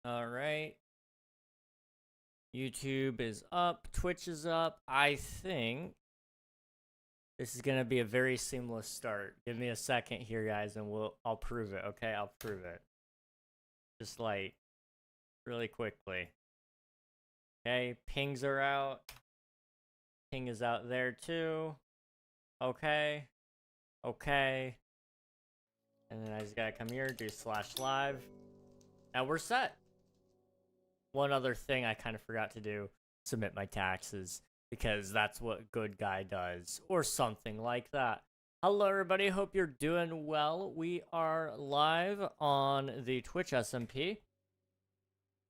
All right. YouTube is up. Twitch is up. I think this is gonna be a very seamless start. Give me a second here, guys, and I'll prove it. Okay, I'll prove it. Just like really quickly. Okay, pings are out. Ping is out there too. Okay. Okay. And then I just gotta come here, do /live. Now we're set. One other thing I kind of forgot to do, submit my taxes, because that's what good guy does, or something like that. Hello everybody, hope you're doing well. We are live on the Twitch SMP.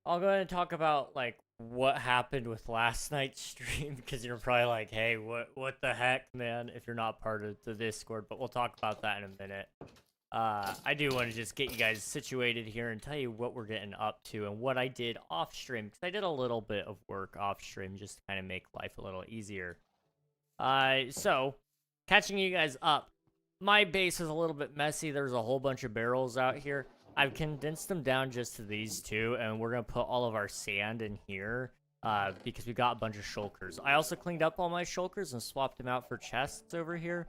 I'll go ahead and talk about like what happened with last night's stream, because you're probably like, hey, what the heck, man, if you're not part of the Discord, but we'll talk about that in a minute. I do want to just get you guys situated here and tell you what we're getting up to and what I did off stream, because I did a little bit of work off stream just to kind of make life a little easier. So, catching you guys up, my base is a little bit messy. There's a whole bunch of barrels out here. I've condensed them down just to these two, and we're going to put all of our sand in here, because we got a bunch of shulkers. I also cleaned up all my shulkers and swapped them out for chests over here,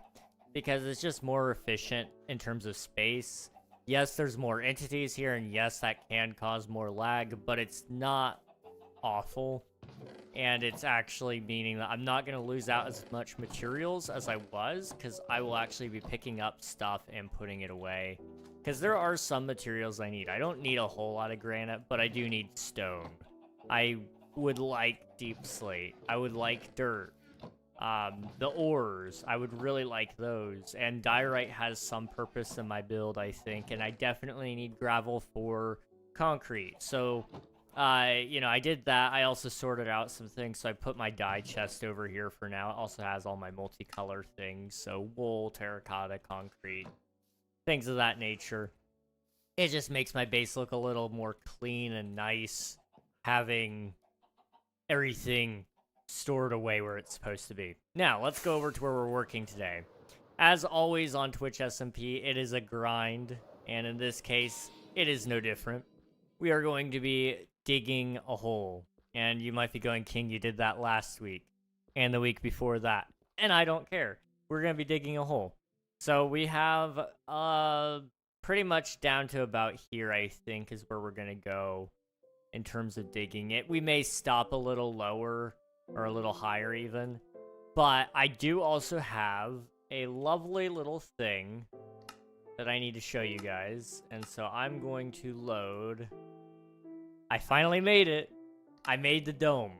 because it's just more efficient in terms of space. Yes, there's more entities here, and yes, that can cause more lag, but it's not awful. And it's actually meaning that I'm not going to lose out as much materials as I was, because I will actually be picking up stuff and putting it away. Because there are some materials I need. I don't need a whole lot of granite, but I do need stone. I would like deep slate. I would like dirt. The ores, I would really like those, and diorite has some purpose in my build, I think, and I definitely need gravel for concrete. So, you know, I did that. I also sorted out some things, so I put my dye chest over here for now. It also has all my multicolor things, so wool, terracotta, concrete, things of that nature. It just makes my base look a little more clean and nice, having everything stored away where it's supposed to be. Now, let's go over to where we're working today. As always on Twitch SMP, it is a grind, and in this case, it is no different. We are going to be digging a hole, and you might be going, King, you did that last week, and the week before that, and I don't care. We're going to be digging a hole. So we have pretty much down to about here, I think, is where we're going to go in terms of digging it. We may stop a little lower, or a little higher even, but I do also have a lovely little thing that I need to show you guys, and so I'm going to load. I finally made it. I made the dome,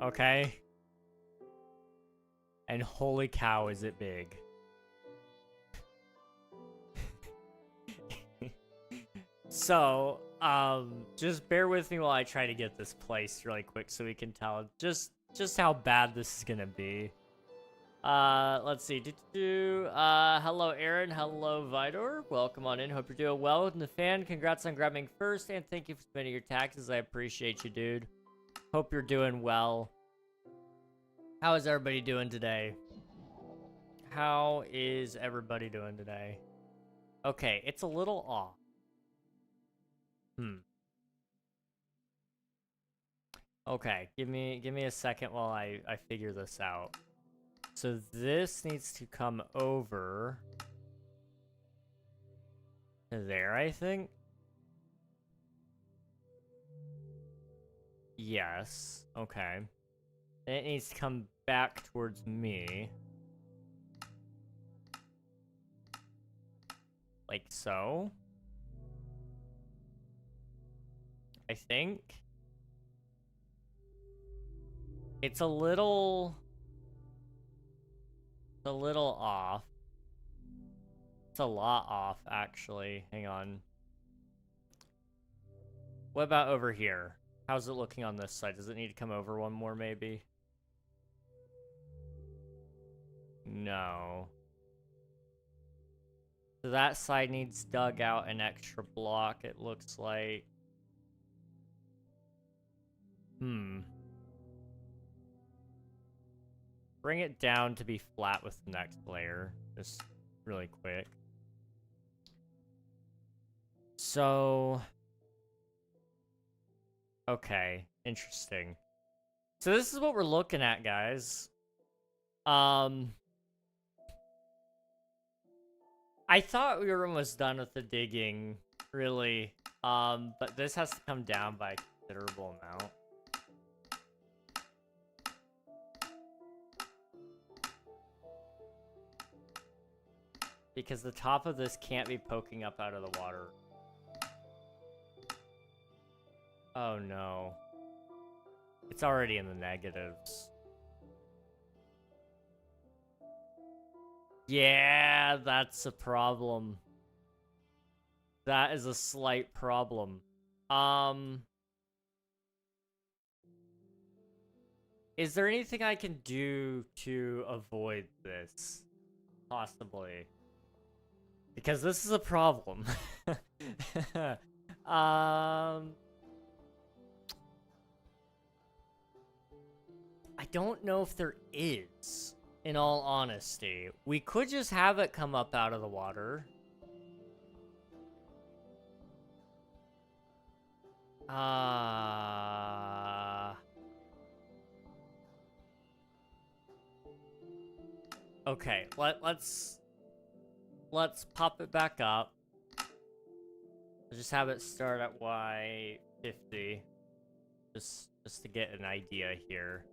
okay? And holy cow, is it big. So, just bear with me while I try to get this placed really quick so we can tell just how bad this is gonna be. Let's see. Hello, Aaron. Hello, Vidor. Welcome on in. Hope you're doing well. And the fan, congrats on grabbing first, and thank you for spending your taxes. I appreciate you, dude. Hope you're doing well. How is everybody doing today? How is everybody doing today? Okay, it's a little off. Okay, give me a second while I figure this out. So this needs to come over to there, I think. Yes, okay. Then it needs to come back towards me. Like so. I think. It's a little off. It's a lot off, actually. Hang on. What about over here? How's it looking on this side? Does it need to come over one more, maybe? No. So that side needs dug out an extra block, it looks like. Bring it down to be flat with the next layer, just really quick. So Okay, interesting. So this is what we're looking at, guys. I thought we were almost done with the digging, really. But this has to come down by a considerable amount. Because the top of this can't be poking up out of the water. Oh no. It's already in the negatives. Yeah, that's a problem. That is a slight problem. Is there anything I can do to avoid this? Possibly. Because this is a problem. I don't know if there is, in all honesty. We could just have it come up out of the water. Okay, let's pop it back up. Just have it start at Y50. Just to get an idea here.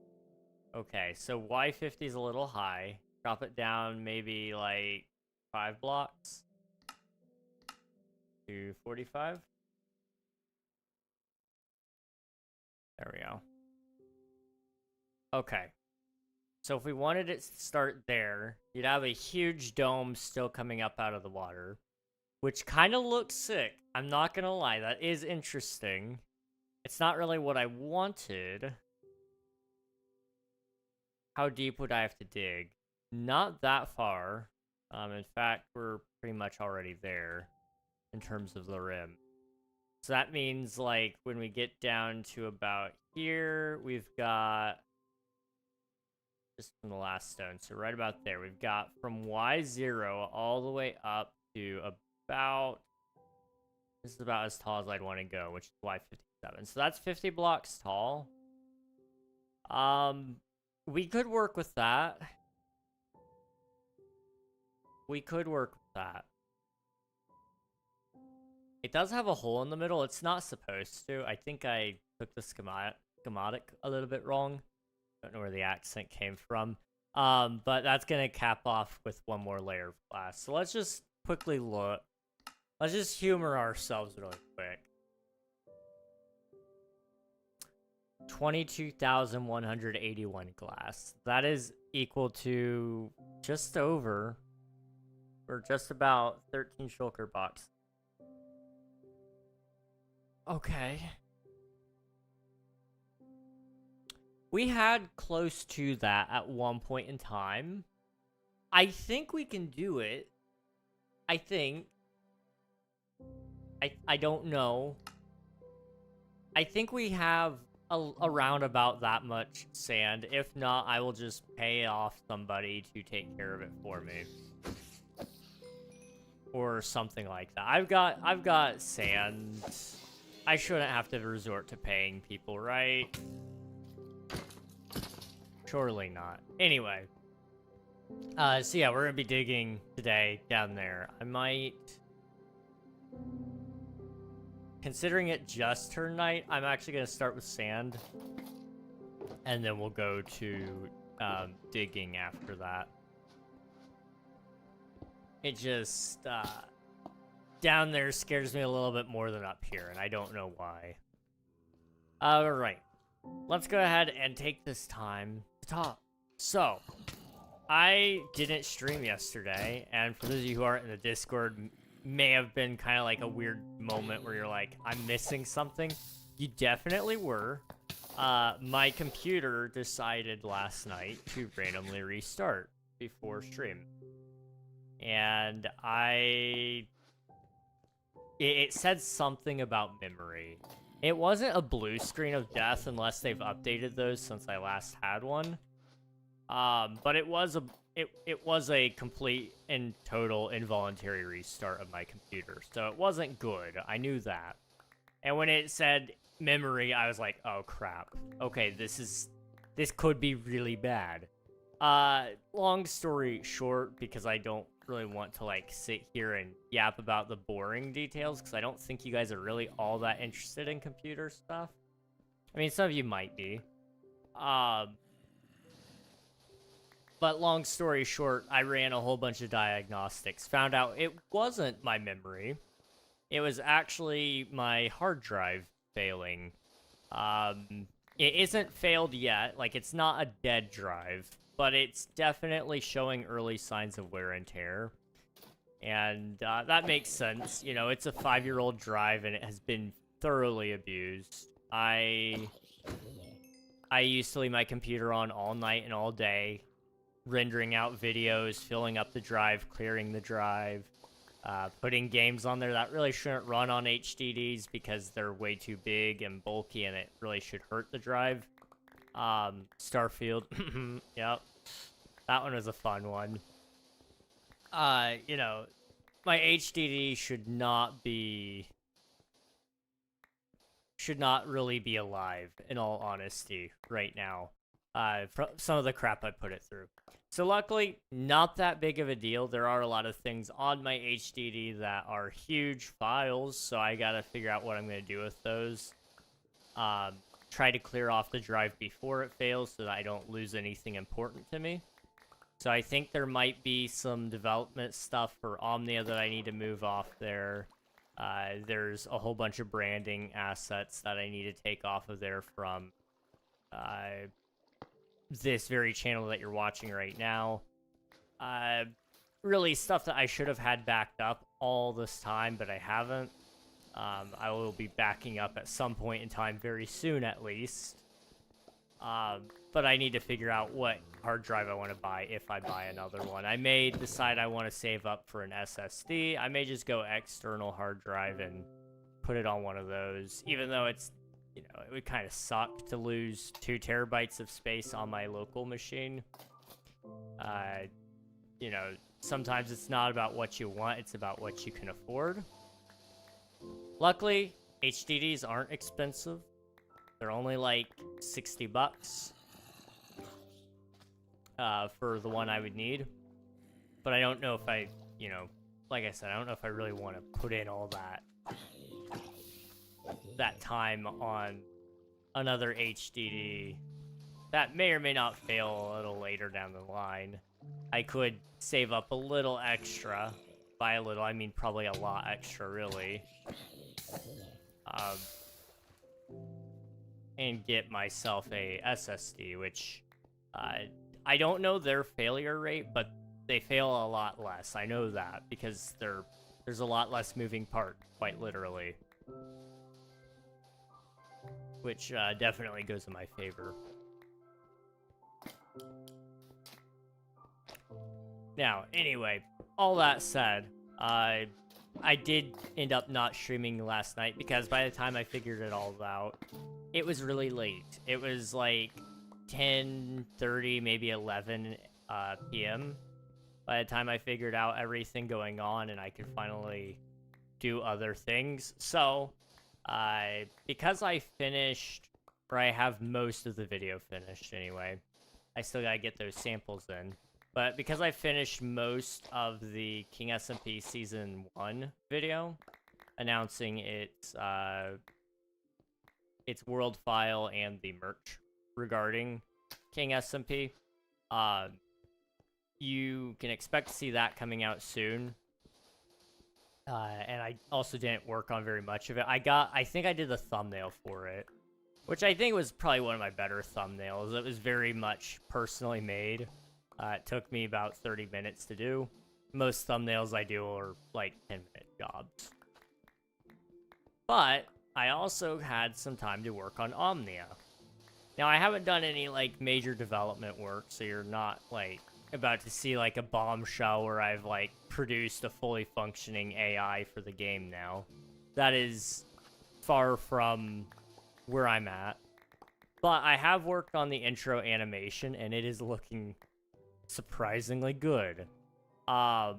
Okay, so Y50 is a little high. Drop it down maybe like 5 blocks. To 45. There we go. Okay. So if we wanted it to start there, you'd have a huge dome still coming up out of the water, which kind of looks sick. I'm not gonna lie, that is interesting. It's not really what I wanted. How deep would I have to dig? Not that far. In fact, we're pretty much already there in terms of the rim. So that means, like, when we get down to about here, we've got just from the last stone. So right about there, we've got from Y0 all the way up to about, this is about as tall as I'd want to go, which is Y57. So that's 50 blocks tall. We could work with that. We could work with that. It does have a hole in the middle. It's not supposed to. I think I took the schematic a little bit wrong. Don't know where the accent came from. But that's gonna cap off with one more layer of glass. So let's just quickly look. Let's just humor ourselves really quick. 22,181 glass. That is equal to just over, or just about 13 shulker boxes. Okay. We had close to that at one point in time. I think we can do it. I think. I don't know. I think we have around about that much sand. If not, I will just pay off somebody to take care of it for me. Or something like that. I've got sand. I shouldn't have to resort to paying people, right? Surely not. Anyway. So yeah, we're gonna be digging today down there. I might... Considering it just turned night, I'm actually gonna start with sand. And then we'll go to digging after that. It just... down there scares me a little bit more than up here, and I don't know why. Alright. Let's go ahead and take this time to talk. So, I didn't stream yesterday, and for those of you who aren't in the Discord, may have been kind of like a weird moment where you're like, I'm missing something. You definitely were. My computer decided last night to randomly restart before stream. And it said something about memory. It wasn't a blue screen of death unless they've updated those since I last had one. But it was a complete and total involuntary restart of my computer. So it wasn't good. I knew that. And when it said memory, I was like, oh crap. Okay, this could be really bad. Long story short, because I don't really want to like sit here and yap about the boring details, because I don't think you guys are really all that interested in computer stuff. I mean, some of you might be. But long story short, I ran a whole bunch of diagnostics, found out it wasn't my memory. It was actually my hard drive failing. It isn't failed yet, like it's not a dead drive, but it's definitely showing early signs of wear and tear. And that makes sense. You know, it's a 5-year-old drive and it has been thoroughly abused. I used to leave my computer on all night and all day, rendering out videos, filling up the drive, clearing the drive, putting games on there that really shouldn't run on HDDs because they're way too big and bulky and it really should hurt the drive. Starfield, yep, that one was a fun one. You know, my HDD should not really be alive, in all honesty, right now. Some of the crap I put it through. So luckily, not that big of a deal. There are a lot of things on my HDD that are huge files, so I gotta figure out what I'm gonna do with those. Try to clear off the drive before it fails so that I don't lose anything important to me. So I think there might be some development stuff for Omnia that I need to move off there. There's a whole bunch of branding assets that I need to take off of there from this very channel that you're watching right now. Really stuff that I should have had backed up all this time, but I haven't. I will be backing up at some point in time very soon, at least. But I need to figure out what hard drive I want to buy if I buy another one. I may decide I want to save up for an SSD. I may just go external hard drive and put it on one of those, even though it's, you know, it would kind of suck to lose 2 terabytes of space on my local machine. You know, sometimes it's not about what you want, it's about what you can afford. Luckily, HDDs aren't expensive. They're only like 60 bucks for the one I would need. But I don't know if I, you know, like I said, I don't know if I really want to put in all that time on another HDD that may or may not fail a little later down the line. I could save up a little extra. By a little, I mean probably a lot extra, really. And get myself a SSD, which I don't know their failure rate, but they fail a lot less. I know that because there's a lot less moving part, quite literally. Which definitely goes in my favor. Now, anyway, all that said, I did end up not streaming last night because by the time I figured it all out, it was really late. It was like 10:30, maybe 11 p.m. by the time I figured out everything going on and I could finally do other things. So, because I finished, or I have most of the video finished anyway, I still gotta get those samples in. But because I finished most of the King SMP Season 1 video, announcing its world file and the merch regarding King SMP, you can expect to see that coming out soon. And I also didn't work on very much of it. I think I did the thumbnail for it, which I think was probably one of my better thumbnails. It was very much personally made. It took me about 30 minutes to do. Most thumbnails I do are like 10-minute jobs. But I also had some time to work on Omnia. Now, I haven't done any like major development work, so you're not like about to see like a bombshell where I've like produced a fully functioning AI for the game now. That is far from where I'm at. But I have worked on the intro animation, and it is looking surprisingly good. I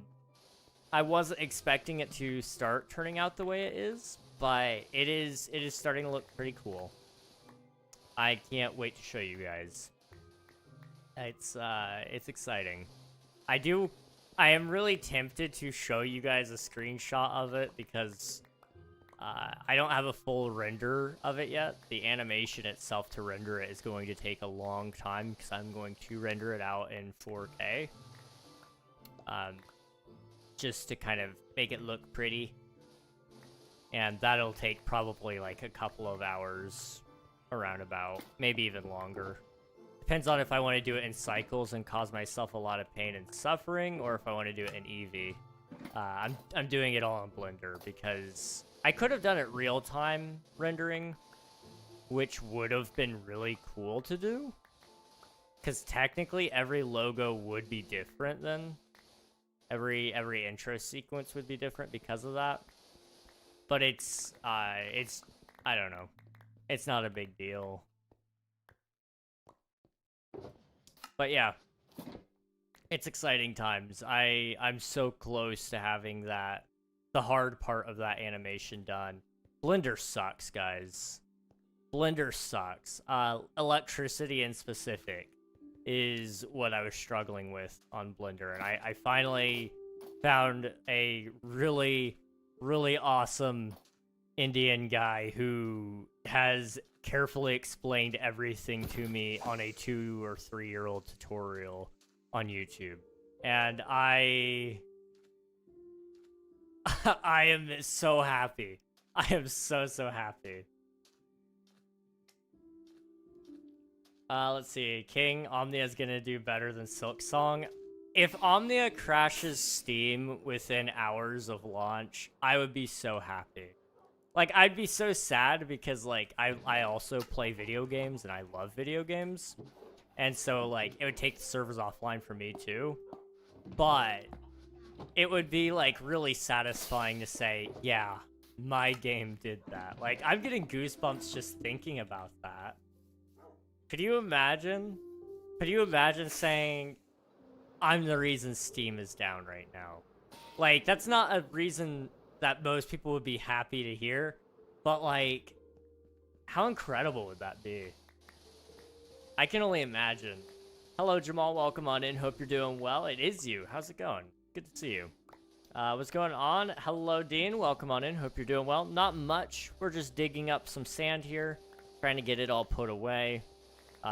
I wasn't expecting it to start turning out the way it is, but it is starting to look pretty cool. I can't wait to show you guys. It's exciting. I am really tempted to show you guys a screenshot of it because I don't have a full render of it yet. The animation itself to render it is going to take a long time because I'm going to render it out in 4K. Just to kind of make it look pretty. And that'll take probably like a couple of hours around about, maybe even longer. Depends on if I want to do it in cycles and cause myself a lot of pain and suffering, or if I want to do it in Eevee. I'm doing it all in Blender because I could have done it real-time rendering, which would have been really cool to do. Because technically every logo would be different then. Every intro sequence would be different because of that. But it's I don't know. It's not a big deal. But yeah. It's exciting times. I'm so close to having the hard part of that animation done. Blender sucks, guys. Blender sucks. Electricity in specific is what I was struggling with on Blender, and I finally found a really, really awesome Indian guy who has carefully explained everything to me on a 2 or 3-year-old tutorial on YouTube. And I am so happy. I am so happy. Let's see. King, Omnia is gonna do better than Silksong. If Omnia crashes Steam within hours of launch, I would be so happy. Like, I'd be so sad because, like, I also play video games and I love video games. And so, like, it would take the servers offline for me too. But it would be, like, really satisfying to say, yeah, my game did that. Like, I'm getting goosebumps just thinking about that. Could you imagine? Could you imagine saying, I'm the reason Steam is down right now? Like, that's not a reason that most people would be happy to hear, but, like, how incredible would that be? I can only imagine. Hello, Jamal. Welcome on in. Hope you're doing well. It is you. How's it going? Good to see you. What's going on? Hello, Dean. Welcome on in. Hope you're doing well. Not much. We're just digging up some sand here, trying to get it all put away.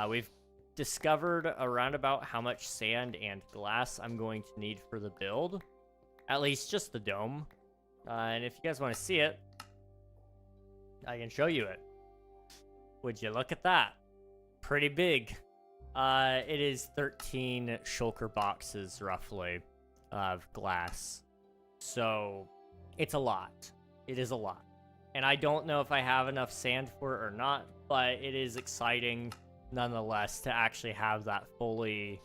We've discovered around about how much sand and glass I'm going to need for the build. At least just the dome. And if you guys want to see it, I can show you it. Would you look at that? Pretty big. It is 13 shulker boxes, roughly, of glass. So, it's a lot. It is a lot. And I don't know if I have enough sand for it or not, but it is exciting, nonetheless, to actually have that fully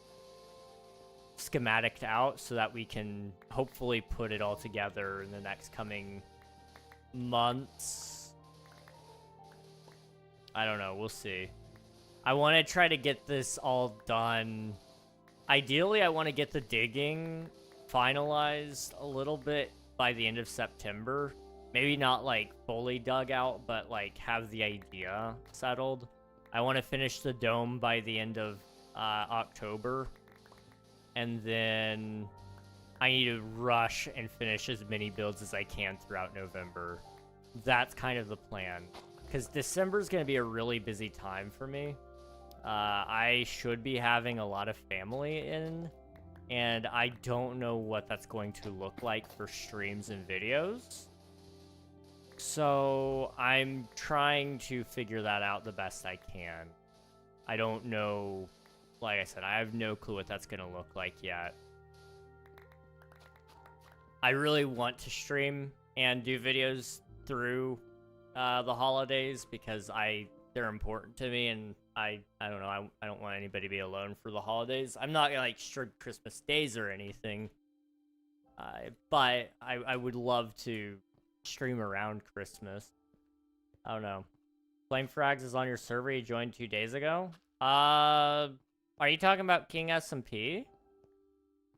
schematiced out so that we can hopefully put it all together in the next coming months. I don't know. We'll see. I want to try to get this all done. Ideally, I want to get the digging finalized a little bit by the end of September. Maybe not, like, fully dug out, but, like, have the idea settled. I want to finish the dome by the end of October. And then I need to rush and finish as many builds as I can throughout November. That's kind of the plan. Because December is going to be a really busy time for me. I should be having a lot of family in, and I don't know what that's going to look like for streams and videos. So I'm trying to figure that out the best I can. I don't know, like I said, I have no clue what that's going to look like yet. I really want to stream and do videos through the holidays because they're important to me, and I don't know, I don't want anybody to be alone for the holidays. I'm not gonna, like, strict Christmas days or anything, but I would love to stream around Christmas. I don't know. Flame Frags is on your server. You joined 2 days ago. Are you talking about King SMP?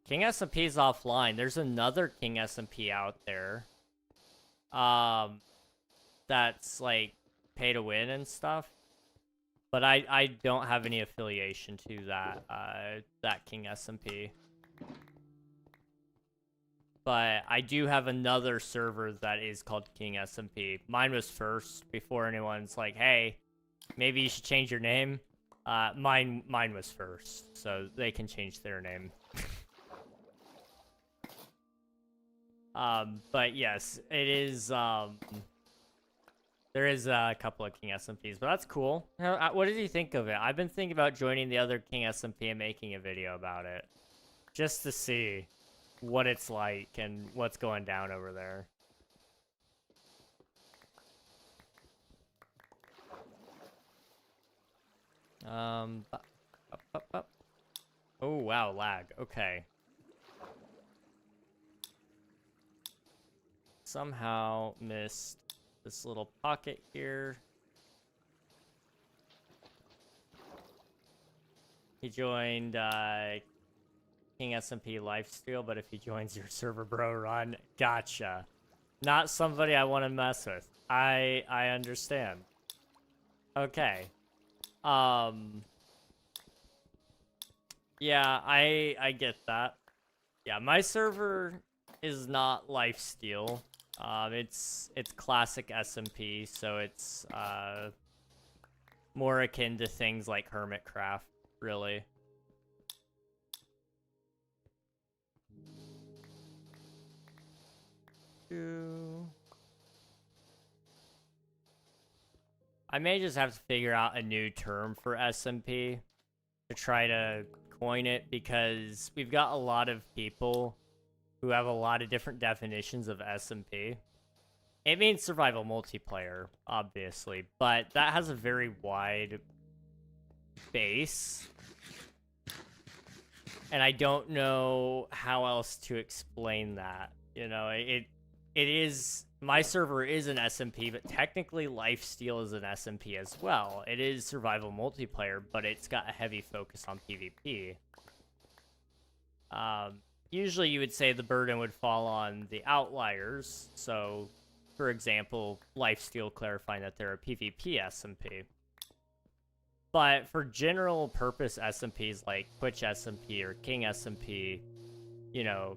King SMP's offline. There's another King SMP out there. That's like pay to win and stuff. But I don't have any affiliation to that King SMP. But I do have another server that is called King SMP. Mine was first before anyone's like, hey, maybe you should change your name. Mine was first, so they can change their name. But yes, it is, there is a couple of King SMPs, but that's cool. What did you think of it? I've been thinking about joining the other King SMP and making a video about it. Just to see what it's like and what's going down over there. Oh, wow, lag. Okay. Somehow missed this little pocket here. He joined King SMP Lifesteal, but if he joins your server, bro, run. Gotcha. Not somebody I want to mess with. I understand. Okay. Yeah, I get that. Yeah, my server is not Lifesteal. It's classic SMP, so it's more akin to things like Hermitcraft, really. I may just have to figure out a new term for SMP to try to coin it, because we've got a lot of people who have a lot of different definitions of SMP. It means survival multiplayer, obviously, but that has a very wide base. And I don't know how else to explain that. You know, it is, my server is an SMP, but technically Lifesteal is an SMP as well. It is survival multiplayer, but it's got a heavy focus on PvP. Usually you would say the burden would fall on the outliers. So, for example, Lifesteal clarifying that they're a PvP SMP. But for general purpose SMPs like Twitch SMP or King SMP, you know,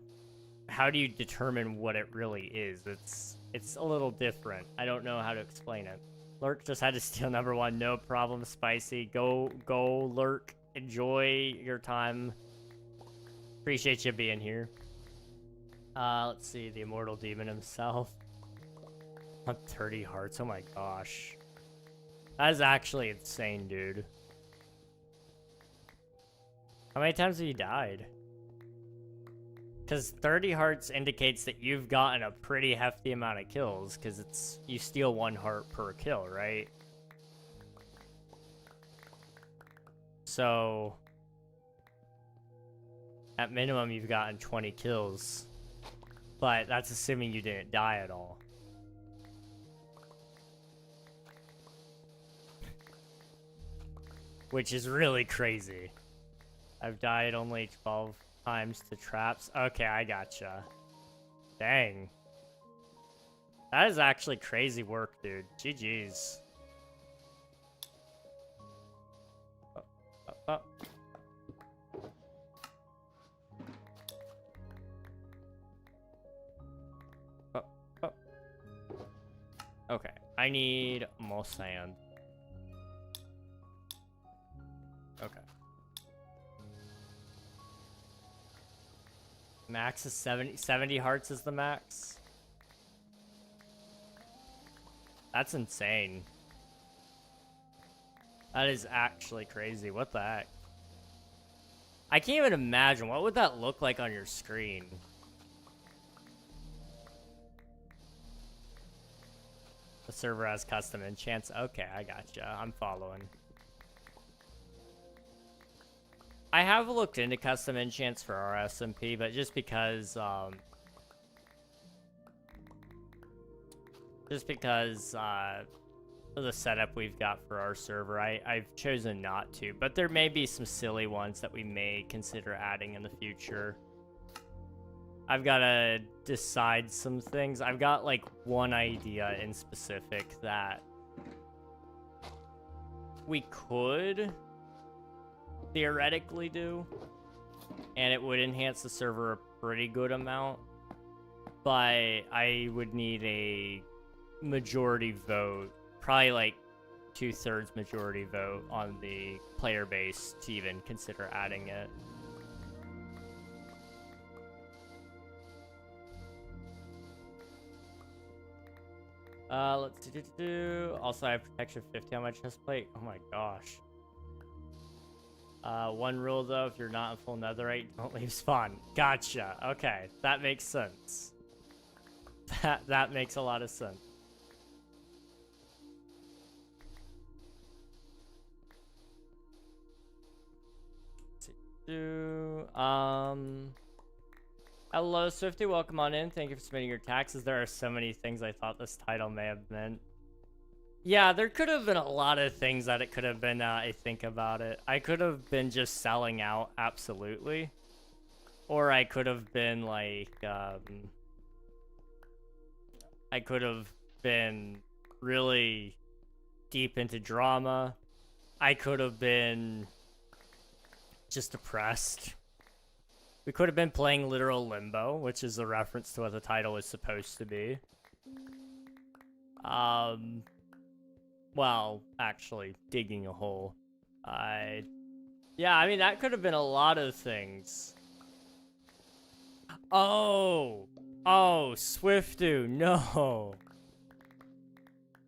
how do you determine what it really is? It's a little different. I don't know how to explain it. Lurk just had to steal number one. No problem, Spicy. Go, Lurk. Enjoy your time. Appreciate you being here. Let's see. The Immortal Demon himself. 30 hearts. Oh my gosh. That is actually insane, dude. How many times have you died? Because 30 hearts indicates that you've gotten a pretty hefty amount of kills, because it's, you steal 1 heart per kill, right? So, at minimum, you've gotten 20 kills. But that's assuming you didn't die at all. Which is really crazy. I've died only 12 times to traps. Okay, I gotcha. Dang. That is actually crazy work, dude. GG's. Oh. Okay, I need more sand. Okay. Max is 70 hearts is the max. That's insane. That is actually crazy. What the heck? I can't even imagine. What would that look like on your screen? The server has custom enchants. Okay, I gotcha. I'm following. I have looked into custom enchants for our SMP, but just because of the setup we've got for our server, I've chosen not to. But there may be some silly ones that we may consider adding in the future. I've got to decide some things. I've got like one idea in specific that we could theoretically do, and it would enhance the server a pretty good amount, but I would need a majority vote, probably like 2/3 majority vote on the player base to even consider adding it. Let's do. Also, I have protection 50 on my chest plate. Oh my gosh. One rule though, if you're not in full netherite, don't leave spawn. Gotcha. Okay, that makes sense. That makes a lot of sense. Hello, Swifty. Welcome on in. Thank you for submitting your taxes. There are so many things I thought this title may have meant. Yeah, there could have been a lot of things that it could have been, I think about it. I could have been just selling out, absolutely. Or I could have been, like, I could have been really deep into drama. I could have been just depressed. We could have been playing literal limbo, which is a reference to what the title is supposed to be. Well, actually, digging a hole. Yeah, I mean, that could have been a lot of things. Oh, Swiftu, no.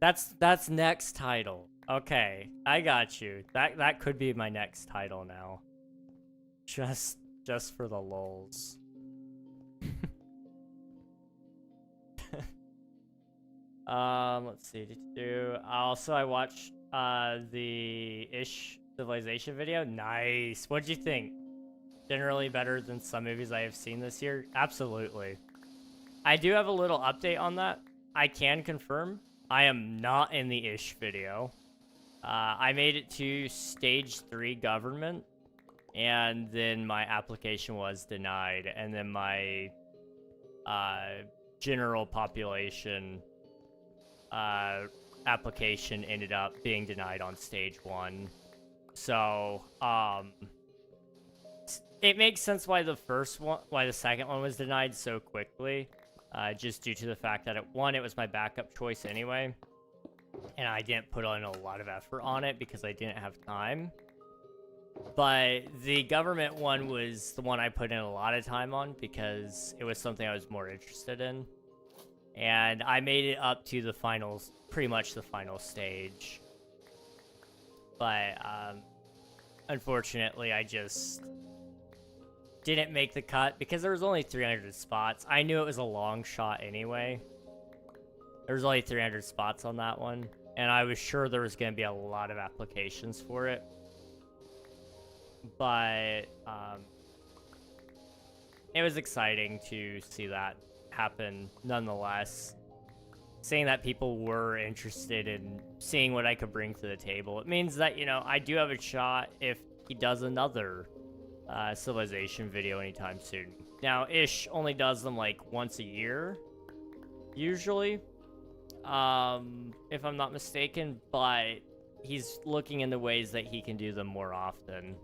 That's next title. Okay, I got you. That could be my next title now. Just for the lulz. Let's see. Also, I watched the Ish Civilization video. Nice. What'd you think? Generally better than some movies I have seen this year? Absolutely. I do have a little update on that. I can confirm I am not in the Ish video. I made it to stage 3 government, and then my application was denied, and then my general population application ended up being denied on stage 1. So, it makes sense why the second one was denied so quickly, just due to the fact that it was my backup choice anyway, and I didn't put in a lot of effort on it because I didn't have time. But the government one was the one I put in a lot of time on because it was something I was more interested in. And I made it up to the finals, pretty much the final stage. But, unfortunately, I just didn't make the cut because there was only 300 spots. I knew it was a long shot anyway. There was only 300 spots on that one, and I was sure there was going to be a lot of applications for it. But, it was exciting to see that happen nonetheless. Saying that people were interested in seeing what I could bring to the table. It means that, you know, I do have a shot if he does another Civilization video anytime soon. Now, Ish only does them like once a year, usually, if I'm not mistaken, but he's looking into ways that he can do them more often.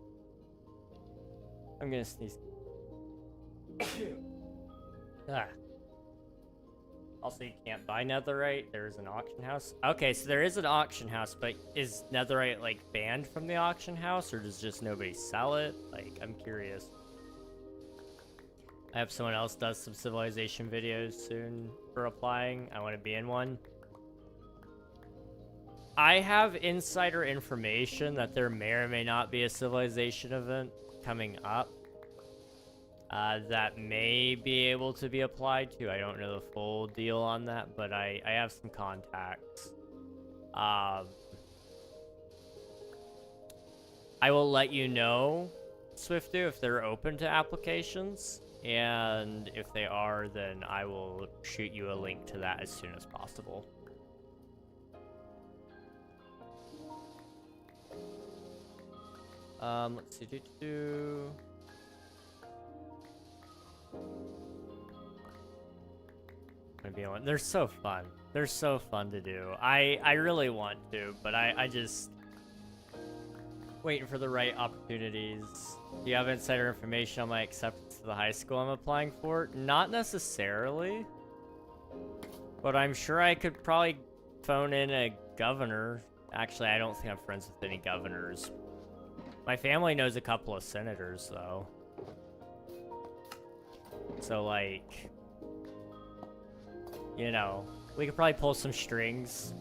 I'm gonna sneeze. Also, you can't buy netherite. There's an auction house. Okay, so there is an auction house, but is netherite, like, banned from the auction house, or does just nobody sell it? Like, I'm curious. I hope someone else does some Civilization videos soon for applying. I want to be in one. I have insider information that there may or may not be a Civilization event coming up that may be able to be applied to. I don't know the full deal on that, but I have some contacts. I will let you know, Swiftu, if they're open to applications, and if they are, then I will shoot you a link to that as soon as possible. Let's see. gonna be one. They're so fun. They're so fun to do. I really want to, but I just waiting for the right opportunities. Do you have insider information on my acceptance to the high school I'm applying for? Not necessarily, but I'm sure I could probably phone in a governor. Actually, I don't think I'm friends with any governors. My family knows a couple of senators, though. So, like, you know, we could probably pull some strings.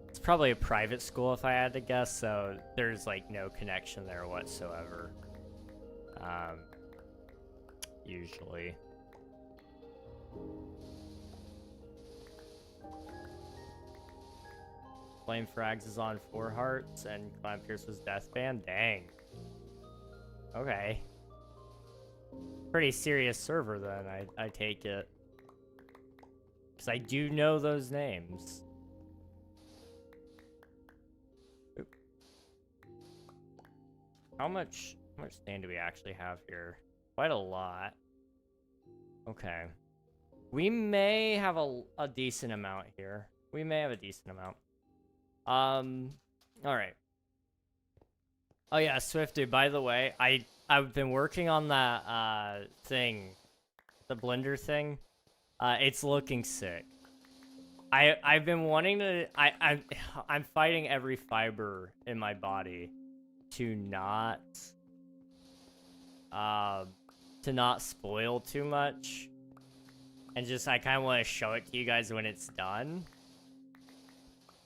It's probably a private school if I had to guess, so there's, like, no connection there whatsoever. Usually. Flame Frags is on 4 hearts, and Clown Pierce was Deathband. Dang. Okay. Pretty serious server, then, I take it. Because I do know those names. Oop. How much sand do we actually have here? Quite a lot. Okay. We may have a decent amount here. We may have a decent amount. Alright. Oh yeah, Swifty, by the way, I've been working on that, thing. The blender thing. It's looking sick. I've been wanting to, I'm fighting every fiber in my body to not spoil too much. And just, I kind of want to show it to you guys when it's done.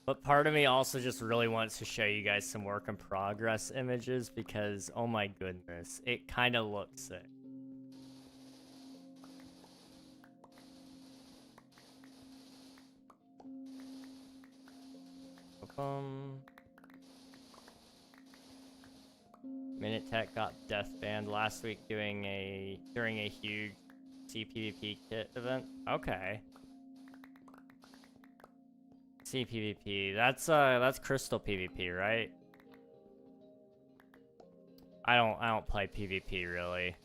But part of me also just really wants to show you guys some work in progress images because, oh my goodness, it kind of looks sick. Minute Tech got death banned last week during a huge CPVP kit event. Okay. CPVP. That's Crystal PvP, right? I don't play PvP really.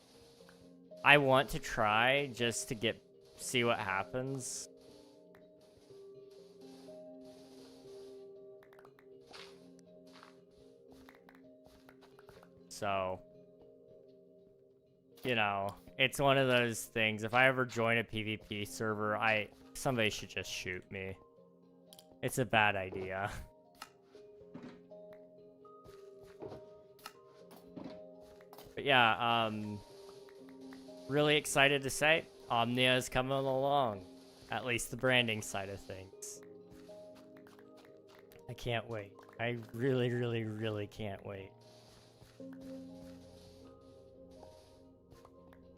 I want to try just to see what happens. So, you know, it's one of those things. If I ever join a PvP server, somebody should just shoot me. It's a bad idea. But yeah, really excited to say Omnia is coming along. At least the branding side of things. I can't wait. I really, really, really can't wait.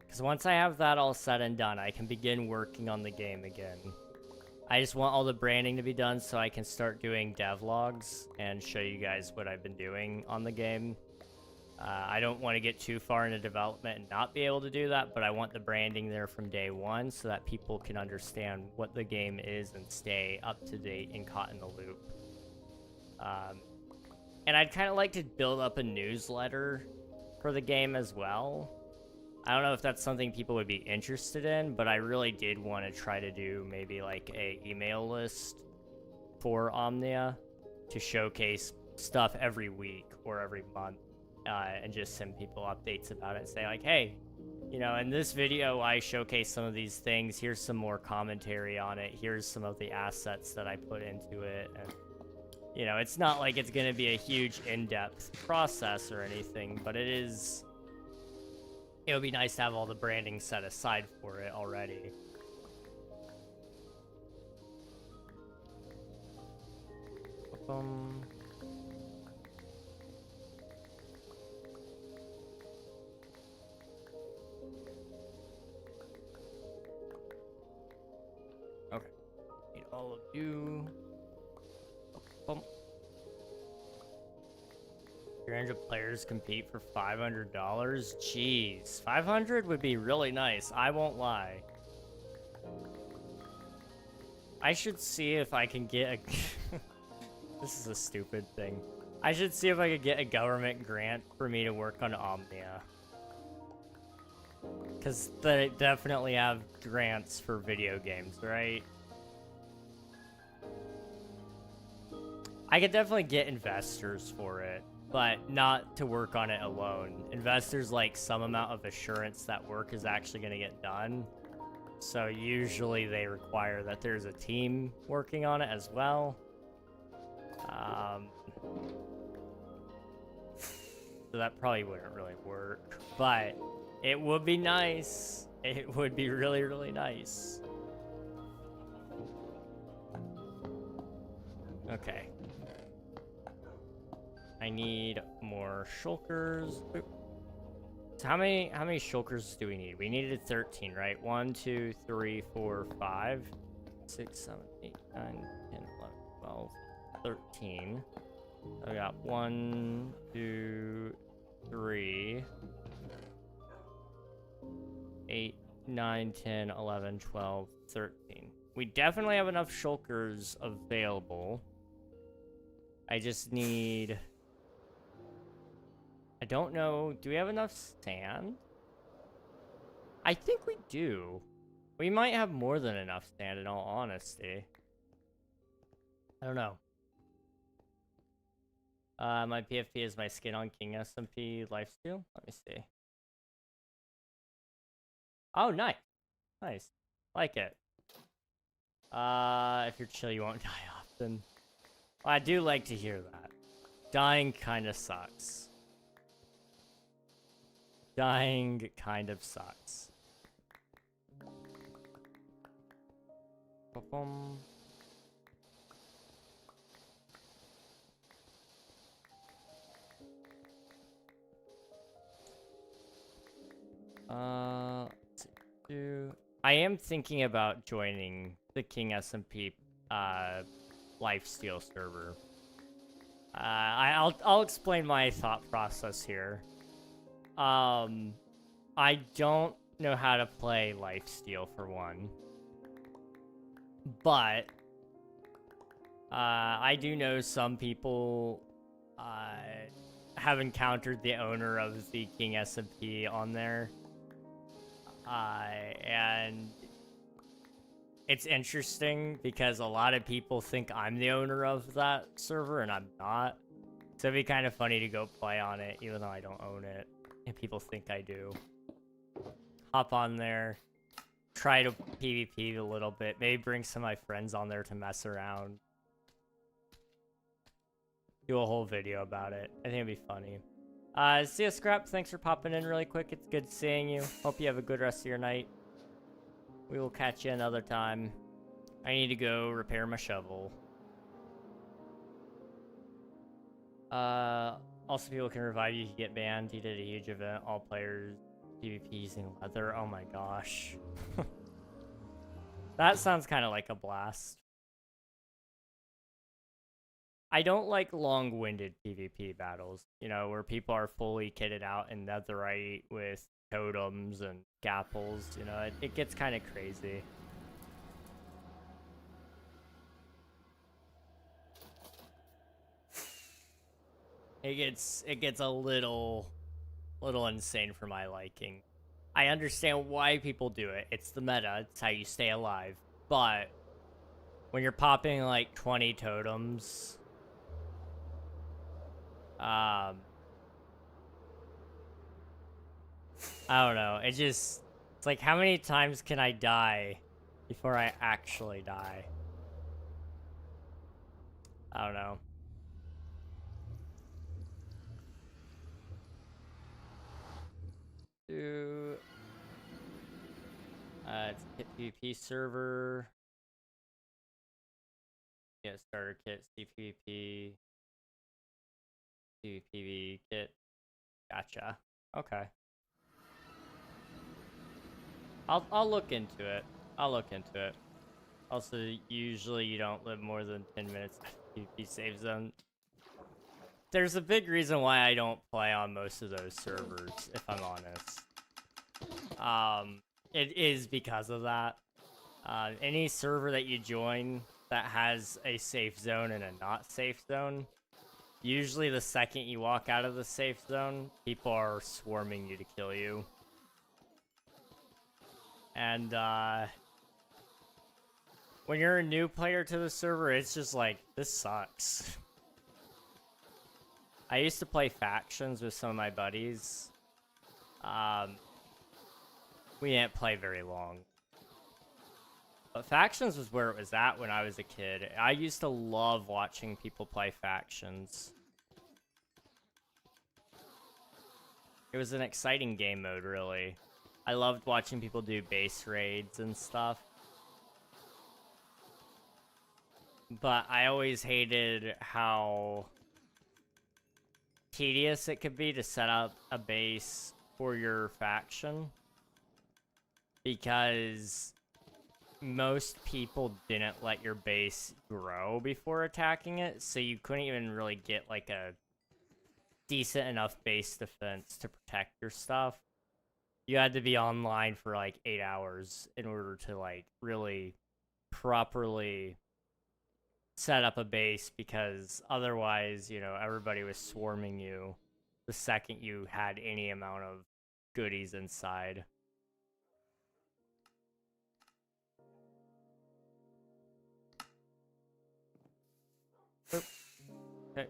Because once I have that all said and done, I can begin working on the game again. I just want all the branding to be done so I can start doing devlogs and show you guys what I've been doing on the game. I don't want to get too far into development and not be able to do that, but I want the branding there from day one so that people can understand what the game is and stay up to date and caught in the loop. And I'd kind of like to build up a newsletter for the game as well. I don't know if that's something people would be interested in, but I really did want to try to do maybe like a email list for Omnia to showcase stuff every week or every month, and just send people updates about it and say like, hey, you know, in this video I showcase some of these things, here's some more commentary on it, here's some of the assets that I put into it, and you know, it's not like it's going to be a huge in-depth process or anything, but it would be nice to have all the branding set aside for it already. Okay. Need all of you. 300 players compete for $500? Jeez, 500 would be really nice, I won't lie. I should see if I can get a... This is a stupid thing. I should see if I could get a government grant for me to work on Omnia. Because they definitely have grants for video games, right? I could definitely get investors for it, but not to work on it alone. Investors like some amount of assurance that work is actually going to get done. So usually they require that there's a team working on it as well. So that probably wouldn't really work, but it would be nice. It would be really, really nice. Okay. I need more shulkers. Oop. So how many shulkers do we need? We needed 13, right? 1, 2, 3, 4, 5, 6, 7, 8, 9, 10, 11, 12, 13. So we got 1, 2, 3, 8, 9, 10, 11, 12, 13. We definitely have enough shulkers available. I just need... I don't know. Do we have enough sand? I think we do. We might have more than enough sand, in all honesty. I don't know. My PFP is my skin on King SMP lifesteal. Let me see. Oh, nice. Nice. Like it. If you're chill, you won't die often. Well, I do like to hear that. Dying kind of sucks. Dying kind of sucks. Ba-bum. Let's see. I am thinking about joining the King SMP lifesteal server. I'll explain my thought process here. I don't know how to play lifesteal for one, but I do know some people have encountered the owner of the King SMP on there, and it's interesting because a lot of people think I'm the owner of that server and I'm not. So it'd be kind of funny to go play on it even though I don't own it and people think I do. Hop on there, try to PvP a little bit, maybe bring some of my friends on there to mess around. Do a whole video about it. I think it'd be funny. See ya, Scrap. Thanks for popping in really quick. It's good seeing you. Hope you have a good rest of your night. We will catch you another time. I need to go repair my shovel. Also, people can revive you. You get banned. He did a huge event. All players PvP using leather. Oh my gosh. That sounds kind of like a blast. I don't like long-winded PvP battles, you know, where people are fully kitted out in netherite with totems and gapples, you know, it gets kind of crazy. It gets a little insane for my liking. I understand why people do it. It's the meta. It's how you stay alive. But when you're popping like 20 totems, I don't know. It's like, how many times can I die before I actually die? I don't know. It's a kit PvP server. Yeah, starter kit, CPVP, CPV kit. Gotcha. Okay. I'll look into it. I'll look into it. Also, usually you don't live more than 10 minutes PvP save zone. There's a big reason why I don't play on most of those servers, if I'm honest. It is because of that. Any server that you join that has a safe zone and a not safe zone, usually the second you walk out of the safe zone, people are swarming you to kill you. And when you're a new player to the server, it's just like, this sucks. I used to play factions with some of my buddies. We didn't play very long. But factions was where it was at when I was a kid. I used to love watching people play factions. It was an exciting game mode, really. I loved watching people do base raids and stuff. But I always hated how tedious it could be to set up a base for your faction. Because most people didn't let your base grow before attacking it, so you couldn't even really get like a decent enough base defense to protect your stuff. You had to be online for like 8 hours in order to like really properly set up a base, because otherwise, you know, everybody was swarming you the second you had any amount of goodies inside. Oop. Okay.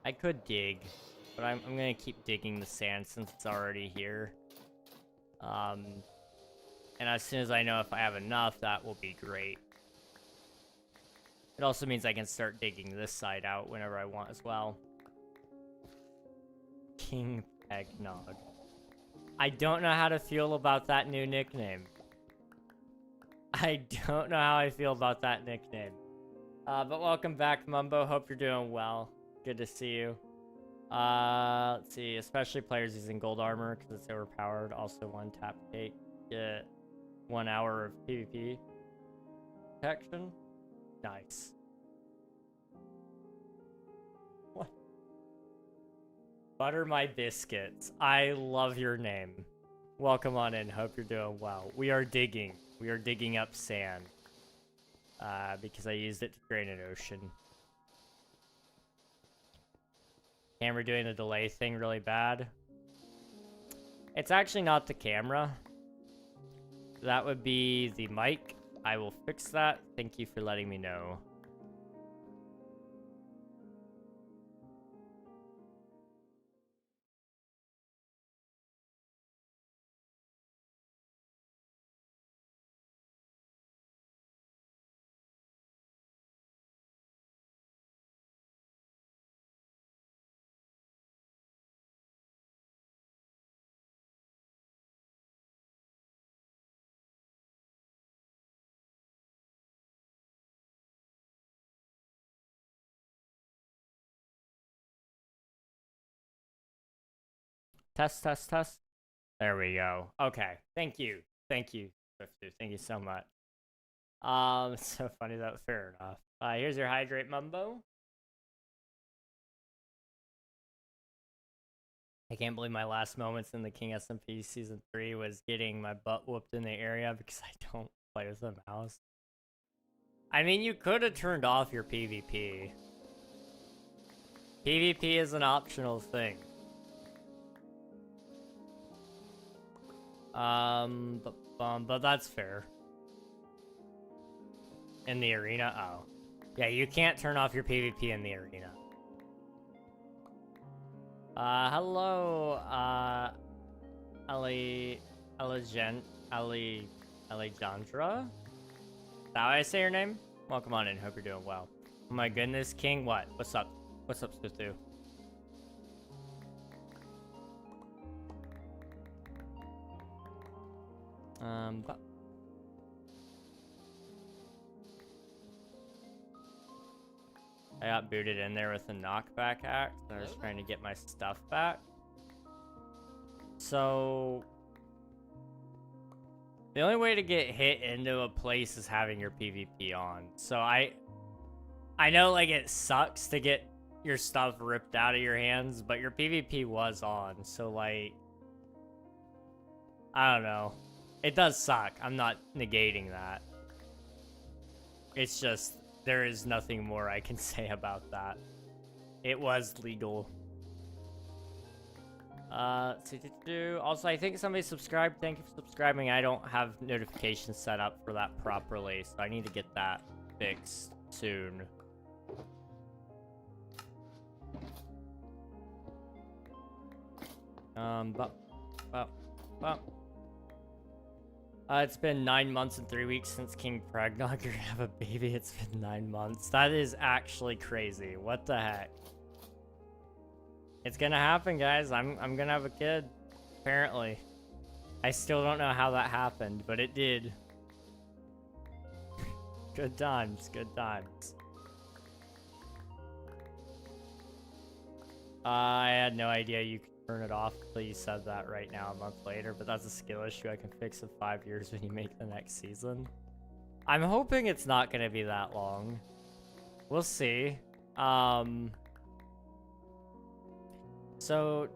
I could dig, but I'm gonna keep digging the sand since it's already here. And as soon as I know if I have enough, that will be great. It also means I can start digging this side out whenever I want as well. KingRegNog. I don't know how to feel about that new nickname. I don't know how I feel about that nickname. But welcome back, Mumbo. Hope you're doing well. Good to see you. Let's see. Especially players using gold armor because it's overpowered. Also, one tap cake. Get 1 hour of PvP protection. Nice. What? Butter my biscuits. I love your name. Welcome on in. Hope you're doing well. We are digging. We are digging up sand. Because I used it to create an ocean. Camera doing the delay thing really bad. It's actually not the camera. That would be the mic. I will fix that. Thank you for letting me know. Test, test, test. There we go. Okay. Thank you. Thank you, Swiftu. Thank you so much. It's so funny though. Fair enough. Here's your hydrate, Mumbo. I can't believe my last moments in the King SMP Season 3 was getting my butt whooped in the area because I don't play with a mouse. I mean, you could have turned off your PvP. PvP is an optional thing. But that's fair. In the arena? Oh. Yeah, you can't turn off your PvP in the arena. Hello, Alejandra? Is that how I say your name? Welcome on in, hope you're doing well. Oh my goodness, King, what? What's up? What's up, Spistu? I got booted in there with a knockback axe, and I was trying to get my stuff back. So the only way to get hit into a place is having your PvP on. So I know, like, it sucks to get your stuff ripped out of your hands, but your PvP was on, so, like, I don't know. It does suck. I'm not negating that. It's just, there is nothing more I can say about that. It was legal. Also, I think somebody subscribed. Thank you for subscribing. I don't have notifications set up for that properly, so I need to get that fixed soon. It's been 9 months and 3 weeks since KingRegNog. You're gonna have a baby. It's been 9 months. That is actually crazy. What the heck? It's gonna happen, guys. I'm gonna have a kid. Apparently. I still don't know how that happened, but it did. Good times. Good times. I had no idea you could turn it off until you said that right now a month later, but that's a skill issue I can fix in 5 years when you make the next season. I'm hoping it's not gonna be that long. We'll see. So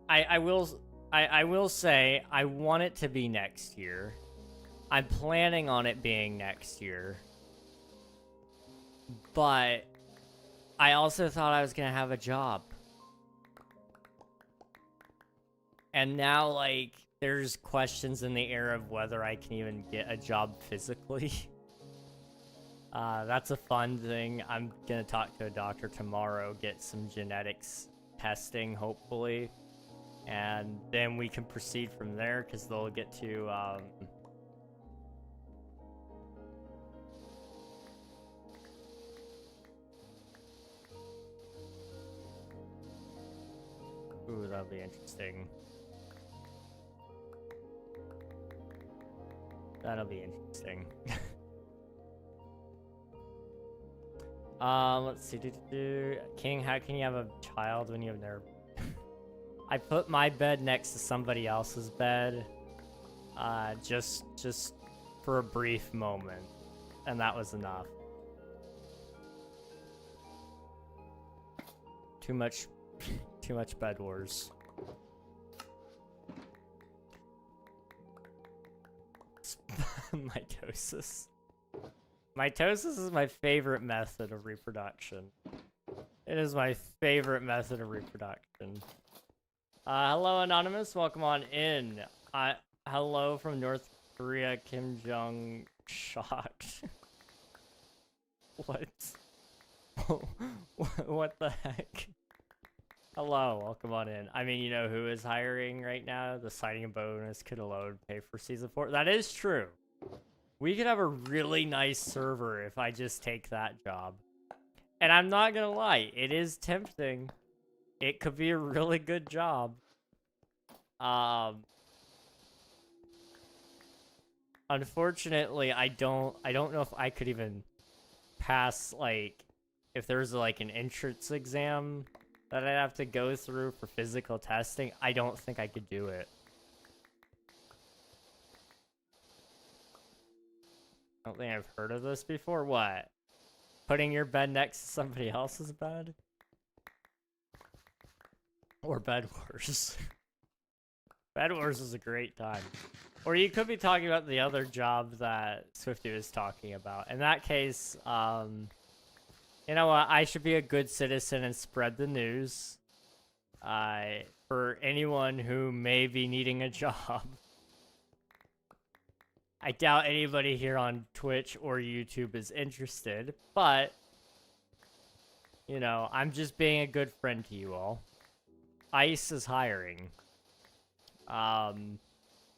I will say I want it to be next year. I'm planning on it being next year. But I also thought I was gonna have a job. And now, like, there's questions in the air of whether I can even get a job physically. That's a fun thing. I'm gonna talk to a doctor tomorrow, get some genetics testing, hopefully. And then we can proceed from there, because they'll get to, Ooh, that'll be interesting. That'll be interesting. Let's see. King, how can you have a child when you have never... I put my bed next to somebody else's bed, just for a brief moment, and that was enough. Too much bed wars. Mitosis. Mitosis is my favorite method of reproduction. It is my favorite method of reproduction. Hello, Anonymous. Welcome on in. Hello from North Korea, Kim Jong shocked. What? What the heck? Hello, welcome on in. I mean, you know who is hiring right now? The signing bonus could alone pay for season 4. That is true. We could have a really nice server if I just take that job. And I'm not gonna lie, it is tempting. It could be a really good job. Unfortunately, I don't know if I could even pass, like, if there's like an entrance exam that I'd have to go through for physical testing. I don't think I could do it. I don't think I've heard of this before. What? Putting your bed next to somebody else's bed? Or Bed Wars. Bed Wars is a great time. Or you could be talking about the other job that Swifty was talking about. In that case, you know what? I should be a good citizen and spread the news. For anyone who may be needing a job. I doubt anybody here on Twitch or YouTube is interested, but, you know, I'm just being a good friend to you all. ICE is hiring.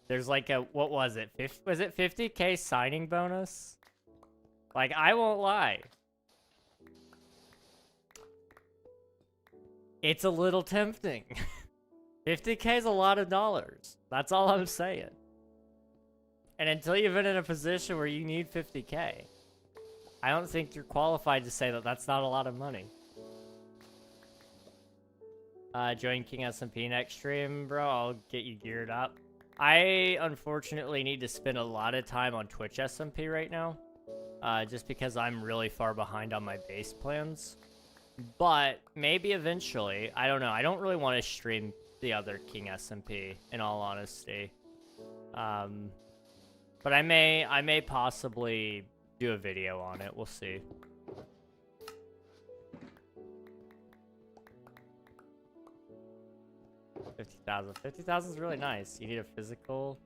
There's like a, what was it? Was it 50K signing bonus? Like, I won't lie. It's a little tempting. 50K is a lot of dollars. That's all I'm saying. And until you've been in a position where you need 50K, I don't think you're qualified to say that that's not a lot of money. Join King SMP next stream, bro. I'll get you geared up. I, unfortunately, need to spend a lot of time on Twitch SMP right now. Just because I'm really far behind on my base plans. But maybe eventually. I don't know. I don't really want to stream the other King SMP, in all honesty. But I may possibly do a video on it. We'll see. 50,000. 50,000 is really nice. You need a physical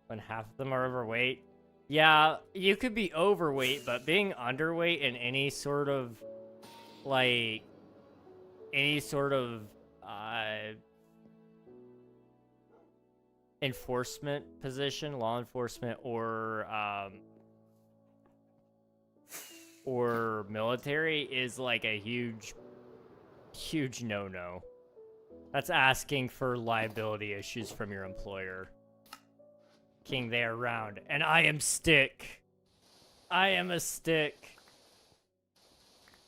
when half of them are overweight. Yeah, you could be overweight, but being underweight in any sort of, like, enforcement position, law enforcement, or military is like a huge no-no. That's asking for liability issues from your employer. King, they are round, and I am stick. I am a stick.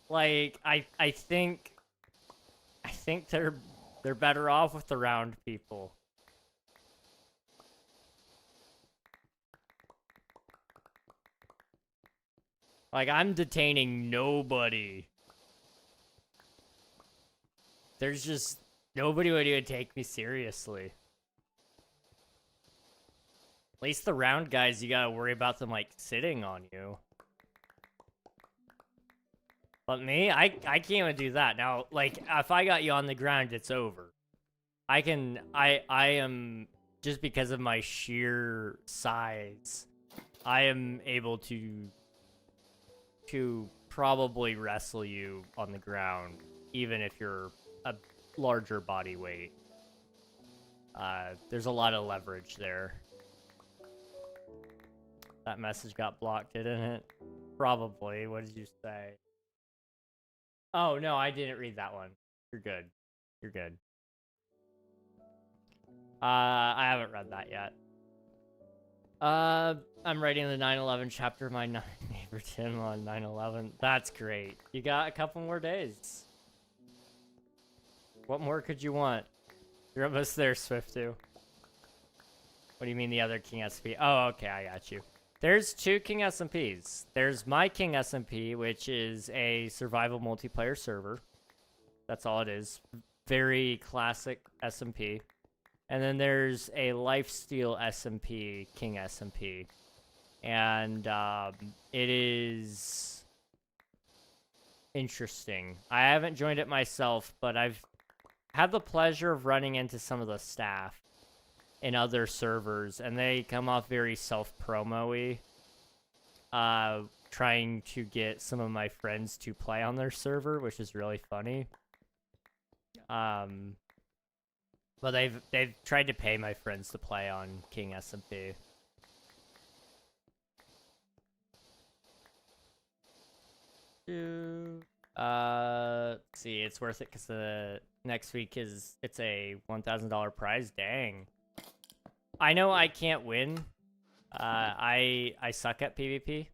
Like, I think they're better off with the round people. Like, I'm detaining nobody. There's just nobody would even take me seriously. At least the round guys, you gotta worry about them, like, sitting on you. But me, I can't even do that. Now, like, if I got you on the ground, it's over. I am, just because of my sheer size, I am able to probably wrestle you on the ground, even if you're a larger body weight. There's a lot of leverage there. That message got blocked, didn't it? Probably. What did you say? Oh, no, I didn't read that one. You're good. You're good. I haven't read that yet. I'm writing the 9/11 chapter of my neighbor Tim on 9/11. That's great. You got a couple more days. What more could you want? You're almost there, Swift2. What do you mean the other King SMP? Oh, okay, I got you. There's two King SMPs. There's my King SMP, which is a survival multiplayer server. That's all it is. Very classic SMP. And then there's a lifesteal SMP, King SMP. And it is interesting. I haven't joined it myself, but I've had the pleasure of running into some of the staff in other servers, and they come off very self-promo-y, trying to get some of my friends to play on their server, which is really funny. But they've tried to pay my friends to play on King SMP. Let's see, it's worth it because the next week it's a $1,000 prize. Dang. I know I can't win. I suck at PvP.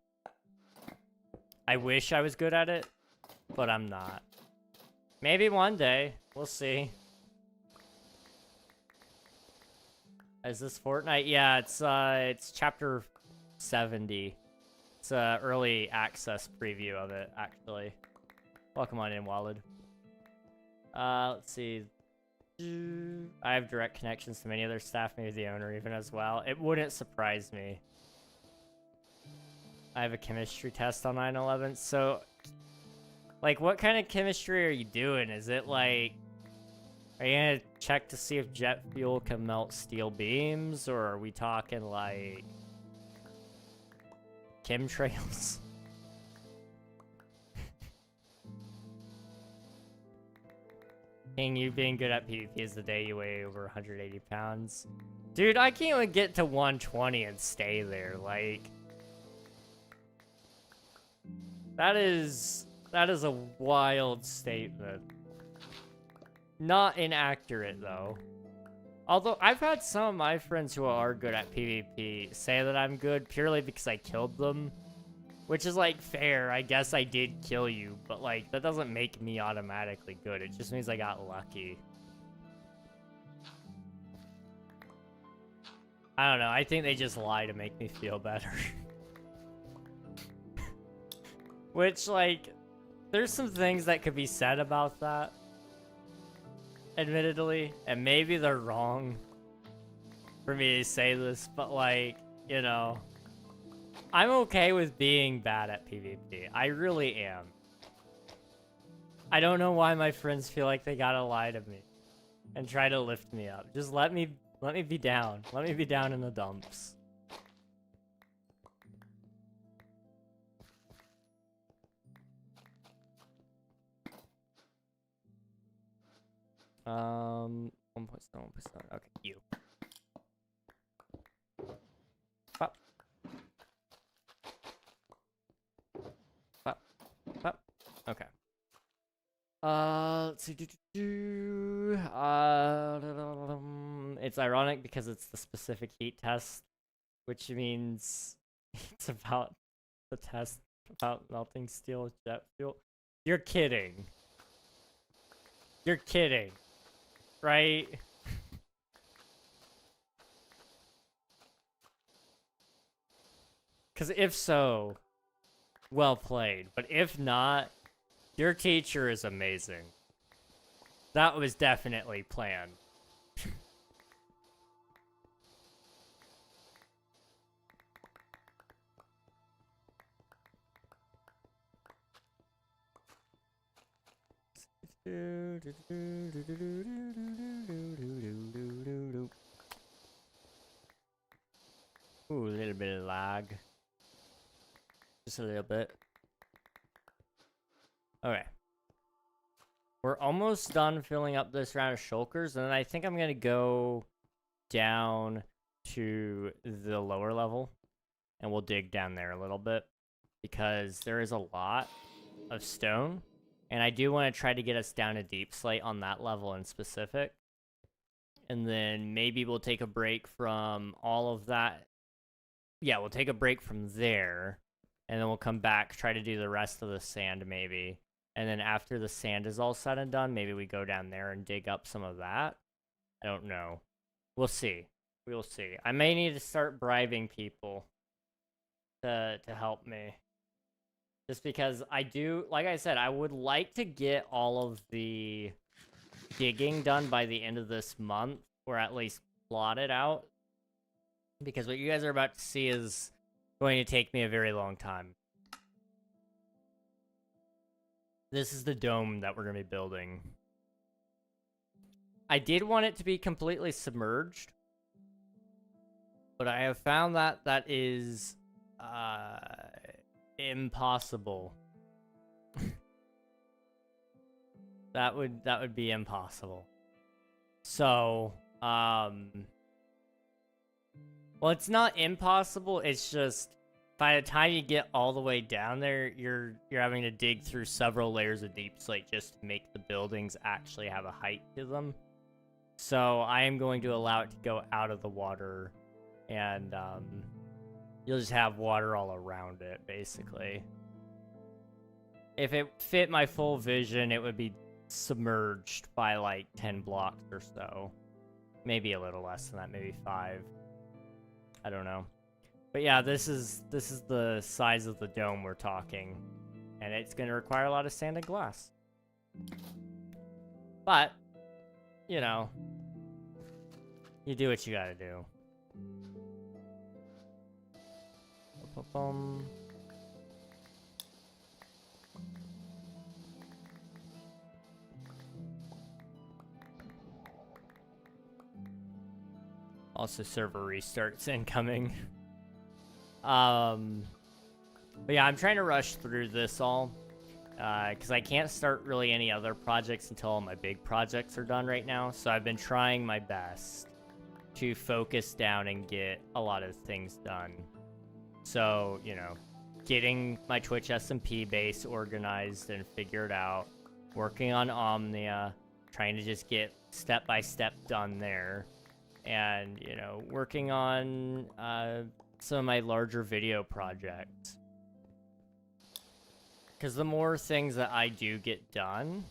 I wish I was good at it, but I'm not. Maybe one day. We'll see. Is this Fortnite? Yeah, it's chapter 70. It's a early access preview of it, actually. Welcome on in, Walid. Let's see. I have direct connections to many other staff, maybe the owner even as well. It wouldn't surprise me. I have a chemistry test on 9/11. So, like, what kind of chemistry are you doing? Is it like, are you gonna check to see if jet fuel can melt steel beams, or are we talking like chemtrails? King, you being good at PvP is the day you weigh over 180 pounds. Dude, I can't even get to 120 and stay there. Like, that is a wild statement. Not inaccurate, though. Although, I've had some of my friends who are good at PvP say that I'm good purely because I killed them. Which is, like, fair. I guess I did kill you, but, like, that doesn't make me automatically good. It just means I got lucky. I don't know. I think they just lie to make me feel better. Which, like, there's some things that could be said about that. Admittedly. And maybe they're wrong for me to say this, but, like, you know, I'm okay with being bad at PvP. I really am. I don't know why my friends feel like they gotta lie to me. and try to lift me up. Just let me be down. Let me be down in the dumps. Um, 1.7, 1.7. Okay, you. Pop. Pop. Pop. Okay. Let's see. It's ironic because it's the specific heat test, which means it's about the test about melting steel with jet fuel. You're kidding. You're kidding, right? Because if so, well played. But if not, your teacher is amazing. That was definitely planned. Ooh, a little bit of lag. Just a little bit. Okay. We're almost done filling up this round of shulkers, and then I think I'm gonna go down to the lower level, and we'll dig down there a little bit, because there is a lot of stone, and I do want to try to get us down to deep slate on that level in specific, and then maybe we'll take a break from all of that. Yeah, we'll take a break from there, and then we'll come back, try to do the rest of the sand maybe. And then after the sand is all said and done, maybe we go down there and dig up some of that. I don't know. We'll see. We'll see. I may need to start bribing people to help me. Just because I do, like I said, I would like to get all of the digging done by the end of this month, or at least plot it out. Because what you guys are about to see is going to take me a very long time. This is the dome that we're going to be building. I did want it to be completely submerged, but I have found that that is impossible. that would be impossible. So, well, it's not impossible, it's just by the time you get all the way down there, you're having to dig through several layers of deep slate just to make the buildings actually have a height to them. So I am going to allow it to go out of the water, and you'll just have water all around it, basically. If it fit my full vision, it would be submerged by like 10 blocks or so. Maybe a little less than that, maybe 5. I don't know. But yeah, this is the size of the dome we're talking, and it's going to require a lot of sand and glass. But, you know, you do what you gotta do. Also, server restarts incoming. But yeah, I'm trying to rush through this all, because I can't start really any other projects until all my big projects are done right now. So I've been trying my best to focus down and get a lot of things done. So, you know, getting my Twitch SMP base organized and figured out, working on Omnia, trying to just get step by step done there, and, you know, working on some of my larger video projects. Because the more things that I do get done,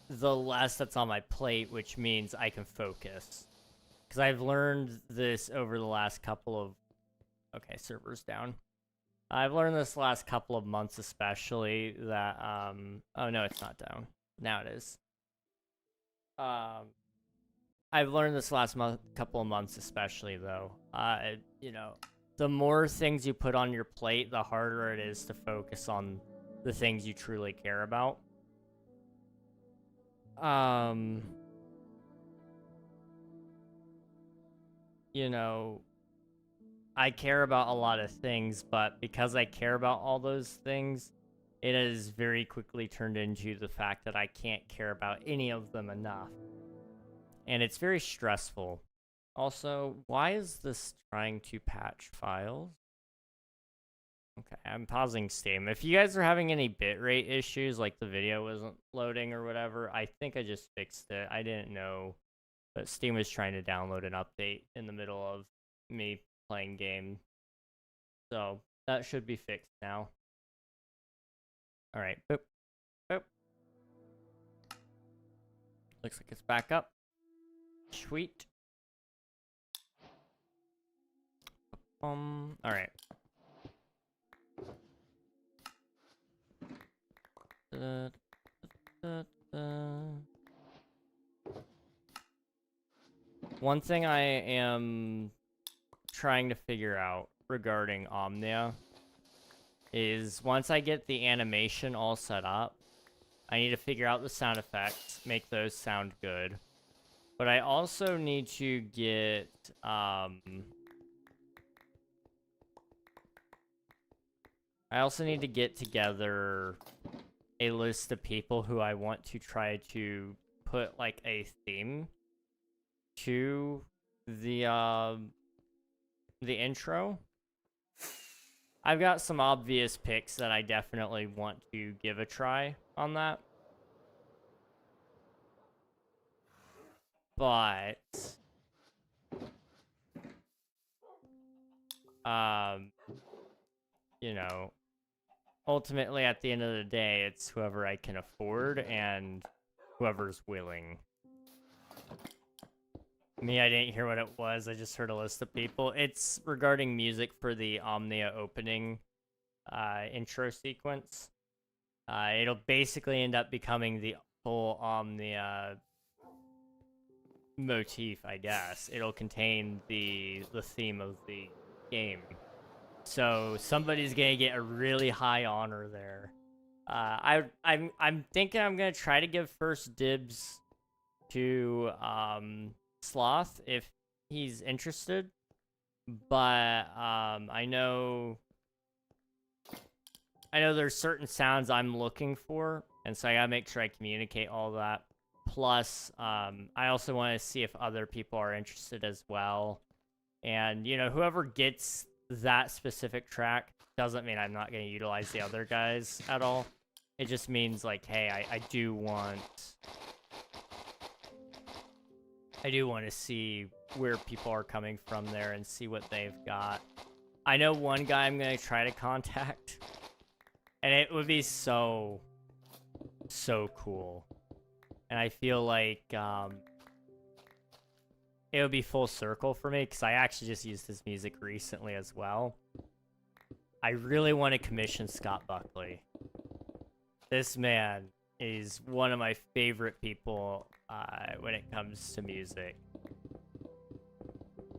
the less that's on my plate, which means I can focus. Because I've learned this over the last couple of... Okay, server's down. I've learned this last couple of months especially that... Oh, no, it's not down. Now it is. I've learned this last couple of months especially, though. You know, the more things you put on your plate, the harder it is to focus on the things you truly care about. you know, I care about a lot of things, but because I care about all those things, it has very quickly turned into the fact that I can't care about any of them enough. And it's very stressful. Also, why is this trying to patch files? Okay, I'm pausing Steam. If you guys are having any bitrate issues, like the video wasn't loading or whatever, I think I just fixed it. I didn't know, but Steam was trying to download an update in the middle of me playing game. So that should be fixed now. All right, boop, boop. Looks like it's back up. Sweet. All right. One thing I am trying to figure out regarding Omnia is once I get the animation all set up, I need to figure out the sound effects, make those sound good. But I also need to get, I also need to get together a list of people who I want to try to put like a theme to the intro. I've got some obvious picks that I definitely want to give a try on that. But you know, ultimately at the end of the day, it's whoever I can afford and whoever's willing. Me, I didn't hear what it was. I just heard a list of people. It's regarding music for the Omnia opening intro sequence. It'll basically end up becoming the full Omnia motif, I guess. It'll contain the theme of the game. So somebody's gonna get a really high honor there. I'm thinking I'm gonna try to give first dibs to Sloth if he's interested, but I know there's certain sounds I'm looking for, and so I gotta make sure I communicate all that. Plus, I also want to see if other people are interested as well, and you know, whoever gets that specific track doesn't mean I'm not going to utilize the other guys at all. It just means like, hey, I do want to see where people are coming from there and see what they've got. I know one guy I'm going to try to contact, and it would be so cool. And I feel like it would be full circle for me because I actually just used his music recently as well. I really want to commission Scott Buckley. This man is one of my favorite people when it comes to music.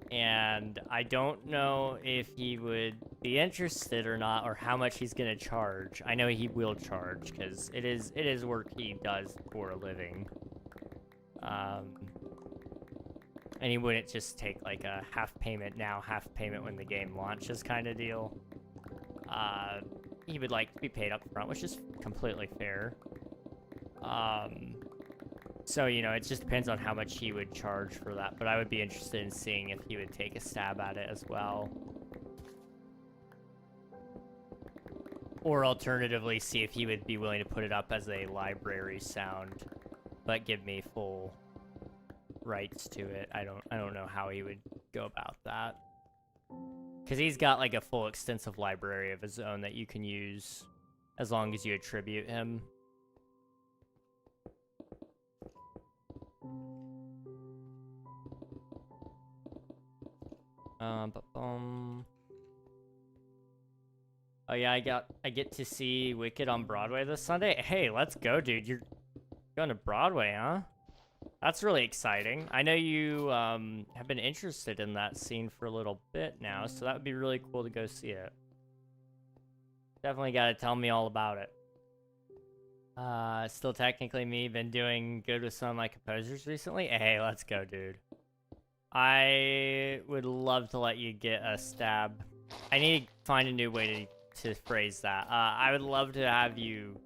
And I don't know if he would be interested or not, or how much he's going to charge. I know he will charge because it is work he does for a living. And he wouldn't just take like a half payment now, half payment when the game launches kind of deal. He would like to be paid up front, which is completely fair. So, you know, it just depends on how much he would charge for that, but I would be interested in seeing if he would take a stab at it as well. Or alternatively, see if he would be willing to put it up as a library sound, but give me full rights to it. I don't know how he would go about that. Because he's got like a full extensive library of his own that you can use as long as you attribute him. Oh yeah, I get to see Wicked on Broadway this Sunday. Hey, let's go, dude. You're going to Broadway, huh? That's really exciting. I know you have been interested in that scene for a little bit now, so that would be really cool to go see it. Definitely got to tell me all about it. Still technically me, been doing good with some of my composers recently. Hey, let's go, dude. I would love to let you get a stab. I need to find a new way to phrase that. I would love to have you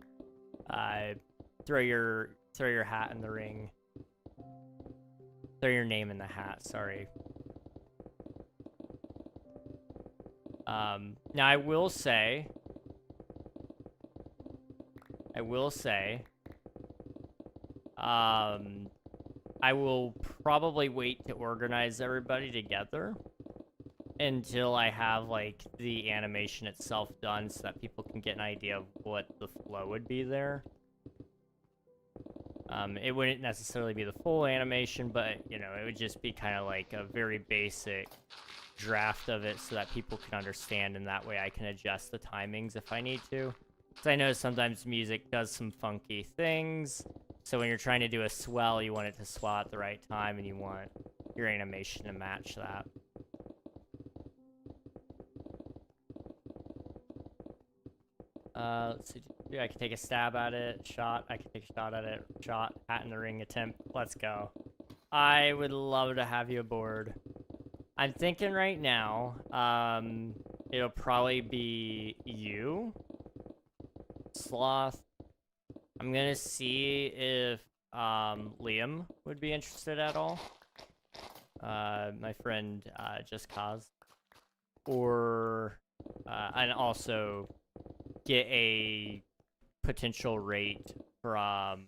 throw your hat in the ring. Throw your name in the hat, sorry. Now I will say, I will probably wait to organize everybody together until I have, like, the animation itself done so that people can get an idea of what the flow would be there. It wouldn't necessarily be the full animation, but, you know, it would just be kind of like a very basic draft of it so that people can understand, and that way I can adjust the timings if I need to. Because I know sometimes music does some funky things, so when you're trying to do a swell, you want it to swell at the right time, and you want your animation to match that. Let's see. Yeah, I can take a stab at it. Shot. I can take a shot at it. Shot. Hat in the ring attempt. Let's go. I would love to have you aboard. I'm thinking right now, it'll probably be you, Sloth. I'm gonna see if Liam would be interested at all. My friend Just Cause, or and also get a potential rate from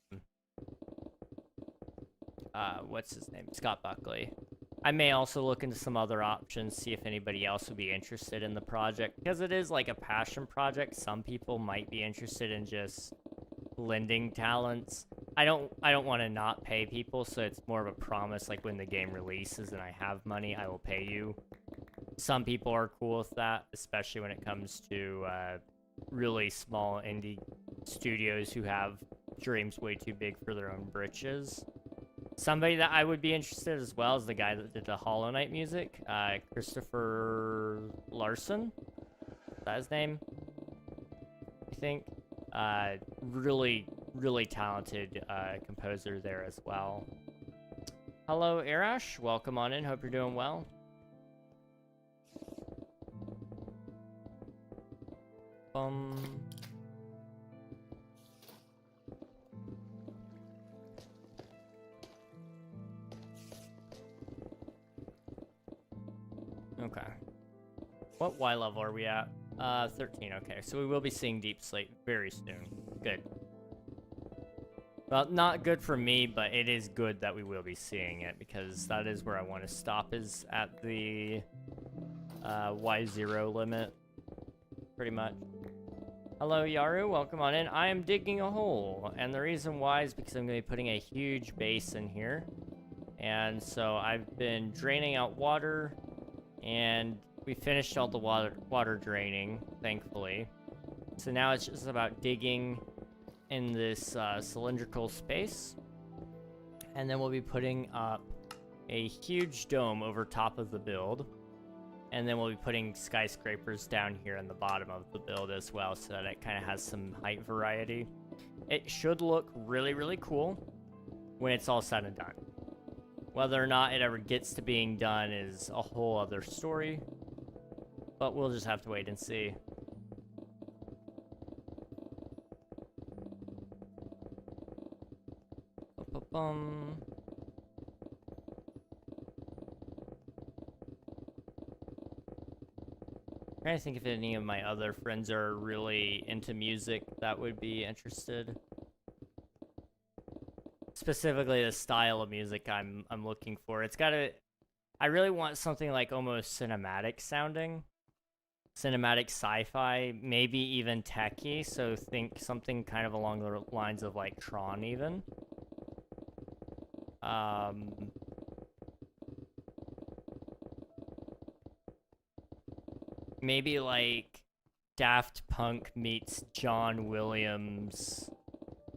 what's his name, Scott Buckley. I may also look into some other options, see if anybody else would be interested in the project, because it is like a passion project. Some people might be interested in just lending talents. I don't want to not pay people, so it's more of a promise, like when the game releases and I have money, I will pay you. Some people are cool with that, especially when it comes to really small indie studios who have dreams way too big for their own britches. Somebody that I would be interested as well is the guy that did the Hollow Knight music, Christopher Larson. Is that his name? I think. Really talented composer there as well. Hello, Arash. Welcome on in. Hope you're doing well. Okay. What Y level are we at? 13, okay. So we will be seeing Deep Slate very soon. Good. Well, not good for me, but it is good that we will be seeing it, because that is where I want to stop, is at the Y0 limit, pretty much. Hello, Yaru. Welcome on in. I am digging a hole, and the reason why is because I'm going to be putting a huge basin here. And so I've been draining out water, and we finished all the water draining, thankfully. So now it's just about digging in this cylindrical space. And then we'll be putting up a huge dome over top of the build. And then we'll be putting skyscrapers down here in the bottom of the build as well, so that it kind of has some height variety. It should look really cool when it's all said and done. Whether or not it ever gets to being done is a whole other story, but we'll just have to wait and see. I'm trying to think if any of my other friends are really into music that would be interested. Specifically the style of music I'm looking for. It's gotta... I really want something like almost cinematic sounding. Cinematic sci-fi, maybe even techie, so think something kind of along the lines of like Tron even. Maybe like Daft Punk meets John Williams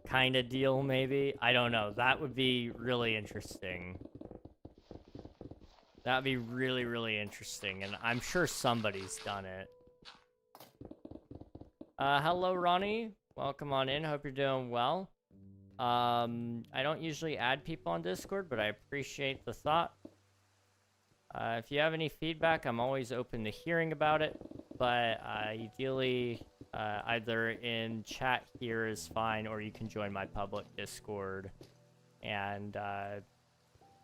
kind of deal, maybe. I don't know. That would be really interesting. That would be really interesting, and I'm sure somebody's done it. Hello, Ronnie. Welcome on in. Hope you're doing well. I don't usually add people on Discord, but I appreciate the thought. If you have any feedback, I'm always open to hearing about it, but ideally, either in chat here is fine, or you can join my public Discord and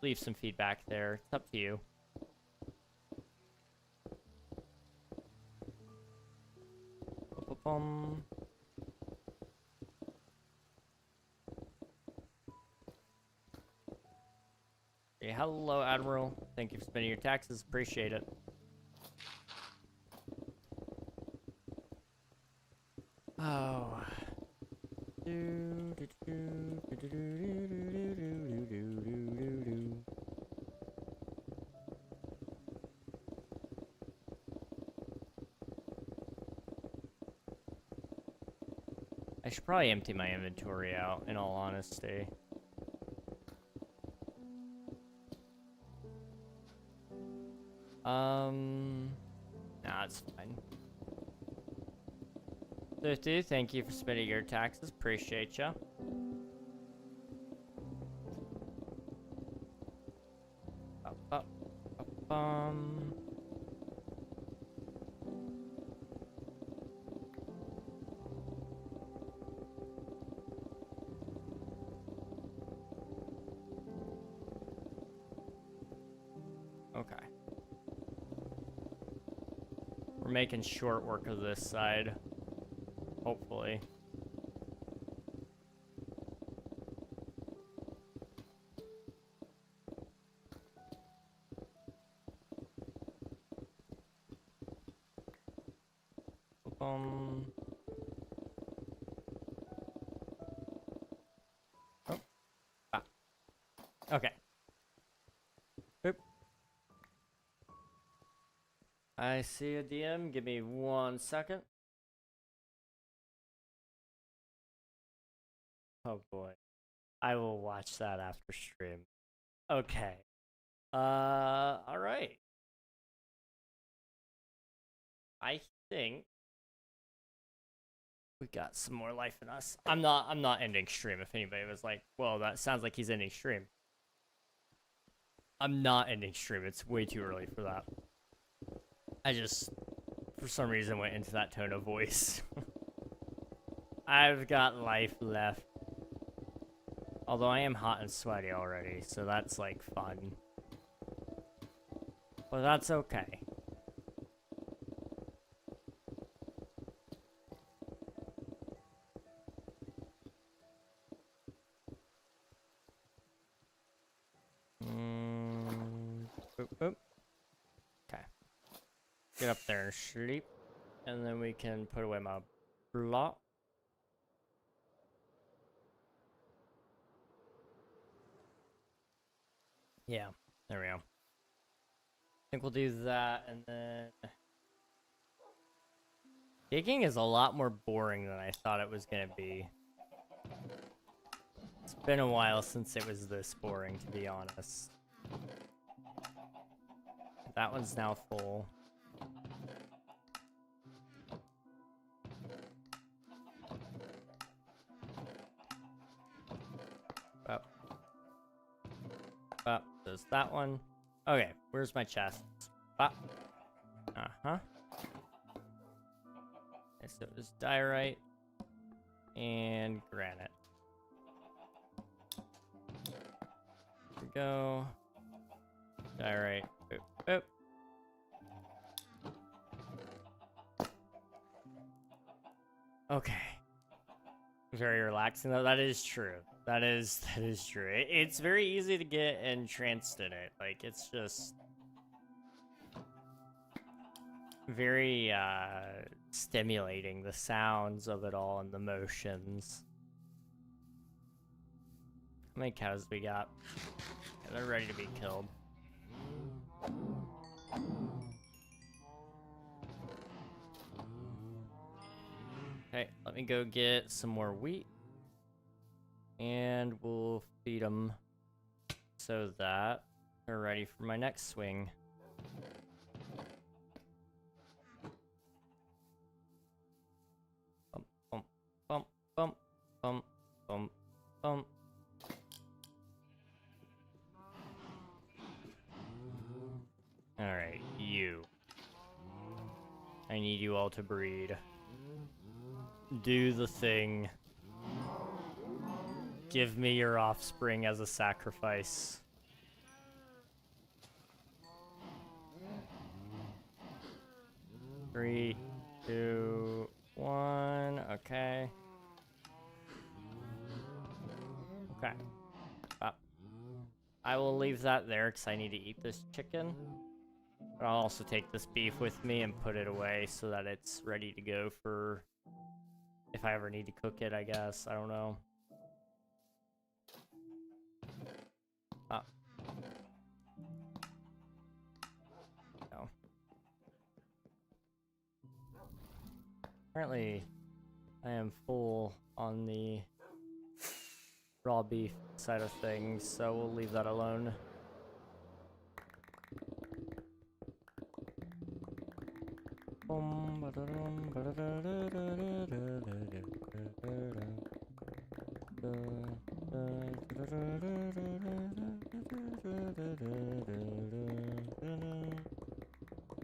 leave some feedback there. It's up to you. Hey, hello, Admiral. Thank you for spending your taxes. Appreciate it. Oh. I should probably empty my inventory out, in all honesty. Nah, it's fine. 50, thank you for spending your taxes. Appreciate ya. Okay. We're making short work of this side. Hopefully. Oh. Ah. Okay. Oop. I see a DM. Give me 1 second. Oh boy. I will watch that after stream. Okay. Alright. I think we got some more life in us. I'm not ending stream if anybody was like, well, that sounds like he's ending stream. I'm not ending stream. It's way too early for that. I just, for some reason, went into that tone of voice. I've got life left. Although I am hot and sweaty already, so that's like fun. But that's okay. Boop, boop. Okay. Get up there and sleep. And then we can put away my block. Yeah, there we go. I think we'll do that, and then... Digging is a lot more boring than I thought it was gonna be. It's been a while since it was this boring, to be honest. That one's now full. Up. Up. There's that one. Okay, where's my chest? Up. Uh-huh. Okay, so it was diorite and granite. Here we go. Diorite. Boop, boop. Okay. Very relaxing though. That is true. That is true. It's very easy to get entranced in it. Like, it's just very stimulating, the sounds of it all and the motions. How many cows we got? Yeah, they're ready to be killed. Okay, let me go get some more wheat. And we'll feed them so that they're ready for my next swing. Bump, bump, bump, bump, bump, bump, bump. I need you all to breed. Do the thing. Give me your offspring as a sacrifice. Three, two, one. Okay. Okay. I will leave that there because I need to eat this chicken. But I'll also take this beef with me and put it away so that it's ready to go for if I ever need to cook it, I guess. I don't know. No. Apparently, I am full on the raw beef side of things, so we'll leave that alone.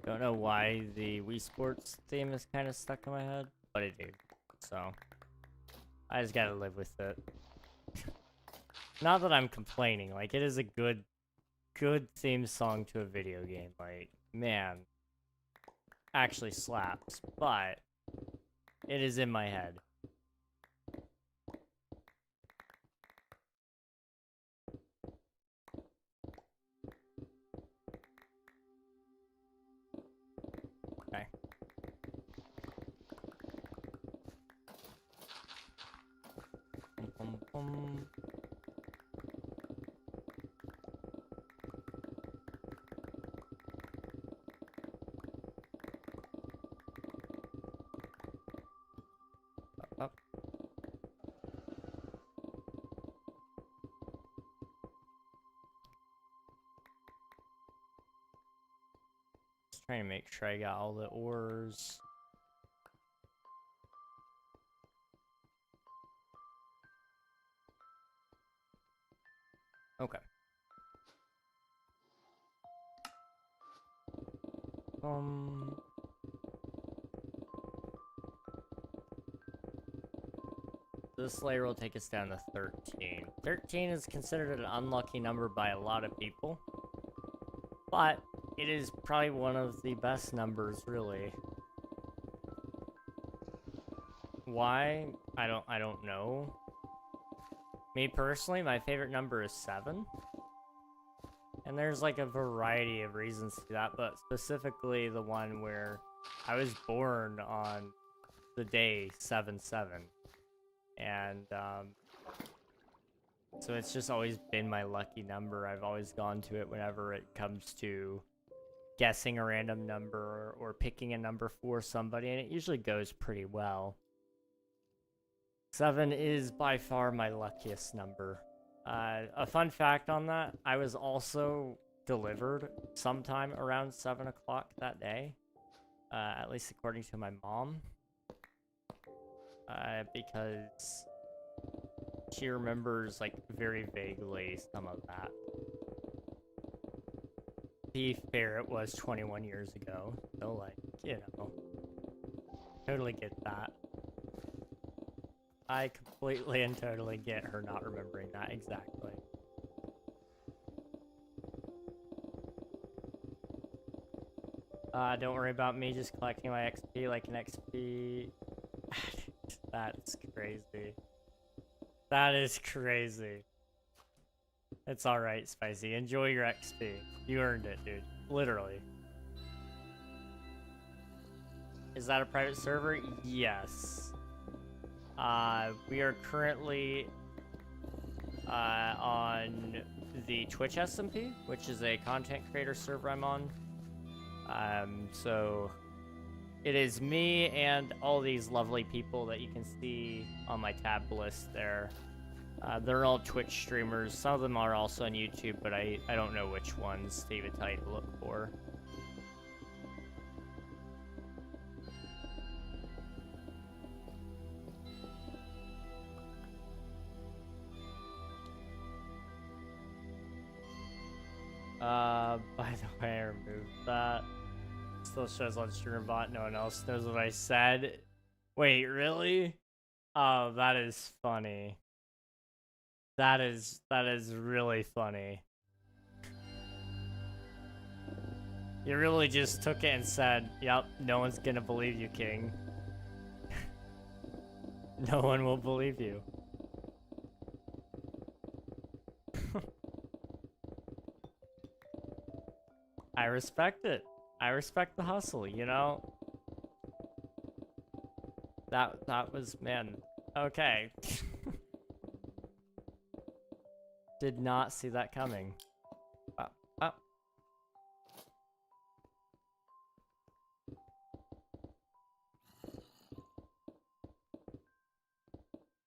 Don't know why the Wii Sports theme is kind of stuck in my head, but it did. So I just gotta live with it. Not that I'm complaining, like it is a good theme song to a video game. Like, man, actually slaps, but it is in my head. Okay. Up. Just trying to make sure I got all the ores. Okay. This layer will take us down to 13. 13 is considered an unlucky number by a lot of people, but it is probably one of the best numbers, really. Why? I don't know. Me personally, my favorite number is 7. And there's like a variety of reasons to that, but specifically the one where I was born on the day 7/7. And so it's just always been my lucky number. I've always gone to it whenever it comes to guessing a random number or picking a number for somebody, and it usually goes pretty well. 7 is by far my luckiest number. A fun fact on that, I was also delivered sometime around 7 o'clock that day, at least according to my mom, because she remembers, like, very vaguely some of that. To be fair, it was 21 years ago, so, like, you know, totally get that. I completely and totally get her not remembering that exactly. Don't worry about me just collecting my XP like an XP. That's crazy. That is crazy. It's alright, Spicy. Enjoy your XP. You earned it, dude. Literally. Is that a private server? Yes. We are currently on the Twitch SMP, which is a content creator server I'm on. So it is me and all these lovely people that you can see on my tab list there. They're all Twitch streamers. Some of them are also on YouTube, but I don't know which ones to even tell you to look for. By the way, I removed that. So still shows on streamer bot. No one else knows what I said. Wait, really? Oh, that is funny. That is really funny. You really just took it and said, "Yep, no one's gonna believe you, King." No one will believe you. I respect it. I respect the hustle, you know? That was, man, okay. Did not see that coming. Oh.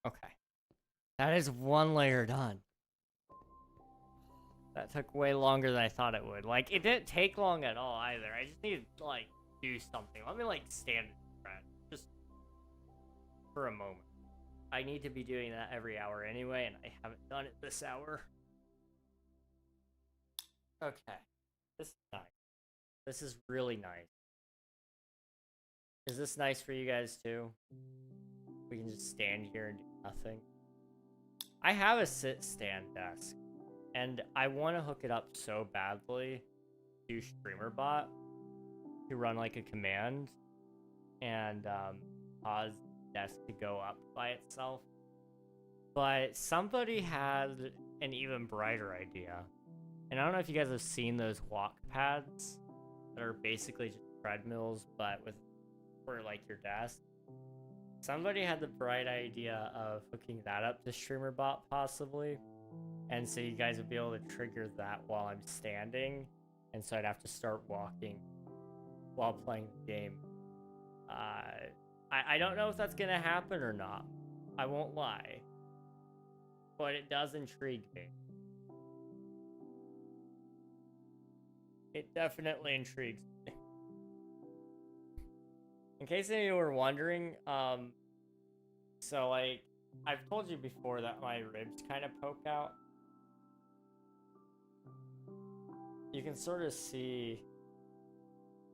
Okay. That is one layer done. That took way longer than I thought it would. Like, it didn't take long at all either. I just need to, like, do something. Let me, like, stand in front. Just for a moment. I need to be doing that every hour anyway, and I haven't done it this hour. Okay. This is nice. This is really nice. Is this nice for you guys, too? We can just stand here and do nothing. I have a sit-stand desk. And I want to hook it up so badly to StreamerBot to run like a command and cause the desk to go up by itself. But somebody had an even brighter idea. And I don't know if you guys have seen those walk pads that are basically just treadmills, but for like your desk. Somebody had the bright idea of hooking that up to StreamerBot possibly. And so you guys would be able to trigger that while I'm standing. And so I'd have to start walking while playing the game. I don't know if that's going to happen or not. I won't lie. But it does intrigue me. It definitely intrigues me. In case any of you were wondering, so like, I've told you before that my ribs kind of poke out. You can sort of see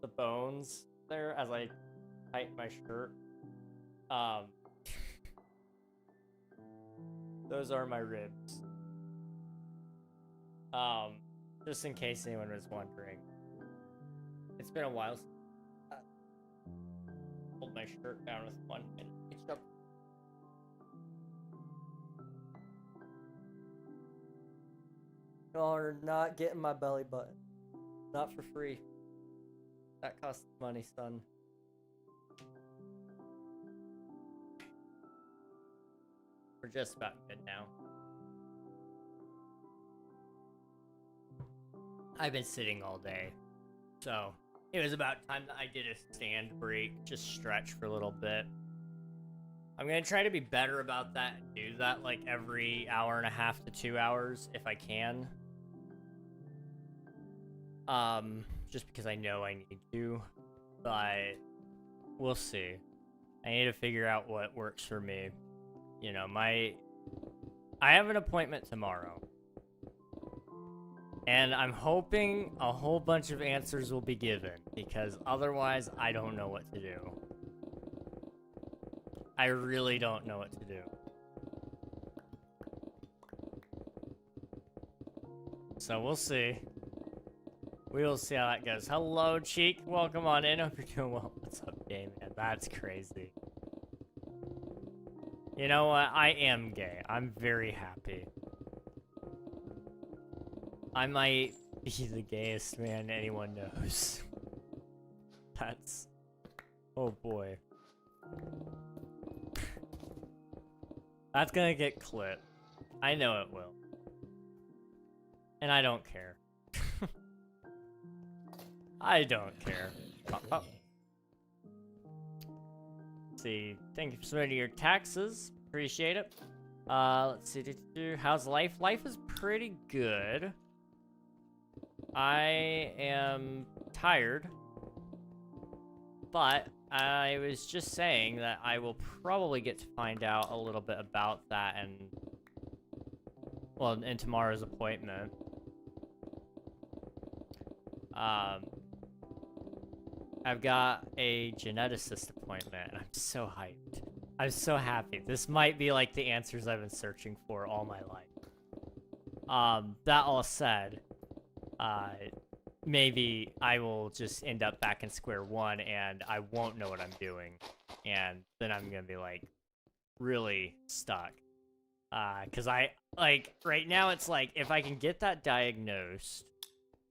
the bones there as I tighten my shirt. Those are my ribs. Just in case anyone was wondering. It's been a while since I pulled my shirt down with one hand. Y'all are not getting my belly button. Not for free. That costs money, son. We're just about good now. I've been sitting all day. So, it was about time that I did a stand break. Just stretch for a little bit. I'm gonna try to be better about that and do that like every hour and a half to 2 hours if I can. Just because I know I need to, but we'll see. I need to figure out what works for me. You know, I have an appointment tomorrow. And I'm hoping a whole bunch of answers will be given, because otherwise I don't know what to do. I really don't know what to do. So we'll see. We will see how that goes. Hello, Cheek. Welcome on in. Hope you're doing well. What's up, gay man? That's crazy. You know what? I am gay. I'm very happy. I might be the gayest man anyone knows. That's... Oh, boy. That's gonna get clipped. I know it will. And I don't care. I don't care. Oh. Let's see. Thank you for submitting your taxes. Appreciate it. Let's see. How's life? Life is pretty good. I am tired. But I was just saying that I will probably get to find out a little bit about that and... Well, in tomorrow's appointment. I've got a geneticist appointment, and I'm so hyped. I'm so happy. This might be like the answers I've been searching for all my life. That all said, maybe I will just end up back in square one, and I won't know what I'm doing, and then I'm gonna be like really stuck. Cause right now it's like, if I can get that diagnosed,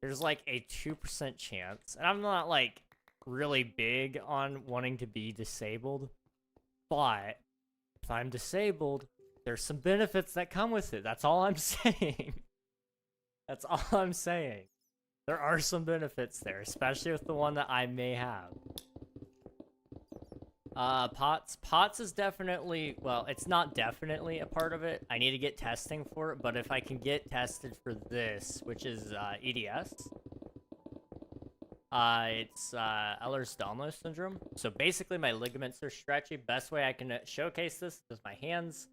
there's like a 2% chance, and I'm not like really big on wanting to be disabled, but if I'm disabled, there's some benefits that come with it. That's all I'm saying. That's all I'm saying. There are some benefits there, especially with the one that I may have. Pots is definitely, well, it's not definitely a part of it. I need to get testing for it, but if I can get tested for this, which is EDS, it's Ehlers-Danlos syndrome. So basically my ligaments are stretchy. Best way I can showcase this is my hands.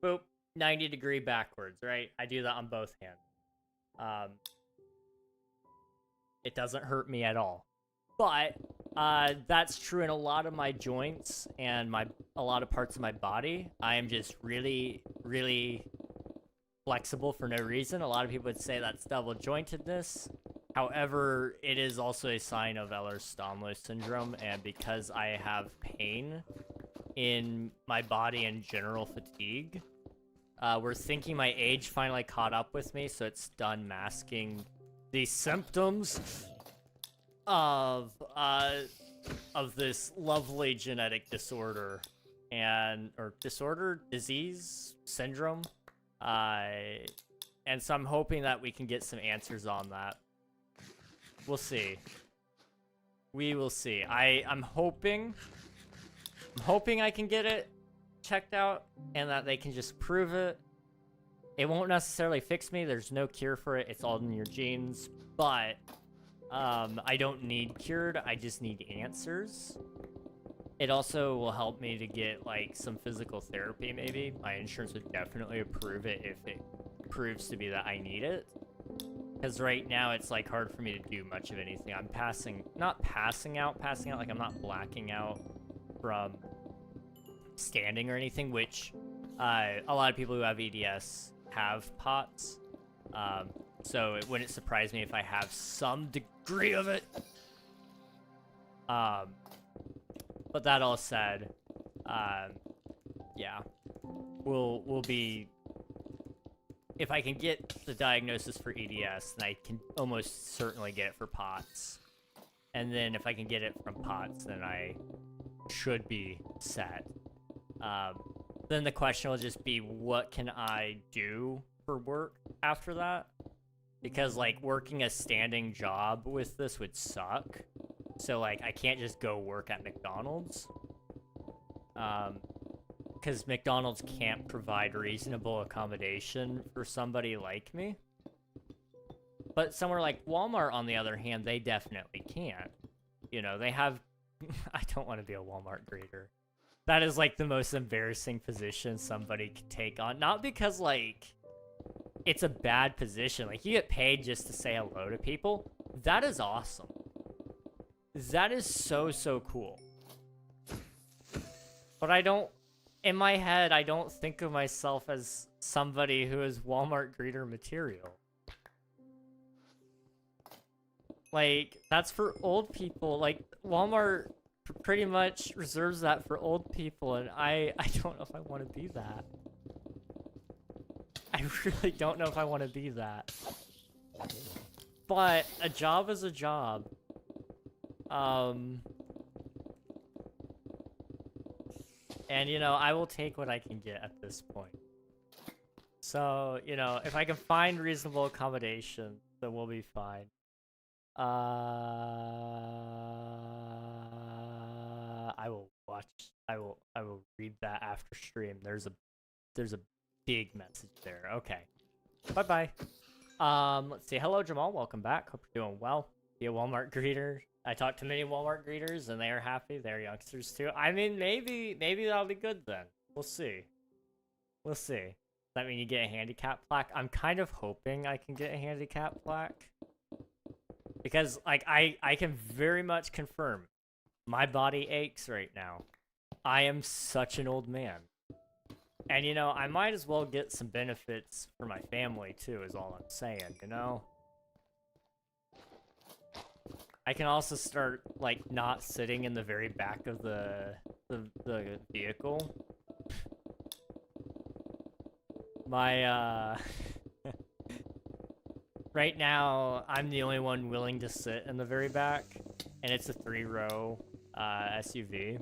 Boop, 90-degree backwards, right? I do that on both hands. It doesn't hurt me at all. But that's true in a lot of my joints and a lot of parts of my body. I am just really, really flexible for no reason. A lot of people would say that's double jointedness. However, it is also a sign of Ehlers-Danlos syndrome, and because I have pain in my body and general fatigue, we're thinking my age finally caught up with me, so it's done masking the symptoms of this lovely genetic disorder disease, syndrome, and so I'm hoping that we can get some answers on that. We'll see. We will see. I'm hoping I can get it checked out and that they can just prove it. It won't necessarily fix me. There's no cure for it. It's all in your genes, but I don't need cured. I just need answers. It also will help me to get like some physical therapy maybe. My insurance would definitely approve it if it proves to be that I need it. Because right now it's like hard for me to do much of anything. I'm not passing out, like I'm not blacking out from standing or anything, which a lot of people who have EDS have POTS. So it wouldn't surprise me if I have some degree of it. But that all said, yeah, we'll be, if I can get the diagnosis for EDS, then I can almost certainly get it for POTS. And then if I can get it from POTS, then I should be set. Then the question will just be, what can I do for work after that? Because, like, working a standing job with this would suck. So, like, I can't just go work at McDonald's. Because McDonald's can't provide reasonable accommodation for somebody like me. But somewhere like Walmart, on the other hand, they definitely can. You know, they have... I don't want to be a Walmart greeter. That is, like, the most embarrassing position somebody could take on. Not because, like, it's a bad position. Like, you get paid just to say hello to people. That is awesome. That is so, so cool. But I don't... In my head, I don't think of myself as somebody who is Walmart greeter material. Like, that's for old people. Like, Walmart pretty much reserves that for old people, and I don't know if I want to be that. I really don't know if I want to be that. But a job is a job. And, you know, I will take what I can get at this point. So, you know, if I can find reasonable accommodation, then we'll be fine. I will read that after stream. There's a big message there. Okay. Bye-bye. Let's see. Hello, Jamal. Welcome back. Hope you're doing well. Be a Walmart greeter. I talked to many Walmart greeters, and they are happy. They're youngsters, too. I mean, maybe that'll be good, then. We'll see. We'll see. Does that mean you get a handicap plaque? I'm kind of hoping I can get a handicap plaque. Because, like, I can very much confirm My body aches right now. I am such an old man. And, you know, I might as well get some benefits for my family, too, is all I'm saying, you know? I can also start, like, not sitting in the very back of the vehicle. My, right now, I'm the only one willing to sit in the very back, and it's a 3-row, SUV.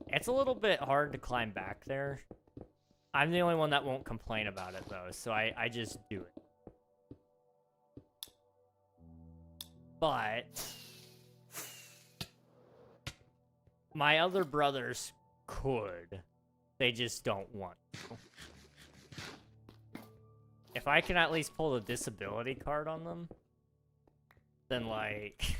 It's a little bit hard to climb back there. I'm the only one that won't complain about it, though, so I just do it. But my other brothers could. They just don't want to. If I can at least pull the disability card on them, then like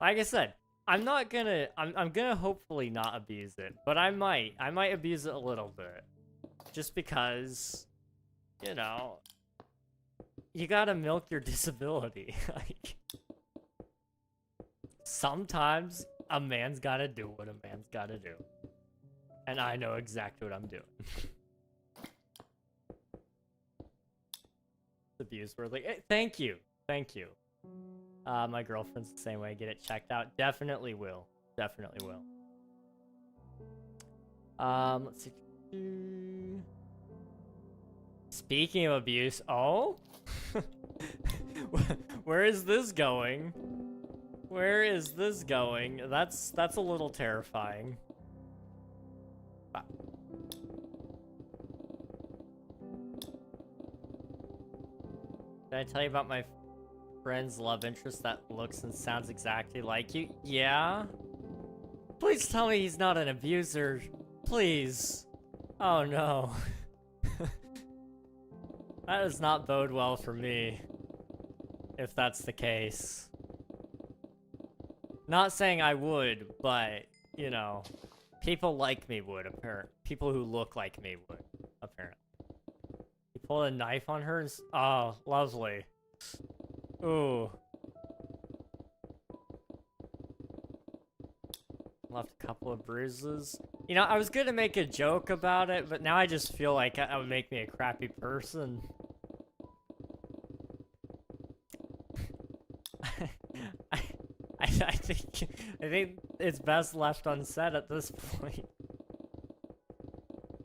I said, I'm gonna hopefully not abuse it, but I might abuse it a little bit. Just because, you know, you gotta milk your disability. Like, sometimes a man's gotta do what a man's gotta do. And I know exactly what I'm doing. Abuse worthy. Thank you. Thank you. My girlfriend's the same way. Get it checked out. Definitely will. Definitely will. Let's see. Speaking of abuse, oh? Where is this going? Where is this going? That's a little terrifying. Did I tell you about my friend's love interest that looks and sounds exactly like you? Yeah? Please tell me he's not an abuser. Please. Oh no. That does not bode well for me, if that's the case. Not saying I would, but, you know, people like me would, apparently. People who look like me would, apparently. You pulled a knife on her? Oh, lovely. Ooh. Left a couple of bruises. You know, I was gonna make a joke about it, but now I just feel like that would make me a crappy person. I think it's best left unsaid at this point.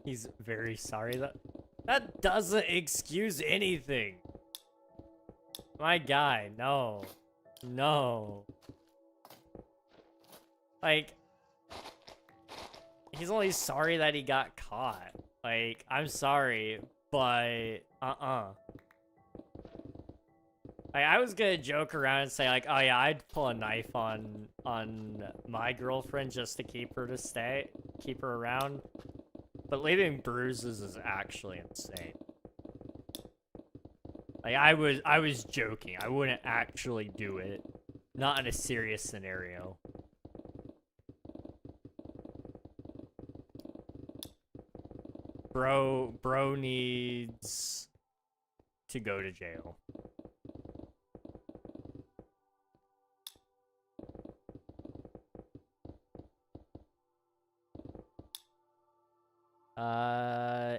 He's very sorry. That doesn't excuse anything. My guy, no. No. Like, he's only sorry that he got caught. Like, I'm sorry, but Like, I was gonna joke around and say, like, oh yeah, I'd pull a knife on my girlfriend just to keep her around. But leaving bruises is actually insane. Like, I was joking. I wouldn't actually do it. Not in a serious scenario. Bro needs to go to jail.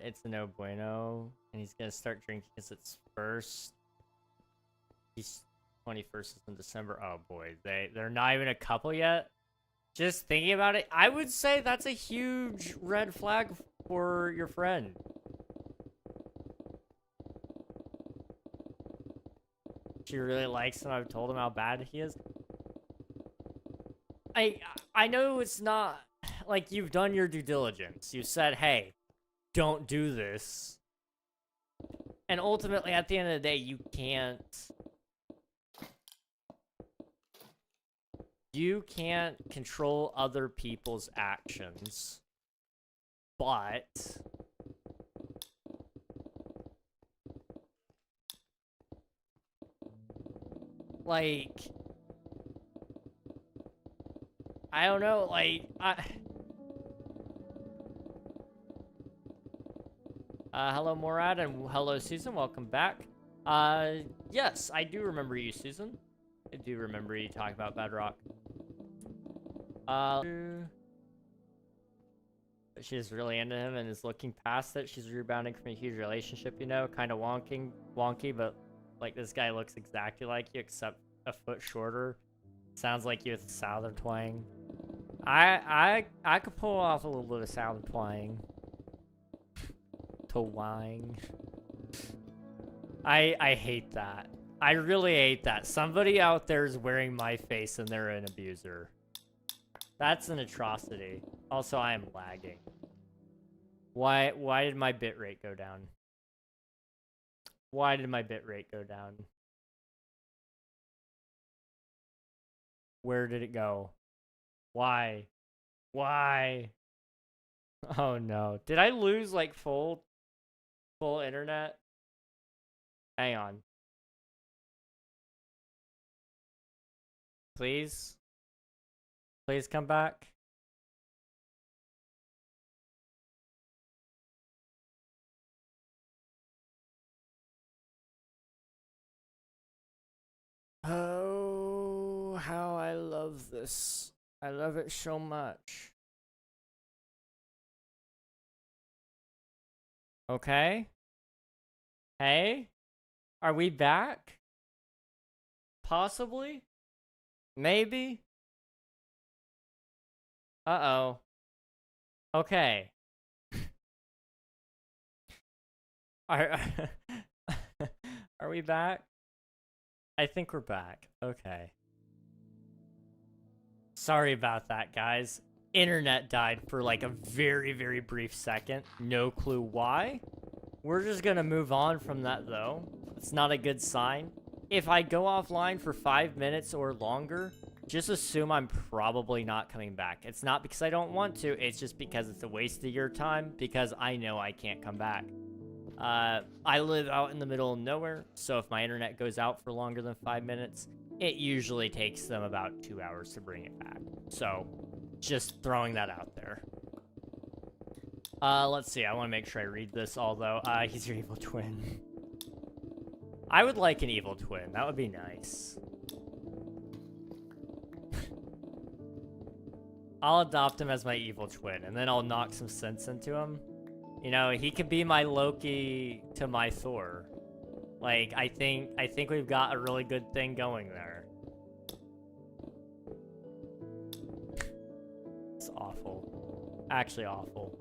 It's a no bueno, and he's gonna start drinking because it's first. He's 21st is in December. Oh boy, they're not even a couple yet. Just thinking about it, I would say that's a huge red flag for your friend. She really likes him. I've told him how bad he is. I know it's not like you've done your due diligence. You said, hey, don't do this. And ultimately, at the end of the day, you can't control other people's actions. But like, I don't know, like, hello, Morad, and hello, Susan. Welcome back. Yes, I do remember you, Susan. I do remember you talking about Bedrock. She's really into him and is looking past it. She's rebounding from a huge relationship, you know, kind of wonky, but like this guy looks exactly like you except a foot shorter. Sounds like you with southern twang. I could pull off a little bit of southern twang. Twang. I hate that. I really hate that. Somebody out there is wearing my face and they're an abuser. That's an atrocity. Also, I am lagging. Why did my bitrate go down? Why did my bitrate go down? Where did it go? Why? Why? Oh no. Did I lose like full internet? Hang on. Please? Please come back. Oh, how I love this. I love it so much. Okay. Hey? Are we back? Possibly? Maybe? Uh-oh. Okay. Are we back? I think we're back. Okay. Sorry about that, guys. Internet died for like a very, very brief second. No clue why. We're just gonna move on from that, though. It's not a good sign. If I go offline for 5 minutes or longer, just assume I'm probably not coming back. It's not because I don't want to, it's just because it's a waste of your time, because I know I can't come back. I live out in the middle of nowhere, so if my internet goes out for longer than 5 minutes, it usually takes them about 2 hours to bring it back. So, just throwing that out there. Let's see, I want to make sure I read this, although, he's your evil twin. I would like an evil twin, that would be nice. I'll adopt him as my evil twin, and then I'll knock some sense into him. You know, he could be my Loki to my Thor. Like, I think we've got a really good thing going there. It's awful. Actually awful.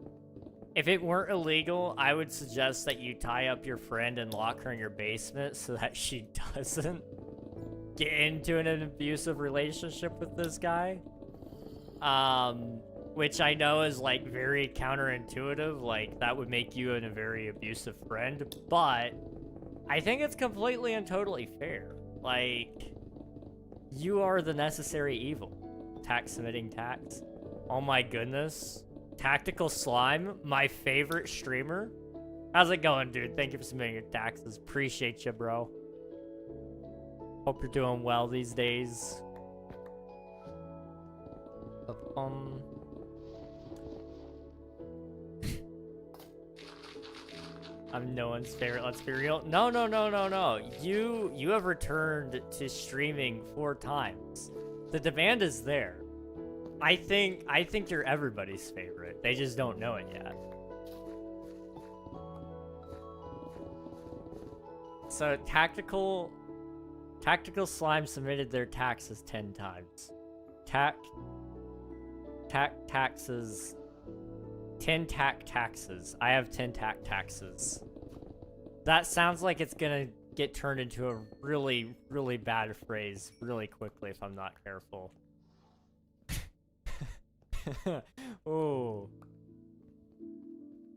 If it weren't illegal, I would suggest that you tie up your friend and lock her in your basement so that she doesn't get into an abusive relationship with this guy. Which I know is, like, very counterintuitive. Like, that would make you a very abusive friend. But I think it's completely and totally fair. Like, you are the necessary evil. Tax submitting tax. Oh my goodness. Tactical Slime, my favorite streamer. How's it going, dude? Thank you for submitting your taxes. Appreciate you, bro. Hope you're doing well these days. I'm no one's favorite, let's be real. No. You have returned to streaming 4 times. The demand is there. I think you're everybody's favorite. They just don't know it yet. So Tactical Slime submitted their taxes 10 times. Taxes. 10 taxes. I have 10 taxes. That sounds like it's gonna get turned into a really, really bad phrase really quickly if I'm not careful. Ooh.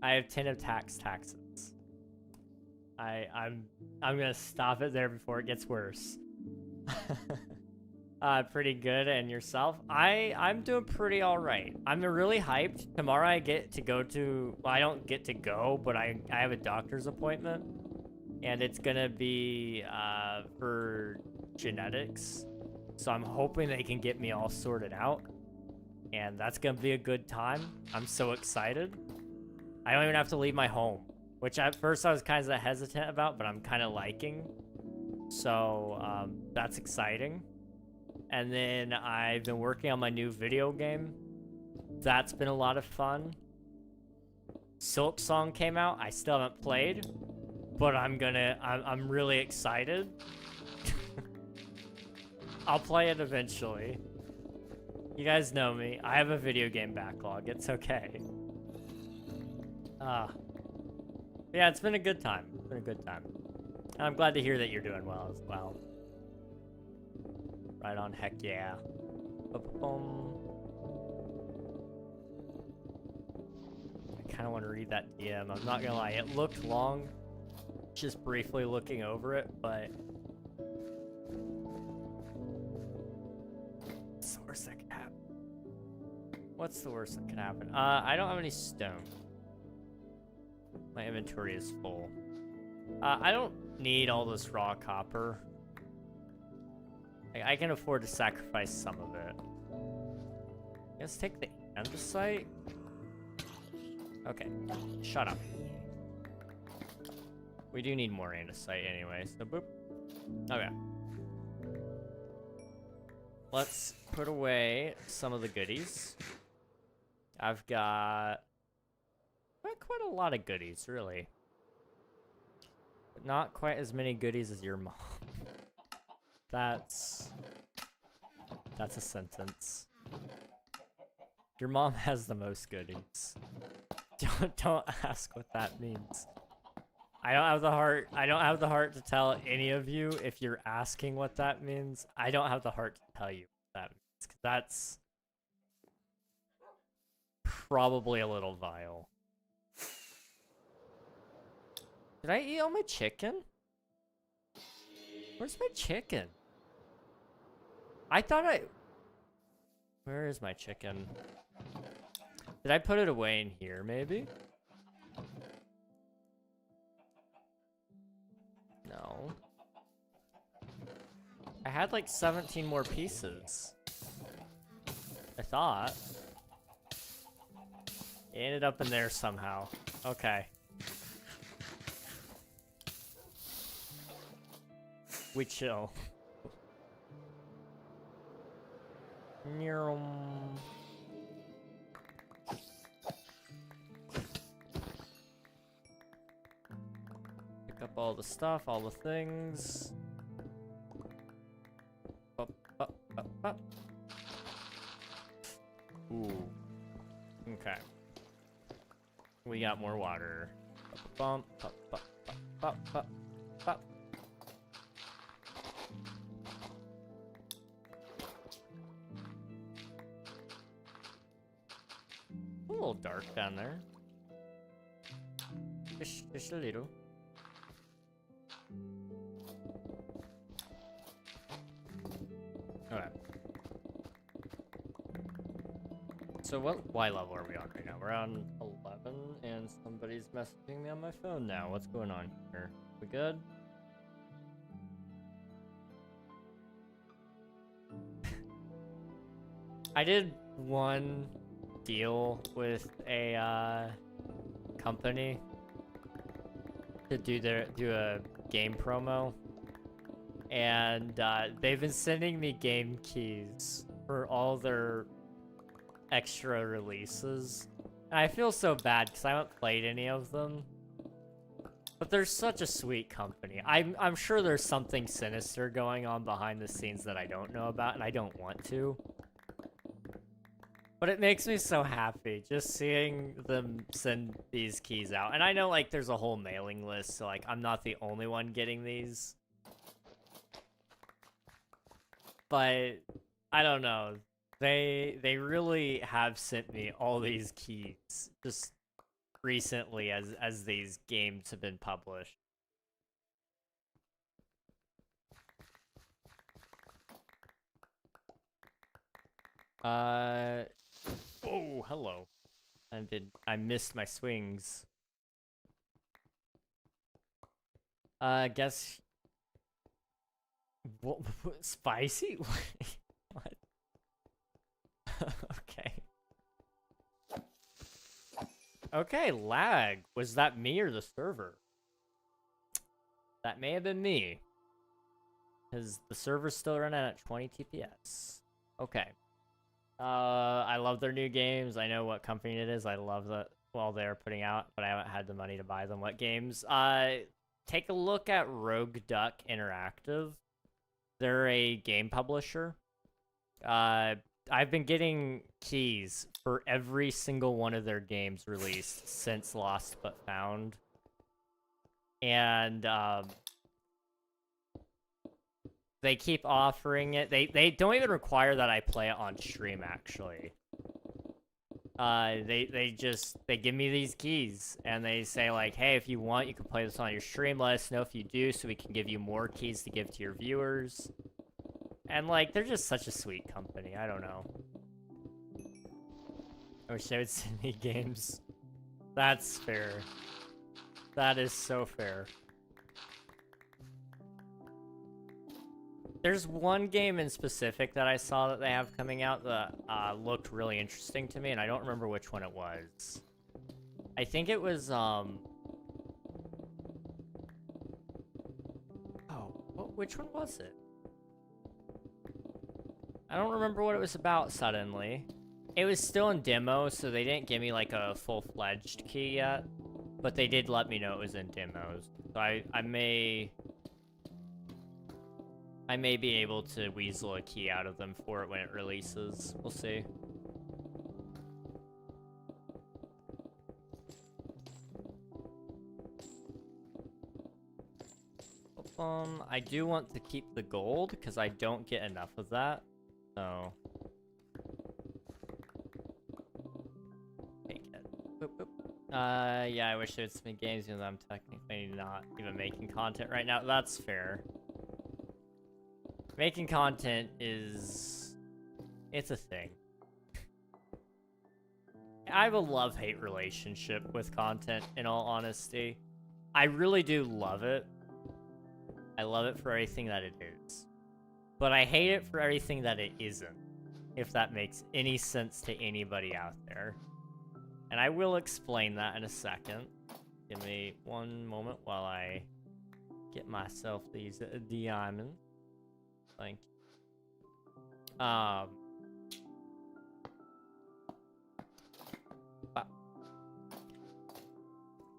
I have 10 of taxes. I'm gonna stop it there before it gets worse. Pretty good, and yourself? I'm doing pretty alright. I'm really hyped. Tomorrow I get to go to, well, I don't get to go, but I have a doctor's appointment. And it's gonna be, for genetics. So I'm hoping they can get me all sorted out. And that's gonna be a good time. I'm so excited. I don't even have to leave my home. Which at first I was kind of hesitant about, but I'm kind of liking. So, that's exciting. And then I've been working on my new video game. That's been a lot of fun. Silk Song came out. I still haven't played, but I'm really excited. I'll play it eventually. You guys know me. I have a video game backlog. It's okay. Yeah, it's been a good time. It's been a good time. And I'm glad to hear that you're doing well as well. Right on, heck yeah. Ba-ba-boom. I kind of want to read that DM. I'm not gonna lie, it looked long. Just briefly looking over it, but... What's the worst that could happen? What's the worst that could happen? I don't have any stone. My inventory is full. I don't need all this raw copper. I can afford to sacrifice some of it. Let's take the andesite. Okay, shut up. We do need more andesite anyway, so boop. Okay. Let's put away some of the goodies. I've got quite a lot of goodies, really. But not quite as many goodies as your mom. That's a sentence. Your mom has the most goodies. Don't ask what that means. I don't have the heart to tell any of you if you're asking what that means. I don't have the heart to tell you what that means, 'cause that's probably a little vile. Did I eat all my chicken? Where's my chicken? I thought Where is my chicken? Did I put it away in here, maybe? No. I had like 17 more pieces. I thought. It ended up in there somehow. Okay. We chill. Pick up all the stuff, all the things. Up, up, up, up. Ooh. Okay. We got more water. Bump, up, up, up, up, up, up. A little dark down there. Just a little. Okay. So what Y level are we on right now? We're on 11 and somebody's messaging me on my phone now. What's going on here? We good? I did one deal with a company to do a game promo, and they've been sending me game keys for all their extra releases. And I feel so bad because I haven't played any of them, but they're such a sweet company. I'm sure there's something sinister going on behind the scenes that I don't know about, and I don't want to. But it makes me so happy just seeing them send these keys out. And I know, like, there's a whole mailing list, so, like, I'm not the only one getting these. But, I don't know. They really have sent me all these keys just recently as these games have been published. Oh, hello. I missed my swings. Guess... What spicy? What? Okay. Okay, lag. Was that me or the server? That may have been me. Because the server's still running at 20 TPS. Okay. I love their new games. I know what company it is. I love that they're putting out, but I haven't had the money to buy them. What games? Take a look at Rogue Duck Interactive. They're a game publisher. I've been getting keys for every single one of their games released since Lost But Found. And they keep offering it. They don't even require that I play it on stream, actually. They give me these keys, and they say, like, hey, if you want, you can play this on your stream. Let us know if you do, so we can give you more keys to give to your viewers. And, like, they're just such a sweet company. I don't know. I wish they would send me games. That's fair. That is so fair. There's one game in specific that I saw that they have coming out that looked really interesting to me, and I don't remember which one it was. I think it was, which one was it? I don't remember what it was about suddenly. It was still in demo, so they didn't give me, like, a full-fledged key yet. But they did let me know it was in demos. So I may be able to weasel a key out of them for it when it releases. We'll see. I do want to keep the gold, because I don't get enough of that. So... take it. Boop, boop. Yeah, I wish there'd some games, because I'm technically not even making content right now. That's fair. Making content is... it's a thing. I have a love-hate relationship with content, in all honesty. I really do love it. I love it for everything that it is. But I hate it for everything that it isn't, if that makes any sense to anybody out there. And I will explain that in a second. Give me one moment while I get myself these diamonds. Thank you. Wow.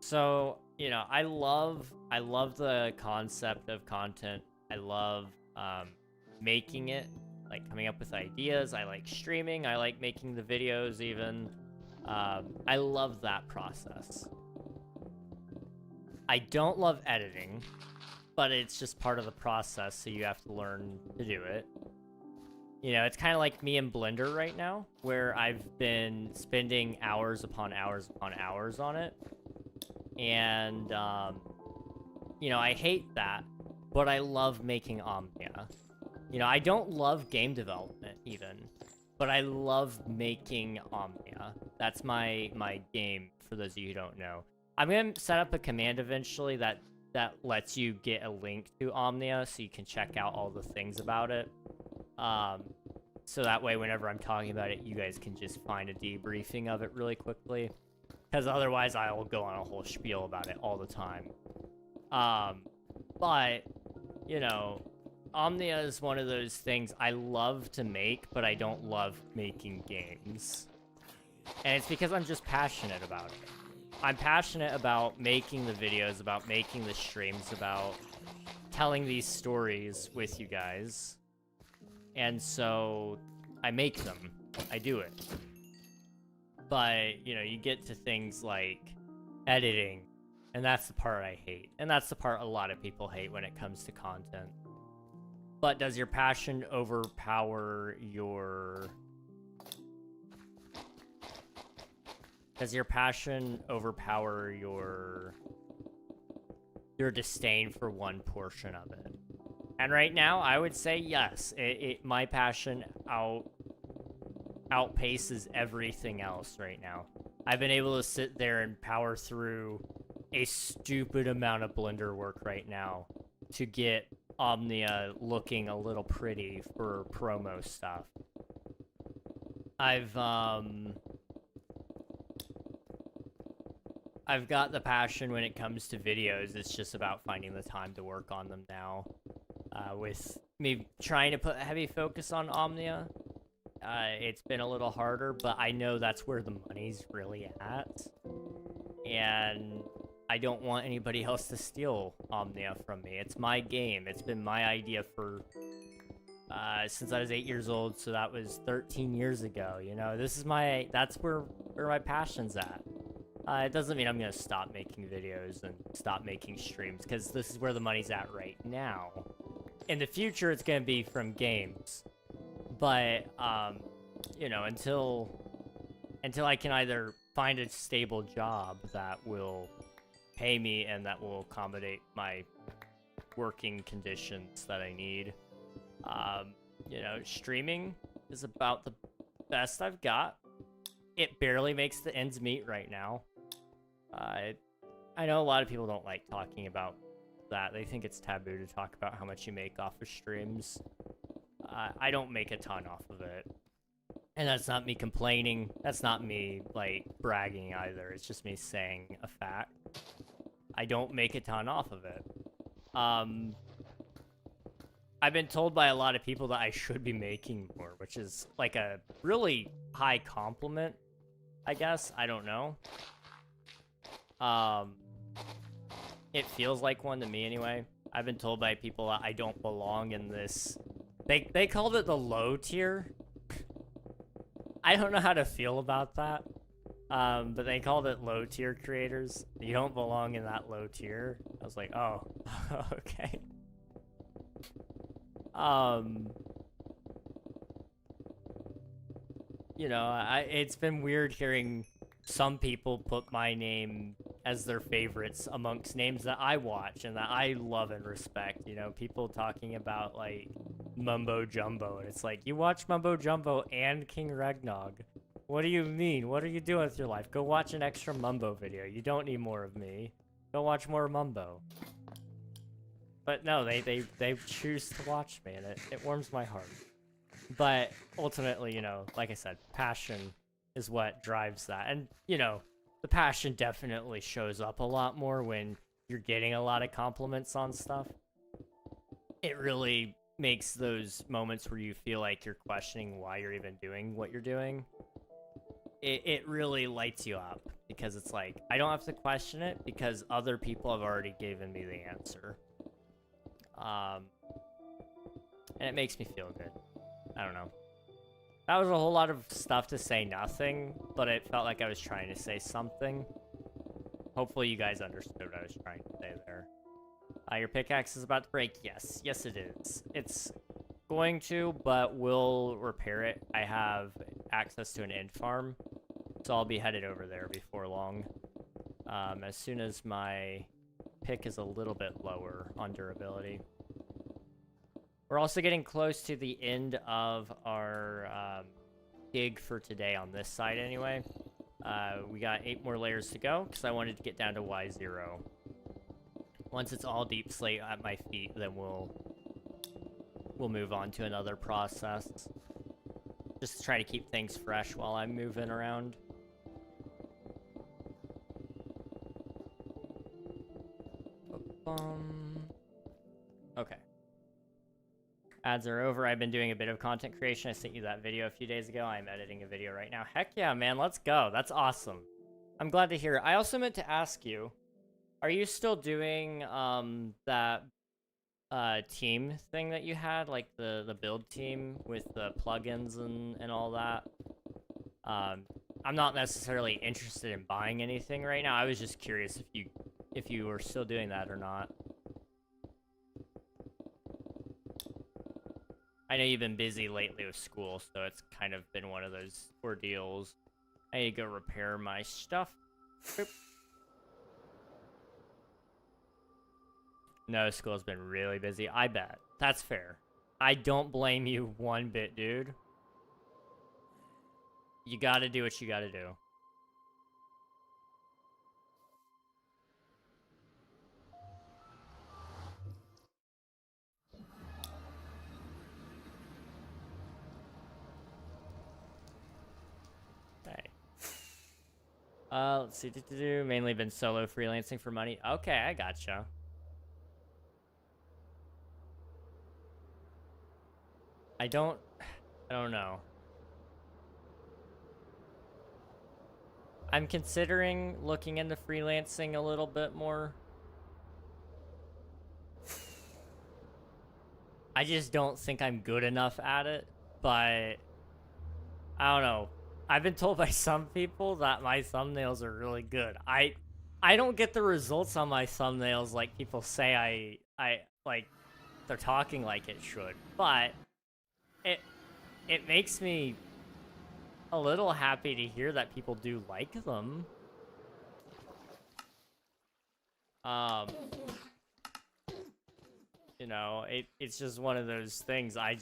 So, you know, I love the concept of content. I love making it, like coming up with ideas. I like streaming. I like making the videos even. I love that process. I don't love editing, but it's just part of the process, so you have to learn to do it. You know, it's kind of like me in Blender right now, where I've been spending hours upon hours upon hours on it. And, you know, I hate that, but I love making Omnia. You know, I don't love game development, even, but I love making Omnia. That's my game, for those of you who don't know. I'm going to set up a command eventually that lets you get a link to Omnia, so you can check out all the things about it. So that way, whenever I'm talking about it, you guys can just find a debriefing of it really quickly. Because otherwise, I will go on a whole spiel about it all the time. But, you know, Omnia is one of those things I love to make, but I don't love making games. And it's because I'm just passionate about it. I'm passionate about making the videos, about making the streams, about telling these stories with you guys. And so, I make them. I do it. But, you know, you get to things like editing, and that's the part I hate. And that's the part a lot of people hate when it comes to content. But does your passion overpower your... does your passion overpower your disdain for one portion of it? And right now, I would say yes. My passion outpaces everything else right now. I've been able to sit there and power through a stupid amount of Blender work right now to get Omnia looking a little pretty for promo stuff. I've got the passion when it comes to videos. It's just about finding the time to work on them now. With me trying to put heavy focus on Omnia. It's been a little harder, but I know that's where the money's really at. And I don't want anybody else to steal Omnia from me. It's my game. It's been my idea for since I was 8 years old, so that was 13 years ago. You know, that's where my passion's at. It doesn't mean I'm gonna stop making videos and stop making streams, because this is where the money's at right now. In the future, it's gonna be from games. But, you know, until I can either find a stable job that will pay me and that will accommodate my working conditions that I need, you know, streaming is about the best I've got. It barely makes the ends meet right now. I know a lot of people don't like talking about that. They think it's taboo to talk about how much you make off of streams. I don't make a ton off of it. And that's not me complaining. That's not me, like, bragging either. It's just me saying a fact. I don't make a ton off of it. I've been told by a lot of people that I should be making more, which is, like, a really high compliment, I guess. I don't know. It feels like one to me anyway. I've been told by people that I don't belong in this. They called it the low tier. I don't know how to feel about that. But they called it low tier creators. You don't belong in that low tier. I was like, oh, okay. You know, it's been weird hearing some people put my name as their favorites amongst names that I watch and that I love and respect. You know, people talking about, like, Mumbo Jumbo, and it's like, you watch Mumbo Jumbo and KingRegNog. What do you mean? What are you doing with your life? Go watch an extra Mumbo video. You don't need more of me. Go watch more Mumbo. But no, they choose to watch me, and it warms my heart. But ultimately, you know, like I said, passion is what drives that. And, you know, the passion definitely shows up a lot more when you're getting a lot of compliments on stuff. It really makes those moments where you feel like you're questioning why you're even doing what you're doing. It really lights you up, because it's like, I don't have to question it because other people have already given me the answer. And it makes me feel good. I don't know. That was a whole lot of stuff to say nothing, but it felt like I was trying to say something. Hopefully you guys understood what I was trying to say there. Your pickaxe is about to break. Yes. Yes, it is. It's going to, but we'll repair it. I have access to an end farm, so I'll be headed over there before long. As soon as my pick is a little bit lower on durability. We're also getting close to the end of our gig for today on this side anyway. We got 8 more layers to go because I wanted to get down to Y0. Once it's all deep slate at my feet, then we'll move on to another process. Just to try to keep things fresh while I'm moving around. Okay. Ads are over. I've been doing a bit of content creation. I sent you that video a few days ago. I'm editing a video right now. Heck yeah, man. Let's go. That's awesome. I'm glad to hear it. I also meant to ask you, are you still doing that team thing that you had, like the build team with the plugins and all that? I'm not necessarily interested in buying anything right now. I was just curious if you were still doing that or not. I know you've been busy lately with school, so it's kind of been one of those ordeals. I need to go repair my stuff. Boop. No, school's been really busy. I bet. That's fair. I don't blame you one bit, dude. You gotta do what you gotta do. Okay. Let's see. Mainly been solo freelancing for money. Okay, I gotcha. I don't know. I'm considering looking into freelancing a little bit more. I just don't think I'm good enough at it, but I don't know. I've been told by some people that my thumbnails are really good. I don't get the results on my thumbnails like people say I like they're talking like it should, but it makes me a little happy to hear that people do like them. You know, it's just one of those things. I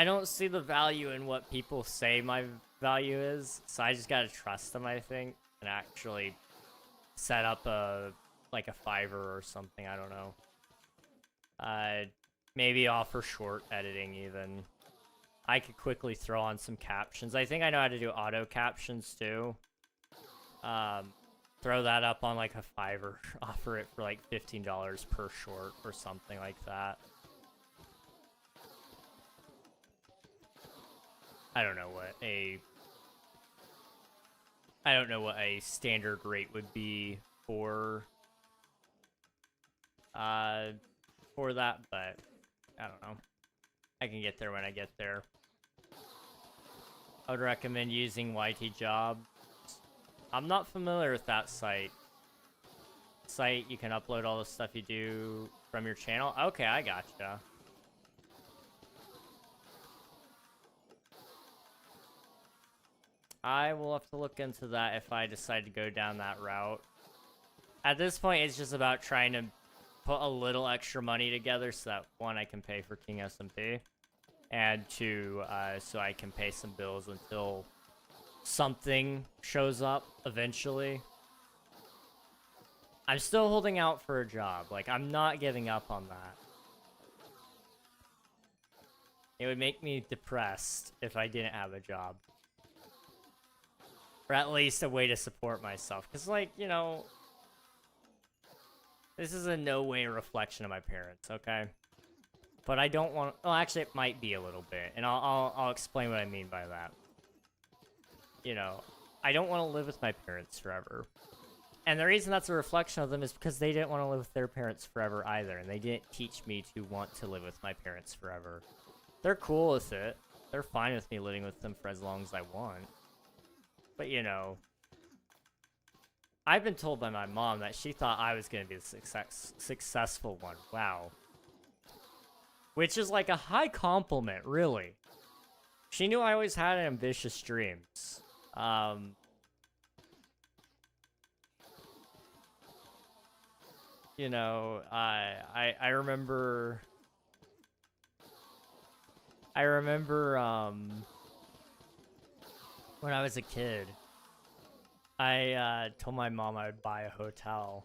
don't see the value in what people say my value is, so I just gotta trust them, I think, and actually set up like a Fiverr or something. I don't know. Maybe offer short editing even. I could quickly throw on some captions. I think I know how to do auto captions too. Throw that up on like a Fiverr, offer it for like $15 per short or something like that. I don't know what a standard rate would be for that, but I don't know. I can get there when I get there. I would recommend using YT Job. I'm not familiar with that site. You can upload all the stuff you do from your channel. Okay, I gotcha. I will have to look into that if I decide to go down that route. At this point, it's just about trying to put a little extra money together so that, one, I can pay for King SMP, and two, so I can pay some bills until something shows up eventually. I'm still holding out for a job. Like, I'm not giving up on that. It would make me depressed if I didn't have a job. Or at least a way to support myself. Because, like, you know, this is in no way a reflection of my parents, okay? But I don't want... Well, actually, it might be a little bit. And I'll explain what I mean by that. You know, I don't want to live with my parents forever. And the reason that's a reflection of them is because they didn't want to live with their parents forever either. And they didn't teach me to want to live with my parents forever. They're cool with it. They're fine with me living with them for as long as I want. But, you know, I've been told by my mom that she thought I was going to be the successful one. Wow. Which is like a high compliment, really. She knew I always had ambitious dreams. You know, I remember when I was a kid, I told my mom I would buy a hotel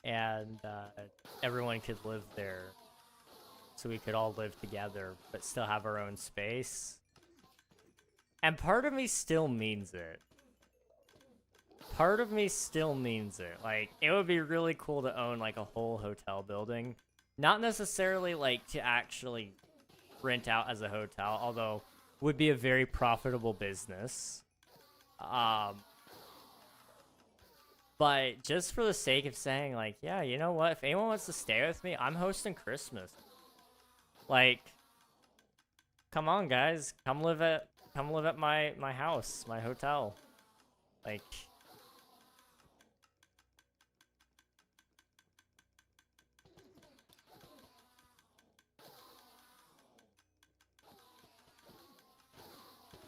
and everyone could live there so we could all live together but still have our own space. And part of me still means it. Part of me still means it. Like, it would be really cool to own, like, a whole hotel building. Not necessarily, like, to actually rent out as a hotel, although would be a very profitable business. But just for the sake of saying, like, yeah, you know what? If anyone wants to stay with me, I'm hosting Christmas. Like, come on, guys. Come live at my house, my hotel. Like...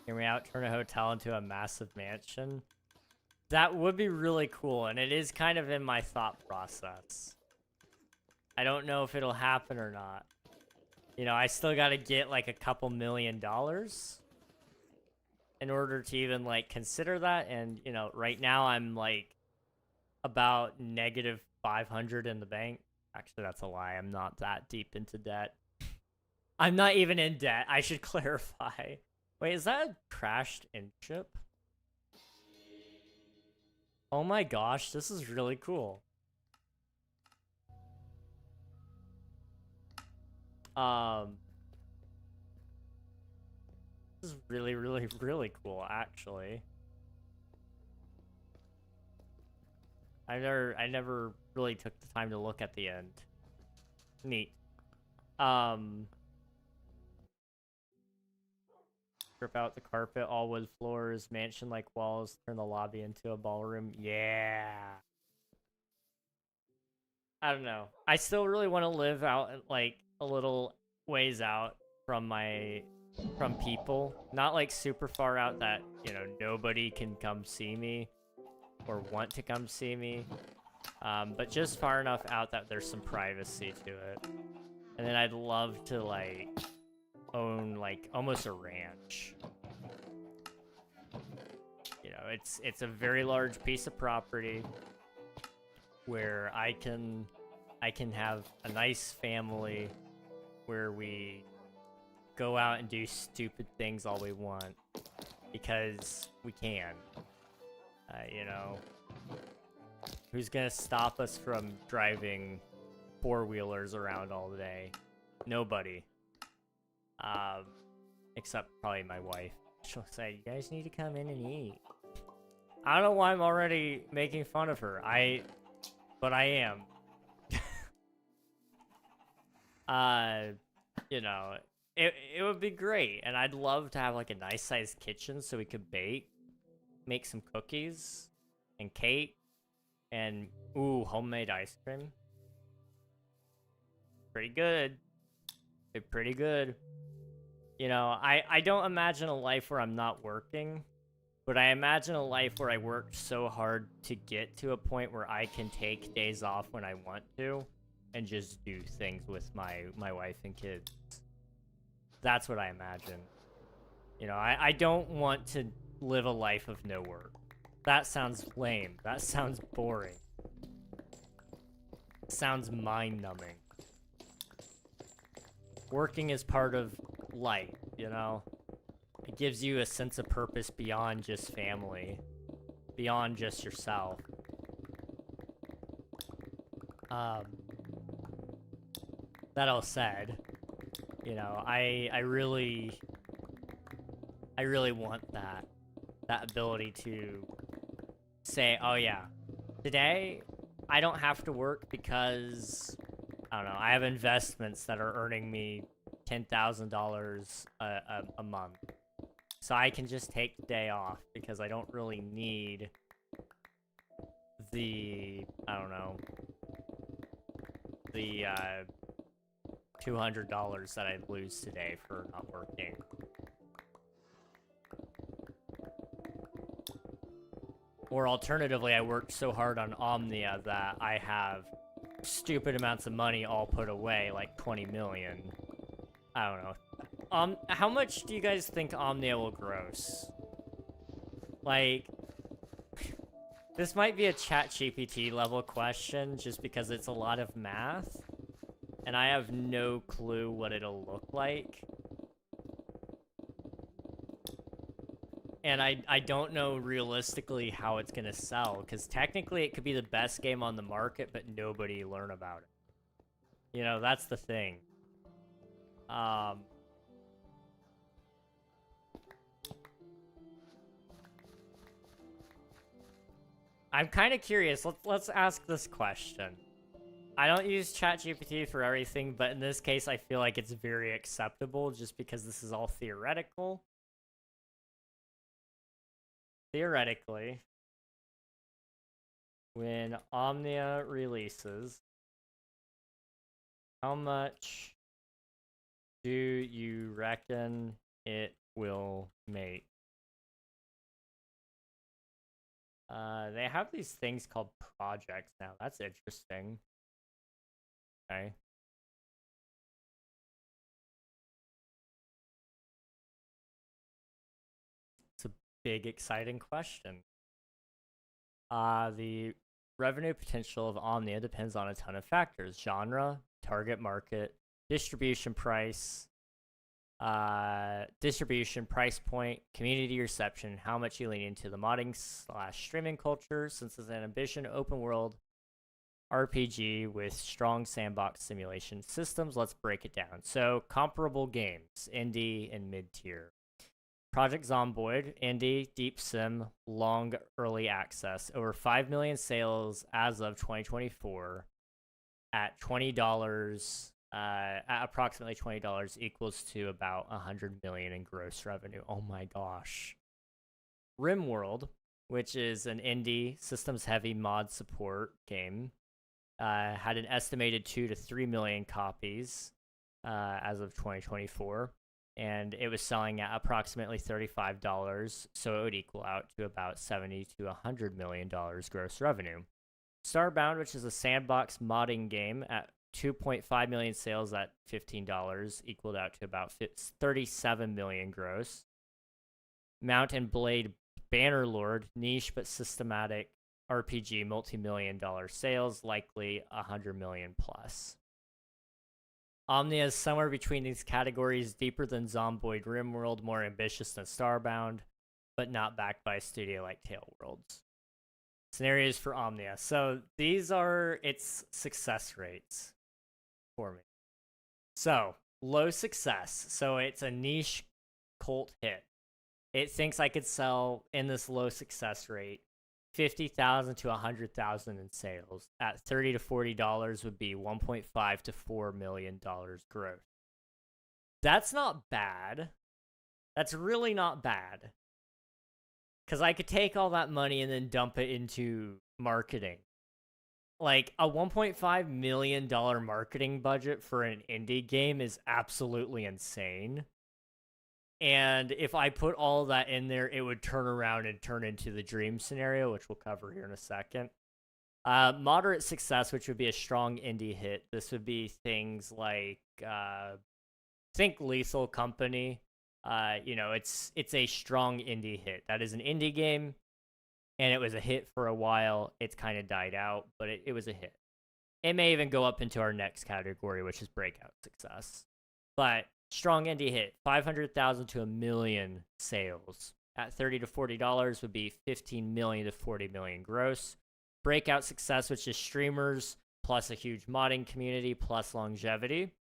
Hear me out, turn a hotel into a massive mansion. That would be really cool, and it is kind of in my thought process. I don't know if it'll happen or not. You know, I still gotta get like a couple $1 million in order to even like consider that, and you know, right now I'm like about negative 500 in the bank. Actually, that's a lie. I'm not that deep into debt. I'm not even in debt. I should clarify. Wait, is that a crashed in-ship? Oh my gosh, this is really cool. is really, really, really cool, actually. I never really took the time to look at the end. Neat. Strip out the carpet, all wood floors, mansion-like walls, turn the lobby into a ballroom. Yeah. I don't know. I still really want to live out like a little ways out from people. Not like super far out that, you know, nobody can come see me or want to come see me. But just far enough out that there's some privacy to it. And then I'd love to like own like almost a ranch. You know, it's a very large piece of property where I can have a nice family where we go out and do stupid things all we want because we can. You know, who's gonna stop us from driving four-wheelers around all day? Nobody. Except probably my wife. She'll say, you guys need to come in and eat. I don't know why I'm already making fun of her. But I am. You know, it would be great. And I'd love to have like a nice sized kitchen so we could bake, make some cookies and cake and ooh, homemade ice cream. Pretty good. Pretty good. You know, I don't imagine a life where I'm not working, but I imagine a life where I work so hard to get to a point where I can take days off when I want to and just do things with my wife and kids. That's what I imagine. You know, I don't want to live a life of no work. That sounds lame. That sounds boring. It sounds mind-numbing. Working is part of life, you know? It gives you a sense of purpose beyond just family. Beyond just yourself. That all said, you know, I really want that ability to say, oh yeah, today I don't have to work because, I don't know, I have investments that are earning me $10,000 a month. So I can just take the day off because I don't really need the, I don't know, the $200 that I'd lose today for not working. Or alternatively, I worked so hard on Omnia that I have stupid amounts of money all put away, like 20 million. I don't know. How much do you guys think Omnia will gross? Like, this might be a ChatGPT level question just because it's a lot of math. And I have no clue what it'll look like. And I don't know realistically how it's gonna sell, because technically it could be the best game on the market, but nobody learn about it. You know, that's the thing. I'm kind of curious. Let's ask this question. I don't use ChatGPT for everything, but in this case, I feel like it's very acceptable just because this is all theoretical. Theoretically, when Omnia releases, how much do you reckon it will make? They have these things called projects now. That's interesting. Okay. It's a big, exciting question. The revenue potential of Omnia depends on a ton of factors: genre, target market, distribution price, price point, community reception, how much you lean into the modding / streaming culture, since it's an ambition open world RPG with strong sandbox simulation systems. Let's break it down. So, comparable games, indie and mid-tier. Project Zomboid, indie, deep sim, long early access. Over 5 million sales as of 2024 at $20, at approximately $20 equals to about 100 million in gross revenue. Oh my gosh. RimWorld, which is an indie systems heavy mod support game, had an estimated 2 to 3 million copies as of 2024, and it was selling at approximately $35, so it would equal out to about $70 to $100 million gross revenue. Starbound, which is a sandbox modding game, at 2.5 million sales at $15, equaled out to about 37 million gross. Mount and Blade Bannerlord, niche but systematic RPG, multi-million-dollar sales, likely 100 million plus. Omnia is somewhere between these categories, deeper than Zomboid RimWorld, more ambitious than Starbound, but not backed by a studio like Tailworlds. Scenarios for Omnia. So these are its success rates for me. So, low success. So it's a niche cult hit. It thinks I could sell in this low success rate 50,000 to 100,000 in sales. At $30 to $40 would be 1.5 to $4 million gross. That's not bad. That's really not bad. Because I could take all that money and then dump it into marketing. Like, a $1.5 million marketing budget for an indie game is absolutely insane. And if I put all of that in there, it would turn around and turn into the dream scenario, which we'll cover here in a second. Moderate success, which would be a strong indie hit. This would be things like, think Lethal Company. You know, it's a strong indie hit. That is an indie game, and it was a hit for a while. It's kind of died out, but it was a hit. It may even go up into our next category, which is breakout success. But strong indie hit, 500,000 to 1 million sales. At $30 to $40 would be 15 million to 40 million gross. Breakout success, which is streamers plus a huge modding community plus longevity.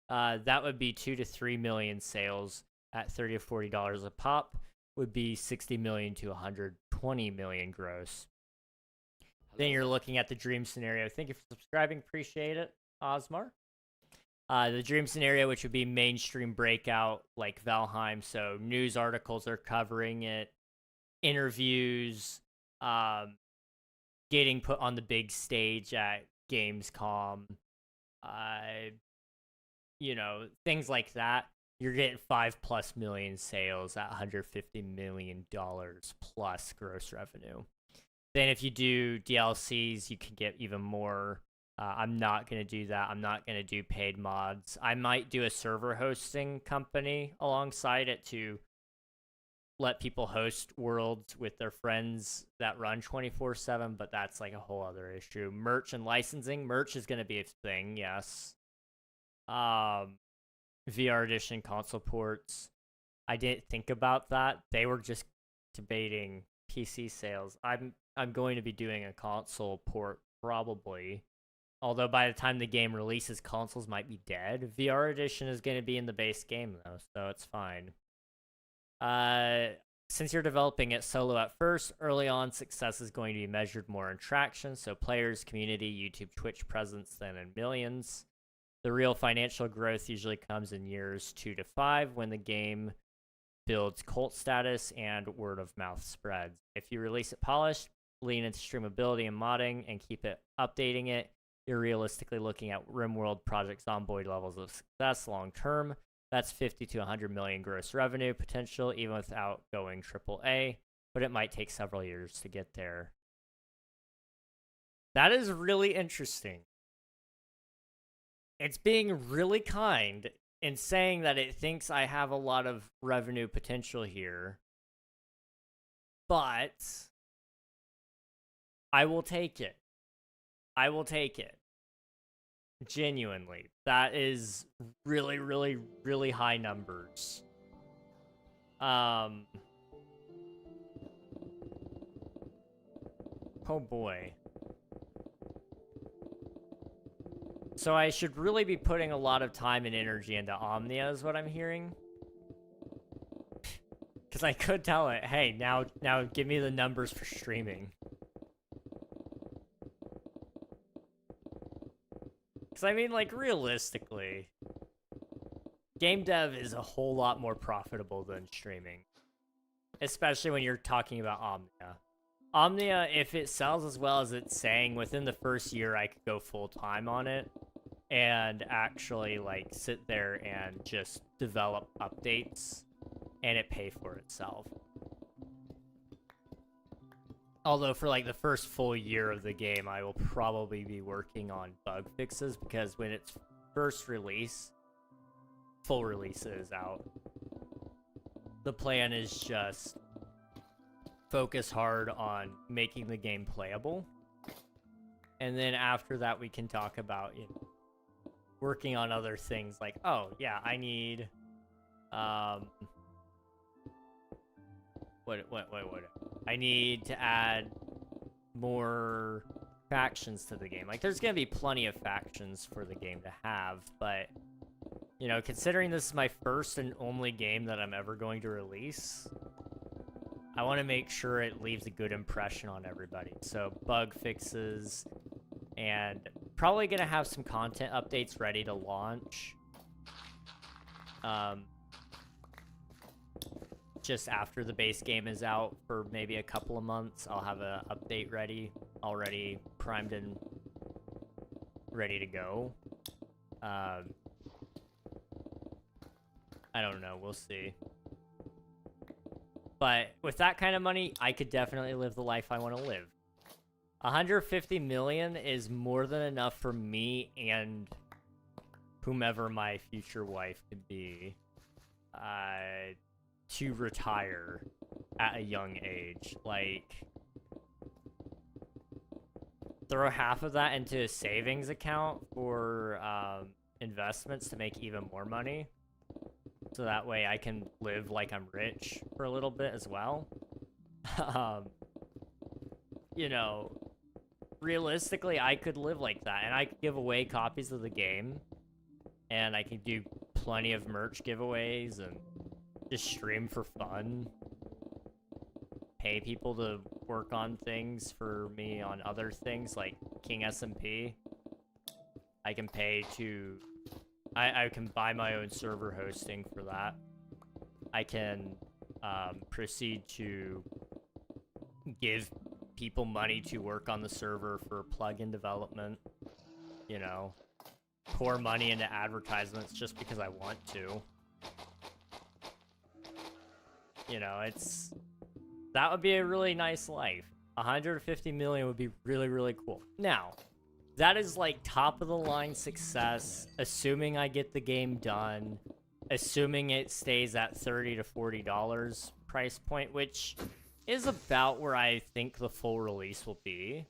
That would be 2 to 3 million sales at $30 to $40 a pop, would be 60 million to 120 million gross. Then you're looking at the dream scenario. Thank you for subscribing. Appreciate it, Osmar. The dream scenario, which would be mainstream breakout like Valheim. So news articles are covering it, interviews, getting put on the big stage at Gamescom, you know, things like that. You're getting 5+ million sales at $150 million plus gross revenue. Then if you do DLCs, you can get even more. I'm not going to do that. I'm not going to do paid mods. I might do a server hosting company alongside it to let people host worlds with their friends that run 24/7, but that's like a whole other issue. Merch and licensing. Merch is going to be a thing, yes. VR edition console ports. I didn't think about that. They were just debating PC sales. I'm going to be doing a console port probably. Although by the time the game releases, consoles might be dead. VR edition is going to be in the base game though, so it's fine. Since you're developing it solo at first, early on success is going to be measured more in traction, so players, community, YouTube, Twitch presence than in millions. The real financial growth usually comes in years 2 to 5 when the game builds cult status and word of mouth spreads. If you release it polished, lean into streamability and modding, and keep it updating it, you're realistically looking at RimWorld Project Zomboid levels of success long term. That's 50 to 100 million gross revenue potential, even without going AAA, but it might take several years to get there. That is really interesting. It's being really kind in saying that it thinks I have a lot of revenue potential here, but I will take it. I will take it. Genuinely. That is really, really, really high numbers. Oh boy. So I should really be putting a lot of time and energy into Omnia is what I'm hearing. Because I could tell it, hey, now give me the numbers for streaming. Because I mean, like, realistically, game dev is a whole lot more profitable than streaming. Especially when you're talking about Omnia. Omnia, if it sells as well as it's saying, within the first year I could go full-time on it and actually, like, sit there and just develop updates and it pay for itself. Although for, like, the first full year of the game, I will probably be working on bug fixes because when it's first release, full release is out, the plan is just focus hard on making the game playable. And then after that, we can talk about, you know, working on other things like, oh, yeah, I need, I need to add more factions to the game. Like, there's gonna be plenty of factions for the game to have, but, you know, considering this is my first and only game that I'm ever going to release, I want to make sure it leaves a good impression on everybody. So bug fixes, and probably going to have some content updates ready to launch. Just after the base game is out for maybe a couple of months, I'll have an update ready, already primed and ready to go. I don't know, we'll see. But with that kind of money, I could definitely live the life I want to live. 150 million is more than enough for me and whomever my future wife could be to retire at a young age. Like, throw half of that into a savings account for investments to make even more money. So that way I can live like I'm rich for a little bit as well. You know, realistically, I could live like that. And I could give away copies of the game. And I could do plenty of merch giveaways and just stream for fun. Pay people to work on things for me on other things like King SMP. I can pay to... I can buy my own server hosting for that. I can proceed to give people money to work on the server for plugin development. You know, pour money into advertisements just because I want to. You know, that would be a really nice life. 150 million would be really, really cool. Now, that is like top of the line success, assuming I get the game done, assuming it stays at $30 to $40 price point, which is about where I think the full release will be.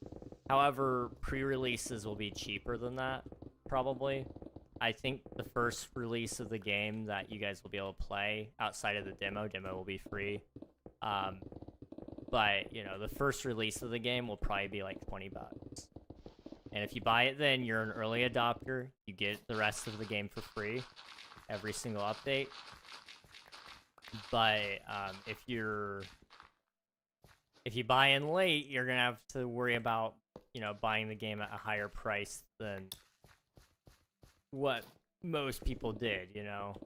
However, pre-releases will be cheaper than that, probably. I think the first release of the game that you guys will be able to play outside of the demo will be free. But, you know, the first release of the game will probably be like 20 bucks. And if you buy it then, you're an early adopter. You get the rest of the game for free. Every single update. But if you buy in late, you're going to have to worry about, you know, buying the game at a higher price than what most people did, you know.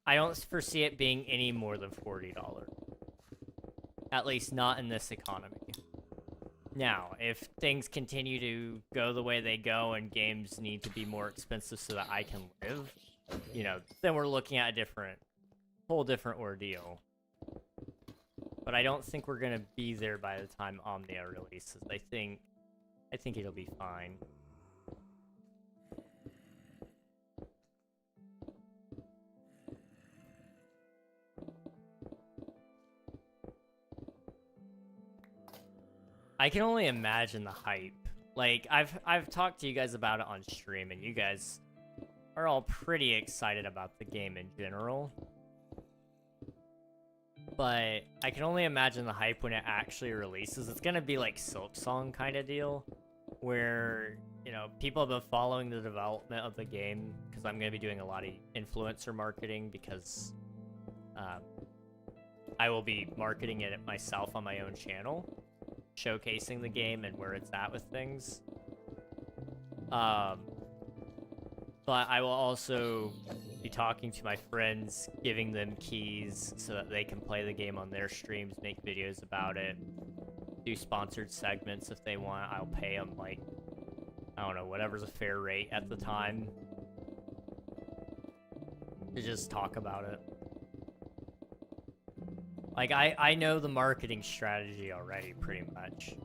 I don't foresee it being any more than $40. At least not in this economy. Now, if things continue to go the way they go and games need to be more expensive so that I can live, you know, then we're looking at a whole different ordeal. But I don't think we're gonna be there by the time Omnia releases. I think it'll be fine. I can only imagine the hype. Like, I've talked to you guys about it on stream, and you guys are all pretty excited about the game in general. But I can only imagine the hype when it actually releases. It's gonna be like Silksong kind of deal, where, you know, people have been following the development of the game, because I'm gonna be doing a lot of influencer marketing, because I will be marketing it myself on my own channel, showcasing the game and where it's at with things. But I will also be talking to my friends, giving them keys so that they can play the game on their streams, make videos about it, do sponsored segments if they want. I'll pay them, like, I don't know, whatever's a fair rate at the time to just talk about it. Like, I know the marketing strategy already, pretty much.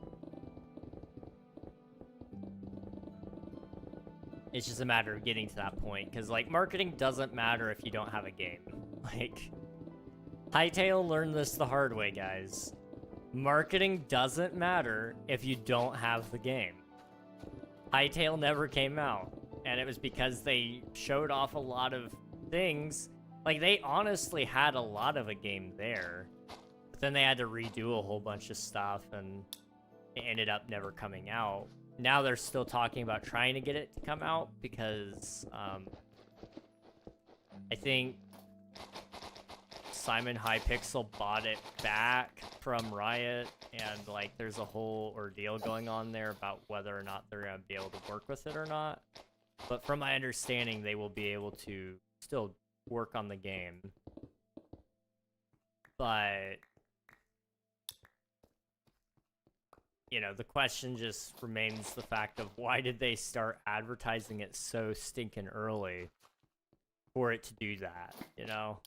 It's just a matter of getting to that point, because, like, marketing doesn't matter if you don't have a game. Like, Hytale learned this the hard way, guys. Marketing doesn't matter if you don't have the game. Hytale never came out, and it was because they showed off a lot of things. Like, they honestly had a lot of a game there, but then they had to redo a whole bunch of stuff, and it ended up never coming out. Now they're still talking about trying to get it to come out, because I think Simon Hypixel bought it back from Riot, and, like, there's a whole ordeal going on there about whether or not they're going to be able to work with it or not. But from my understanding, they will be able to still work on the game. But, you know, the question just remains the fact of why did they start advertising it so stinking early for it to do that, you know?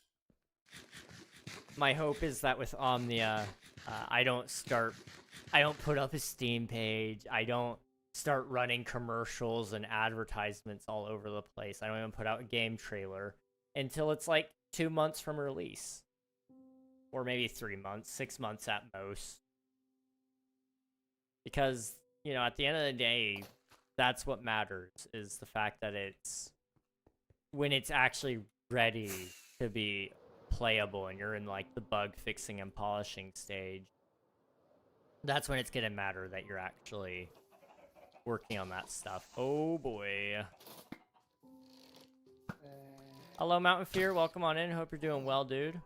My hope is that with Omnia, I don't put up a Steam page, I don't start running commercials and advertisements all over the place. I don't even put out a game trailer until it's like 2 months from release. Or maybe 3 months, 6 months at most. Because, you know, at the end of the day, that's what matters, is the fact that it's when it's actually ready to be playable and you're in, like, the bug fixing and polishing stage. That's when it's gonna matter that you're actually working on that stuff. Oh boy. Hello, Mountain Fear. Welcome on in. Hope you're doing well, dude.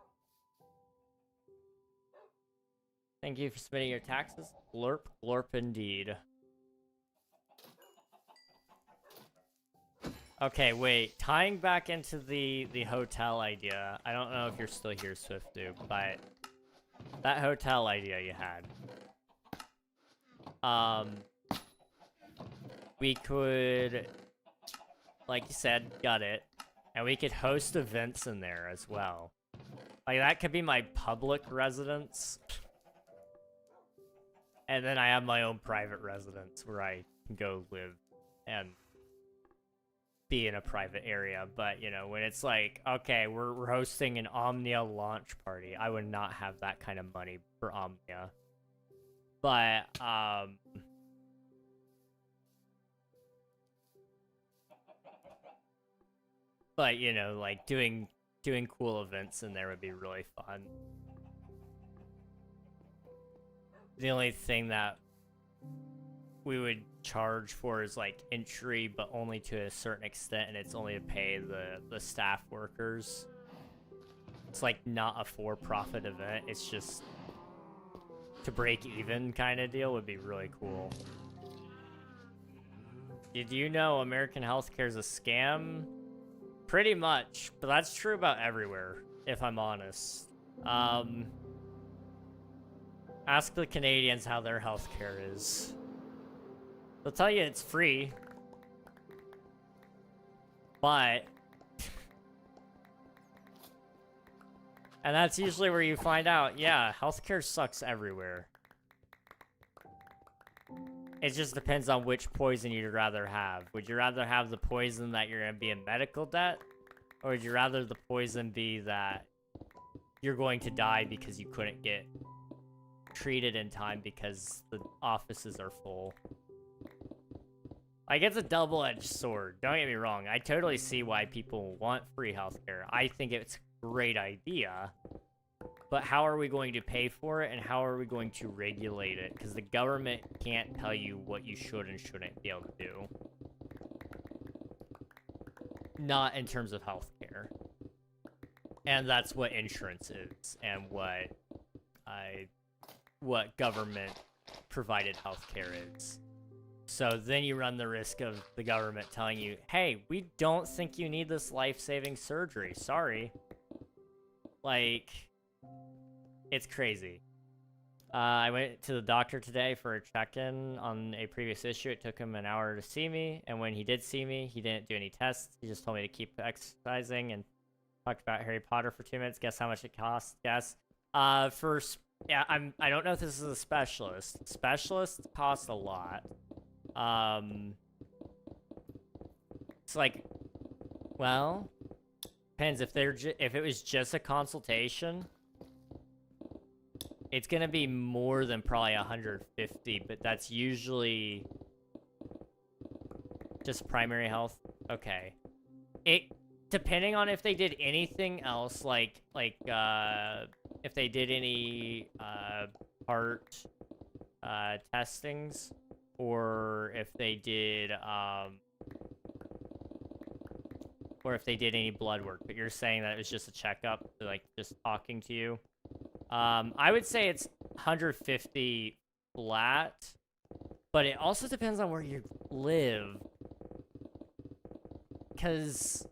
Thank you for submitting your taxes. Glorp, glorp indeed. Okay, wait. Tying back into the hotel idea. I don't know if you're still here, Swiftu, but that hotel idea you had. We could, like you said, gut it, and we could host events in there as well. Like, that could be my public residence. And then I have my own private residence where I can go live and be in a private area. But, you know, when it's like, okay, we're hosting an Omnia launch party, I would not have that kind of money for Omnia. But, you know, like, doing cool events in there would be really fun. The only thing that we would charge for is, like, entry, but only to a certain extent, and it's only to pay the staff workers. It's, like, not a for-profit event, it's just to break even kind of deal would be really cool. Did you know American healthcare is a scam? Pretty much, but that's true about everywhere, if I'm honest. Ask the Canadians how their healthcare is. They'll tell you it's free. But... and that's usually where you find out, yeah, healthcare sucks everywhere. It just depends on which poison you'd rather have. Would you rather have the poison that you're going to be in medical debt? Or would you rather the poison be that you're going to die because you couldn't get treated in time because the offices are full? Like, it's a double-edged sword. Don't get me wrong. I totally see why people want free healthcare. I think it's a great idea. But how are we going to pay for it, and how are we going to regulate it? Because the government can't tell you what you should and shouldn't be able to do. Not in terms of healthcare. And that's what insurance is, and what what government provided healthcare is. So then you run the risk of the government telling you, hey, we don't think you need this life-saving surgery. Sorry. Like, it's crazy. I went to the doctor today for a check-in on a previous issue. It took him an hour to see me, and when he did see me, he didn't do any tests. He just told me to keep exercising and talked about Harry Potter for 2 minutes. Guess how much it costs? Guess. I don't know if this is a specialist. Specialists cost a lot. It's like, well, depends. If it was just a consultation, it's gonna be more than probably 150, but that's usually just primary health. Okay. Depending on if they did anything else, like if they did any heart testings, or if they did any blood work. But you're saying that it was just a checkup, like just talking to you. I would say it's 150 flat, but it also depends on where you live. Because,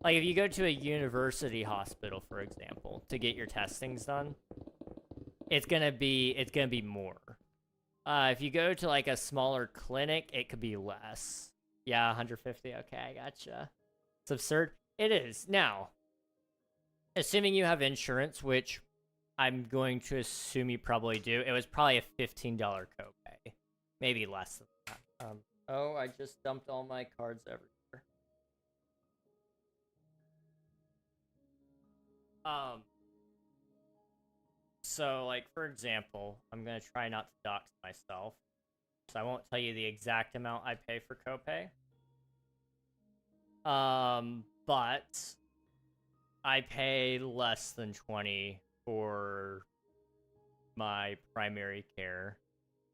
like, if you go to a university hospital, for example, to get your testings done, it's gonna be more. If you go to, like, a smaller clinic, it could be less. Yeah, 150, okay, I gotcha. It's absurd. It is. Now, assuming you have insurance, which I'm going to assume you probably do, it was probably a $15 copay. Maybe less than that. Oh, I just dumped all my cards everywhere. So, like, for example, I'm going to try not to dox myself, so I won't tell you the exact amount I pay for copay. But I pay less than 20 for my primary care.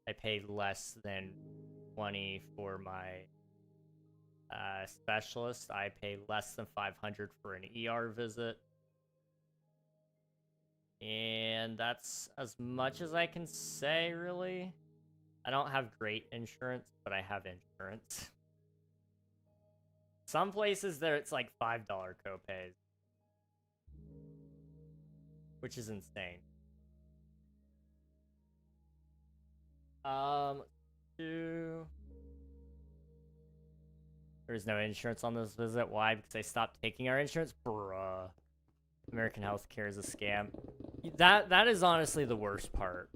I pay less than 20 for my specialist. I pay less than 500 for an ER visit. And that's as much as I can say, really. I don't have great insurance, but I have insurance. Some places there, it's like $5 copays, which is insane. There's no insurance on this visit. Why? Because they stopped taking our insurance? Bruh. American healthcare is a scam. That is honestly the worst part.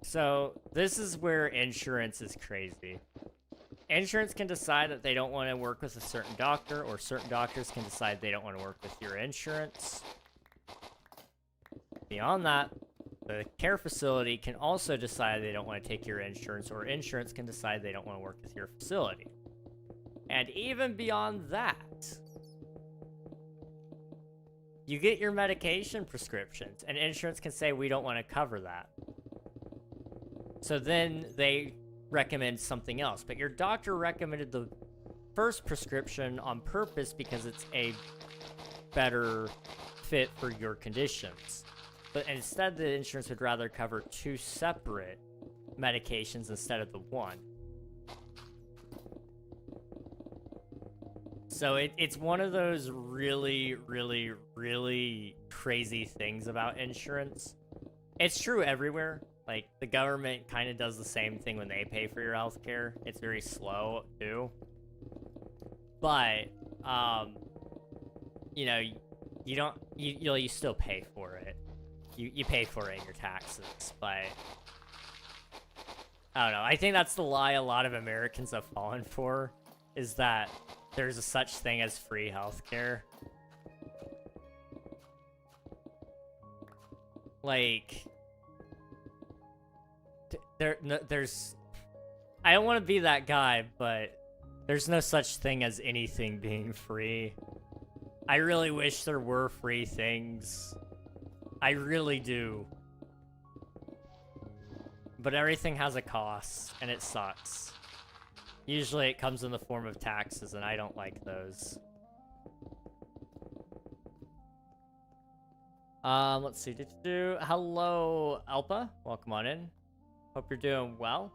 So this is where insurance is crazy. Insurance can decide that they don't want to work with a certain doctor, or certain doctors can decide they don't want to work with your insurance. Beyond that, the care facility can also decide they don't want to take your insurance, or insurance can decide they don't want to work with your facility. And even beyond that, you get your medication prescriptions, and insurance can say, we don't want to cover that. So then they recommend something else. But your doctor recommended the first prescription on purpose because it's a better fit for your conditions. But instead, the insurance would rather cover 2 separate medications instead of the one. So it's one of those really, really, really crazy things about insurance. It's true everywhere. Like, the government kind of does the same thing when they pay for your healthcare. It's very slow, too. But, you know, you still pay for it. You pay for it in your taxes, but I don't know. I think that's the lie a lot of Americans have fallen for, is that there's a such thing as free healthcare. Like, there's I don't want to be that guy, but there's no such thing as anything being free. I really wish there were free things. I really do. But everything has a cost, and it sucks. Usually it comes in the form of taxes, and I don't like those. Let's see. Hello, Alpa. Welcome on in. Hope you're doing well.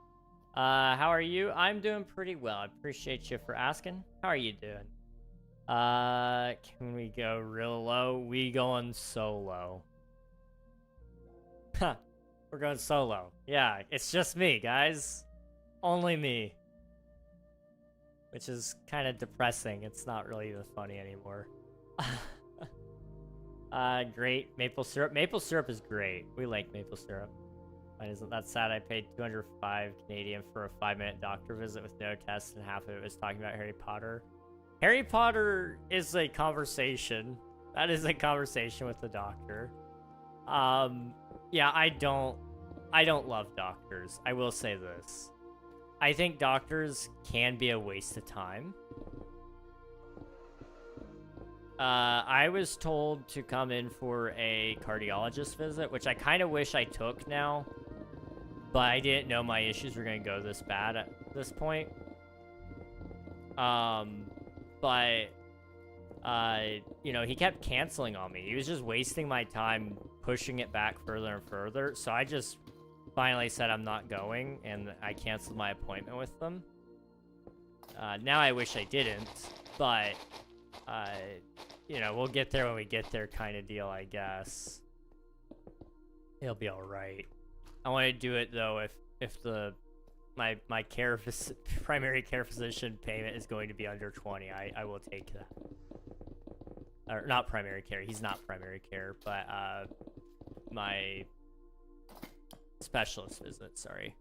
How are you? I'm doing pretty well. I appreciate you for asking. How are you doing? Can we go real low? We going solo. Huh. We're going solo. Yeah, it's just me, guys. Only me. Which is kind of depressing. It's not really even funny anymore. Great. Maple syrup. Maple syrup is great. We like maple syrup. Why isn't that sad? I paid 205 Canadian for a 5-minute doctor visit with no test, and half of it was talking about Harry Potter. Harry Potter is a conversation. That is a conversation with the doctor. Yeah, I don't love doctors. I will say this. I think doctors can be a waste of time. I was told to come in for a cardiologist visit, which I kind of wish I took now, but I didn't know my issues were going to go this bad at this point. But, you know, he kept canceling on me. He was just wasting my time, pushing it back further and further. So I just finally said I'm not going, and I canceled my appointment with them. Now I wish I didn't, but, you know, we'll get there when we get there kind of deal, I guess. It'll be all right. I want to do it, though, if my primary care physician payment is going to be under 20. I will take that. Or not primary care. He's not primary care, but my specialist visit. Sorry.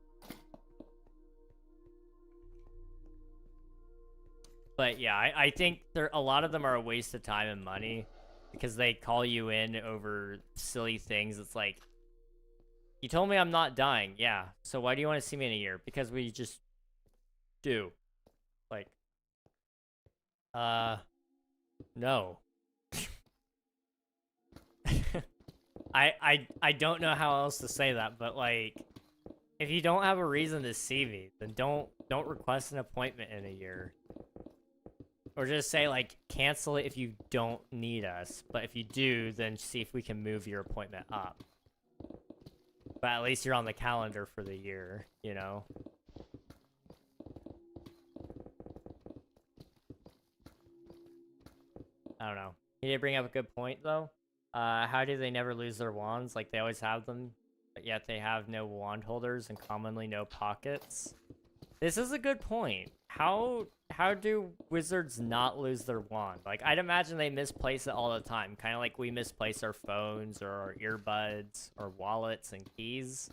But yeah, I think a lot of them are a waste of time and money because they call you in over silly things. It's like, you told me I'm not dying. Yeah. So why do you want to see me in a year? Because we just do. Like, no. I don't know how else to say that, but like, if you don't have a reason to see me, then don't request an appointment in a year. Or just say, like, cancel it if you don't need us. But if you do, then see if we can move your appointment up. But at least you're on the calendar for the year, you know? I don't know. He did bring up a good point, though. How do they never lose their wands? Like, they always have them, but yet they have no wand holders and commonly no pockets. This is a good point. How do wizards not lose their wand? Like, I'd imagine they misplace it all the time. Kind of like we misplace our phones or our earbuds or wallets and keys.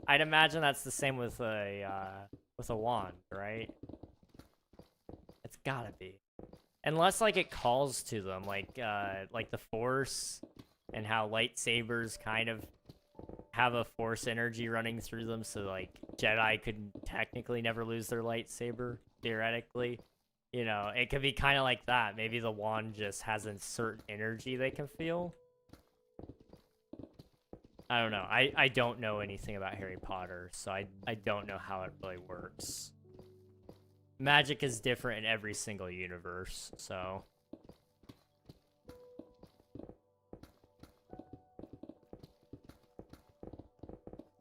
I'd imagine that's the same with a wand, right? It's gotta be. Unless, like, it calls to them, like the Force and how lightsabers kind of have a Force energy running through them, so, like, Jedi could technically never lose their lightsaber, theoretically. You know, it could be kind of like that. Maybe the wand just has a certain energy they can feel. I don't know. I don't know anything about Harry Potter, so I don't know how it really works. Magic is different in every single universe, so...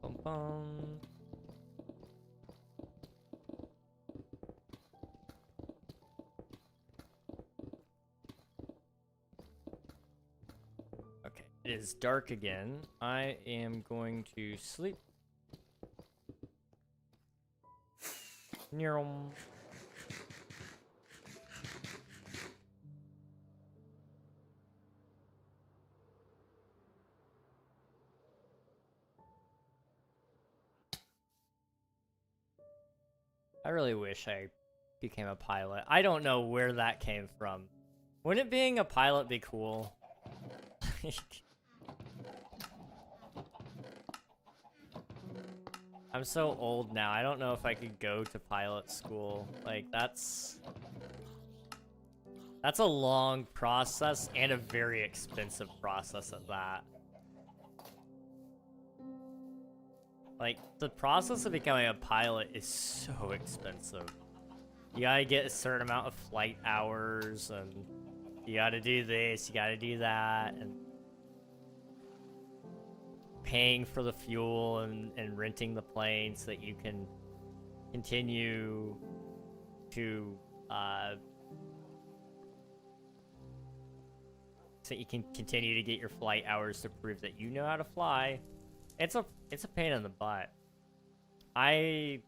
Bum bum. Okay, it is dark again. I am going to sleep. Neural. I really wish I became a pilot. I don't know where that came from. Wouldn't being a pilot be cool? I'm so old now. I don't know if I could go to pilot school. Like, that's a long process and a very expensive process at that. Like, the process of becoming a pilot is so expensive. You gotta get a certain amount of flight hours, and you gotta do this, you gotta do that, and paying for the fuel and renting the plane so that you can continue to so you can continue to get your flight hours to prove that you know how to fly. It's a pain in the butt. I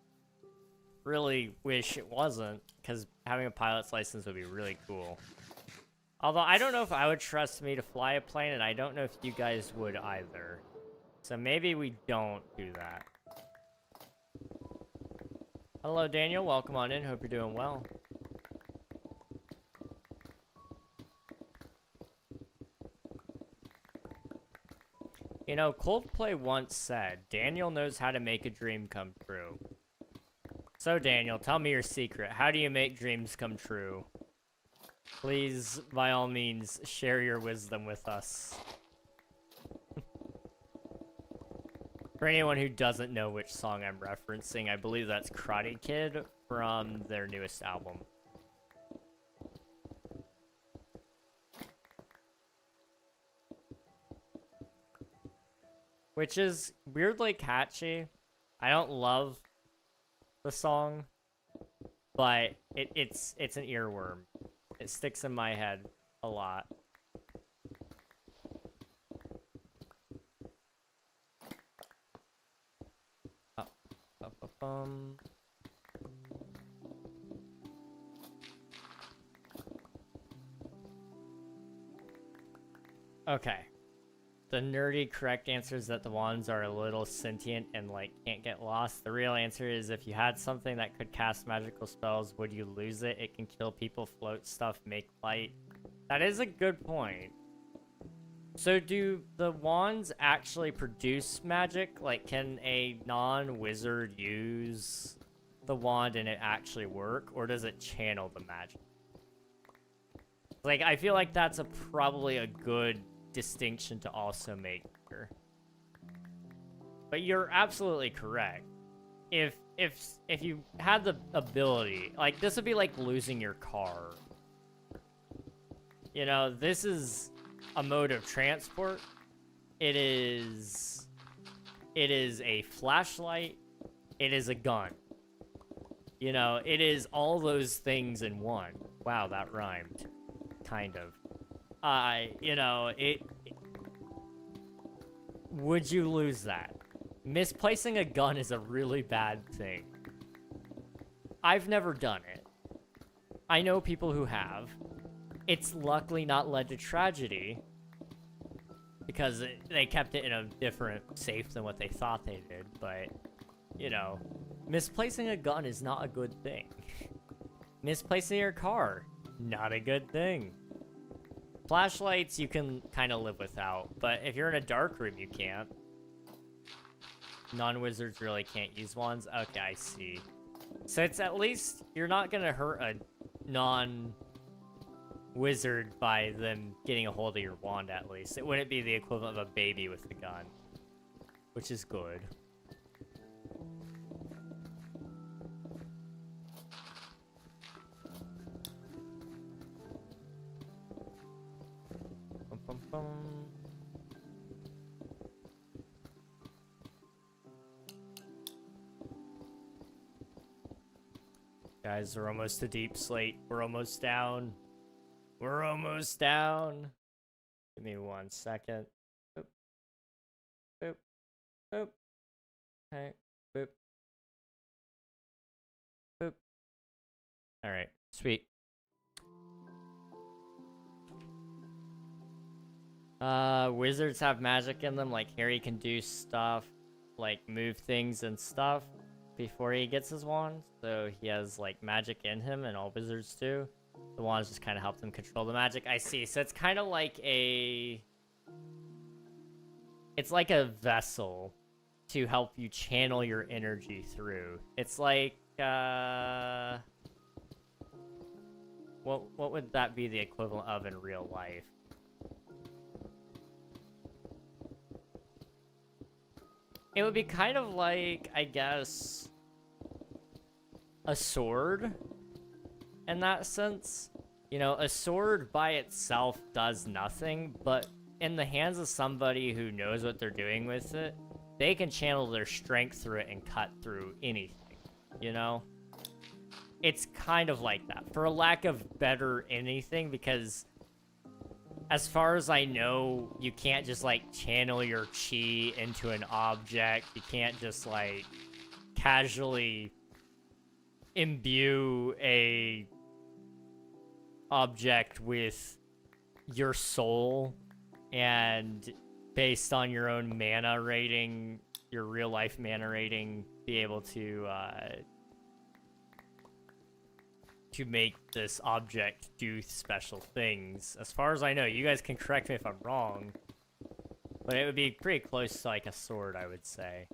really wish it wasn't, because having a pilot's license would be really cool. Although I don't know if I would trust me to fly a plane, and I don't know if you guys would either. So maybe we don't do that. Hello, Daniel. Welcome on in. Hope you're doing well. You know, Coldplay once said, Daniel knows how to make a dream come true. So, Daniel, tell me your secret. How do you make dreams come true? Please, by all means, share your wisdom with us. For anyone who doesn't know which song I'm referencing, I believe that's Karate Kid from their newest album. Which is weirdly catchy. I don't love the song, but it's an earworm. It sticks in my head a lot. Okay. The nerdy correct answer is that the wands are a little sentient and like can't get lost. The real answer is if you had something that could cast magical spells, would you lose it? It can kill people, float stuff, make light. That is a good point. So do the wands actually produce magic? Like, can a non-wizard use the wand and it actually work? Or does it channel the magic? Like, I feel like that's probably a good distinction to also make here. But you're absolutely correct. If you had the ability, like, this would be like losing your car. You know, this is a mode of transport. It is a flashlight. It is a gun. You know, it is all those things in one. Wow, that rhymed. Kind of. You know, would you lose that? Misplacing a gun is a really bad thing. I've never done it. I know people who have. It's luckily not led to tragedy because they kept it in a different safe than what they thought they did, but, you know, misplacing a gun is not a good thing. Misplacing your car, not a good thing. Flashlights you can kind of live without, but if you're in a dark room, you can't. Non-wizards really can't use wands. Okay, I see. So it's at least, you're not gonna hurt a non-wizard by them getting a hold of your wand, at least. It wouldn't be the equivalent of a baby with a gun, which is good. Bum, bum, bum. Guys, we're almost to deep slate. We're almost down. We're almost down. Give me 1 second. Boop. Boop. Boop. Okay. Boop. Boop. Alright. Sweet. Wizards have magic in them. Like, Harry can do stuff. Like, move things and stuff before he gets his wand. So he has, like, magic in him, and all wizards do. The wands just kind of help them control the magic. I see. So it's kind of like a... It's like a vessel to help you channel your energy through. It's like, what would that be the equivalent of in real life? It would be kind of like, I guess, a sword in that sense. You know, a sword by itself does nothing, but in the hands of somebody who knows what they're doing with it, they can channel their strength through it and cut through anything, you know? It's kind of like that, for a lack of better anything, because as far as I know, you can't just, like, channel your chi into an object. You can't just, like, casually imbue a object with your soul and based on your own mana rating, your real life mana rating, be able to make this object do special things. As far as I know, you guys can correct me if I'm wrong, but it would be pretty close to like a sword, I would say.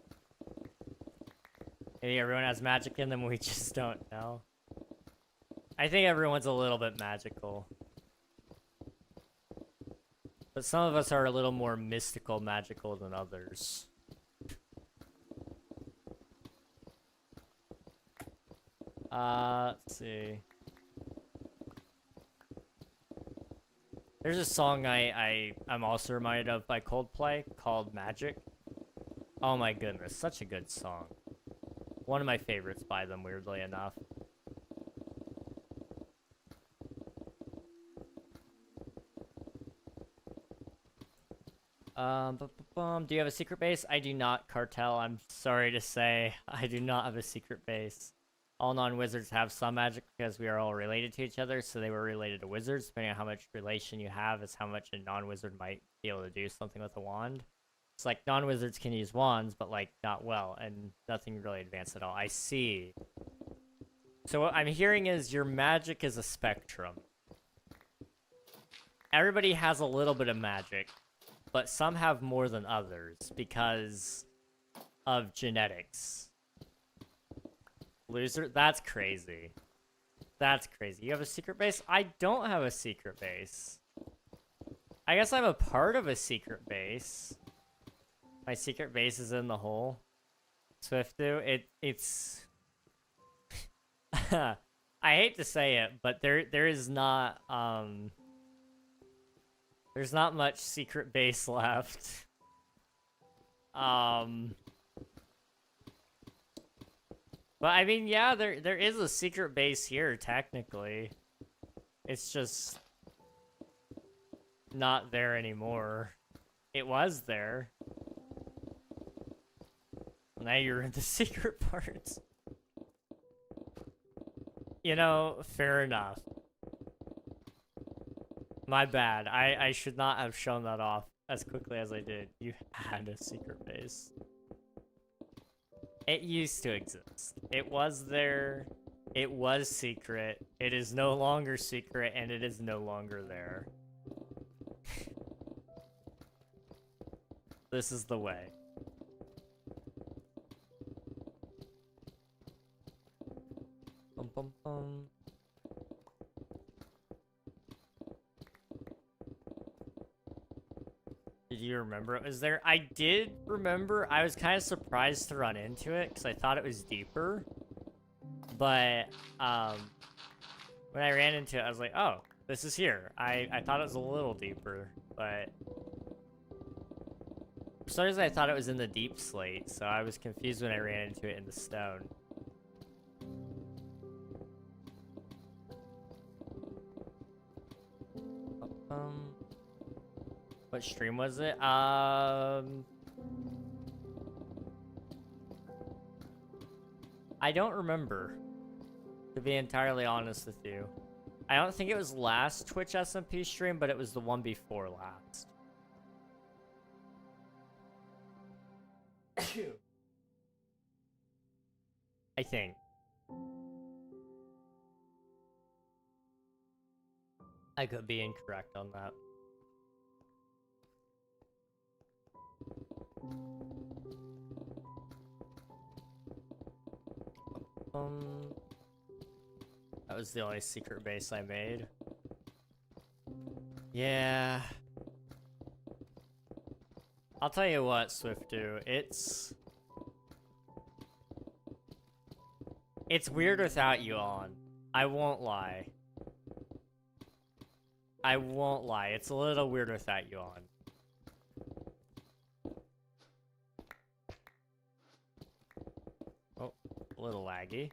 Maybe everyone has magic in them, we just don't know. I think everyone's a little bit magical. But some of us are a little more mystical magical than others. Let's see. There's a song I'm also reminded of by Coldplay called Magic. Oh my goodness, such a good song. One of my favorites by them, weirdly enough. Do you have a secret base? I do not, Cartel. I'm sorry to say, I do not have a secret base. All non-wizards have some magic because we are all related to each other, so they were related to wizards. Depending on how much relation you have is how much a non-wizard might be able to do something with a wand. It's like non-wizards can use wands, but like not well, and nothing really advanced at all. I see. So what I'm hearing is your magic is a spectrum. Everybody has a little bit of magic, but some have more than others because of genetics. Loser? That's crazy. That's crazy. You have a secret base? I don't have a secret base. I guess I'm a part of a secret base. My secret base is in the hole. Swiftu, it's... I hate to say it, but there is not, there's not much secret base left. But I mean, yeah, there is a secret base here, technically. It's just not there anymore. It was there. Now you're in the secret parts. You know, fair enough. My bad. I should not have shown that off as quickly as I did. You had a secret base. It used to exist. It was there. It was secret. It is no longer secret, and it is no longer there. This is the way. Bum, bum, bum. Did you remember it was there? I did remember. I was kind of surprised to run into it because I thought it was deeper. But when I ran into it, I was like, oh, this is here. I thought it was a little deeper, but for some reason I thought it was in the deep slate, so I was confused when I ran into it in the stone. What stream was it? I don't remember, to be entirely honest with you. I don't think it was last Twitch SMP stream, but it was the one before last. I think. I could be incorrect on that. That was the only secret base I made. Yeah. I'll tell you what, Swiftu, it's weird without you on. I won't lie. I won't lie. It's a little weird without you on. little laggy.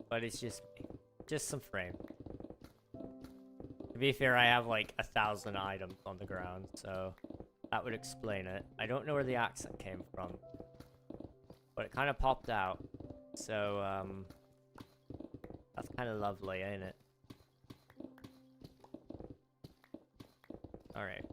But it's just me. Just some frame. To be fair, I have like 1,000 items on the ground, so that would explain it. I don't know where the accent came from, but it kind of popped out. So, that's kind of lovely, ain't it? Alright.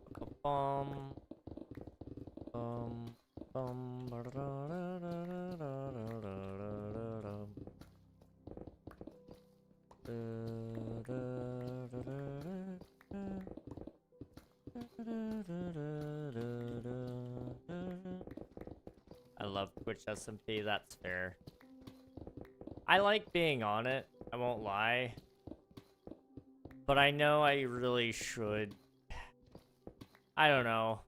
I love Twitch SMP, that's fair. I like being on it, I won't lie. But I know I really should. I don't know.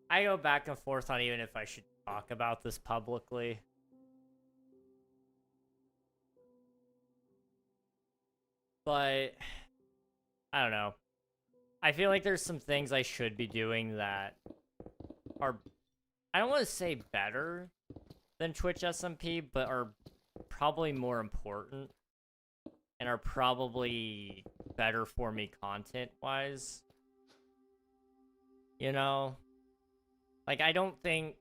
I go back and forth on even if I should talk about this publicly. But I don't know. I feel like there's some things I should be doing that are, I don't want to say better than Twitch SMP, but are probably more important and are probably better for me content-wise. You know? Like, I don't think,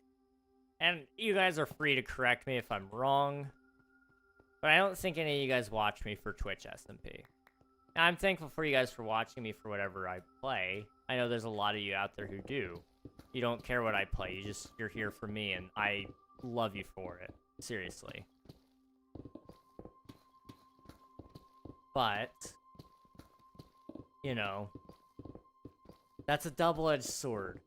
and you guys are free to correct me if I'm wrong, but I don't think any of you guys watch me for Twitch SMP. Now, I'm thankful for you guys for watching me for whatever I play. I know there's a lot of you out there who do. You don't care what I play, you're here for me, and I love you for it. Seriously. But, you know, that's a double-edged sword.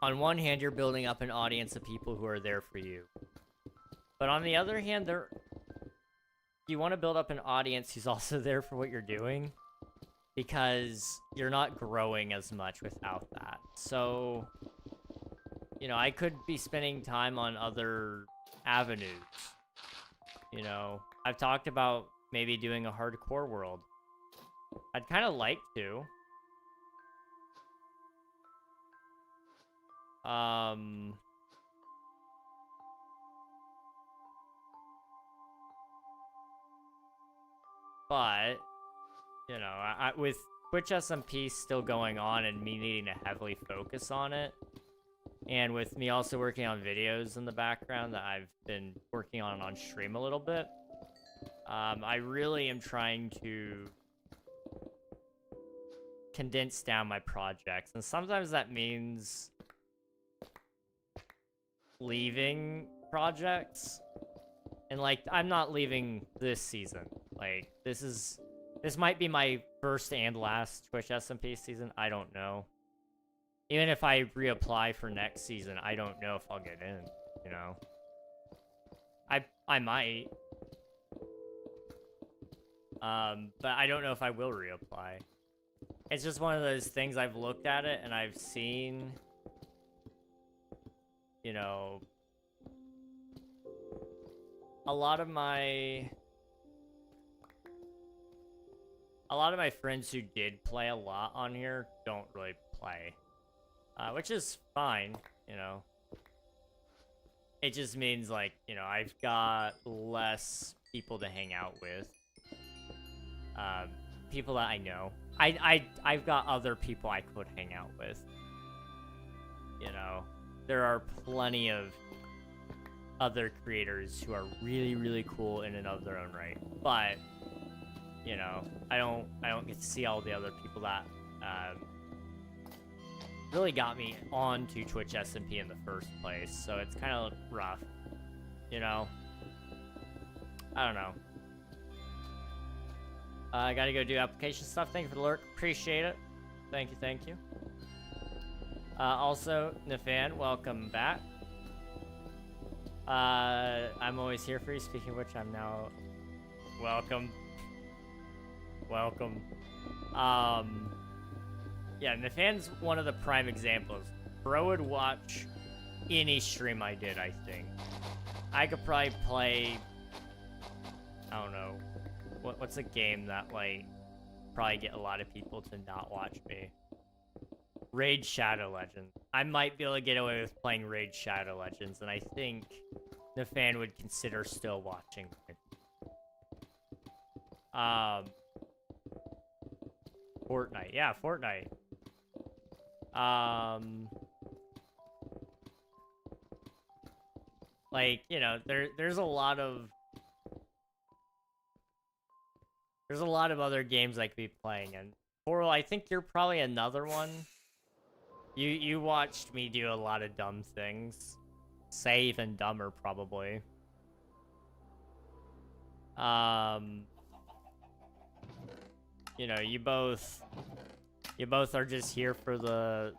On one hand, you're building up an audience of people who are there for you. But on the other hand, you want to build up an audience who's also there for what you're doing, because you're not growing as much without that. So, you know, I could be spending time on other avenues. You know, I've talked about maybe doing a hardcore world. I'd kind of like to. But, you know, with Twitch SMP still going on and me needing to heavily focus on it, and with me also working on videos in the background that I've been working on stream a little bit, I really am trying to condense down my projects. And sometimes that means leaving projects. And, like, I'm not leaving this season. Like, this might be my first and last Twitch SMP season. I don't know. Even if I reapply for next season, I don't know if I'll get in, you know? I might. But I don't know if I will reapply. It's just one of those things. I've looked at it and I've seen, you know, a lot of my friends who did play a lot on here don't really play. Which is fine, you know. It just means, like, you know, I've got less people to hang out with. People that I know. I've got other people I could hang out with. You know, there are plenty of other creators who are really, really cool in and of their own right. But, you know, I don't get to see all the other people that really got me onto Twitch SMP in the first place. So it's kind of rough, you know. I don't know. I gotta go do application stuff. Thank you for the lurk. Appreciate it. Thank you, thank you. Also, Nafan, welcome back. I'm always here for you. Speaking of which, I'm now... Welcome. Welcome. Yeah, Nafan's one of the prime examples. Bro would watch any stream I did, I think. I could probably play... I don't know. What's a game that, like, probably get a lot of people to not watch me? Raid Shadow Legends. I might be able to get away with playing Raid Shadow Legends, and I think the fan would consider still watching it. Fortnite. Yeah, Fortnite. Like, you know, there's a lot of other games I could be playing, and Coral, I think you're probably another one. You watched me do a lot of dumb things. Say even dumber, probably. You know, you both are just here for the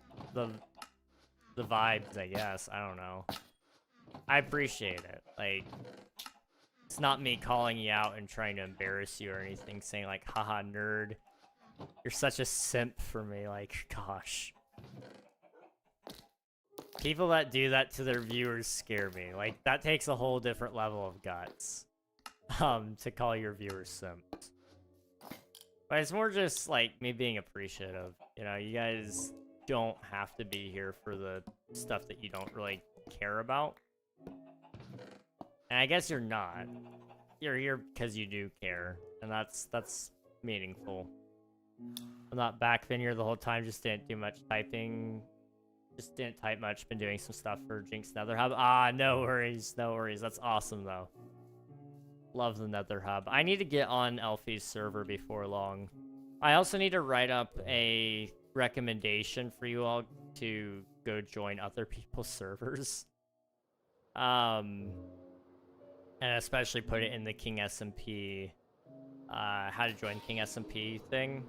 vibes, I guess. I don't know. I appreciate it. Like, it's not me calling you out and trying to embarrass you or anything, saying like, haha, nerd. You're such a simp for me, like, gosh. People that do that to their viewers scare me. Like, that takes a whole different level of guts. To call your viewers simps. But it's more just, like, me being appreciative. You know, you guys don't have to be here for the stuff that you don't really care about. And I guess you're not. You're here because you do care. And that's meaningful. I'm not backfin here the whole time, just didn't do much typing. Just didn't type much, been doing some stuff for Jinx Nether Hub. Ah, no worries, no worries. That's awesome, though. Love the Nether Hub. I need to get on Elfie's server before long. I also need to write up a recommendation for you all to go join other people's servers. And especially put it in the King SMP, how to join King SMP thing.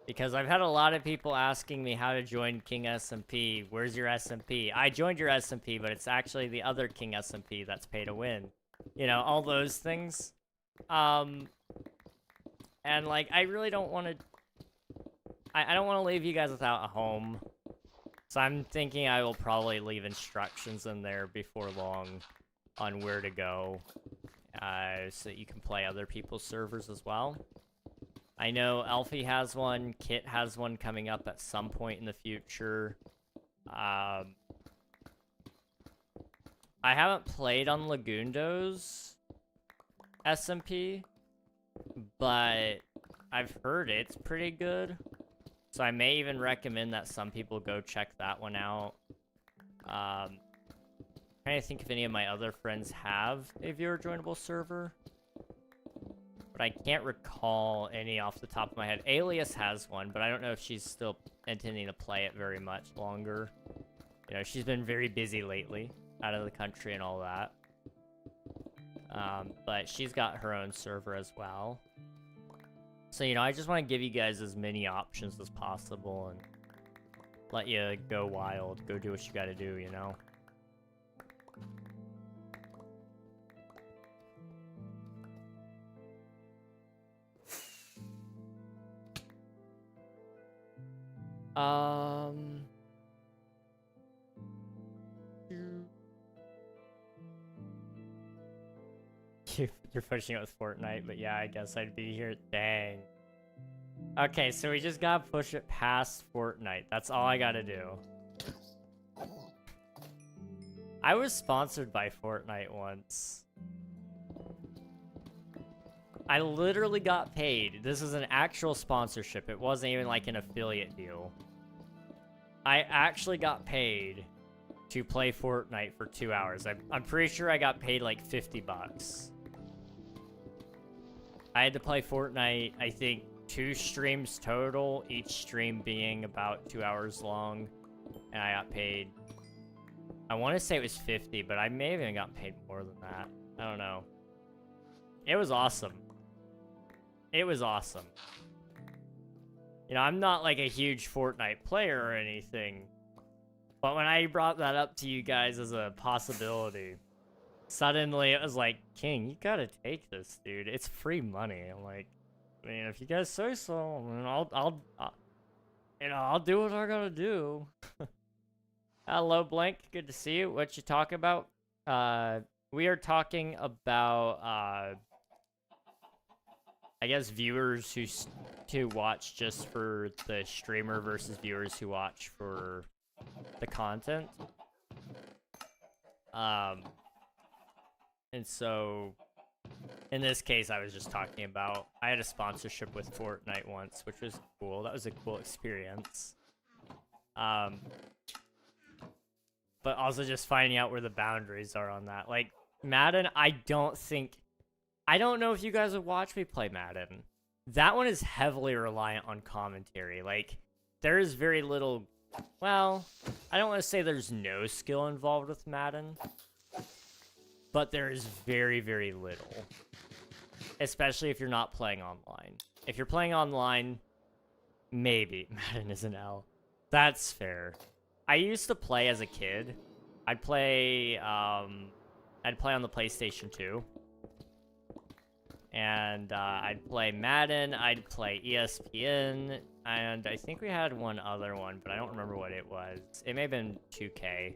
Because I've had a lot of people asking me how to join King SMP. Where's your SMP? I joined your SMP, but it's actually the other King SMP that's pay to win. You know, all those things. And like, I really don't want to... I don't want to leave you guys without a home. So I'm thinking I will probably leave instructions in there before long on where to go. So that you can play other people's servers as well. I know Elfie has one, Kit has one coming up at some point in the future. I haven't played on Lagundo's SMP, but I've heard it's pretty good. So I may even recommend that some people go check that one out. Trying to think if any of my other friends have a viewer joinable server. But I can't recall any off the top of my head. Alias has one, but I don't know if she's still intending to play it very much longer. You know, she's been very busy lately, out of the country and all that. But she's got her own server as well. So, you know, I just want to give you guys as many options as possible and let you go wild, go do what you gotta do, you know? You're pushing it with Fortnite, but yeah, I guess I'd be here. Dang. Okay, so we just gotta push it past Fortnite. That's all I gotta do. I was sponsored by Fortnite once. I literally got paid. This is an actual sponsorship. It wasn't even like an affiliate deal. I actually got paid to play Fortnite for 2 hours. I'm pretty sure I got paid like 50 bucks. I had to play Fortnite, I think, 2 streams total, each stream being about 2 hours long, and I got paid, I want to say it was 50, but I may have even gotten paid more than that. I don't know. It was awesome. It was awesome. You know, I'm not like a huge Fortnite player or anything, but when I brought that up to you guys as a possibility, suddenly it was like, King, you gotta take this, dude. It's free money. I'm like, I mean, if you guys say so, I mean, I'll do what I gotta do. Hello, Blank. Good to see you. What you talk about? We are talking about I guess viewers who watch just for the streamer versus viewers who watch for the content. And so in this case, I was just talking about, I had a sponsorship with Fortnite once, which was cool. That was a cool experience. But also just finding out where the boundaries are on that. Like, Madden, I don't know if you guys would watch me play Madden. That one is heavily reliant on commentary. Like, there is very little, well, I don't want to say there's no skill involved with Madden, but there is very, very little. Especially if you're not playing online. If you're playing online, maybe Madden is an L. That's fair. I used to play as a kid. I'd play on the PlayStation 2. And I'd play Madden, I'd play ESPN, and I think we had one other one, but I don't remember what it was. It may have been 2K.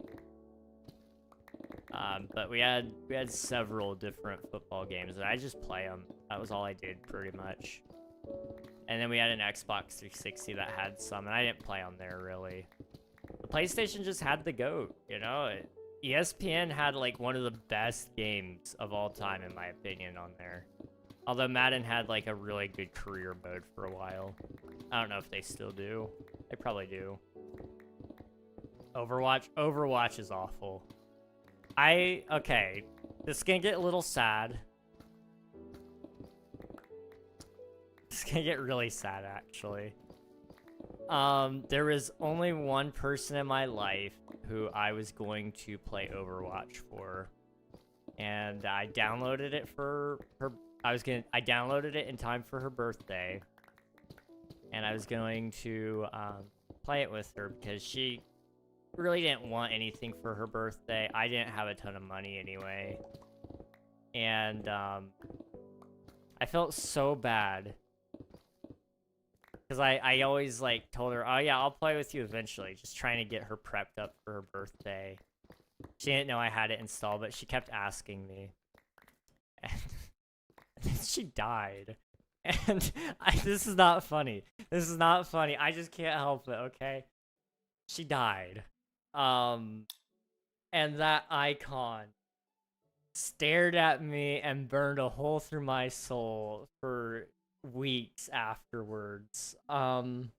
But we had several different football games, and I just play them. That was all I did, pretty much. And then we had an Xbox 360 that had some, and I didn't play on there, really. The PlayStation just had the GOAT, you know? ESPN had, like, one of the best games of all time, in my opinion, on there. Although Madden had, like, a really good career mode for a while. I don't know if they still do. They probably do. Overwatch is awful. Okay, this is gonna get a little sad. This is gonna get really sad, actually. There was only one person in my life who I was going to play Overwatch for. And I downloaded it for her. I downloaded it in time for her birthday. And I was going to, play it with her because she really didn't want anything for her birthday. I didn't have a ton of money anyway. And, I felt so bad. Because I always, like, told her, oh yeah, I'll play with you eventually. Just trying to get her prepped up for her birthday. She didn't know I had it installed, but she kept asking me. And then she died. And this is not funny. This is not funny. I just can't help it, okay? She died. And that icon stared at me and burned a hole through my soul for weeks afterwards. I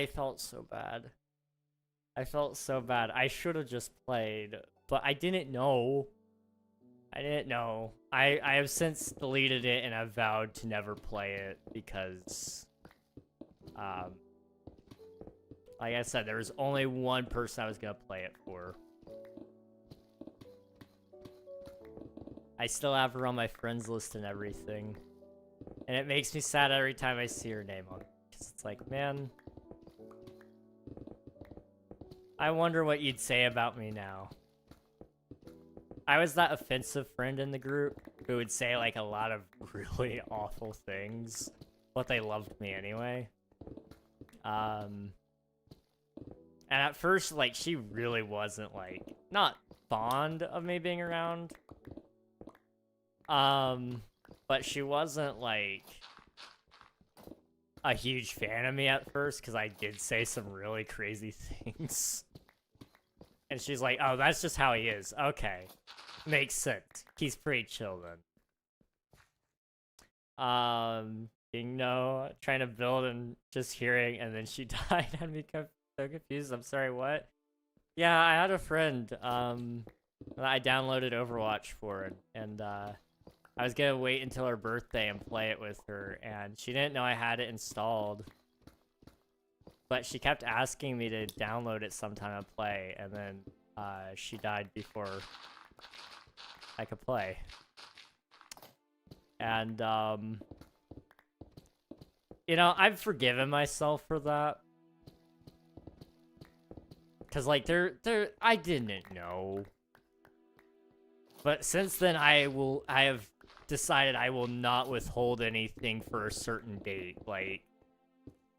felt so bad. I felt so bad. I should have just played, but I didn't know. I didn't know. I have since deleted it and I've vowed to never play it because, like I said, there was only one person I was gonna play it for. I still have her on my friends list and everything. And it makes me sad every time I see her name on it. Because it's like, man, I wonder what you'd say about me now. I was that offensive friend in the group who would say, like, a lot of really awful things. But they loved me anyway. And at first, like, she really wasn't, like, not fond of me being around. But she wasn't, like, a huge fan of me at first, because I did say some really crazy things. And she's like, oh, that's just how he is. Okay. Makes sense. He's pretty chill then. KingRegNog, trying to build and just hearing, and then she died. I'd be so confused. I'm sorry, what? Yeah, I had a friend, that I downloaded Overwatch for, and I was gonna wait until her birthday and play it with her, and she didn't know I had it installed. But she kept asking me to download it sometime to play, and then she died before I could play. And, you know, I've forgiven myself for that. Cause, like, I didn't know. But since then, I have decided I will not withhold anything for a certain date. Like,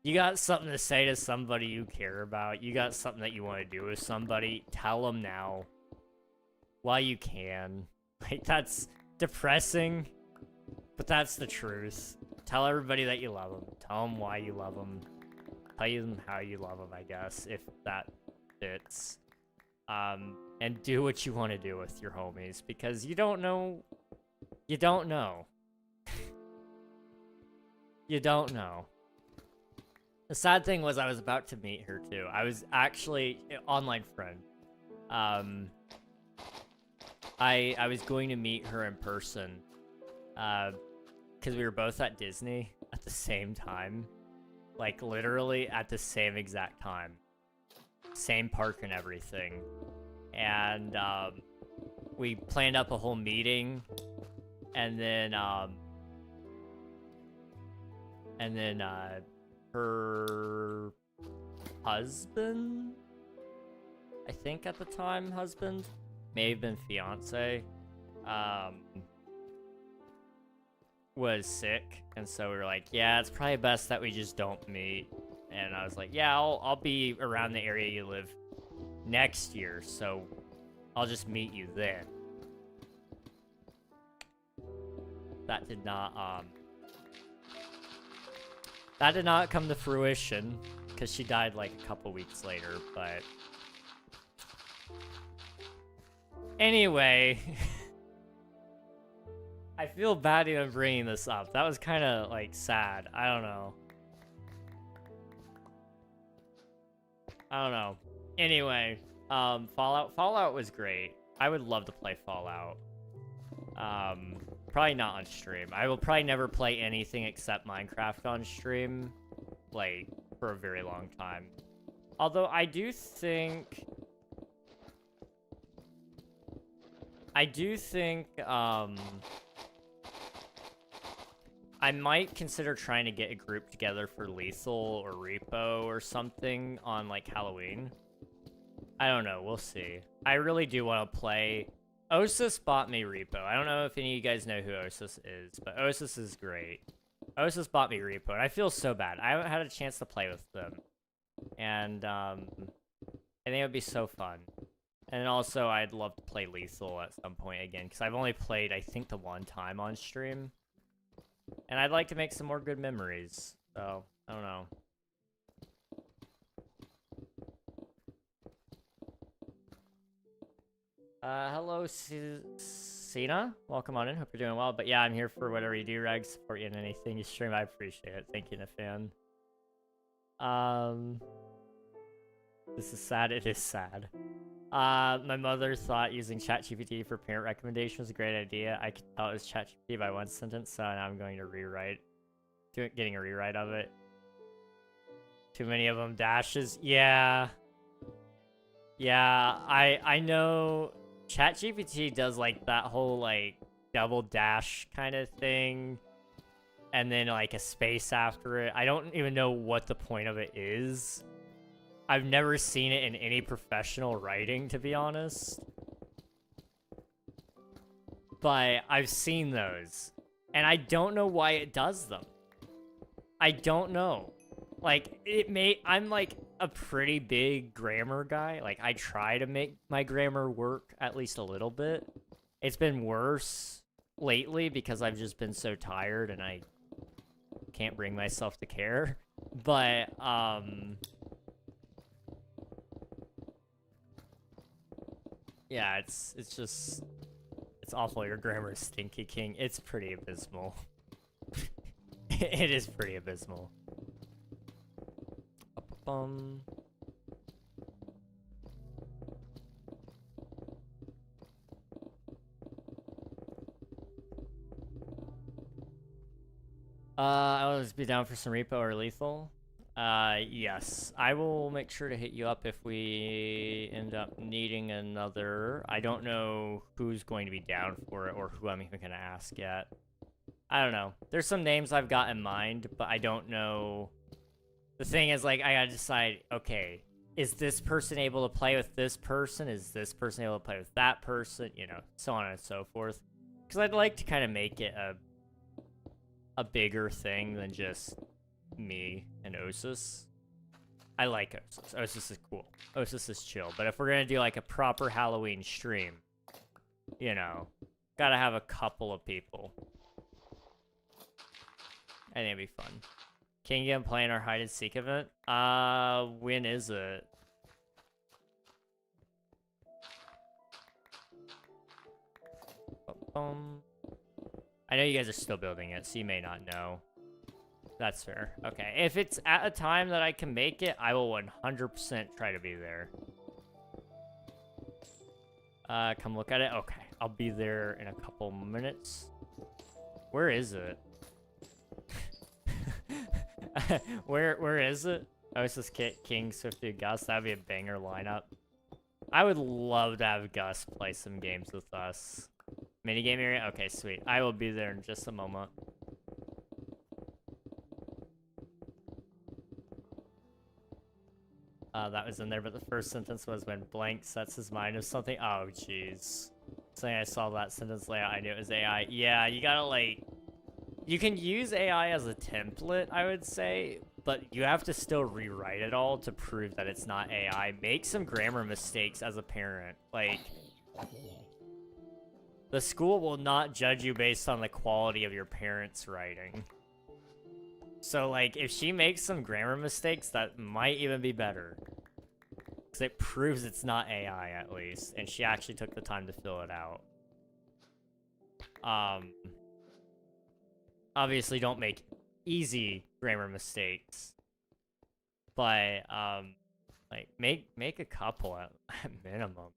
you got something to say to somebody you care about, you got something that you want to do with somebody, tell them now. While you can. Like, that's depressing, but that's the truth. Tell everybody that you love them. Tell them why you love them. Tell them how you love them, I guess, if that fits. And do what you want to do with your homies, because you don't know. You don't know. You don't know. The sad thing was I was about to meet her too. I was actually an online friend. I was going to meet her in person, because we were both at Disney at the same time, like literally at the same exact time, same park and everything, and we planned up a whole meeting, and then her husband, I think at the time husband, may have been fiance, was sick, and so we were like, yeah, it's probably best that we just don't meet. And I was like, yeah, I'll be around the area you live next year, so I'll just meet you then. That did not come to fruition, because she died like a couple weeks later, but anyway, I feel bad even bringing this up. That was kind of like sad. I don't know. Anyway, Fallout was great. I would love to play Fallout. Probably not on stream. I will probably never play anything except Minecraft on stream, like, for a very long time. Although I do think I might consider trying to get a group together for Lethal or Repo or something on, like, Halloween. I don't know, we'll see. I really do want to play. Osis bought me Repo. I don't know if any of you guys know who Osis is, but Osis is great. Osis bought me Repo, and I feel so bad. I haven't had a chance to play with them. And, I think it would be so fun. And also, I'd love to play Lethal at some point again, because I've only played, I think, the one time on stream. And I'd like to make some more good memories, so, I don't know. Hello, Cena. Welcome on in. Hope you're doing well. But yeah, I'm here for whatever you do, Reg. Support you in anything you stream. I appreciate it. Thank you, Nafan. This is sad. It is sad. My mother thought using ChatGPT for parent recommendation was a great idea. I could tell it was ChatGPT by one sentence, so now I'm going to getting a rewrite of it. Too many of them dashes. Yeah. Yeah, I know ChatGPT does, like, that whole, like, double dash kind of thing, and then, like, a space after it. I don't even know what the point of it is. I've never seen it in any professional writing, to be honest. But I've seen those, and I don't know why it does them. I don't know. Like, I'm, like, a pretty big grammar guy. Like, I try to make my grammar work at least a little bit. It's been worse lately because I've just been so tired and I can't bring myself to care. But, yeah, it's awful. Your grammar is stinky, King. It's pretty abysmal. It is pretty abysmal. I'll just be down for some Repo or Lethal. Yes. I will make sure to hit you up if we end up needing another. I don't know who's going to be down for it or who I'm even going to ask yet. I don't know. There's some names I've got in mind, but I don't know. The thing is, like, I gotta decide, okay, is this person able to play with this person? Is this person able to play with that person? You know, so on and so forth. Because I'd like to kind of make it a bigger thing than just me and Osis. I like Osis. Osis is cool. Osis is chill. But if we're gonna do, like, a proper Halloween stream, you know, Gotta have a couple of people. I think it'd be fun. Can you get playing our hide and seek event? When is it? I know you guys are still building it, so you may not know. That's fair. Okay, if it's at a time that I can make it, I will 100% try to be there. Come look at it. Okay, I'll be there in a couple minutes. Where is it? Where is it? Oh, it's just King, Swifty, Gus. That'd be a banger lineup. I would love to have Gus play some games with us. Minigame area? Okay, sweet. I will be there in just a moment. That was in there, but the first sentence was when blank sets his mind of something. Oh, jeez. Saying I saw that sentence layout, I knew it was AI. Yeah, you gotta, like... You can use AI as a template, I would say, but you have to still rewrite it all to prove that it's not AI. Make some grammar mistakes as a parent. Like, the school will not judge you based on the quality of your parents' writing. So, like, if she makes some grammar mistakes, that might even be better. Because it proves it's not AI, at least. And she actually took the time to fill it out. Obviously, don't make easy grammar mistakes. But, like, make a couple at minimum.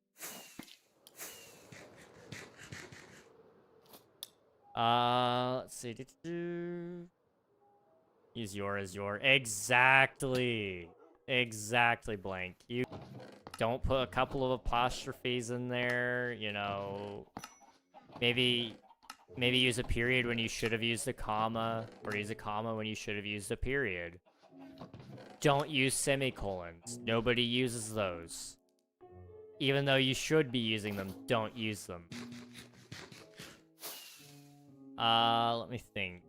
Let's see. Use your as your. Exactly. Exactly, blank. You don't put a couple of apostrophes in there, you know. Maybe use a period when you should have used a comma, or use a comma when you should have used a period. Don't use semicolons. Nobody uses those. Even though you should be using them, don't use them. Let me think.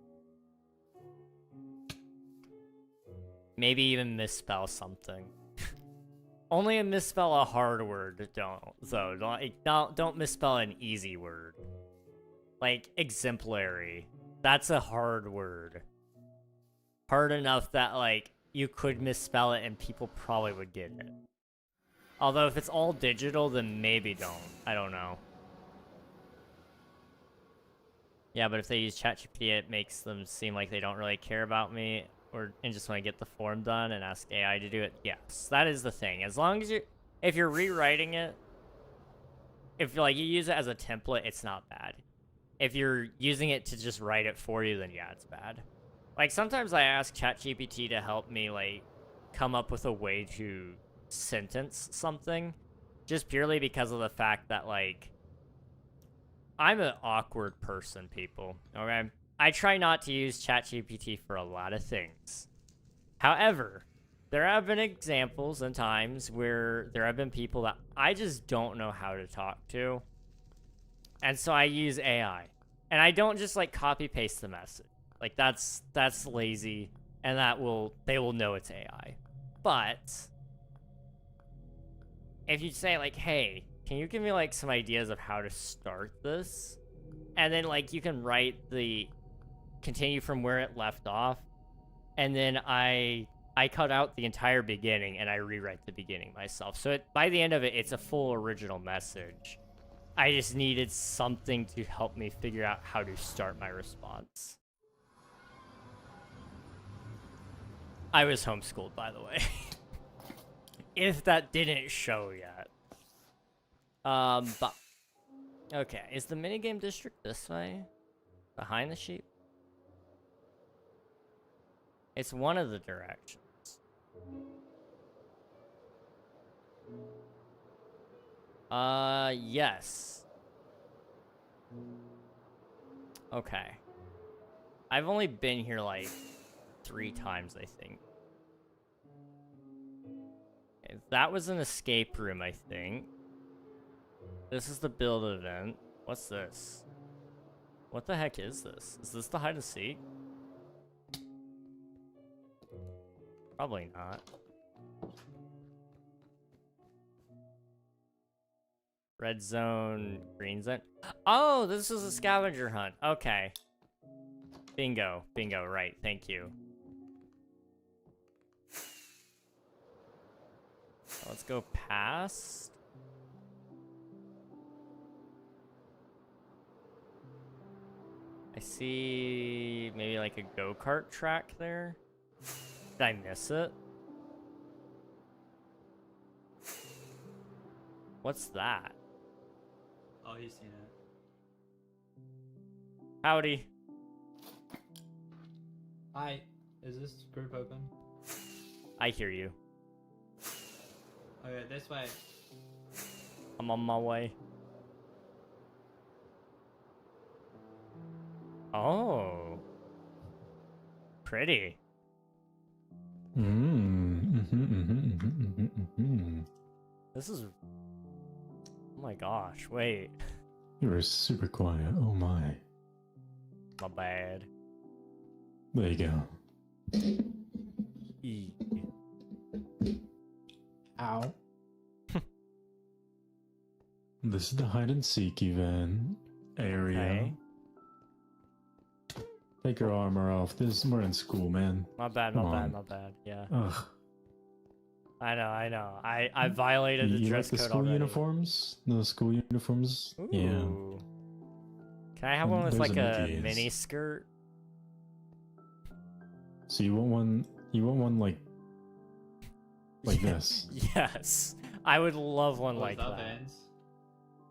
Maybe even misspell something. Only misspell a hard word, don't misspell an easy word. Like, exemplary. That's a hard word. Hard enough that, like, you could misspell it and people probably would get it. Although if it's all digital, then maybe don't. I don't know. Yeah, but if they use ChatGPT, it makes them seem like they don't really care about me and just want to get the form done and ask AI to do it. Yes, that is the thing. As long as if you're rewriting it, if like you use it as a template, it's not bad. If you're using it to just write it for you, then yeah, it's bad. Like sometimes I ask ChatGPT to help me like come up with a way to sentence something, just purely because of the fact that like I'm an awkward person, people. Okay, I try not to use ChatGPT for a lot of things. However, there have been examples and times where there have been people that I just don't know how to talk to. And so I use AI. And I don't just like copy paste the message. Like that's lazy and they will know it's AI. But if you say like, "Hey, can you give me like some ideas of how to start this?" And then like you can write continue from where it left off. And then I cut out the entire beginning and I rewrite the beginning myself. So by the end of it, it's a full original message. I just needed something to help me figure out how to start my response. I was homeschooled, by the way. If that didn't show yet. But... Okay, is the minigame district this way? Behind the sheep? It's one of the directions. Yes. Okay. I've only been here, like, 3 times, I think. Okay, that was an escape room, I think. This is the build event. What's this? What the heck is this? Is this the hide and seek? Probably not. Red zone, green zone. Oh, this is a scavenger hunt. Okay. Bingo. Bingo, right. Thank you. Let's go past. I see maybe like a go-kart track there. Did I miss it? What's that? Oh, he's seen it. Howdy. Hi, is this group open? I hear you. Okay, this way. I'm on my way. Oh. Pretty. This is... Oh my gosh, wait. You were super quiet. Oh my. My bad. There you go. E. Ow. This is the hide and seek event area. Okay. Take your armor off. We're in school, man. My bad, Come my bad, on. my bad. Yeah. Ugh. I know. I violated the You dress like the code school already. uniforms? The school uniforms? Yeah. Ooh. Can I have one with There's like a a Mickey's. mini skirt? So you want one? You want one like this? Yes. I would love one like that. Vans?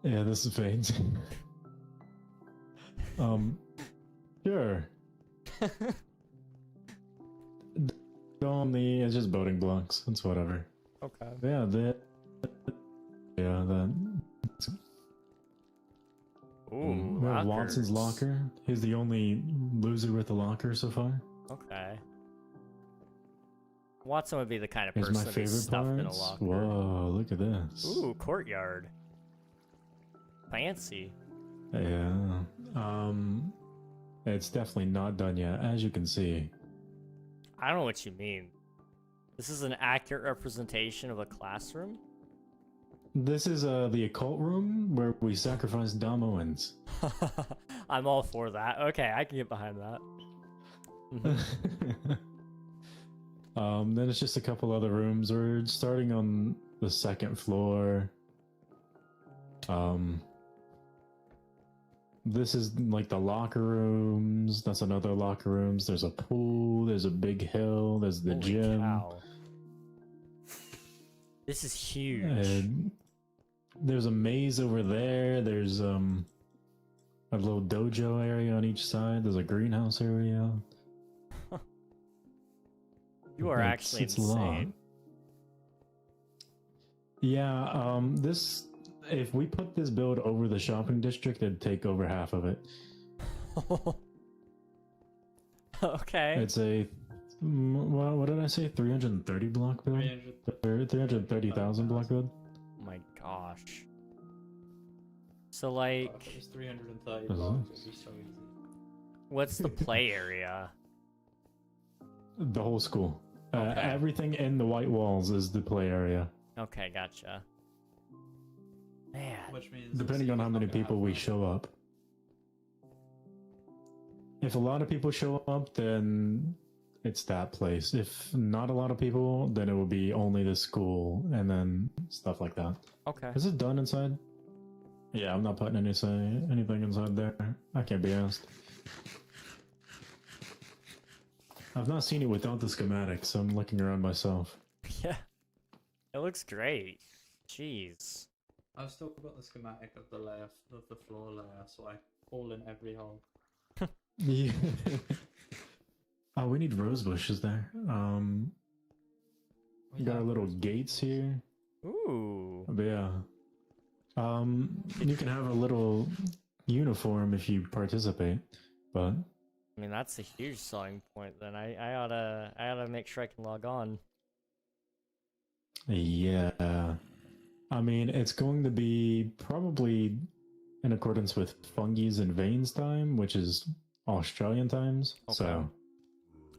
Yeah, this is Fane's. Sure. Only it's just boating blocks. It's whatever. Okay. Yeah, that. Ooh, We have Watson's lockers. locker. He's the only loser with a locker so far. Okay. Watson would be the kind of Here's person my to be favorite stuffed in a parts. locker. Whoa, look at this. Ooh, courtyard. Fancy. Yeah. It's definitely not done yet, as you can see. I don't know what you mean. This is an accurate representation of a classroom? This is the occult room where we sacrifice Domoans. I'm all for that. Okay, I can get behind that. Then it's just a couple other rooms. We're starting on the second floor. This is like the locker rooms. That's another locker rooms. There's a pool. There's a big hill. There's the Holy gym. cow. This is huge. And there's a maze over there. There's a little dojo area on each side. There's a greenhouse area. You are actually it's insane. long. Yeah, this if we put this build over the shopping district, it'd take over half of it. Okay. It's a what did I say? 330 block build? 330,000 block build? Oh my gosh. So like, If it was 330 Uh-huh. blocks, it'd be so easy. what's the play area? The whole school. Okay. Everything in the white walls is the play area. Okay, gotcha. Man. Which means Depending on how many people we show up. If a lot of people show up, then it's that place. If not a lot of people, then it will be only the school and then stuff like that. Okay. Is it done inside? Yeah, I'm not putting anything inside there. I can't be asked. I've not seen it without the schematic, so I'm looking around myself. Yeah. It looks great. Jeez. I've still got the schematic of the layer of the floor layer, so I all in every hole. Yeah. Oh, we need rose bushes there. We got our little gates here. Ooh. But yeah. You can have a little uniform if you participate, but I mean, that's a huge selling point. Then I oughta make sure I can log on. yeah. I mean, it's going to be probably in accordance with Fungies and Veins time, which is Australian times. Okay. So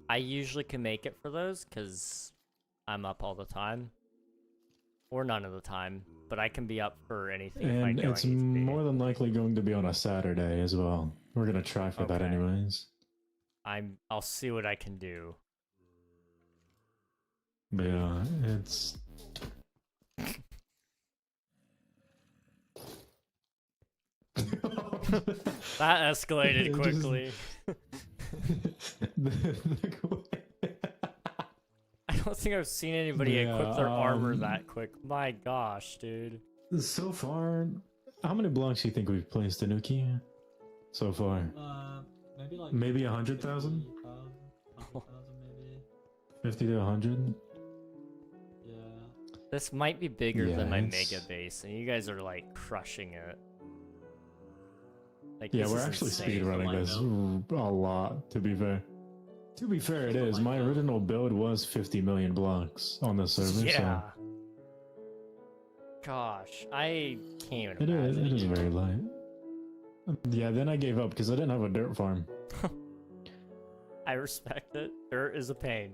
I usually can make it for those because I'm up all the time. or none of the time, but I can be up for anything if I And know it's I need to be. more than likely going to be on a Saturday as well. We're gonna try for that Okay. anyways. I'll see what I can do. But yeah, it's That escalated It just- quickly. I don't think I've seen anybody equip their armor that quick. My gosh, dude. So far, how many blocks do you think we've placed, Anuki? So far, Maybe like maybe 100,000, 100,000 maybe. 50 to 100. Yeah. This might be bigger Yeah, than my it's- mega base, and you guys are like crushing it. Like, Yeah, this we're is actually insane. speedrunning this a lot. To be fair, it is. My original build was 50 million blocks on the server. Yeah. Gosh, I can't So even imagine. it is very light. Yeah, then I gave up because I didn't have a dirt farm. I respect it. Dirt is a pain.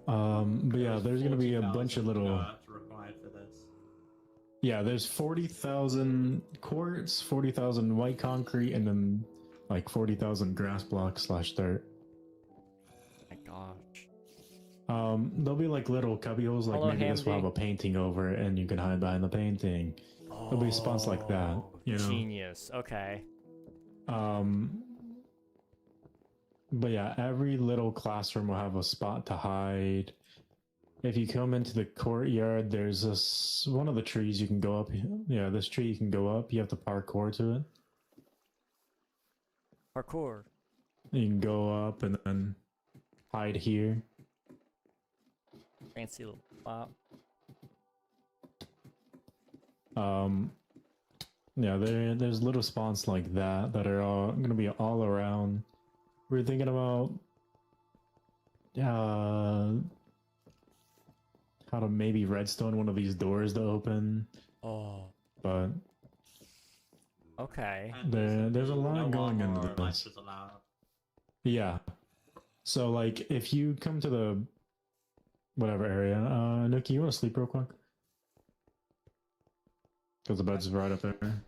But yeah, there's gonna be a bunch of little. Required for this. Yeah, there's 40,000 quartz, 40,000 white concrete, and then like 40,000 grass blocks / dirt. My gosh. There'll be like little cubby holes, like Hello, maybe this will Hamdi. have a painting over it, and you can hide behind the painting. There'll be spots like that, you know. Genius. Okay. But yeah, every little classroom will have a spot to hide. If you come into the courtyard, there's this one of the trees you can go up. Yeah, this tree you can go up. You have to parkour to it. Parkour. You can go up and then hide here. Fancy little spot. Yeah, there's little spots like that are all gonna be all around. We're thinking about how to maybe redstone one of these doors to open, Oh. but Okay. And there's a lot no going armor into or this. lasers allowed. Yeah. So like if you come to the whatever area, Nuki, you want to sleep real quick? Because the bed's right up there.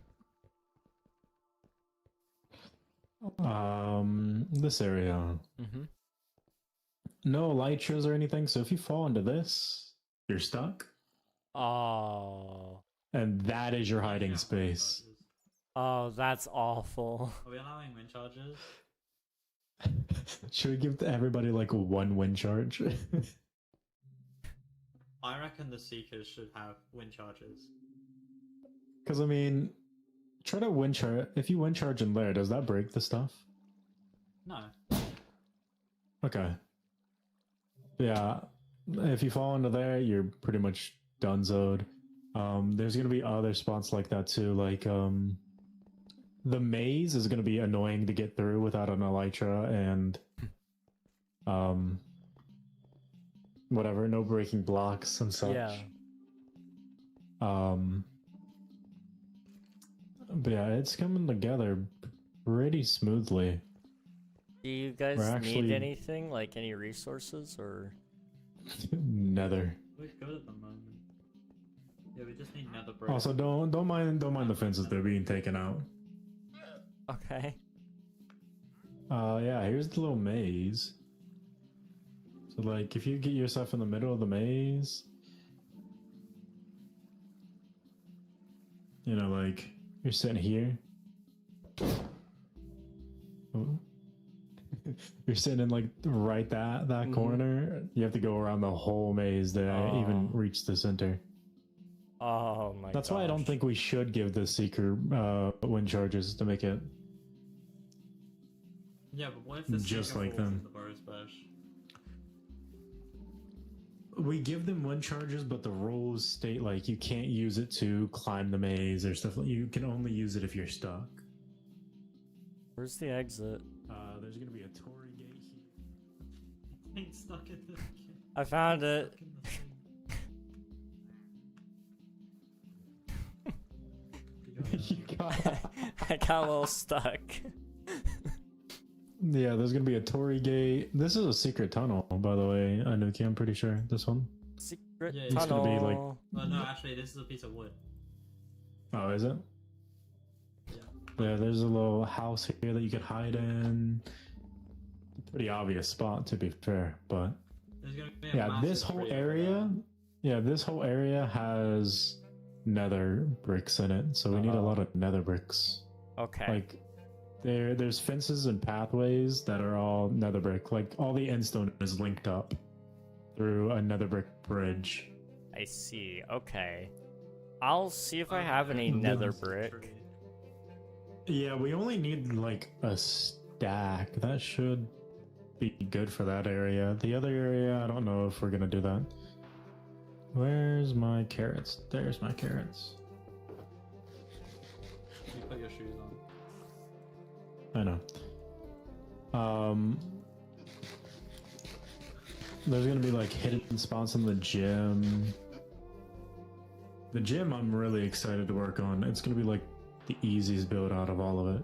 This area. Mm-hmm. No elytras or anything, so if you fall into this, you're stuck. Oh. And that is your hiding space. Oh, that's awful. Are we allowing wind charges? Should we give everybody like one wind charge? I reckon the Seekers should have wind charges. Because I mean, try to wind charge. If you wind charge in there, does that break the stuff? No. Okay. Yeah. If you fall into there, you're pretty much donezoed. There's gonna be other spots like that too. Like the maze is gonna be annoying to get through without an elytra and whatever, no breaking blocks and such. Yeah. But yeah, it's coming together pretty smoothly. Do you guys We're need actually- anything, like any resources, or? Nether. We're good at the moment. Yeah, we just need nether brick. Also, don't mind the fences that are being taken out. Okay. Yeah, here's the little maze. So like, if you get yourself in the middle of the maze, you know, like you're sitting here. Oh. You're sitting in like right that corner. You have to go around the whole maze to even reach the center. Oh my. That's why I don't gosh. think we should give the seeker wind charges to make it Yeah, but what if the just Seeker like falls them. in the Burrows bush? We give them wind charges, but the rules state like you can't use it to climb the maze or stuff. You can only use it if you're stuck. Where's the exit? There's gonna be a Tory gate here. It's stuck in the I found it. You got- I got a little stuck. Yeah, there's gonna be a Tory gate. This is a secret tunnel, by the way. Anuki, I'm pretty sure. This one. Secret Yeah, It's tunnel. gonna be like. Well, no, actually, this is a piece of wood. Oh, is it? Yeah. Yeah, there's a little house here that you could hide in. Pretty obvious spot, to be fair, but There's gonna be a yeah, massive this whole tree over area. Yeah, this whole area has nether bricks in it, so we need a lot of nether bricks. Okay. Like there's fences and pathways that are all nether brick. Like all the endstone is linked up through a nether brick bridge. I see. Okay. I'll see if I there. have any Yeah. nether Massive brick. tree. Yeah, we only need like a stack. That should be good for that area. The other area, I don't know if we're gonna do that. Where's my carrots? There's my carrots. You put your shoes on. I know. There's gonna be like hidden spots in the gym. The gym I'm really excited to work on. It's gonna be like the easiest build out of all of it.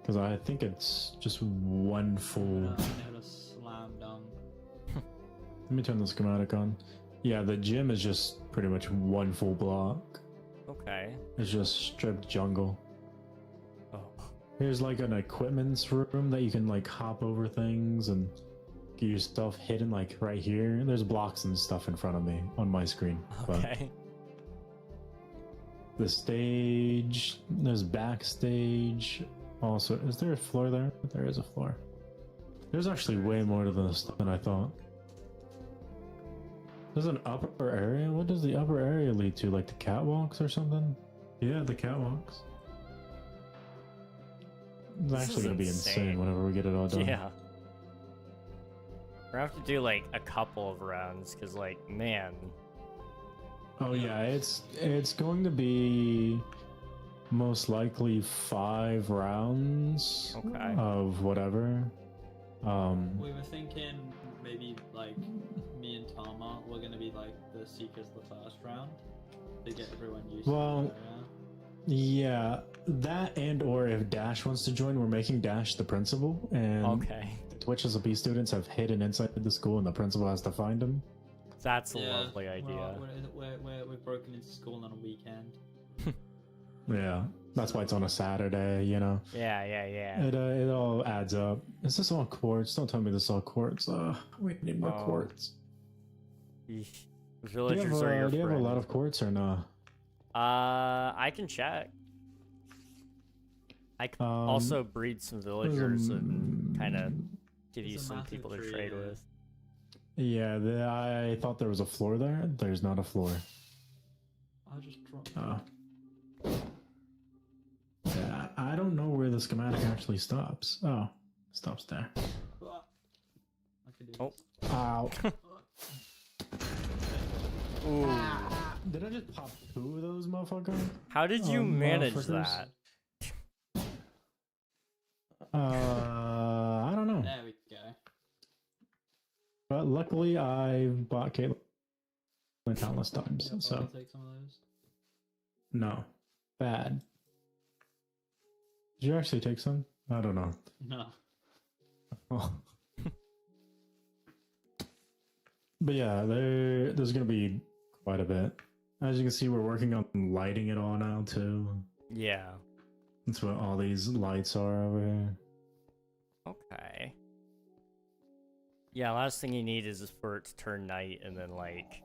Because I think it's just one full... I'm gonna slam dunk. Let me turn the schematic on. Yeah, the gym is just pretty much one full block. Okay. It's just stripped jungle. Oh. Here's like an equipment's room that you can like hop over things and get your stuff hidden like right here. There's blocks and stuff in front of me on my screen. Okay. But the stage, there's backstage. Also, is there a floor there? There is a floor. There's actually way more to this than I thought. There's an upper area? What does the upper area lead to? Like the catwalks or something? Yeah, the catwalks. It's This actually is gonna be insane whenever we get it all done. Yeah. We're gonna have to do like a couple of rounds, cause like, man. Oh yeah, it's going to be most likely 5 rounds Okay. of whatever. We were thinking maybe like me and Tama were gonna be like the seekers the first round to get everyone used Well, to the area. Yeah, that and or if Dash wants to join, we're making Dash the principal, and Okay. the Twitch SMP students have hidden inside the school, and the principal has to find them. That's a lovely idea. We're broken into school on a weekend. Yeah, that's why it's on a Saturday. You know, Yeah, yeah, yeah. it all adds up. Is this all quartz? Don't tell me this is all quartz. We need more Oh. quartz. Eesh. Do you Villagers are your have a lot friend. of quartz or no? I can check. I can also breed some villagers and kind of give you There's a some massive people to tree trade here. with. Yeah, I thought there was a floor there. There's not a floor. I'll just drop. Yeah, I don't know where the schematic actually stops. Oh, stops there. I can do Oh. this. Ow. Ooh. Did I just pop 2 of those motherfuckers? How did you manage motherfuckers. that? I don't know. There we go. But luckily, I've bought Caitlyn countless times, I'll so probably take some of those. no. Bad. Did you actually take some? I don't know. No. Oh. But yeah, there's gonna be quite a bit. As you can see, we're working on lighting it all now too. Yeah. That's what all these lights are over here. Okay. Yeah, last thing you need is for it to turn night and then like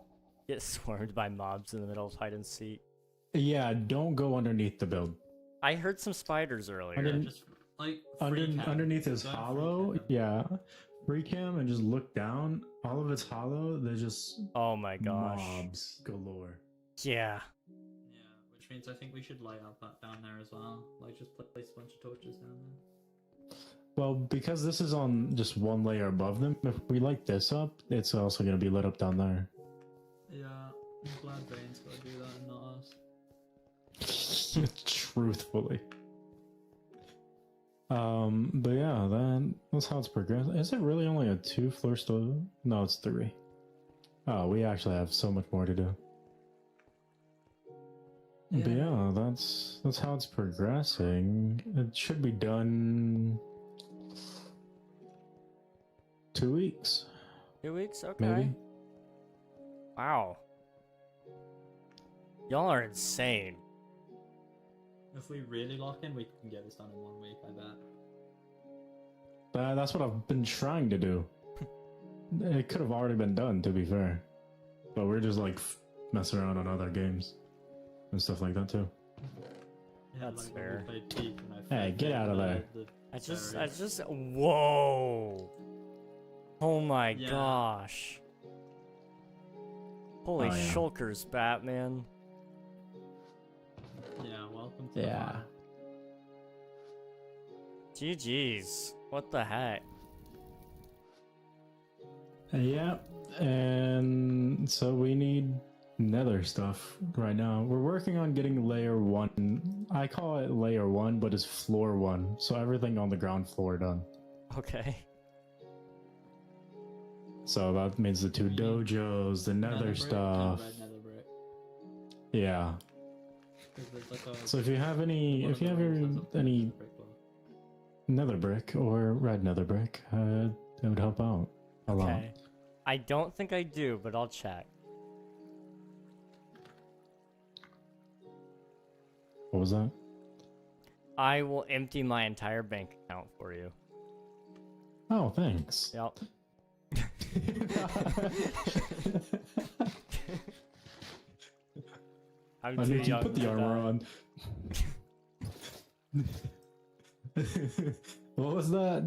get swarmed by mobs in the middle of hide and seek. Yeah, don't go underneath the build. I heard some spiders earlier. Under- Just like free cam. Underneath is Don't free hollow. cam. Yeah, free cam and just look down. All of it's hollow. There's just Oh my gosh. mobs galore. Yeah. Yeah, which means I think we should light up that down there as well. Like just place a bunch of torches down there. Well, because this is on just one layer above them, if we light this up, it's also going to be lit up down there. Yeah, I'm glad Vane's got to do that and not us. Truthfully. But yeah, that's how it's progressing. Is it really only a 2-floor store? No, it's 3. Oh, we actually have so much more to do. But yeah, that's how it's progressing. It should be done 2 weeks, 2 weeks? Okay. maybe. Wow. Y'all are insane. If we really lock in, we can get this done in 1 week, I bet. That's what I've been trying to do. It could have already been done, to be fair, but we're just like messing around on other games and stuff like that too. Yeah, That's like fair. when we played Peak and Hey, get out of there. I just, whoa. Oh my Yeah. gosh. Holy Oh, yeah. shulkers, Batman. Yeah, welcome to Yeah. the farm. GG's. What the heck? Yeah, and so we need nether stuff right now. We're working on getting layer 1. I call it layer 1, but it's floor 1. So everything on the ground floor done. Okay. So that means the 2 dojos, the nether brick stuff. and red nether brick. Yeah. 'Cause there's like a- So if you have any, one if of you the have rows has a any brick block. nether brick or red nether brick, it would help out a lot. Okay. I don't think I do, but I'll check. What was that? I will empty my entire bank account for you. Oh, thanks. Yep. I'm I too need to young put the for armor that. on. What was that?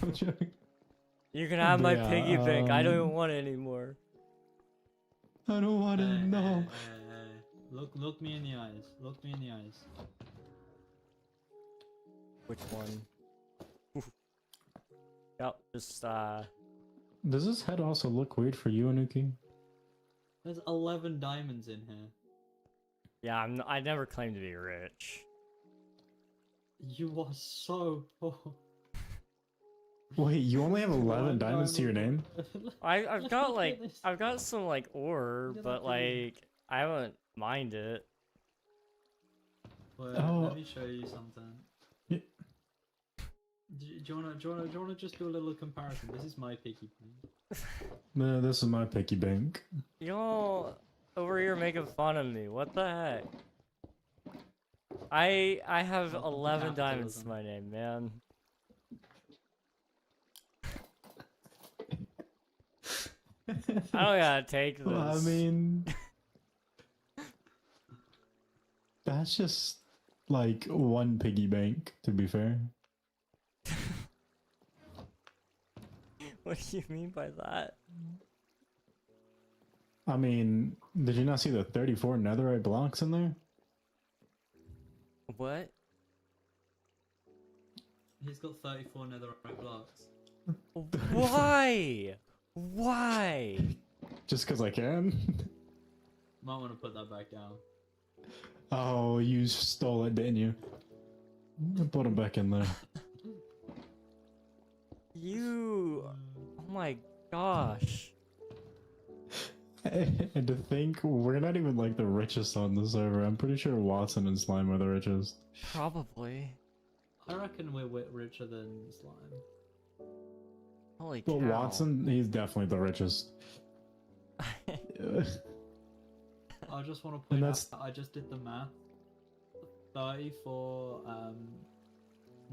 I'm joking. You can have my Yeah, piggy bank. I don't even want it anymore. I don't want to Hey, know. hey. Look me in the eyes. Look me in the eyes. Which one? Oof. Yep, just Does this head also look weird for you, Anuki? There's 11 diamonds in here. yeah, I never claimed to be rich. You are so poor. Wait, you only have 11 One diamonds to your name? I've Look got at like this. I've got some like ore, Look at but that piggy. like I haven't mined it. Wait, Oh. let me show you something. Yeah. Do you wanna just do a little comparison? This is my piggy bank. No, this is my piggy bank. Y'all over here making fun of me. What the heck? I have Welcome to 11 diamonds to capitalism. my name, man. I don't gotta take this. Well, I mean, that's just like one piggy bank, to be fair. What do you mean by that? I mean, did you not see the 34 netherite blocks in there? What? He's got 34 netherite blocks. Why? Why? Just because I can? Might want to put that back down. Oh, you stole it, didn't you? Put them back in there. You. Oh my gosh. And to think, we're not even like the richest on the server. I'm pretty sure Watson and Slime are the richest. Probably. I reckon we're richer than Slime. Holy cow. Well, Watson, he's definitely the richest. I just want to And point that's- out, I just did the math. 34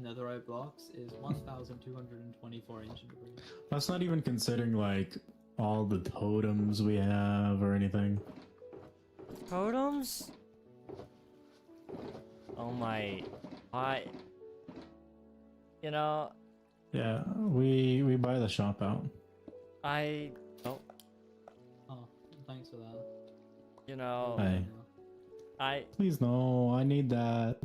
netherite blocks is 1,224 ancient debris. That's not even considering like all the totems we have or anything. Totems? Oh my. You know, Yeah, we buy the shop out. I don't. Oh, thanks for that. You know, Hey. Please no, I need that.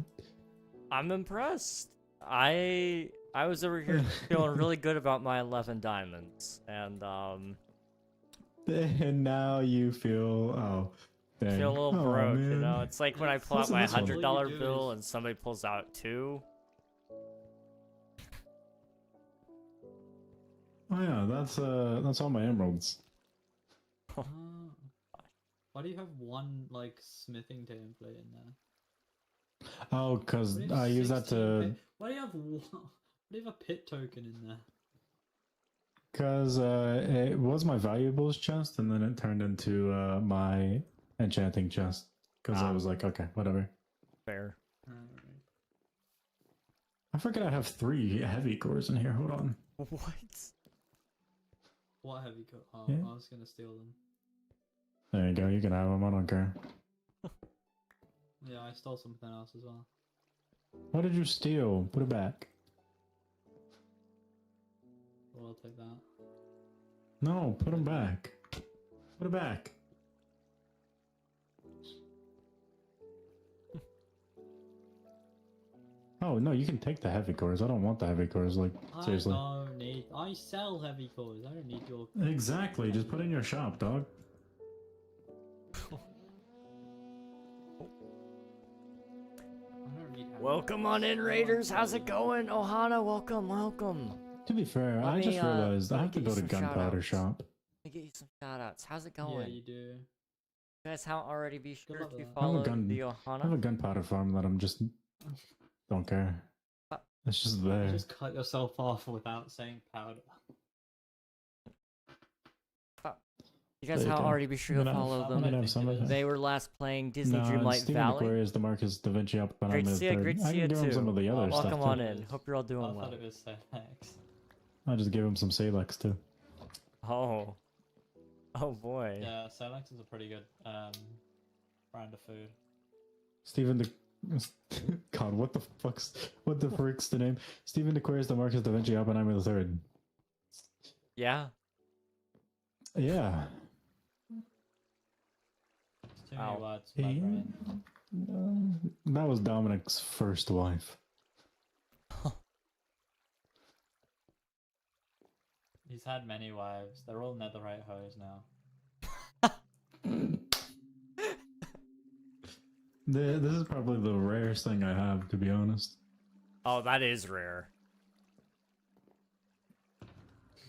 I'm impressed. I was over here feeling really good about my 11 diamonds, and And now you feel dang. feel a little Oh, broke. You man. know, it's like when I pull out Listen, my this one. $100 All you do bill is- and somebody pulls out 2. Oh yeah, that's all my emeralds. Ah. Why do you have one like smithing template in there? Oh, because What do you have I use that 16 to. pit- Why do you have Why do you have a pit token in there? Because it was my valuables chest, and then it turned into my enchanting chest. Because I was like, okay, whatever. Fair. Alright. I forget I have 3 heavy cores in here. Hold on. What? What have you got? Oh, Yeah. I was gonna steal them. There you go. You can have them. I don't care. Yeah, I stole something else as well. What did you steal? Put it back. Well, I'll take that. No, put them back. Put it back. Oh no, you can take the heavy cores. I don't want the heavy cores. Like seriously. I don't need. I sell heavy cores. I don't need your. Exactly. Just put it in your shop, dog. I don't need heavy Welcome cores. on in, Raiders. How's it going? Ohana, welcome, welcome. To be fair, Let I me, just realized let I me have to get go you to some gunpowder shout-outs. shop. Let me get you some shout outs. How's it Yeah, going? you do. You guys haven't already, be sure luck to with that. follow gun- the I have a Ohana. gunpowder farm that I'm just don't care. Uh, It's just You there. just cut yourself off without saying powder. You guys There you haven't go. already, be sure I'm to gonna- follow I'm them. gonna have some of it. They were last playing Disney No, Dreamlight Steven Valley. Aquarius, the Marcus Da Vinci up, but Great I'm to the see you, third. great to I see can you give him too. some of the other stuff. Welcome too. on in. Hope you're all I doing thought well. it was Senex. I'll just give him some Salix too. Oh. Oh boy. Yeah, Senex is a pretty good brand of food. Steven the God, what the frick's the name? Steven Aquarius, the Marcus Da Vinci Oppenheimer the third. Yeah. Yeah. It's too many Wow. words for my brain. That was Dominic's first wife. He's had many wives. They're all netherite hoes now. This is probably the rarest thing I have, to be honest. Oh, that is rare.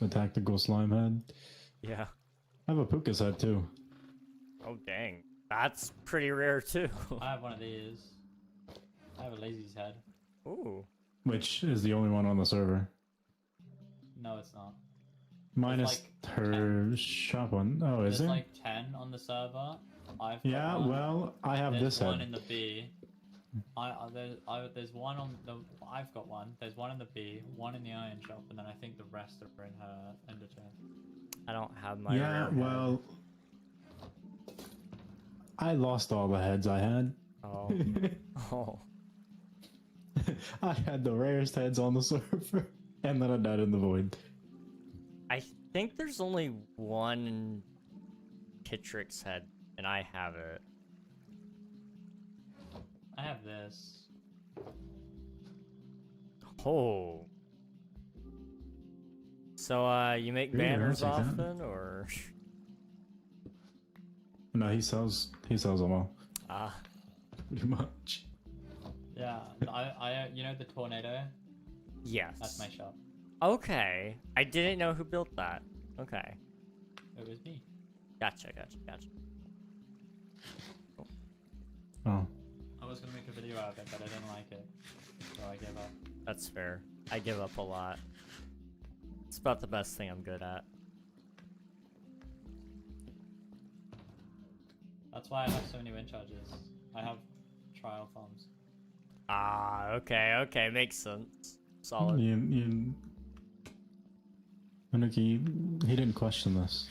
The tactical slime head. Yeah. I have a Puka's head too. Oh dang. That's pretty rare too. I have one of these. I have a lazy's head. Ooh. Which is the only one on the server. No, it's not. Minus like her shop one. Oh, is There's there? like 10 on the server. I've got Yeah, one. well, I have There's this one head. in the B. There's one on the. I've got one. There's one in the B, one in the iron shop, and then I think the rest are in her ender chest. I don't have my Yeah, rare head. well, I lost all the heads I had. Oh. Oh. I had the rarest heads on the server, and then I died in the void. I think there's only one Kitrix head, and I have it. I have this. Oh. Oh. So, you make Yeah, I'll banners take that. often, or? No, he sells them all, Ah. pretty much. Yeah, you know the tornado? Yes. That's my shop. Okay. I didn't know who built that. Okay. It was me. Gotcha. Oh, I was gonna make a video out of it, but I didn't like it, so I gave up. That's fair. I give up a lot. It's about the best thing I'm good at. That's why I have so many wind charges. I have trial farms. Ah, okay. Makes sense. Solid. Manuki, he didn't question this.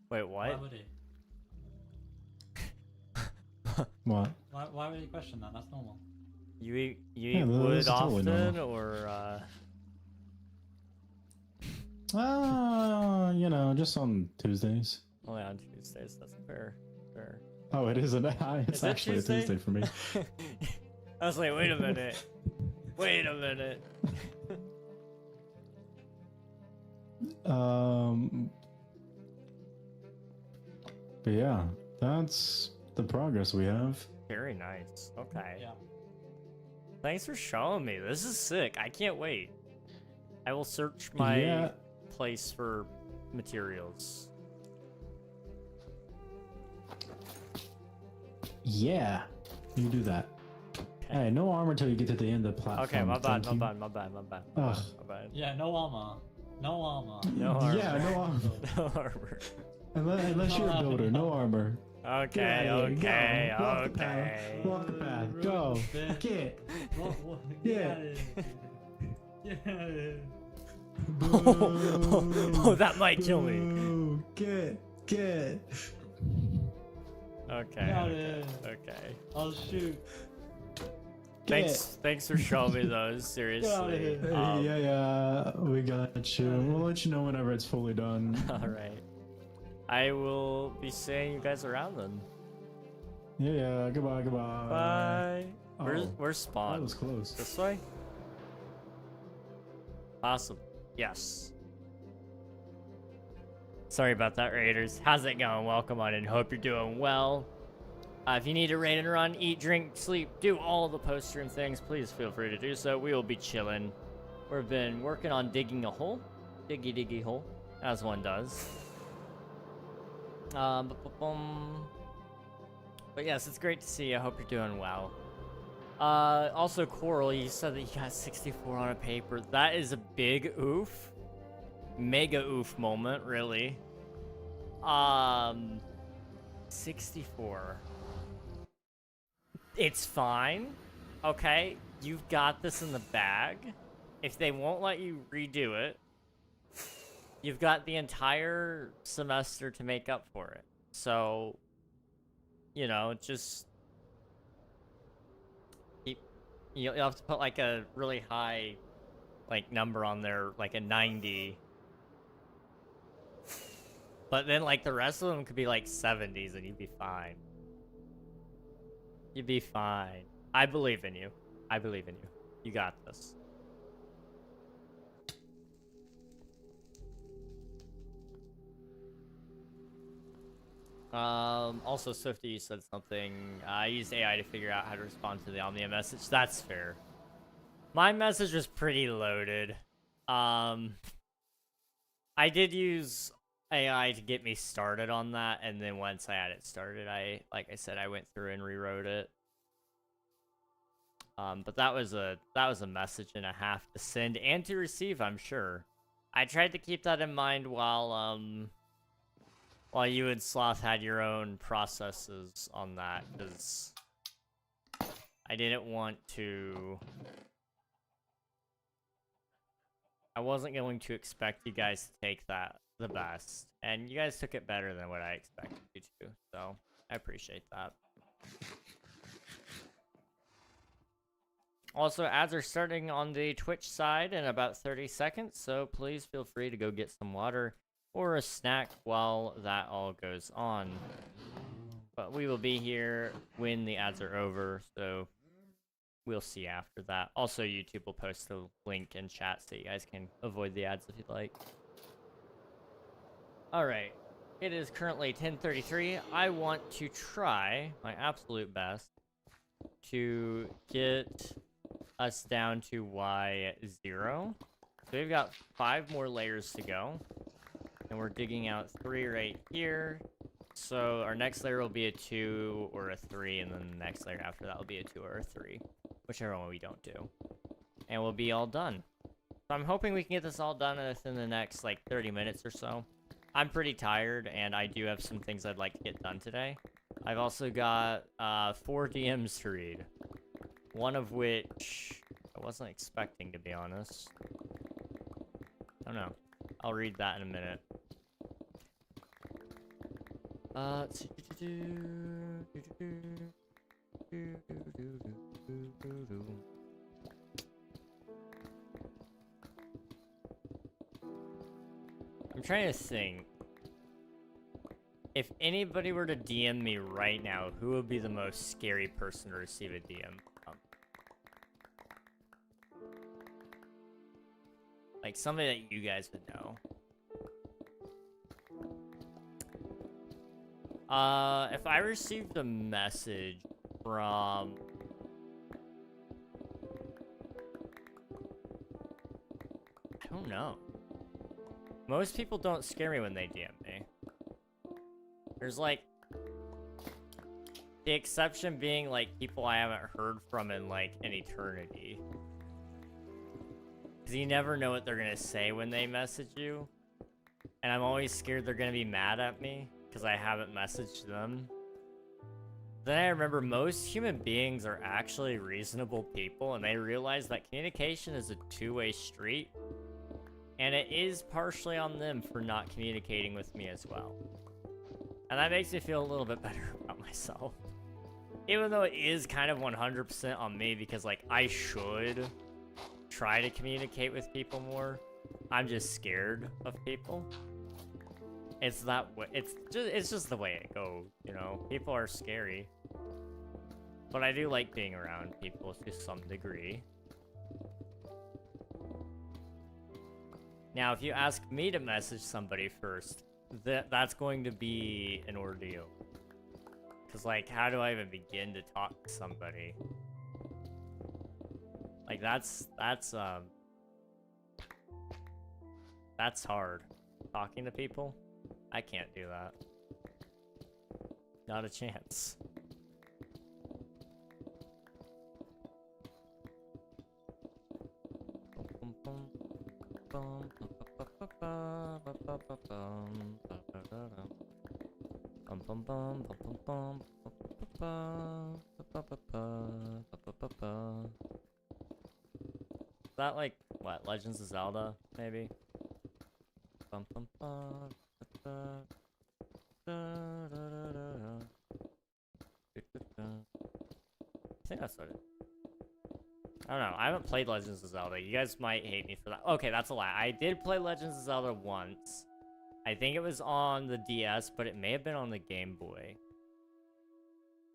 Wait, Why what? would he? What? Why would he question that? That's normal. You eat Yeah, this wood is totally often, normal. or Just on Tuesdays. only on Tuesdays? That's fair. Fair. Oh, it isn't. It's Is it actually Tuesday? a Tuesday for me. I was like, wait a minute. Wait a minute. But yeah, that's the progress we have. Very nice. Okay. Yeah. Thanks for showing me. This is sick. I can't wait. I will search my Yeah. place for materials. Yeah, you do that. Hey, no armor till you get to the end of the platform. Okay, my bad, thank my you. bad, my bad, my bad, Ugh. my bad. Yeah, no armor. No armor. No armor. Yeah, no armor. No armor. Unless you're a builder, no armor. Okay, Get out of here. okay, Go. Walk the okay. path. Walk the path. Go. Get. Yeah. Oh, that might kill me. Boo. Get. Okay, okay. I'll shoot. Thanks for showing me those, seriously. Yeah, we got you. We'll let you know whenever it's fully done. Alright. I will be seeing you guys around then. Yeah, goodbye. Bye. Where's That spawn? was close. This way? Possible. Yes. Sorry about that, Raiders. How's it going? Welcome on in. Hope you're doing well. If you need to raid and run, eat, drink, sleep, do all the post-stream things, please feel free to do so. We will be chilling. We've been working on digging a hole. Diggy hole. As one does. But yes, it's great to see you. I hope you're doing well. Also, Coral, you said that you got 64 on a paper. That is a big oof. Mega oof moment, really. 64. It's fine. Okay, you've got this in the bag. If they won't let you redo it, you've got the entire semester to make up for it. So, you know, just... You'll have to put, like, a really high, like, number on there, like a 90. But then, like, the rest of them could be, like, 70s, and you'd be fine. You'd be fine. I believe in you. I believe in you. You got this. Also, Swifty, you said something. I used AI to figure out how to respond to the Omnia message. That's fair. My message was pretty loaded. I did use AI to get me started on that, and then once I had it started, like I said, I went through and rewrote it. But that was a message and a half to send and to receive, I'm sure. I tried to keep that in mind while you and Sloth had your own processes on that, because I didn't want to... I wasn't going to expect you guys to take that the best, and you guys took it better than what I expected you to, so I appreciate that. Also, ads are starting on the Twitch side in about 30 seconds, so please feel free to go get some water or a snack while that all goes on. But we will be here when the ads are over, so we'll see after that. Also, YouTube will post a link in chat so you guys can avoid the ads if you'd like. Alright, it is currently 10:33. I want to try my absolute best to get us down to Y0. So we've got 5 more layers to go. And we're digging out 3 right here. So our next layer will be a 2 or a 3, and then the next layer after that will be a 2 or a 3. Whichever one we don't do. And we'll be all done. So I'm hoping we can get this all done within the next, like, 30 minutes or so. I'm pretty tired, and I do have some things I'd like to get done today. I've also got 4 DMs to read. One of which I wasn't expecting, to be honest. I don't know. I'll read that in a minute. Let's see. I'm trying to think. If anybody were to DM me right now, who would be the most scary person to receive a DM from? Like somebody that you guys would know. If I received a message from... I don't know. Most people don't scare me when they DM me. There's like... The exception being, like, people I haven't heard from in, like, an eternity. Because you never know what they're gonna say when they message you. And I'm always scared they're gonna be mad at me, because I haven't messaged them. Then I remember most human beings are actually reasonable people, and they realize that communication is a two-way street. And it is partially on them for not communicating with me as well. And that makes me feel a little bit better about myself. Even though it is kind of 100% on me, because, like, I should try to communicate with people more. I'm just scared of people. It's that way. It's just the way it goes, you know? People are scary. But I do like being around people to some degree. Now, if you ask me to message somebody first, that's going to be an ordeal. Because, like, how do I even begin to talk to somebody? Like, that's hard. Talking to people? I can't do that. Not a chance. Is that like, what, Legends of Zelda, maybe? I think that's what it is. I don't know. I haven't played Legends of Zelda. You guys might hate me for that. Okay, that's a lie. I did play Legends of Zelda once. I think it was on the DS, but it may have been on the Game Boy.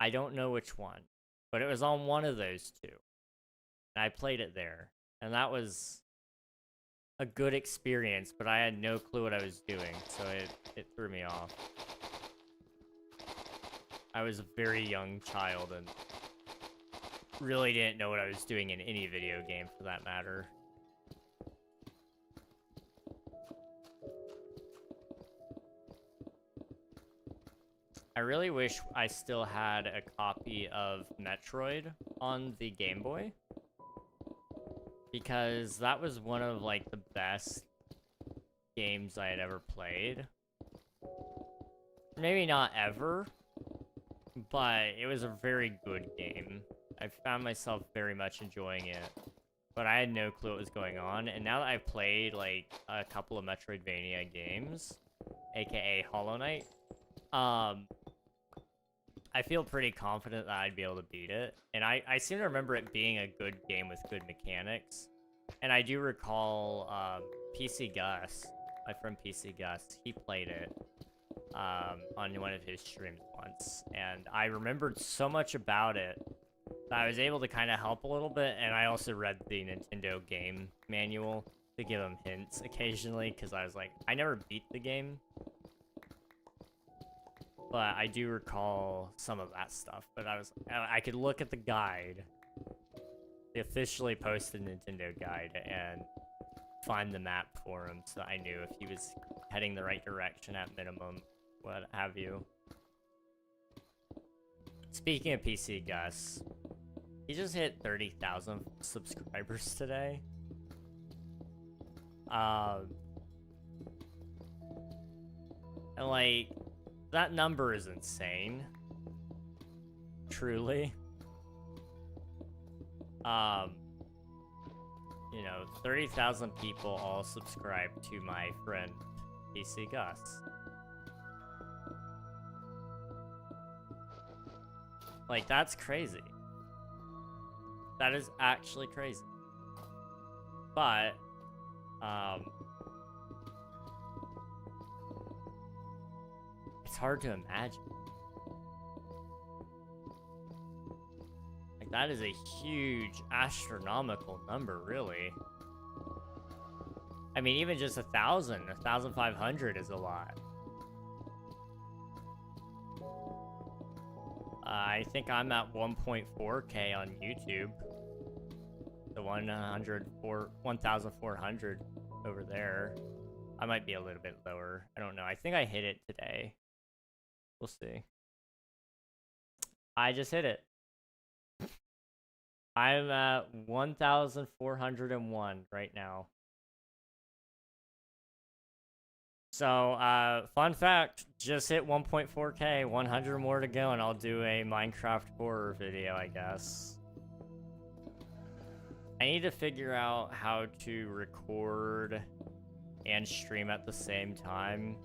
I don't know which one. But it was on one of those two. And I played it there. And that was a good experience, but I had no clue what I was doing, so it threw me off. I was a very young child and really didn't know what I was doing in any video game, for that matter. I really wish I still had a copy of Metroid on the Game Boy, because that was one of, like, the best games I had ever played. Maybe not ever, but it was a very good game. I found myself very much enjoying it, but I had no clue what was going on. And now that I've played, like, a couple of Metroidvania games, aka Hollow Knight, I feel pretty confident that I'd be able to beat it. And I seem to remember it being a good game with good mechanics. And I do recall PC Gus, my friend PC Gus, he played it on one of his streams once. And I remembered so much about it that I was able to kind of help a little bit. And I also read the Nintendo game manual to give him hints occasionally, because I was like, I never beat the game. But I do recall some of that stuff. But I could look at the guide, the officially posted Nintendo guide, and find the map for him, so I knew if he was heading the right direction at minimum, what have you. Speaking of PC Gus, he just hit 30,000 subscribers today. And like, that number is insane. Truly. You know, 30,000 people all subscribe to my friend PC Gus. Like, that's crazy. That is actually crazy. But, it's hard to imagine. Like, that is a huge, astronomical number, really. I mean, even just 1,000, 1,500 is a lot. I think I'm at 1.4K on YouTube. The 1,400 over there. I might be a little bit lower. I don't know. I think I hit it today. We'll see. I just hit it. I'm at 1,401 right now. So, fun fact, just hit 1.4K, 100 more to go, and I'll do a Minecraft horror video, I guess. I need to figure out how to record and stream at the same time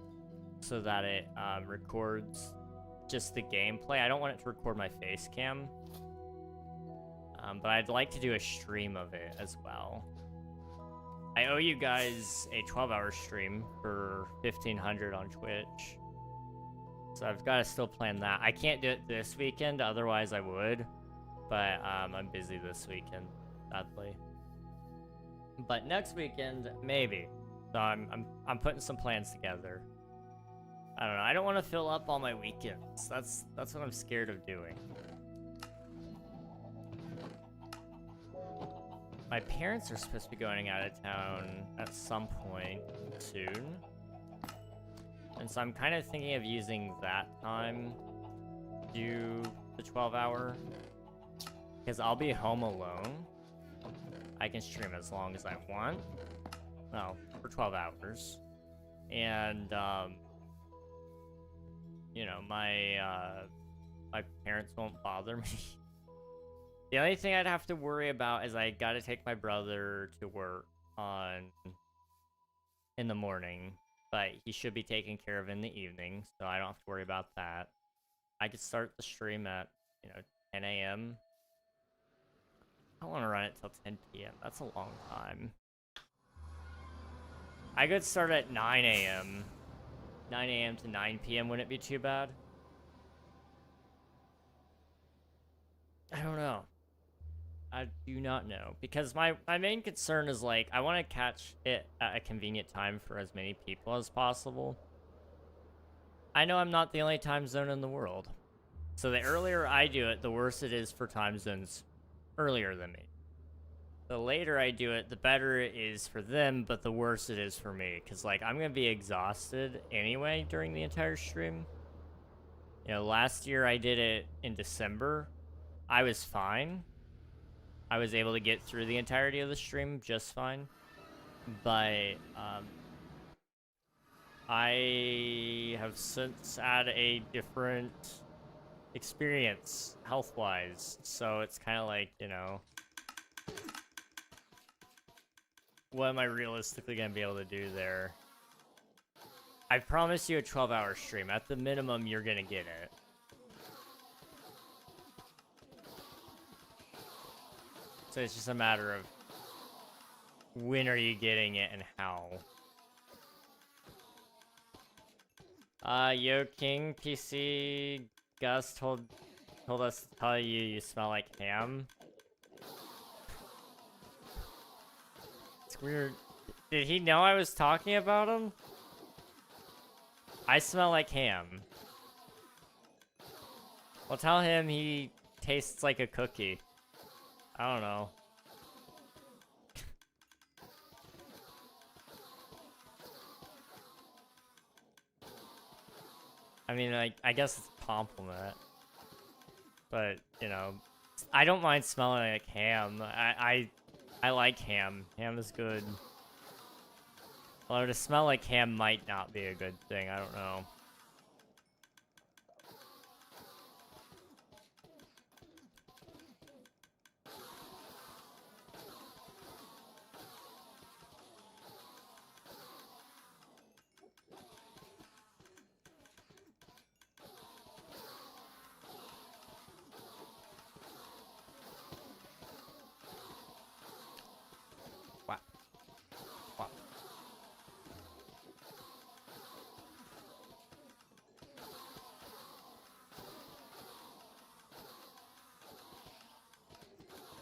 so that it records just the gameplay. I don't want it to record my face cam, but I'd like to do a stream of it as well. I owe you guys a 12-hour stream for 1,500 on Twitch. So I've got to still plan that. I can't do it this weekend, otherwise I would. But I'm busy this weekend, sadly. But next weekend, maybe. So I'm putting some plans together. I don't know. I don't want to fill up all my weekends. That's what I'm scared of doing. My parents are supposed to be going out of town at some point soon. And so I'm kind of thinking of using that time to do the 12-hour. Because I'll be home alone. I can stream as long as I want. Well, for 12 hours. And, you know, my parents won't bother me. The only thing I'd have to worry about is I gotta take my brother to work in the morning, but he should be taken care of in the evening, so I don't have to worry about that. I could start the stream at, 10 a.m. I don't want to run it till 10 p.m. That's a long time. I could start at 9 a.m. 9 a.m. to 9 p.m. wouldn't be too bad. I don't know. I do not know, because my main concern is, like, I want to catch it at a convenient time for as many people as possible. I know I'm not the only time zone in the world. So the earlier I do it, the worse it is for time zones earlier than me. The later I do it, the better it is for them, but the worse it is for me. Because, like, I'm going to be exhausted anyway during the entire stream. You know, last year I did it in December. I was fine. I was able to get through the entirety of the stream just fine. But, I have since had a different experience health-wise. So it's kind of like, what am I realistically going to be able to do there? I promise you a 12-hour stream. At the minimum, you're going to get it. So it's just a matter of when are you getting it and how. Yo, King PC Gus told us to tell you you smell like ham. It's weird. Did he know I was talking about him? I smell like ham. Well, tell him he tastes like a cookie. I don't know. I mean, I guess it's a compliment. But, I don't mind smelling like ham. I like ham. Ham is good. Although to smell like ham might not be a good thing. I don't know.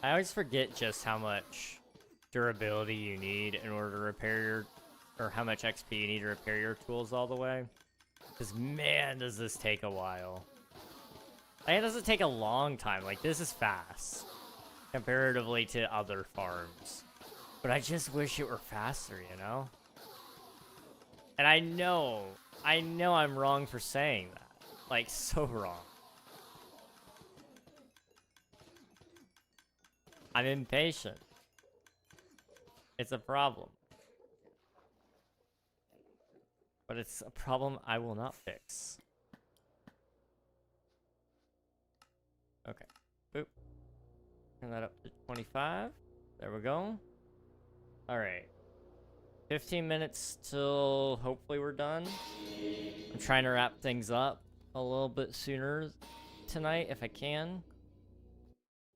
I always forget just how much durability you need in order to repair your, or how much XP you need to repair your tools all the way. Because man, does this take a while. Like, it doesn't take a long time. Like, this is fast comparatively to other farms. But I just wish it were faster, And I know I'm wrong for saying that. Like, so wrong. I'm impatient. It's a problem. But it's a problem I will not fix. Okay. Boop. Turn that up to 25. There we go. Alright. 15 minutes till hopefully we're done. I'm trying to wrap things up a little bit sooner tonight if I can.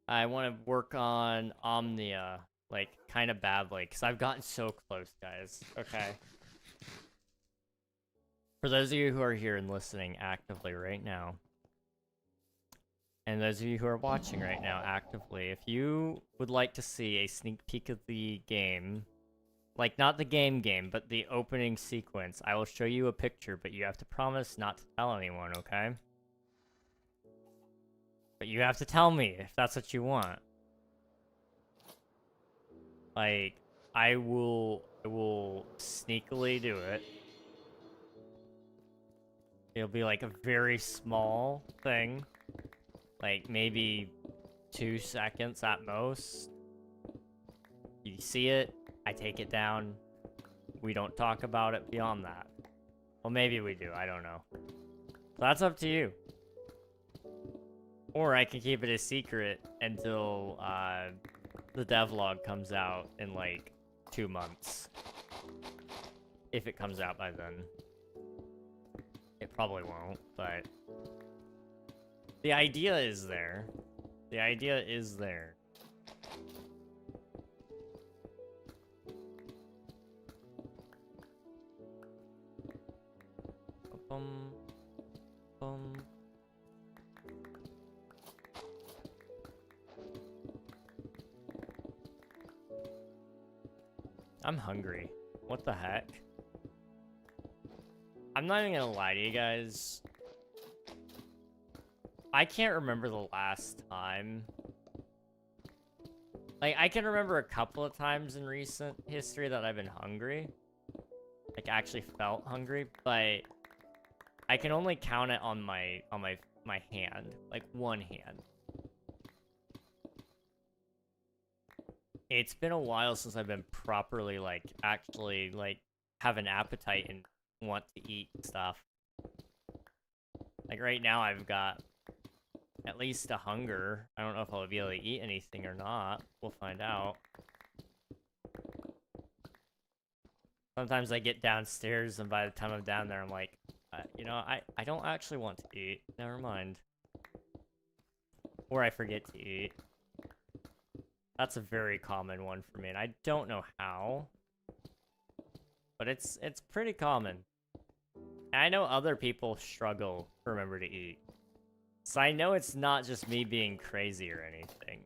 I want to work on Omnia, like, kind of badly, because I've gotten so close, guys. Okay. For those of you who are here and listening actively right now, and those of you who are watching right now actively, if you would like to see a sneak peek of the game, like, not the game, but the opening sequence, I will show you a picture, but you have to promise not to tell anyone, okay? But you have to tell me if that's what you want. Like, I will sneakily do it. It'll be like a very small thing. Like, maybe 2 seconds at most. You see it, I take it down. We don't talk about it beyond that. Well, maybe we do, I don't know. So that's up to you. Or I can keep it a secret until the devlog comes out in like 2 months. If it comes out by then. It probably won't, but the idea is there. The idea is there. Bum, bum. I'm hungry. What the heck? I'm not even gonna lie to you guys. I can't remember the last time. Like, I can remember a couple of times in recent history that I've been hungry. Like, actually felt hungry, but I can only count it on my hand. Like, one hand. It's been a while since I've been properly, like, actually, like, have an appetite and want to eat stuff. Like, right now I've got at least a hunger. I don't know if I'll be able to eat anything or not. We'll find out. Sometimes I get downstairs and by the time I'm down there, I'm like, you know, I don't actually want to eat. Never mind. Or I forget to eat. That's a very common one for me, and I don't know how. But it's pretty common. And I know other people struggle to remember to eat. So I know it's not just me being crazy or anything.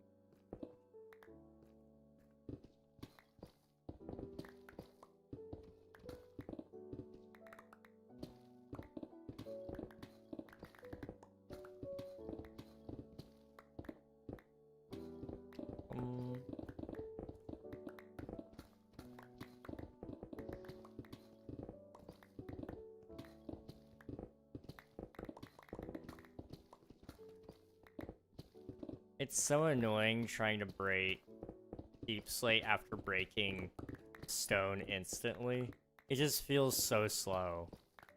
It's so annoying trying to break deep slate after breaking stone instantly. It just feels so slow.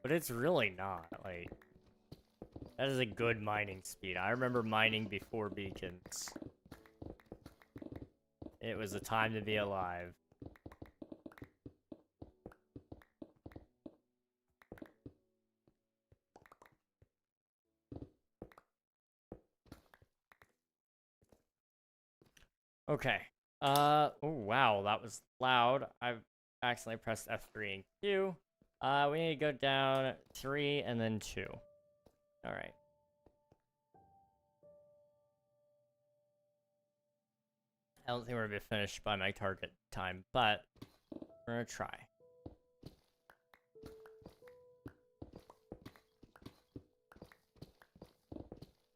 But it's really not, like... That is a good mining speed. I remember mining before beacons. It was a time to be alive. Okay. Oh wow, that was loud. I've accidentally pressed F3 and Q. We need to go down 3 and then 2. Alright. I don't think we're gonna be finished by my target time, but we're gonna try.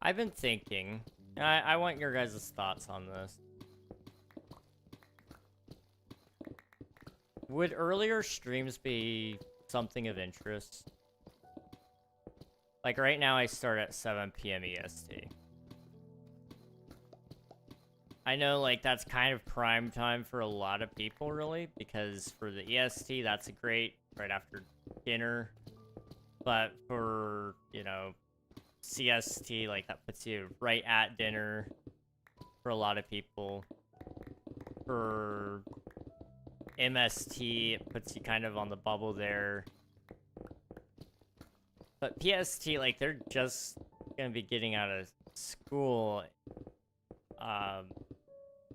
I've been thinking, I want your guys' thoughts on this. Would earlier streams be something of interest? Like right now I start at 7 PM EST. I know, like, that's kind of prime time for a lot of people, really, because for the EST, that's a great right after dinner. But for, you know, CST, like, that puts you right at dinner for a lot of people. For MST, it puts you kind of on the bubble there. But PST, like, they're just gonna be getting out of school,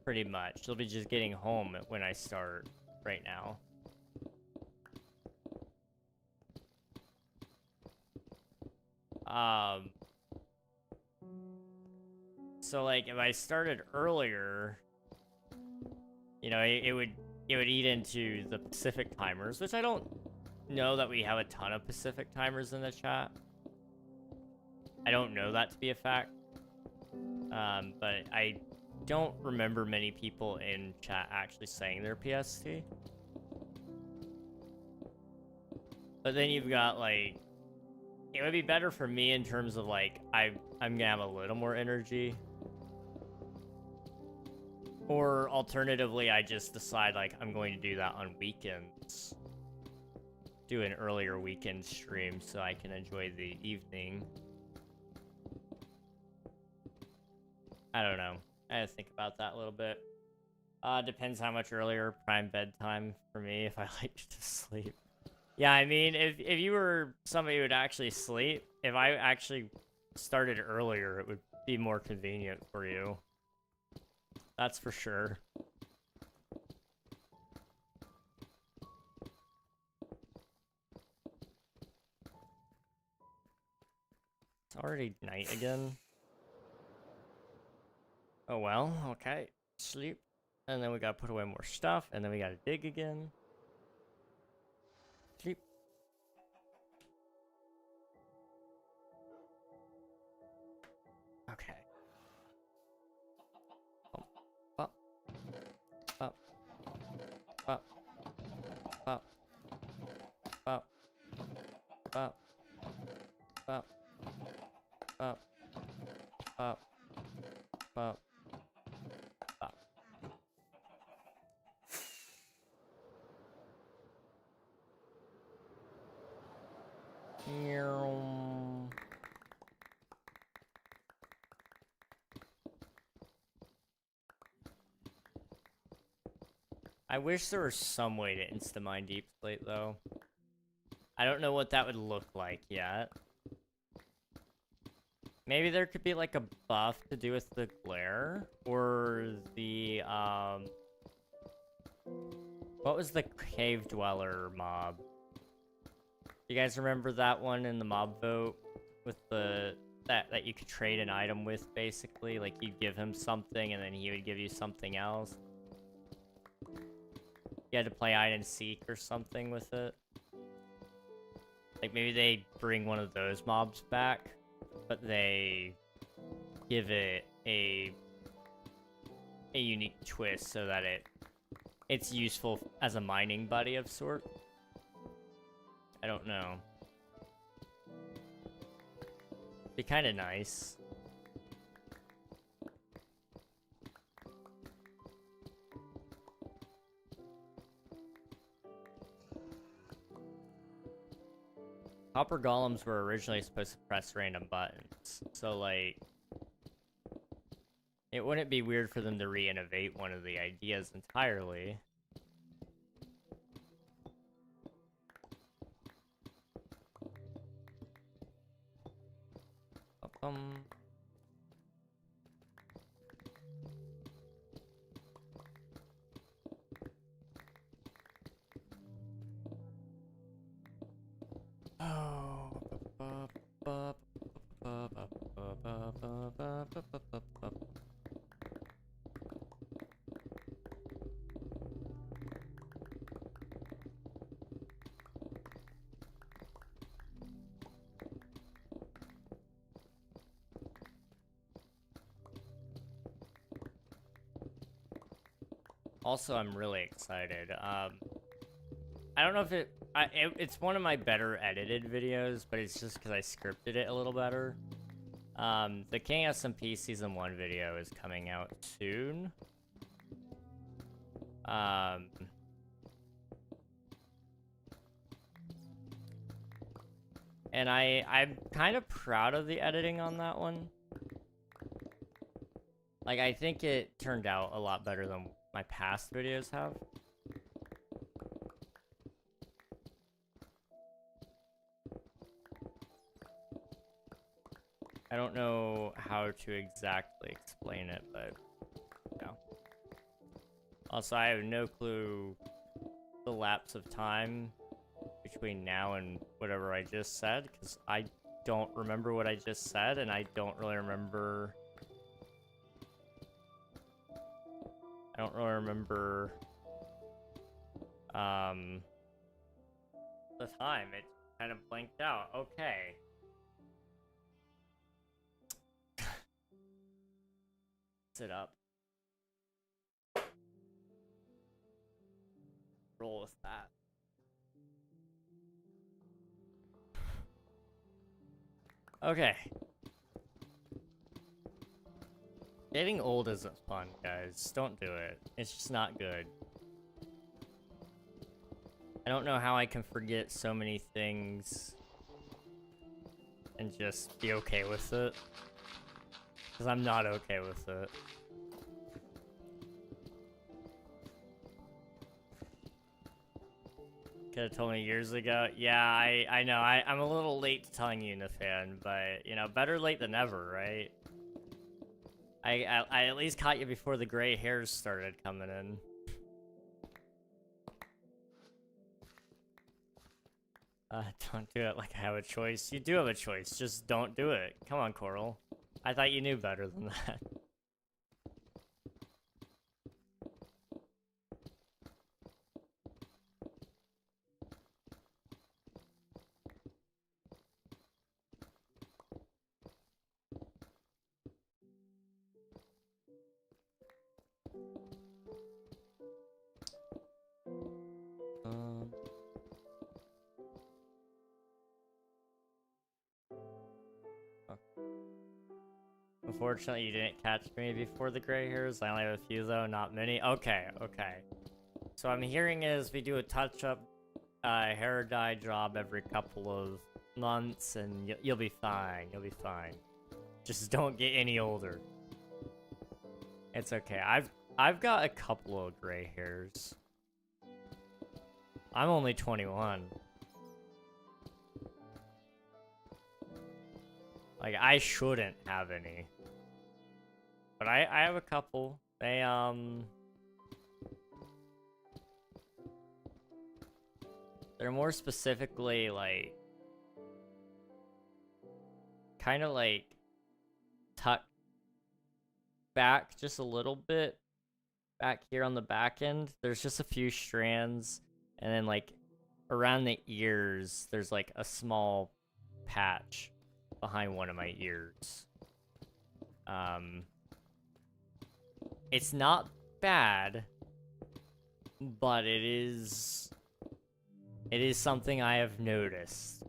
pretty much. They'll be just getting home when I start right now. So, like, if I started earlier, you know, it would eat into the Pacific timers, which I don't know that we have a ton of Pacific timers in the chat. I don't know that to be a fact. But I don't remember many people in chat actually saying their PST. But then you've got, like, it would be better for me in terms of, like, I'm gonna have a little more energy. Or alternatively, I just decide, like, I'm going to do that on weekends. Do an earlier weekend stream so I can enjoy the evening. I don't know. I had to think about that a little bit. Depends how much earlier prime bedtime for me if I like to sleep. Yeah, I mean, if you were somebody who would actually sleep, if I actually started earlier, it would be more convenient for you. That's for sure. It's already night again. Oh well, okay. Sleep. And then we gotta put away more stuff, and then we gotta dig again. Sleep. Okay. Up. Up. Up. Up. Up. Up. Up. Up. Up. Up. Up. I wish there was some way to insta-mine deep slate, though. I don't know what that would look like yet. Maybe there could be, like, a buff to do with the glare, or the, what was the cave dweller mob? You guys remember that one in the mob vote with the that you could trade an item with, basically? Like, you'd give him something and then he would give you something else. You had to play hide and seek or something with it. Like, maybe they bring one of those mobs back, but they give it a unique twist so that it's useful as a mining buddy of sort. I don't know. Be kind of nice. Copper golems were originally supposed to press random buttons, so, like, it wouldn't be weird for them to re-innovate one of the ideas entirely. Also, I'm really excited. I don't know if it's one of my better edited videos, but it's just because I scripted it a little better. The King SMP Season 1 video is coming out soon. And I'm kind of proud of the editing on that one. Like, I think it turned out a lot better than my past videos have. I don't know how to exactly explain it, but yeah. Also, I have no clue the lapse of time between now and whatever I just said, because I don't remember what I just said, and I don't really remember... the time. It kind of blanked out. Okay. Sit up. Roll with that. Okay. Getting old isn't fun, guys. Don't do it. It's just not good. I don't know how I can forget so many things and just be okay with it. Because I'm not okay with it. Could have told me years ago. Yeah, I know. I'm a little late to telling you, Nathan, but, you know, better late than never, right? I at least caught you before the gray hairs started coming in. Don't do it like I have a choice. You do have a choice. Just don't do it. Come on, Coral. I thought you knew better than that. Unfortunately, you didn't catch me before the gray hairs. I only have a few, though, not many. Okay, okay. So I'm hearing is we do a touch-up hair dye job every couple of months, and you'll be fine. You'll be fine. Just don't get any older. It's okay. I've got a couple of gray hairs. I'm only 21. Like, I shouldn't have any. But I have a couple. They, they're more specifically, like, kind of, like, tucked back just a little bit. Back here on the back end. There's just a few strands. And then, like, around the ears, there's, like, a small patch behind one of my ears. It's not bad, but it is something I have noticed.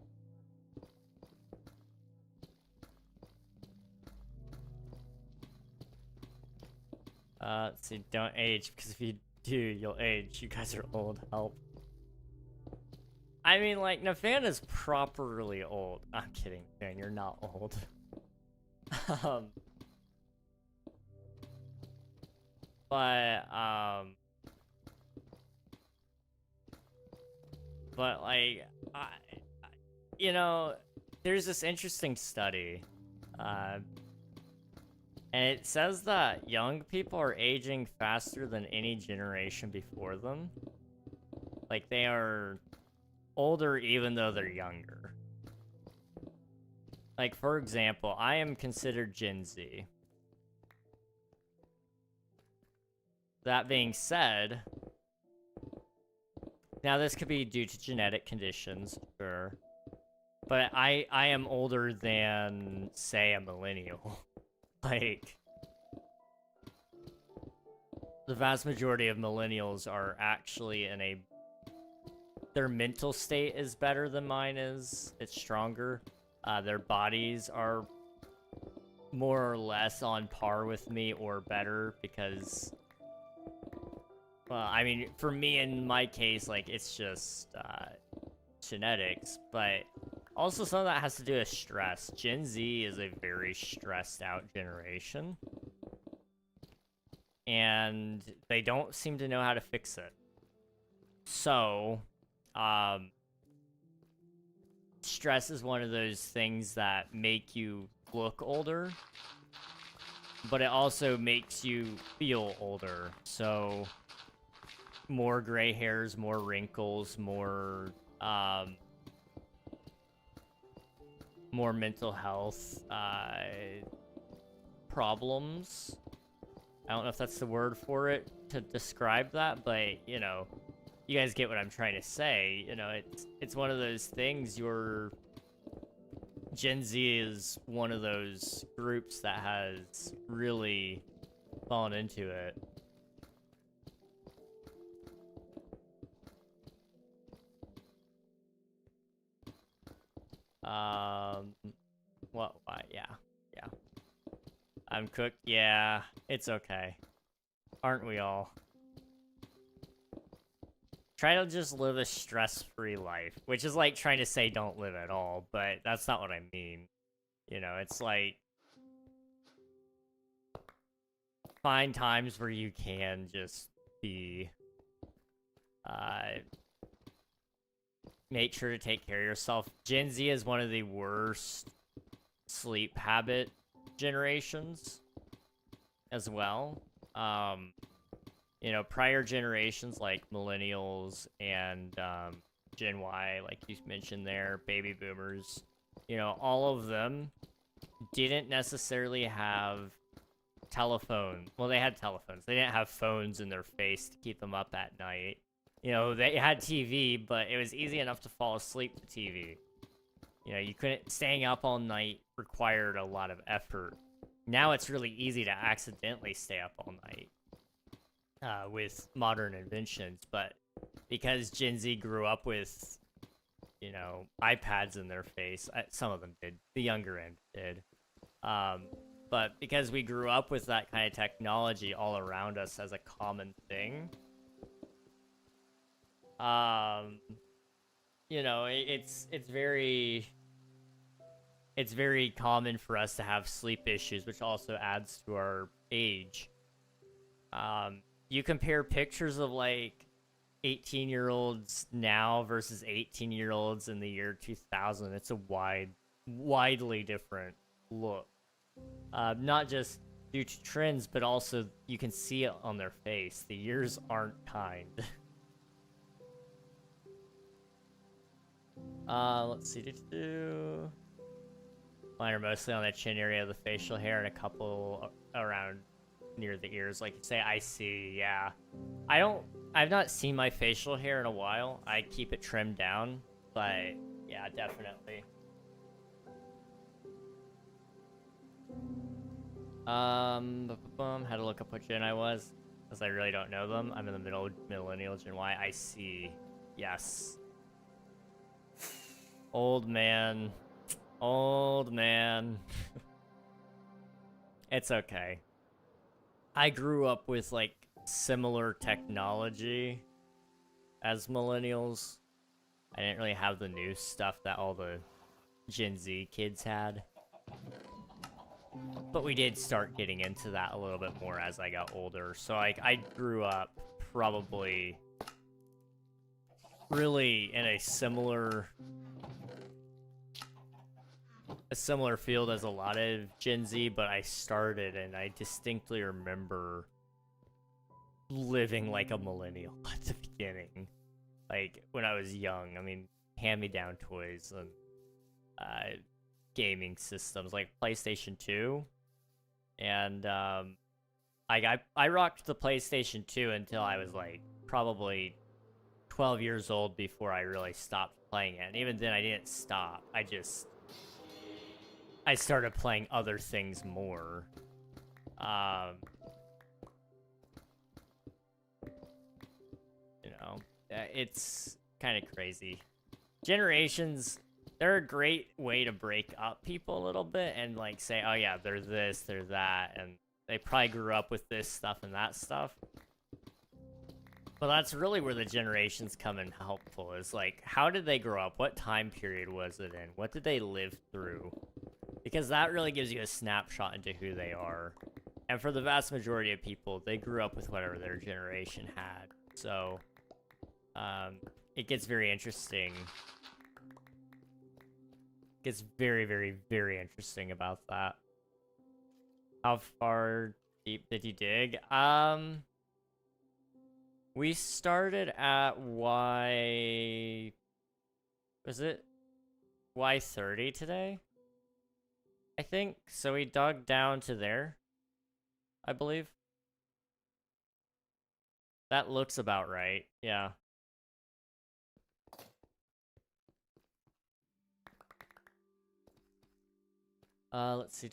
Let's see, don't age, because if you do, you'll age. You guys are old, help. I mean, like, Nafan is properly old. I'm kidding, man, you're not old. But like, you know, there's this interesting study, and it says that young people are aging faster than any generation before them. Like, they are older even though they're younger. Like, for example, I am considered Gen Z. That being said, now this could be due to genetic conditions, sure. But I am older than, say, a millennial. Like, the vast majority of millennials are actually in a... Their mental state is better than mine is. It's stronger. Their bodies are more or less on par with me or better because, well, I mean, for me in my case, like, it's just genetics, but also some of that has to do with stress. Gen Z is a very stressed out generation, and they don't seem to know how to fix it. So, stress is one of those things that make you look older, but it also makes you feel older. So, more gray hairs, more wrinkles, more mental health problems. I don't know if that's the word for it to describe that, but, you know, you guys get what I'm trying to say. You know, it's one of those things. Gen Z is one of those groups that has really fallen into it. What? Yeah. I'm cooked. Yeah, it's okay. Aren't we all? Try to just live a stress-free life, which is like trying to say don't live at all, but that's not what I mean. You know, it's like find times where you can just be, make sure to take care of yourself. Gen Z is one of the worst sleep habit generations as well. You know, prior generations like millennials and Gen Y, like you mentioned there, baby boomers, you know, all of them didn't necessarily have telephone. Well, they had telephones. They didn't have phones in their face to keep them up at night. You know, they had TV, but it was easy enough to fall asleep to TV. You know, you couldn't, staying up all night required a lot of effort. Now it's really easy to accidentally stay up all night with modern inventions, but because Gen Z grew up with, you know, iPads in their face, some of them did, the younger end did, but because we grew up with that kind of technology all around us as a common thing, you know, it's very common for us to have sleep issues, which also adds to our age. You compare pictures of like 18-year-olds now versus 18-year-olds in the year 2000, it's a widely different look. Not just due to trends, but also you can see it on their face. The years aren't kind. Let's see. Mine are mostly on the chin area of the facial hair and a couple around near the ears. Like you say, I see, yeah. I've not seen my facial hair in a while. I keep it trimmed down, but yeah, definitely. Had to look up what gen I was, because I really don't know them. I'm in the millennial Gen Y. I see. Yes. Old man. It's okay. I grew up with, like, similar technology as millennials. I didn't really have the new stuff that all the Gen Z kids had. But we did start getting into that a little bit more as I got older. So, like, I grew up probably really in a similar field as a lot of Gen Z, but I started and I distinctly remember living like a millennial at the beginning. Like, when I was young, I mean, hand-me-down toys and gaming systems like PlayStation 2. And I rocked the PlayStation 2 until I was like probably 12 years old before I really stopped playing it. And even then I didn't stop. I started playing other things more. You know, it's kind of crazy. Generations, they're a great way to break up people a little bit and like say, oh yeah, they're this, they're that, and they probably grew up with this stuff and that stuff. But that's really where the generations come in helpful, is like, how did they grow up? What time period was it in? What did they live through? Because that really gives you a snapshot into who they are. And for the vast majority of people, they grew up with whatever their generation had. So, it gets very interesting. It gets very, very, very interesting about that. How far deep did you dig? We started at Y... Was it Y30 today? I think. So we dug down to there, I believe. That looks about right, yeah. Let's see.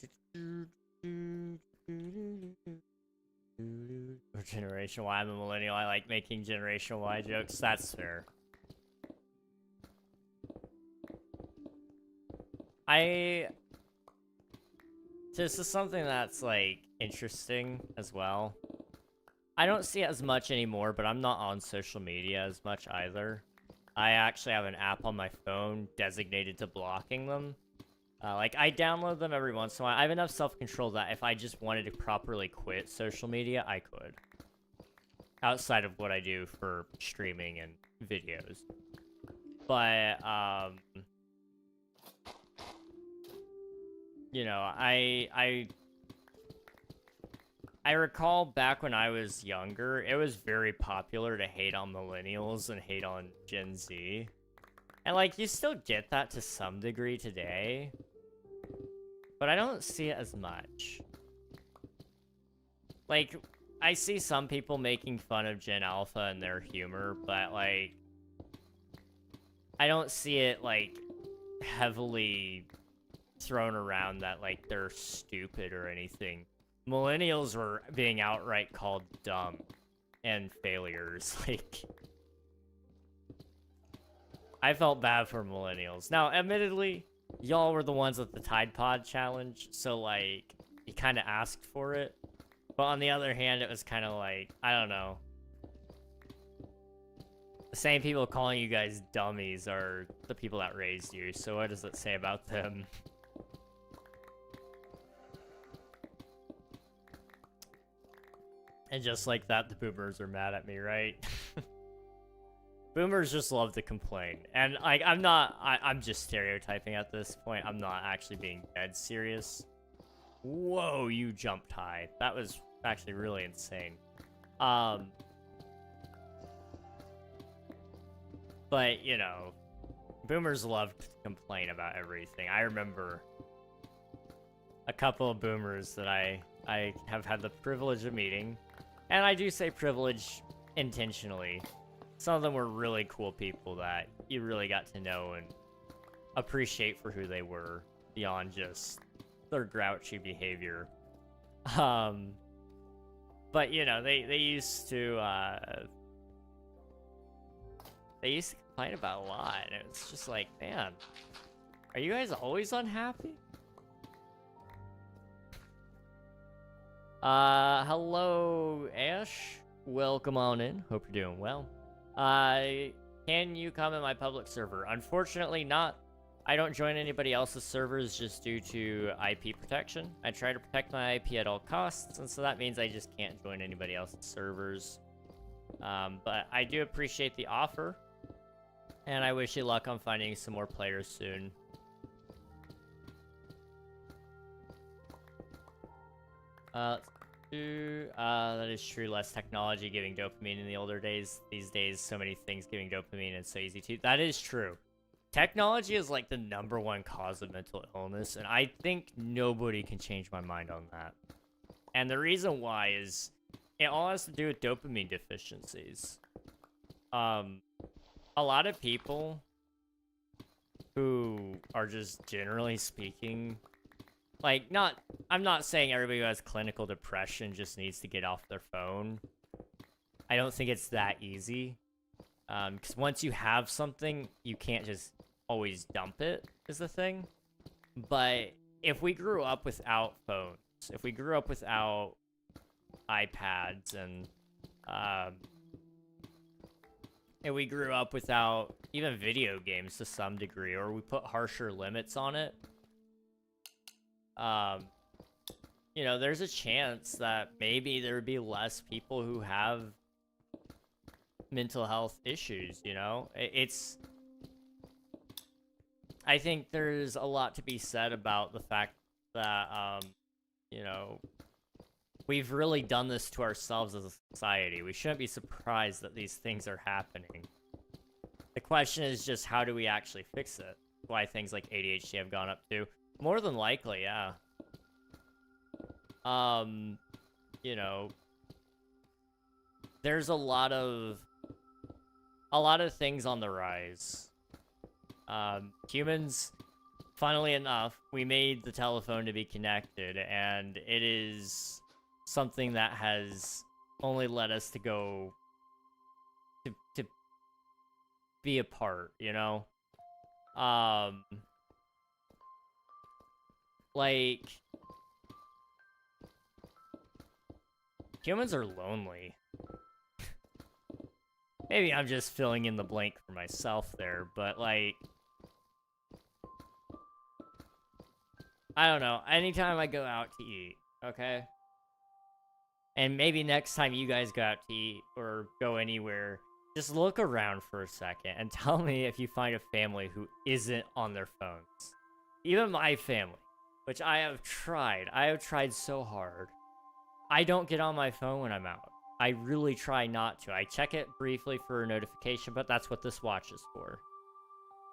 Or Generation Y, I'm a millennial. I like making Generation Y jokes. That's fair. This is something that's, like, interesting as well. I don't see it as much anymore, but I'm not on social media as much either. I actually have an app on my phone designated to blocking them. Like, I download them every once in a while. I have enough self-control that if I just wanted to properly quit social media, I could. Outside of what I do for streaming and videos. But, you know, I recall back when I was younger, it was very popular to hate on millennials and hate on Gen Z. And, like, you still get that to some degree today. But I don't see it as much. Like, I see some people making fun of Gen Alpha and their humor, but, like, I don't see it, like, heavily thrown around that, like, they're stupid or anything. Millennials were being outright called dumb and failures. Like, I felt bad for millennials. Now, admittedly, y'all were the ones with the Tide Pod challenge, so, like, you kind of asked for it. But on the other hand, it was kind of like, I don't know. The same people calling you guys dummies are the people that raised you, so what does it say about them? And just like that, the boomers are mad at me, right? Boomers just love to complain. And, like, I'm just stereotyping at this point. I'm not actually being dead serious. Whoa, you jumped high. That was actually really insane. But, you know, boomers love to complain about everything. I remember a couple of boomers that I have had the privilege of meeting. And I do say privilege intentionally. Some of them were really cool people that you really got to know and appreciate for who they were beyond just their grouchy behavior. But you know, they used to complain about a lot, and it's just like, man, are you guys always unhappy? Hello, Ash. Welcome on in. Hope you're doing well. Can you come in my public server? Unfortunately not. I don't join anybody else's servers just due to IP protection. I try to protect my IP at all costs, and so that means I just can't join anybody else's servers. But I do appreciate the offer, and I wish you luck on finding some more players soon. That is true. Less technology giving dopamine in the older days. These days, so many things giving dopamine and so easy to. That is true. Technology is like the #1 cause of mental illness, and I think nobody can change my mind on that. And the reason why is it all has to do with dopamine deficiencies. A lot of people who are just generally speaking, like, I'm not saying everybody who has clinical depression just needs to get off their phone. I don't think it's that easy. Because once you have something, you can't just always dump it. is the thing. But if we grew up without phones, if we grew up without iPads and we grew up without even video games to some degree, or we put harsher limits on it, you know, there's a chance that maybe there would be less people who have mental health issues, you know? I think there's a lot to be said about the fact that, you know, we've really done this to ourselves as a society. We shouldn't be surprised that these things are happening. The question is just, how do we actually fix it? Why things like ADHD have gone up too. More than likely, yeah. You know, there's a lot of things on the rise. Humans, funnily enough, we made the telephone to be connected, and it is something that has only led us to go to be apart, you know? Like, humans are lonely. Maybe I'm just filling in the blank for myself there, but like, I don't know. Anytime I go out to eat, okay? And maybe next time you guys go out to eat or go anywhere, just look around for a second and tell me if you find a family who isn't on their phones. Even my family, which I have tried so hard. I don't get on my phone when I'm out. I really try not to. I check it briefly for a notification, but that's what this watch is for.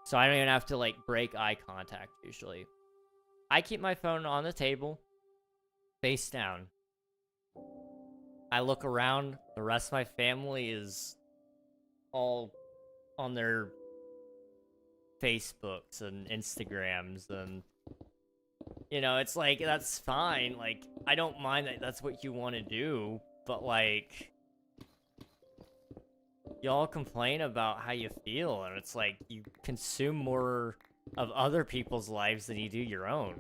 So I don't even have to, like, break eye contact, usually. I keep my phone on the table, face down. I look around. The rest of my family is all on their Facebooks and Instagrams, and, you know, it's like, that's fine. Like, I don't mind that that's what you want to do, but, like, y'all complain about how you feel, and it's like, you consume more of other people's lives than you do your own.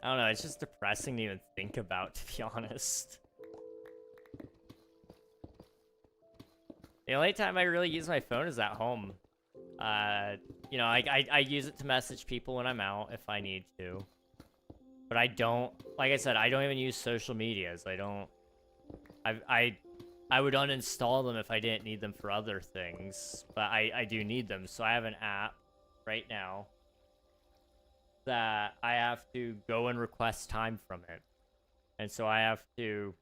I don't know, it's just depressing to even think about, to be honest. The only time I really use my phone is at home. You know, I use it to message people when I'm out if I need to. But I don't, like I said, I don't even use social medias. I would uninstall them if I didn't need them for other things, but I do need them. So I have an app right now that I have to go and request time from it. And so I have to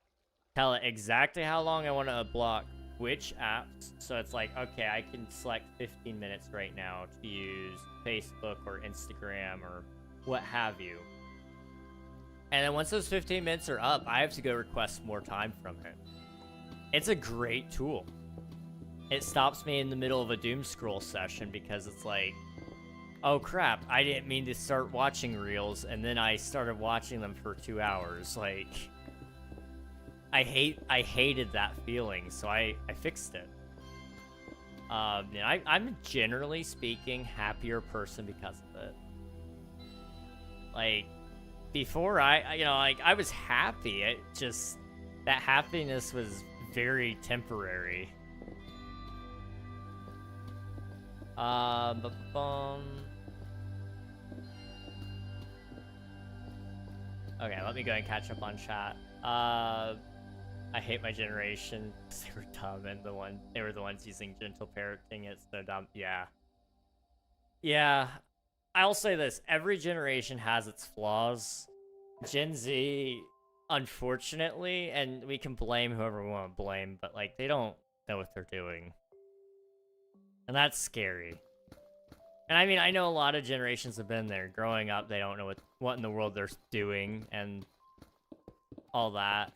tell it exactly how long I want to block which apps. So it's like, okay, I can select 15 minutes right now to use Facebook or Instagram or what have you. And then once those 15 minutes are up, I have to go request more time from it. It's a great tool. It stops me in the middle of a doom scroll session because it's like, oh crap, I didn't mean to start watching reels, and then I started watching them for 2 hours. Like, I hated that feeling, so I fixed it. You know, I'm generally speaking happier person because of it. Like, before you know, like, I was happy. It just, that happiness was very temporary. Okay, let me go and catch up on chat. I hate my generation because they were dumb, and they were the ones using gentle parenting. It's so dumb. Yeah. I'll say this: every generation has its flaws. Gen Z, unfortunately, and we can blame whoever we want to blame, but like, they don't know what they're doing, and that's scary. And I mean, I know a lot of generations have been there. Growing up, they don't know what in the world they're doing and all that.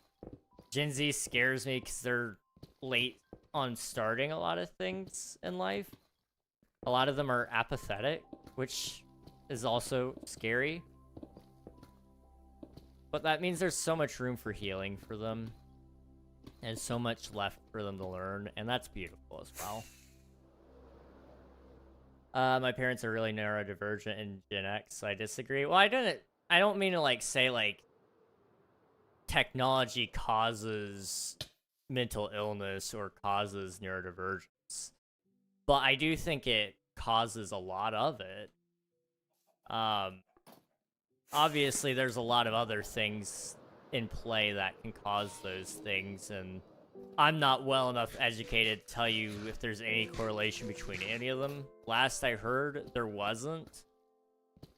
Gen Z scares me because they're late on starting a lot of things in life. A lot of them are apathetic, which is also scary. But that means there's so much room for healing for them, and so much left for them to learn, and that's beautiful as well. My parents are really neurodivergent in Gen X, so I disagree. Well, I don't mean to like say like technology causes mental illness or causes neurodivergence, but I do think it causes a lot of it. Obviously there's a lot of other things in play that can cause those things, and I'm not well enough educated to tell you if there's any correlation between any of them. Last I heard, there wasn't.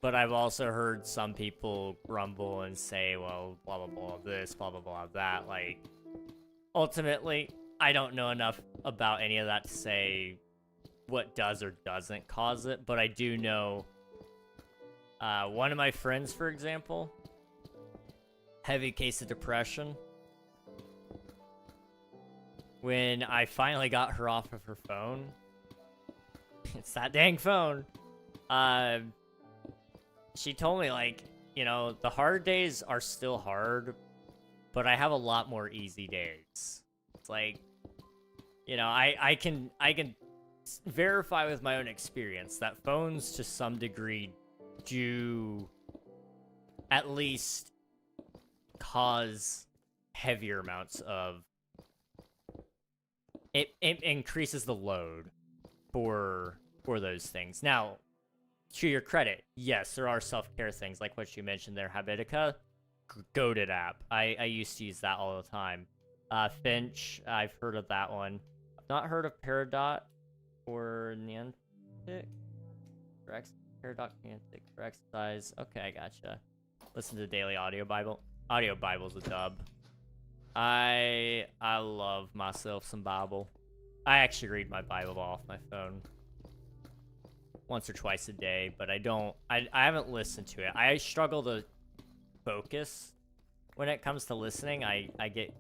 But I've also heard some people grumble and say, well, blah, blah, blah, this, blah, blah, blah, that. Like, ultimately, I don't know enough about any of that to say what does or doesn't cause it. But I do know one of my friends, for example, heavy case of depression. When I finally got her off of her phone, it's that dang phone, she told me, like, you know, the hard days are still hard, but I have a lot more easy days. It's like, you know, I can verify with my own experience that phones to some degree do at least cause heavier amounts of it increases the load for those things. Now, to your credit, yes, there are self-care things like what you mentioned there, Habitica. Goated app. I used to use that all the time. Finch, I've heard of that one. I've not heard of Peridot or Niantic. Peridot, Niantic for exercise. Okay, I gotcha. Listen to Daily Audio Bible. Audio Bible's a dub. I love myself some Bible. I actually read my Bible off my phone once or twice a day, but I haven't listened to it. I struggle to focus when it comes to listening. I get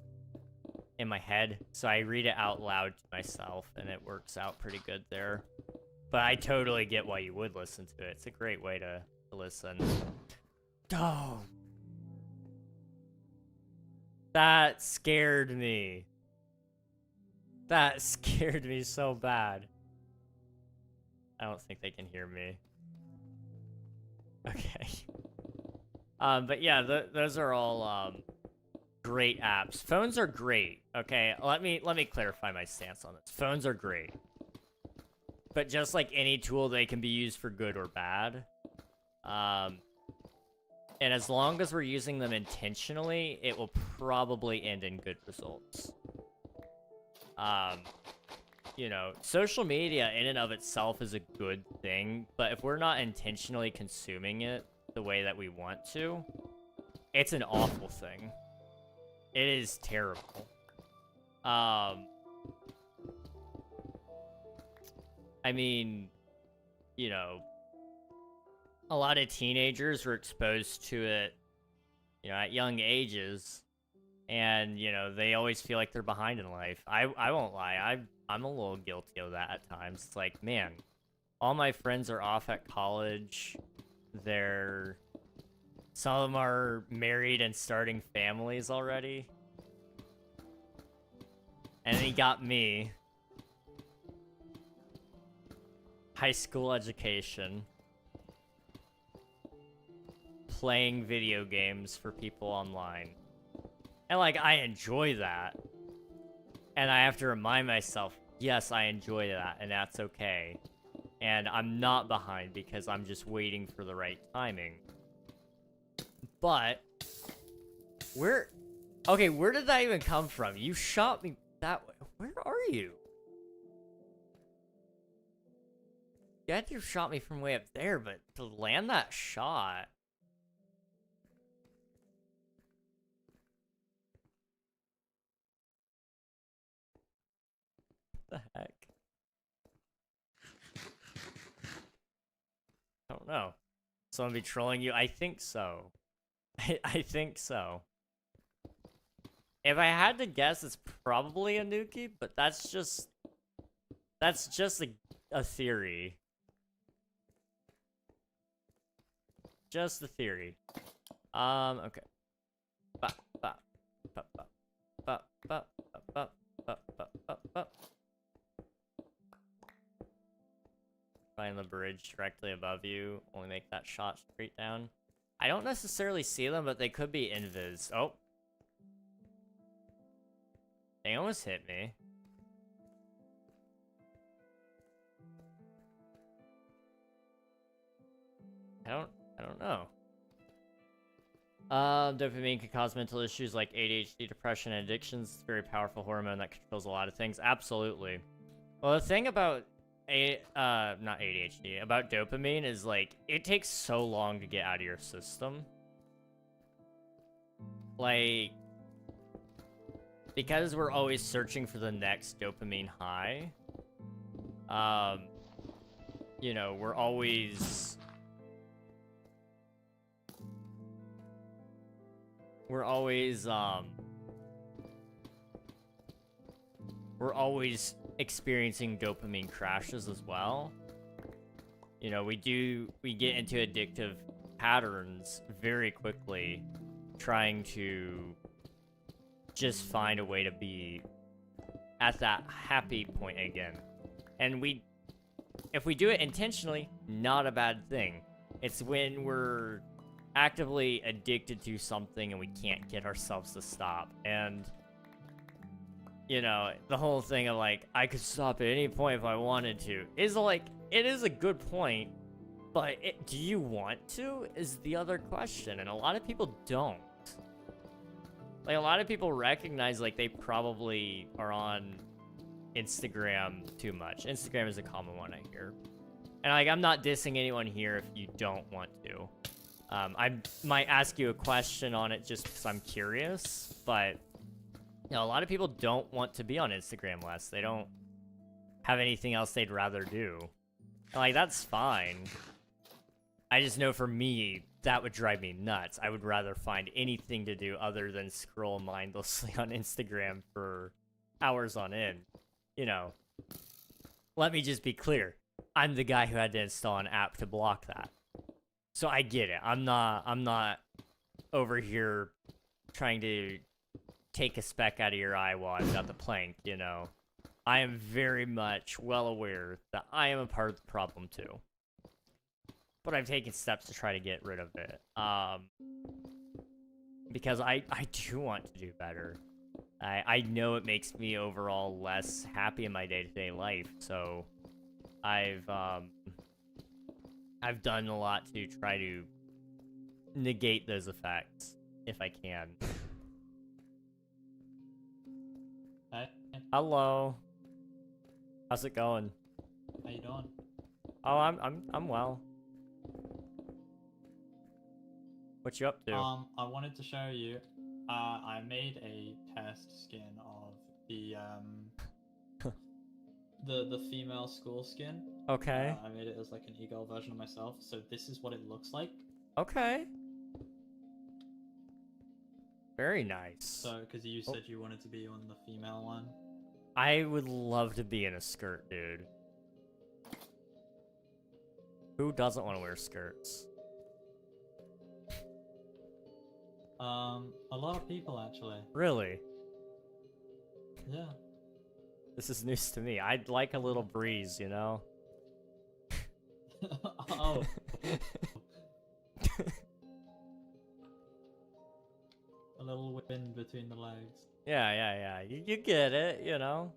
in my head, so I read it out loud to myself, and it works out pretty good there. But I totally get why you would listen to it. It's a great way to listen. Oh. That scared me. That scared me so bad. I don't think they can hear me. Okay. But yeah, those are all great apps. Phones are great. Okay, let me clarify my stance on this. Phones are great, but just like any tool, they can be used for good or bad. And as long as we're using them intentionally, it will probably end in good results. You know, social media in and of itself is a good thing, but if we're not intentionally consuming it the way that we want to, it's an awful thing. It is terrible. I mean, you know, a lot of teenagers were exposed to it, you know, at young ages, and, you know, they always feel like they're behind in life. I won't lie, I'm a little guilty of that at times. It's like, man, all my friends are off at college. Some of them are married and starting families already. And then he got me. High school education. Playing video games for people online. And, like, I enjoy that. And I have to remind myself, yes, I enjoy that, and that's okay. And I'm not behind because I'm just waiting for the right timing. But, where did that even come from? You shot me that way. Where are you? You had to have shot me from way up there, but to land that shot... What the heck? I don't know. Someone be trolling you? I think so. I think so. If I had to guess, it's probably a Nuki, but that's just a theory. Just a theory. Okay. Ba ba ba ba ba ba ba ba ba ba ba. If find the bridge directly above you. Only make that shot straight down. I don't necessarily see them, but they could be invis. Oh. They almost hit me. I don't know. Dopamine can cause mental issues like ADHD, depression, and addictions. It's a very powerful hormone that controls a lot of things. Absolutely. Well, the thing about not ADHD, about dopamine is like it takes so long to get out of your system. Like, because we're always searching for the next dopamine high. You know, we're always experiencing dopamine crashes as well. You know, we get into addictive patterns very quickly, trying to just find a way to be at that happy point again. And if we do it intentionally, not a bad thing. It's when we're actively addicted to something and we can't get ourselves to stop. And you know, the whole thing of like, I could stop at any point if I wanted to, is like, it is a good point, but do you want to is the other question. And a lot of people don't. Like, a lot of people recognize like they probably are on Instagram too much. Instagram is a common one I hear. And like, I'm not dissing anyone here if you don't want to. I might ask you a question on it just because I'm curious, but you know, a lot of people don't want to be on Instagram less. They don't have anything else they'd rather do. And like, that's fine. I just know for me, that would drive me nuts. I would rather find anything to do other than scroll mindlessly on Instagram for hours on end. You know, let me just be clear. I'm the guy who had to install an app to block that. So I get it. I'm not over here trying to take a speck out of your eye while I've got the plank, you know. I am very much well aware that I am a part of the problem too. But I've taken steps to try to get rid of it. Because I do want to do better. I know it makes me overall less happy in my day-to-day life, so I've done a lot to try to negate those effects if I can. Hey, Hello. How's it going? how you doing? Oh, I'm well. What you up to? I wanted to show you. I made a test skin of the the female school skin. Okay. I made it as like an e-girl version of myself. So this is what it looks like. Okay. Very nice. So, because you said you wanted to be on the female one. I would love to be in a skirt, dude. Who doesn't want to wear skirts? A lot of people actually. Really? Yeah. This is news to me. I'd like a little breeze, you know? Oh. A little wind between the legs. Yeah. You get it, you know?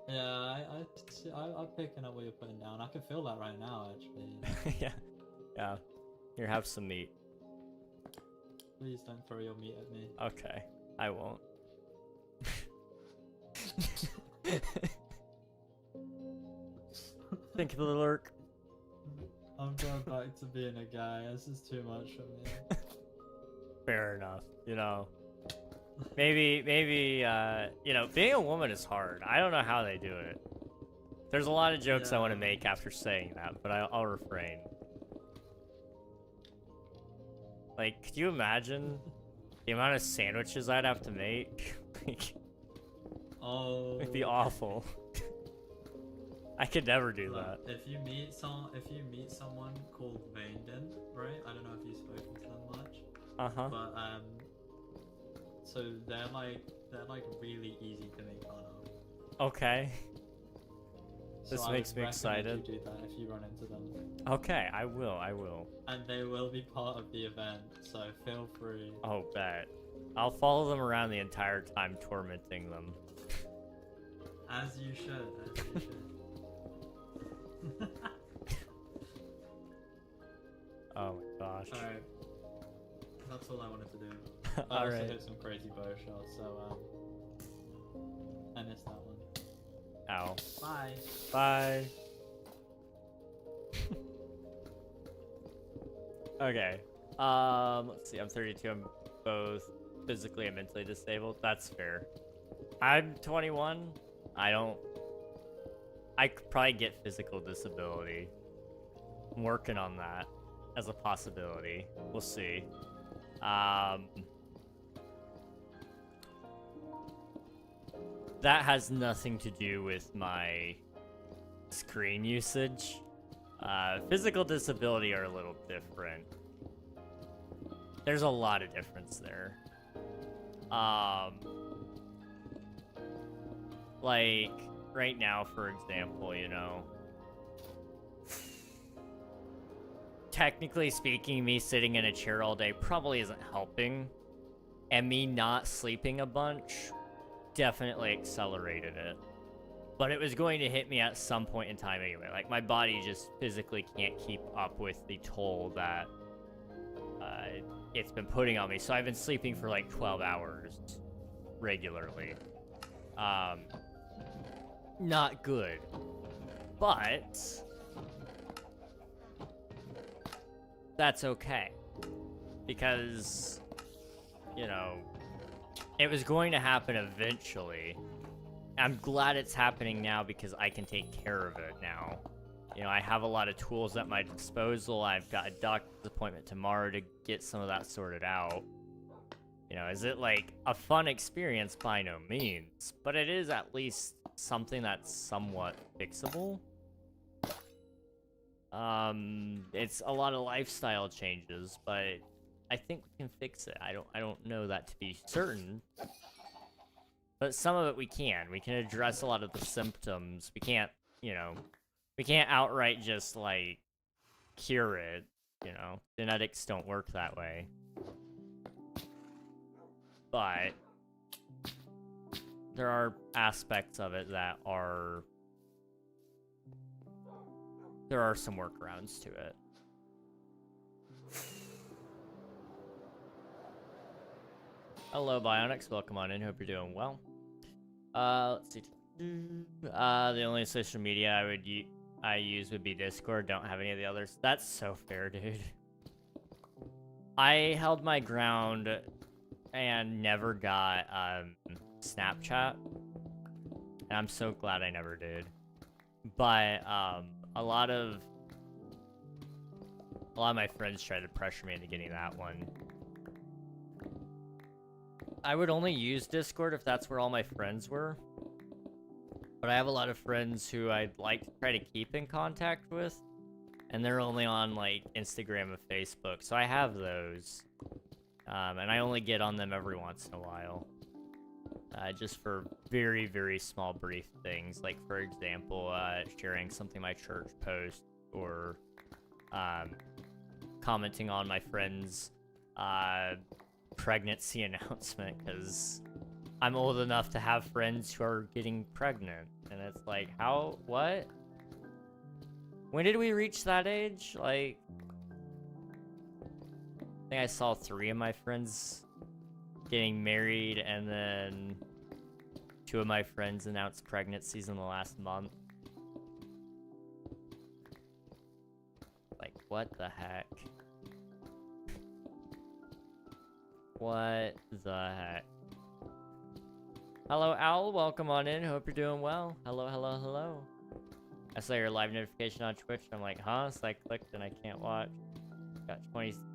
Yeah, I'm picking up what you're putting down. I can feel that right now, actually. Yeah. Here, have some meat. Please don't throw your meat at me. Okay, I won't. Think of the lurk. I'm going back to being a guy. This is too much for me. Fair enough, you know. Maybe, you know, being a woman is hard. I don't know how they do it. There's a lot of jokes I want to make after saying that, but I'll refrain. Like, could you imagine the amount of sandwiches I'd have to make? Like, oh, it'd be awful. I could never do that. If you meet someone called Vanden, right? I don't know if you've spoken to them much. But so they're like really easy to make fun of. Okay. This I makes would me recommend excited. You do that if you run into them. Okay, I will. And they will be part of the event, so feel free. Oh, bet. I'll follow them around the entire time, tormenting them. As you should. Oh my gosh. Alright. That's all I wanted to do. I All also right. hit some crazy bow shots, so I missed that one. Ow. Bye. Bye. Okay. Let's see. I'm 32. I'm both physically and mentally disabled. That's fair. I'm 21. I could probably get physical disability. I'm working on that as a possibility. We'll see. That has nothing to do with my screen usage. Physical disability are a little different. There's a lot of difference there. Like, right now, for example, you know, technically speaking, me sitting in a chair all day probably isn't helping. And me not sleeping a bunch definitely accelerated it. But it was going to hit me at some point in time anyway. Like, my body just physically can't keep up with the toll that it's been putting on me. So I've been sleeping for like 12 hours regularly. Not good. But that's okay. Because, you know, it was going to happen eventually. I'm glad it's happening now because I can take care of it now. You know, I have a lot of tools at my disposal. I've got a doctor's appointment tomorrow to get some of that sorted out. You know, is it like a fun experience? By no means. But it is at least something that's somewhat fixable. It's a lot of lifestyle changes, but I think we can fix it. I don't know that to be certain. But some of it we can. We can address a lot of the symptoms. We can't, you know, we can't outright just, like, cure it, you know? Genetics don't work that way. But there are aspects of it that are... There are some workarounds to it. Hello, Bionics. Welcome on in. Hope you're doing well. Let's see. The only social media I use would be Discord. Don't have any of the others. That's so fair, dude. I held my ground and never got Snapchat, and I'm so glad I never did. But a lot of my friends tried to pressure me into getting that one. I would only use Discord if that's where all my friends were. But I have a lot of friends who I'd like to try to keep in contact with. And they're only on, like, Instagram and Facebook. So I have those. And I only get on them every once in a while. Just for very, very small, brief things. Like, for example, sharing something my church posts. Or commenting on my friends' pregnancy announcement, because I'm old enough to have friends who are getting pregnant, and it's like, how, what? When did we reach that age? Like, I think I saw 3 of my friends getting married, and then 2 of my friends announced pregnancies in the last month. Like, what the heck? What the heck? Hello, Owl. Welcome on in. Hope you're doing well. Hello, hello, hello. I saw your live notification on Twitch. I'm like, huh? So I clicked and I can't watch. Got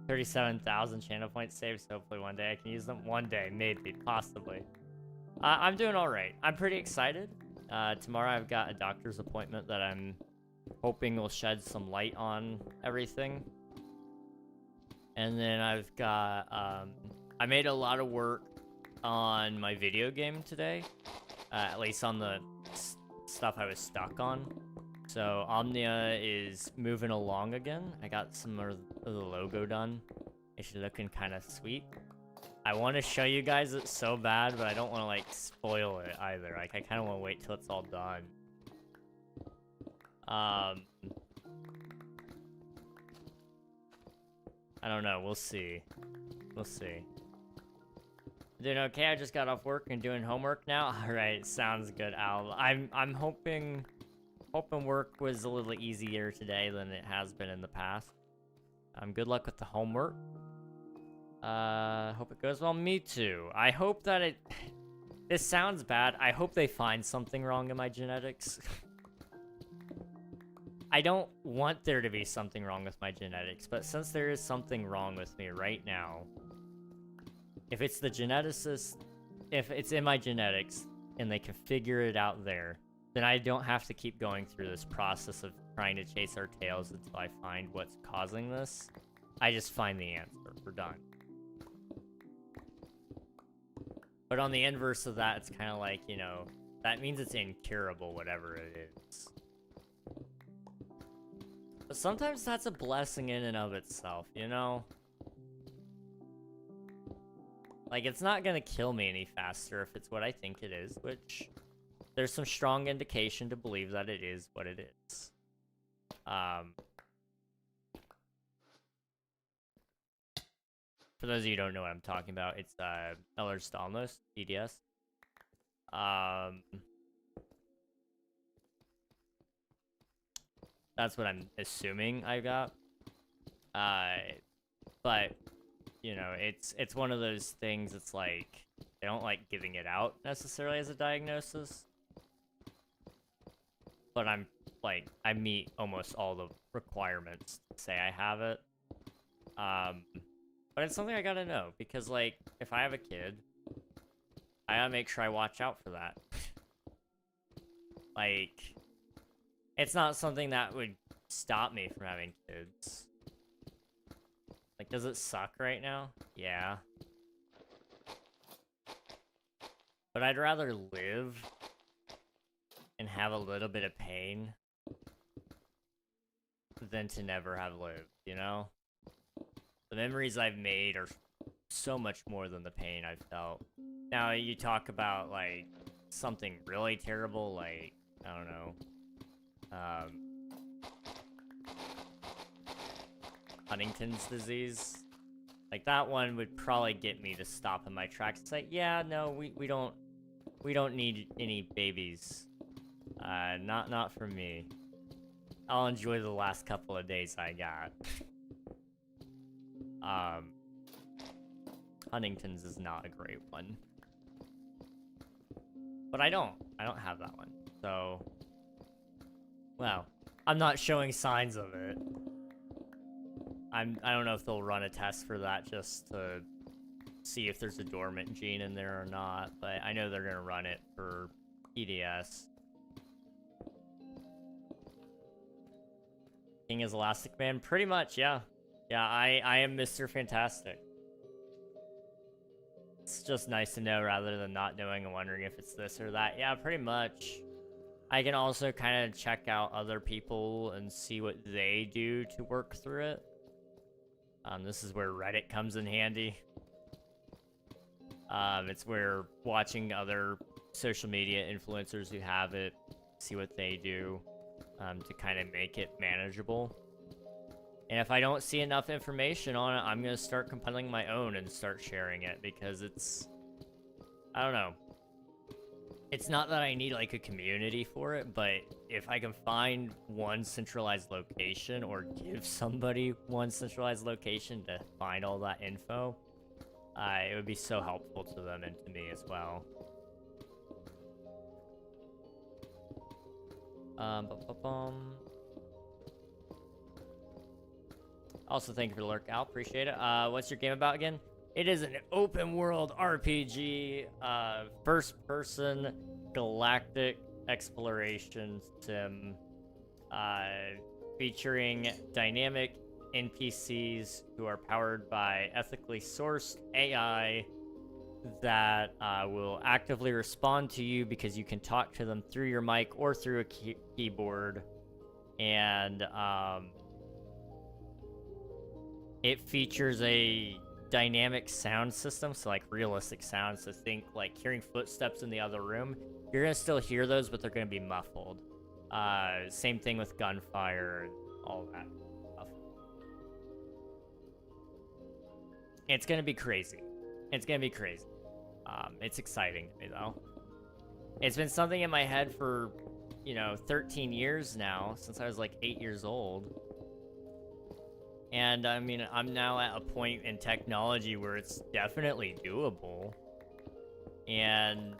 37,000 channel points saved. So hopefully one day I can use them. One day, maybe, possibly. I'm doing all right. I'm pretty excited. Tomorrow I've got a doctor's appointment that I'm hoping will shed some light on everything. And then I've got, I made a lot of work on my video game today, at least on the stuff I was stuck on. So Omnia is moving along again. I got some of the logo done. It's looking kind of sweet. I want to show you guys it so bad, but I don't want to like spoil it either. Like I kind of want to wait till it's all done. I don't know. We'll see. We'll see. Doing okay. I just got off work and doing homework now. All right, sounds good, Al. I'm hoping work was a little easier today than it has been in the past. Good luck with the homework. Hope it goes well. Me too. I hope that it... This sounds bad. I hope they find something wrong in my genetics. I don't want there to be something wrong with my genetics, but since there is something wrong with me right now, if it's the geneticist, if it's in my genetics, and they can figure it out there, then I don't have to keep going through this process of trying to chase our tails until I find what's causing this. I just find the answer. We're done. But on the inverse of that, it's kind of like, you know, that means it's incurable, whatever it is. But sometimes that's a blessing in and of itself, you know? Like, it's not gonna kill me any faster if it's what I think it is, which... There's some strong indication to believe that it is what it is. For those of you who don't know what I'm talking about, it's Ehlers-Danlos, EDS. That's what I'm assuming I got. But you know, it's one of those things. It's like they don't like giving it out necessarily as a diagnosis. But I'm like, I meet almost all the requirements to say I have it. But it's something I gotta know, because like, if I have a kid, I gotta make sure I watch out for that. Like, it's not something that would stop me from having kids. Like, does it suck right now? Yeah. But I'd rather live and have a little bit of pain than to never have lived, you know? The memories I've made are so much more than the pain I've felt. Now, you talk about, like, something really terrible, like, I don't know, Huntington's disease. Like, that one would probably get me to stop in my tracks and say, yeah, no, we don't need any babies. Not for me. I'll enjoy the last couple of days I got. Huntington's is not a great one. But I don't have that one. So, well, I'm not showing signs of it. I don't know if they'll run a test for that just to see if there's a dormant gene in there or not, but I know they're gonna run it for EDS. King is Elastic Man? Pretty much, yeah. Yeah, I am Mr. Fantastic. It's just nice to know rather than not knowing and wondering if it's this or that. Yeah, pretty much. I can also kind of check out other people and see what they do to work through it. This is where Reddit comes in handy. It's where watching other social media influencers who have it, see what they do, to kind of make it manageable. And if I don't see enough information on it, I'm going to start compiling my own and start sharing it, because it's, I don't know. It's not that I need like a community for it, but if I can find one centralized location or give somebody one centralized location to find all that info, it would be so helpful to them and to me as well. Also, thank you for the lurk, Al. Appreciate it. What's your game about again? It is an open world RPG, first person galactic exploration sim, featuring dynamic NPCs who are powered by ethically sourced AI that will actively respond to you because you can talk to them through your mic or through a keyboard. and it features a dynamic sound system, so like realistic sounds. So think like hearing footsteps in the other room. You're gonna still hear those, but they're gonna be muffled. Same thing with gunfire and all that stuff. It's gonna be crazy. It's gonna be crazy. It's exciting to me though. It's been something in my head for, 13 years now, since I was like 8 years old. And I mean, I'm now at a point in technology where it's definitely doable. And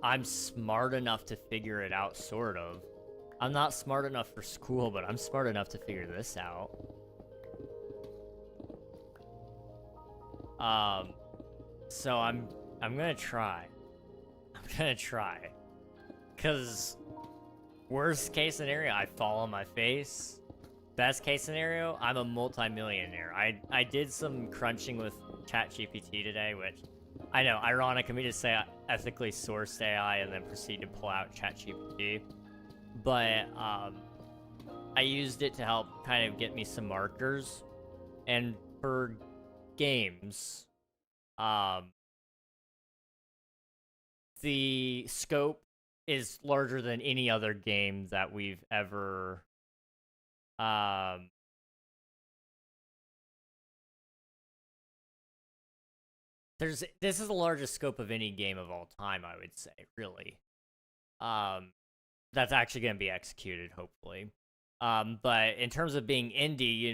I'm smart enough to figure it out, sort of. I'm not smart enough for school, but I'm smart enough to figure this out. So I'm gonna try. I'm gonna try. Cause worst case scenario, I fall on my face. Best case scenario, I'm a multi-millionaire. I did some crunching with ChatGPT today, which I know, ironic of me to say ethically sourced AI and then proceed to pull out ChatGPT. But I used it to help kind of get me some markers. And for games, the scope is larger than any other game that we've ever this is the largest scope of any game of all time, I would say, really. That's actually going to be executed, hopefully. But in terms of being indie,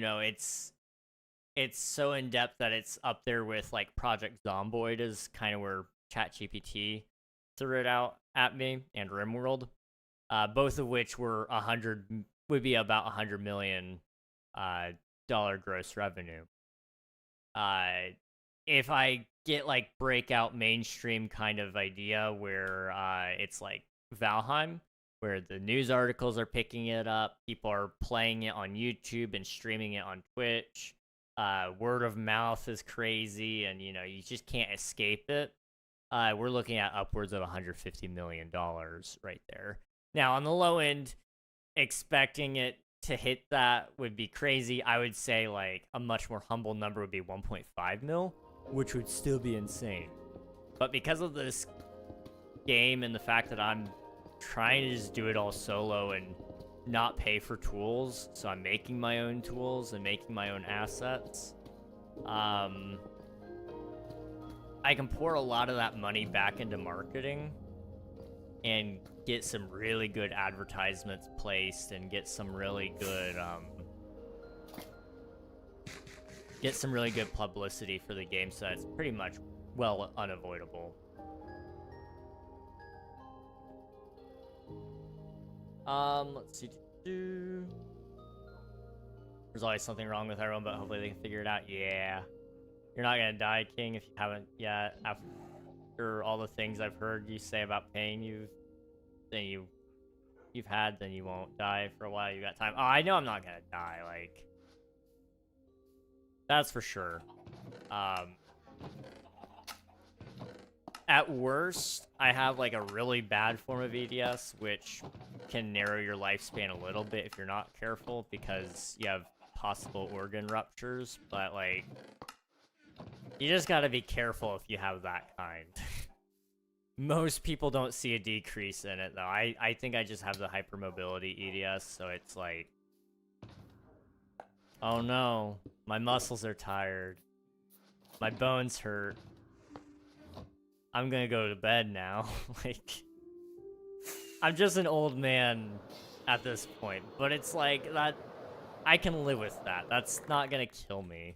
it's so in depth that it's up there with like Project Zomboid is kind of where ChatGPT threw it out at me, and RimWorld, both of which would be about $100 million dollar gross revenue. If I get like breakout mainstream kind of idea where it's like Valheim, where the news articles are picking it up, people are playing it on YouTube and streaming it on Twitch, word of mouth is crazy, and you just can't escape it. We're looking at upwards of $150 million right there. Now, on the low end, expecting it to hit that would be crazy. I would say like a much more humble number would be 1.5 mil, which would still be insane. But because of this game and the fact that I'm trying to just do it all solo and not pay for tools, so I'm making my own tools and making my own assets, I can pour a lot of that money back into marketing and get some really good advertisements placed and get some really good publicity for the game, so it's pretty much well unavoidable. Let's see. There's always something wrong with everyone, but hopefully they can figure it out. Yeah. You're not gonna die, King, if you haven't yet. After all the things I've heard you say about pain you've had, then you won't die for a while. You got time. Oh, I know I'm not gonna die, like, that's for sure. At worst, I have like a really bad form of EDS, which can narrow your lifespan a little bit if you're not careful, because you have possible organ ruptures, but like, you just gotta be careful if you have that kind. Most people don't see a decrease in it, though. I think I just have the hypermobility EDS, so it's like, oh no, my muscles are tired. My bones hurt. I'm gonna go to bed now. Like, I'm just an old man at this point, but it's like, that, I can live with that. That's not gonna kill me.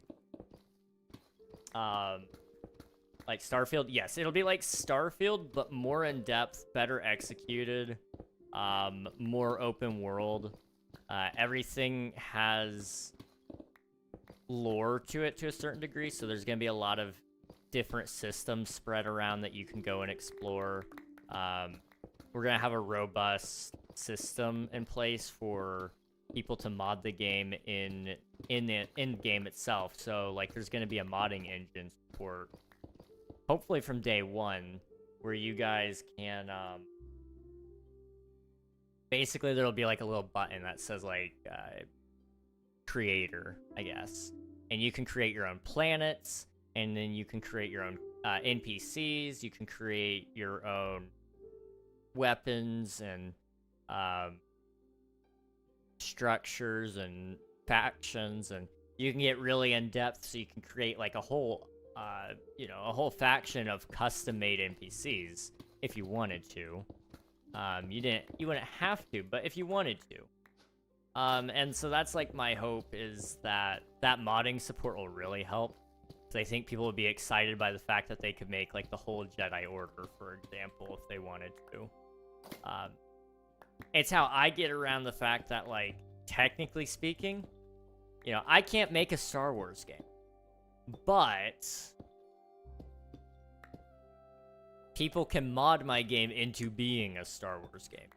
Like Starfield, yes, it'll be like Starfield, but more in depth, better executed, more open world. Everything has lore to it to a certain degree, so there's gonna be a lot of different systems spread around that you can go and explore. We're gonna have a robust system in place for people to mod the game in the game itself. So like, there's gonna be a modding engine support, hopefully from day one, where you guys can basically there'll be like a little button that says like creator, I guess, and you can create your own planets, and then you can create your own NPCs. You can create your own weapons and structures and factions, and you can get really in depth. So you can create like a whole, a whole faction of custom-made NPCs if you wanted to. You wouldn't have to, but if you wanted to. And so that's like my hope is that modding support will really help. So I think people would be excited by the fact that they could make like the whole Jedi Order, for example, if they wanted to. It's how I get around the fact that, like, technically speaking, I can't make a Star Wars game, but people can mod my game into being a Star Wars game.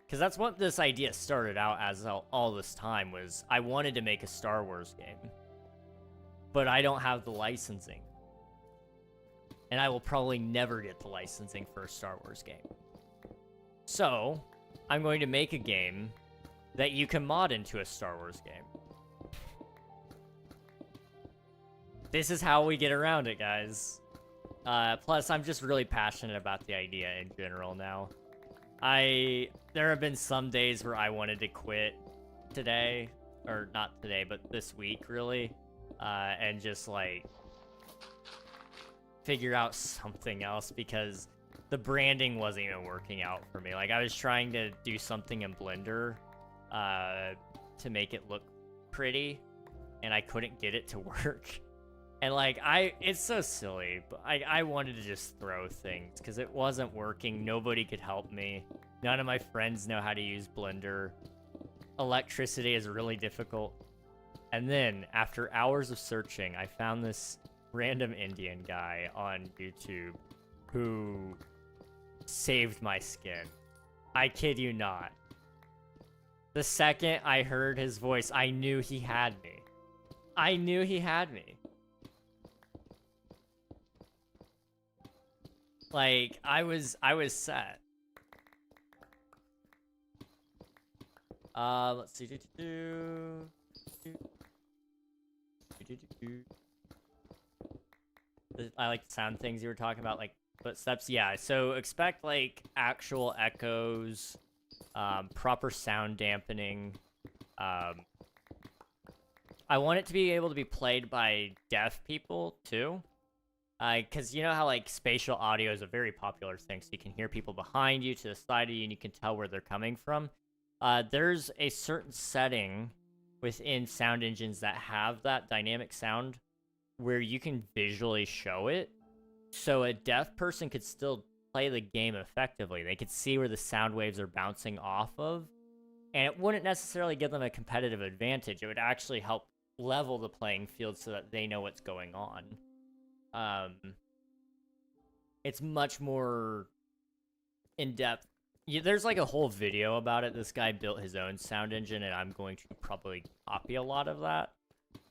Because that's what this idea started out as all this time, was I wanted to make a Star Wars game, but I don't have the licensing. And I will probably never get the licensing for a Star Wars game. So, I'm going to make a game that you can mod into a Star Wars game. This is how we get around it, guys. Plus, I'm just really passionate about the idea in general now. There have been some days where I wanted to quit today, or not today, but this week, really, and just, like, figure out something else, because the branding wasn't even working out for me. Like, I was trying to do something in Blender, to make it look pretty, and I couldn't get it to work. And, like, it's so silly, but I wanted to just throw things, because it wasn't working. Nobody could help me. None of my friends know how to use Blender. Electricity is really difficult. And then, after hours of searching, I found this random Indian guy on YouTube who saved my skin. I kid you not. The second I heard his voice, I knew he had me. I knew he had me. Like, I was set. Let's see. I like the sound things you were talking about, like footsteps. Yeah, so expect like actual echoes, proper sound dampening. I want it to be able to be played by deaf people too. Because you know how, like, spatial audio is a very popular thing, so you can hear people behind you, to the side of you, and you can tell where they're coming from. There's a certain setting within sound engines that have that dynamic sound where you can visually show it, so a deaf person could still play the game effectively. They could see where the sound waves are bouncing off of, and it wouldn't necessarily give them a competitive advantage. It would actually help level the playing field so that they know what's going on. It's much more in-depth. There's like a whole video about it. This guy built his own sound engine, and I'm going to probably copy a lot of that.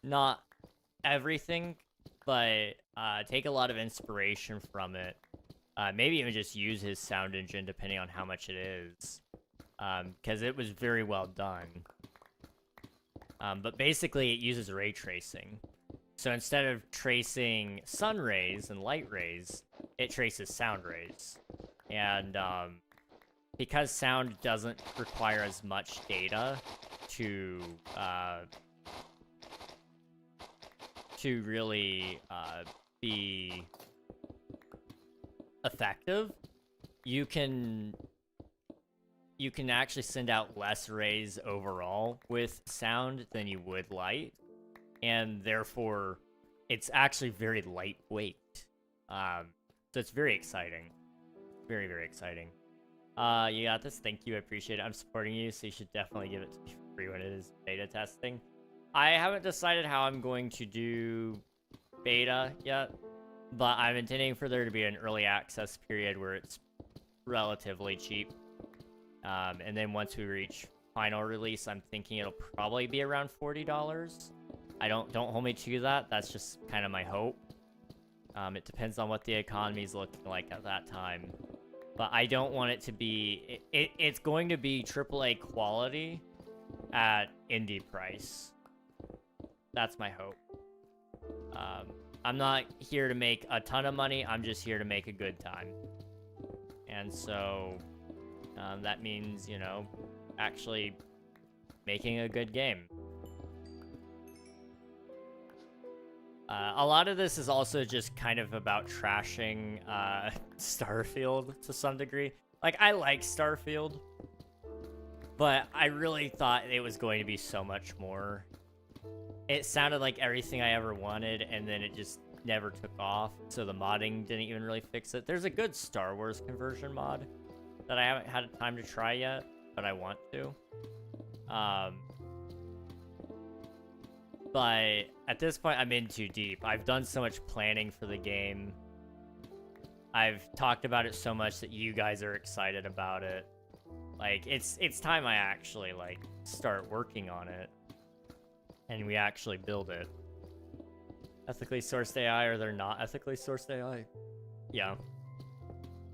Not everything, but take a lot of inspiration from it. Maybe even just use his sound engine, depending on how much it is. Because it was very well done. But basically, it uses ray tracing. So instead of tracing sun rays and light rays, it traces sound rays. And because sound doesn't require as much data to really be effective, you can actually send out less rays overall with sound than you would light. And therefore, it's actually very lightweight. So it's very exciting. Very, very exciting. You got this. Thank you. I appreciate it. I'm supporting you, so you should definitely give it to me for free when it is beta testing. I haven't decided how I'm going to do beta yet, but I'm intending for there to be an early access period where it's relatively cheap. And then once we reach final release, I'm thinking it'll probably be around $40. Don't hold me to that. That's just kind of my hope. It depends on what the economy is looking like at that time. but I don't want it to be... It's going to be AAA quality at indie price. That's my hope. I'm not here to make a ton of money. I'm just here to make a good time. And so that means, you know, actually making a good game. A lot of this is also just kind of about trashing Starfield to some degree. Like, I like Starfield, but I really thought it was going to be so much more. It sounded like everything I ever wanted, and then it just never took off, so the modding didn't even really fix it. There's a good Star Wars conversion mod that I haven't had time to try yet, but I want to. But at this point, I'm in too deep. I've done so much planning for the game. I've talked about it so much that you guys are excited about it. Like, it's time I actually, like, start working on it. And we actually build it. Ethically sourced AI, or they're not ethically sourced AI? Yeah.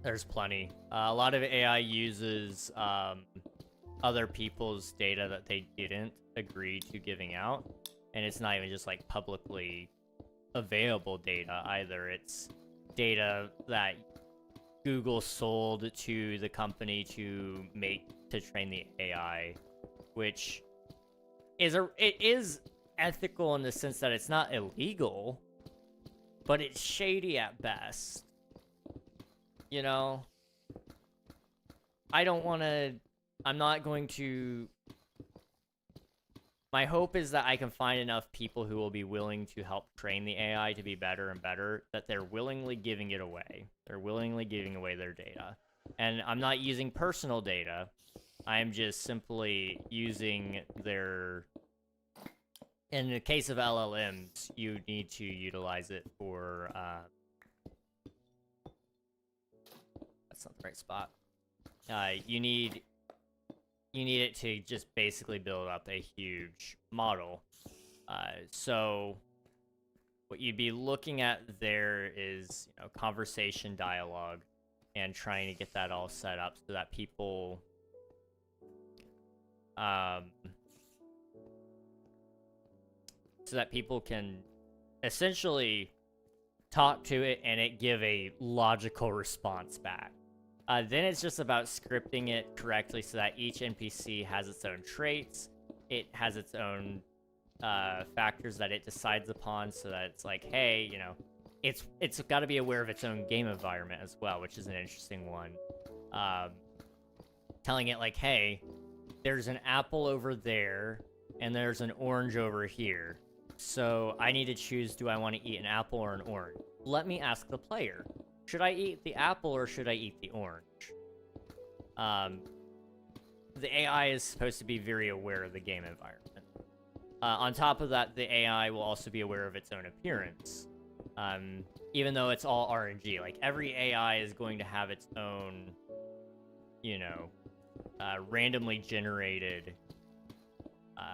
There's plenty. A lot of AI uses other people's data that they didn't agree to giving out. And it's not even just like publicly available data either. It's data that Google sold to the company to train the AI, which it is ethical in the sense that it's not illegal, but it's shady at best. You know? I'm not going to... My hope is that I can find enough people who will be willing to help train the AI to be better and better, that they're willingly giving it away. They're willingly giving away their data. And I'm not using personal data. I'm just simply using their... In the case of LLMs, you need to utilize it for... That's not the right spot. You need it to just basically build up a huge model. So what you'd be looking at there is, you know, conversation dialogue and trying to get that all set up so that people can essentially talk to it and it give a logical response back. Then it's just about scripting it correctly so that each NPC has its own traits. It has its own factors that it decides upon, so that it's like, hey, you know, it's got to be aware of its own game environment as well, which is an interesting one. Telling it like, hey, there's an apple over there, and there's an orange over here. So I need to choose, do I want to eat an apple or an orange? Let me ask the player. Should I eat the apple or should I eat the orange? The AI is supposed to be very aware of the game environment. On top of that, the AI will also be aware of its own appearance. Even though it's all RNG, like every AI is going to have its own, you know, randomly generated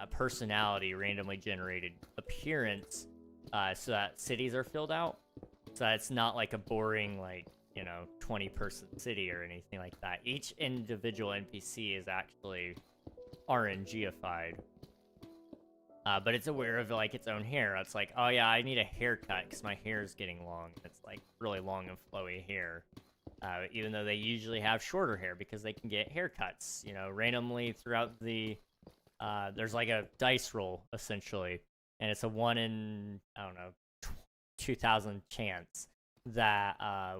personality, randomly generated appearance, so that cities are filled out. So that it's not like a boring, like, you know, 20-person city or anything like that. Each individual NPC is actually RNG-ified. But it's aware of, like, its own hair. It's like, oh yeah, I need a haircut because my hair is getting long. It's, like, really long and flowy hair. Even though they usually have shorter hair because they can get haircuts, you know, randomly throughout the... there's, like, a dice roll, essentially. And it's a 1 in, I don't know, 2,000 chance that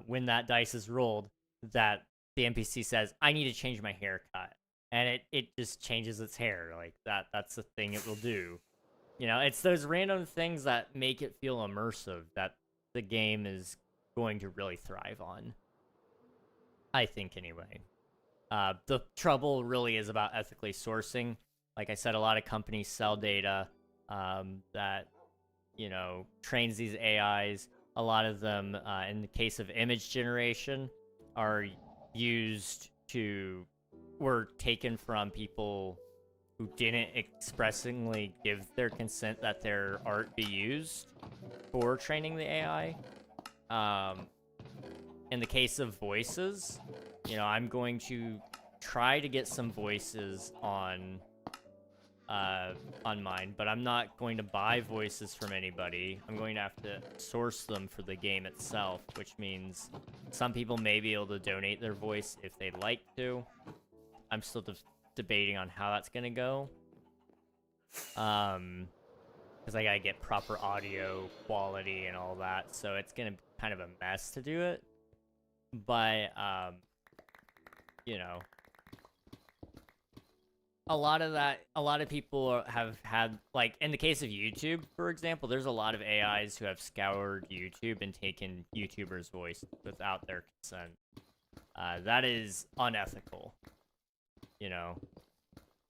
when that dice is rolled, that the NPC says, I need to change my haircut. And it just changes its hair. Like, that's the thing it will do. You know, it's those random things that make it feel immersive that the game is going to really thrive on. I think, anyway. The trouble really is about ethically sourcing. Like I said, a lot of companies sell data that, you know, trains these AIs. A lot of them, in the case of image generation, were taken from people who didn't expressly give their consent that their art be used for training the AI. In the case of voices, you know, I'm going to try to get some voices on mine, but I'm not going to buy voices from anybody. I'm going to have to source them for the game itself, which means some people may be able to donate their voice if they'd like to. I'm still debating on how that's gonna go. Because I gotta get proper audio quality and all that, so it's gonna be kind of a mess to do it. But, you know, a lot of people have had, like, in the case of YouTube, for example, there's a lot of AIs who have scoured YouTube and taken YouTubers' voice without their consent. That is unethical. You know,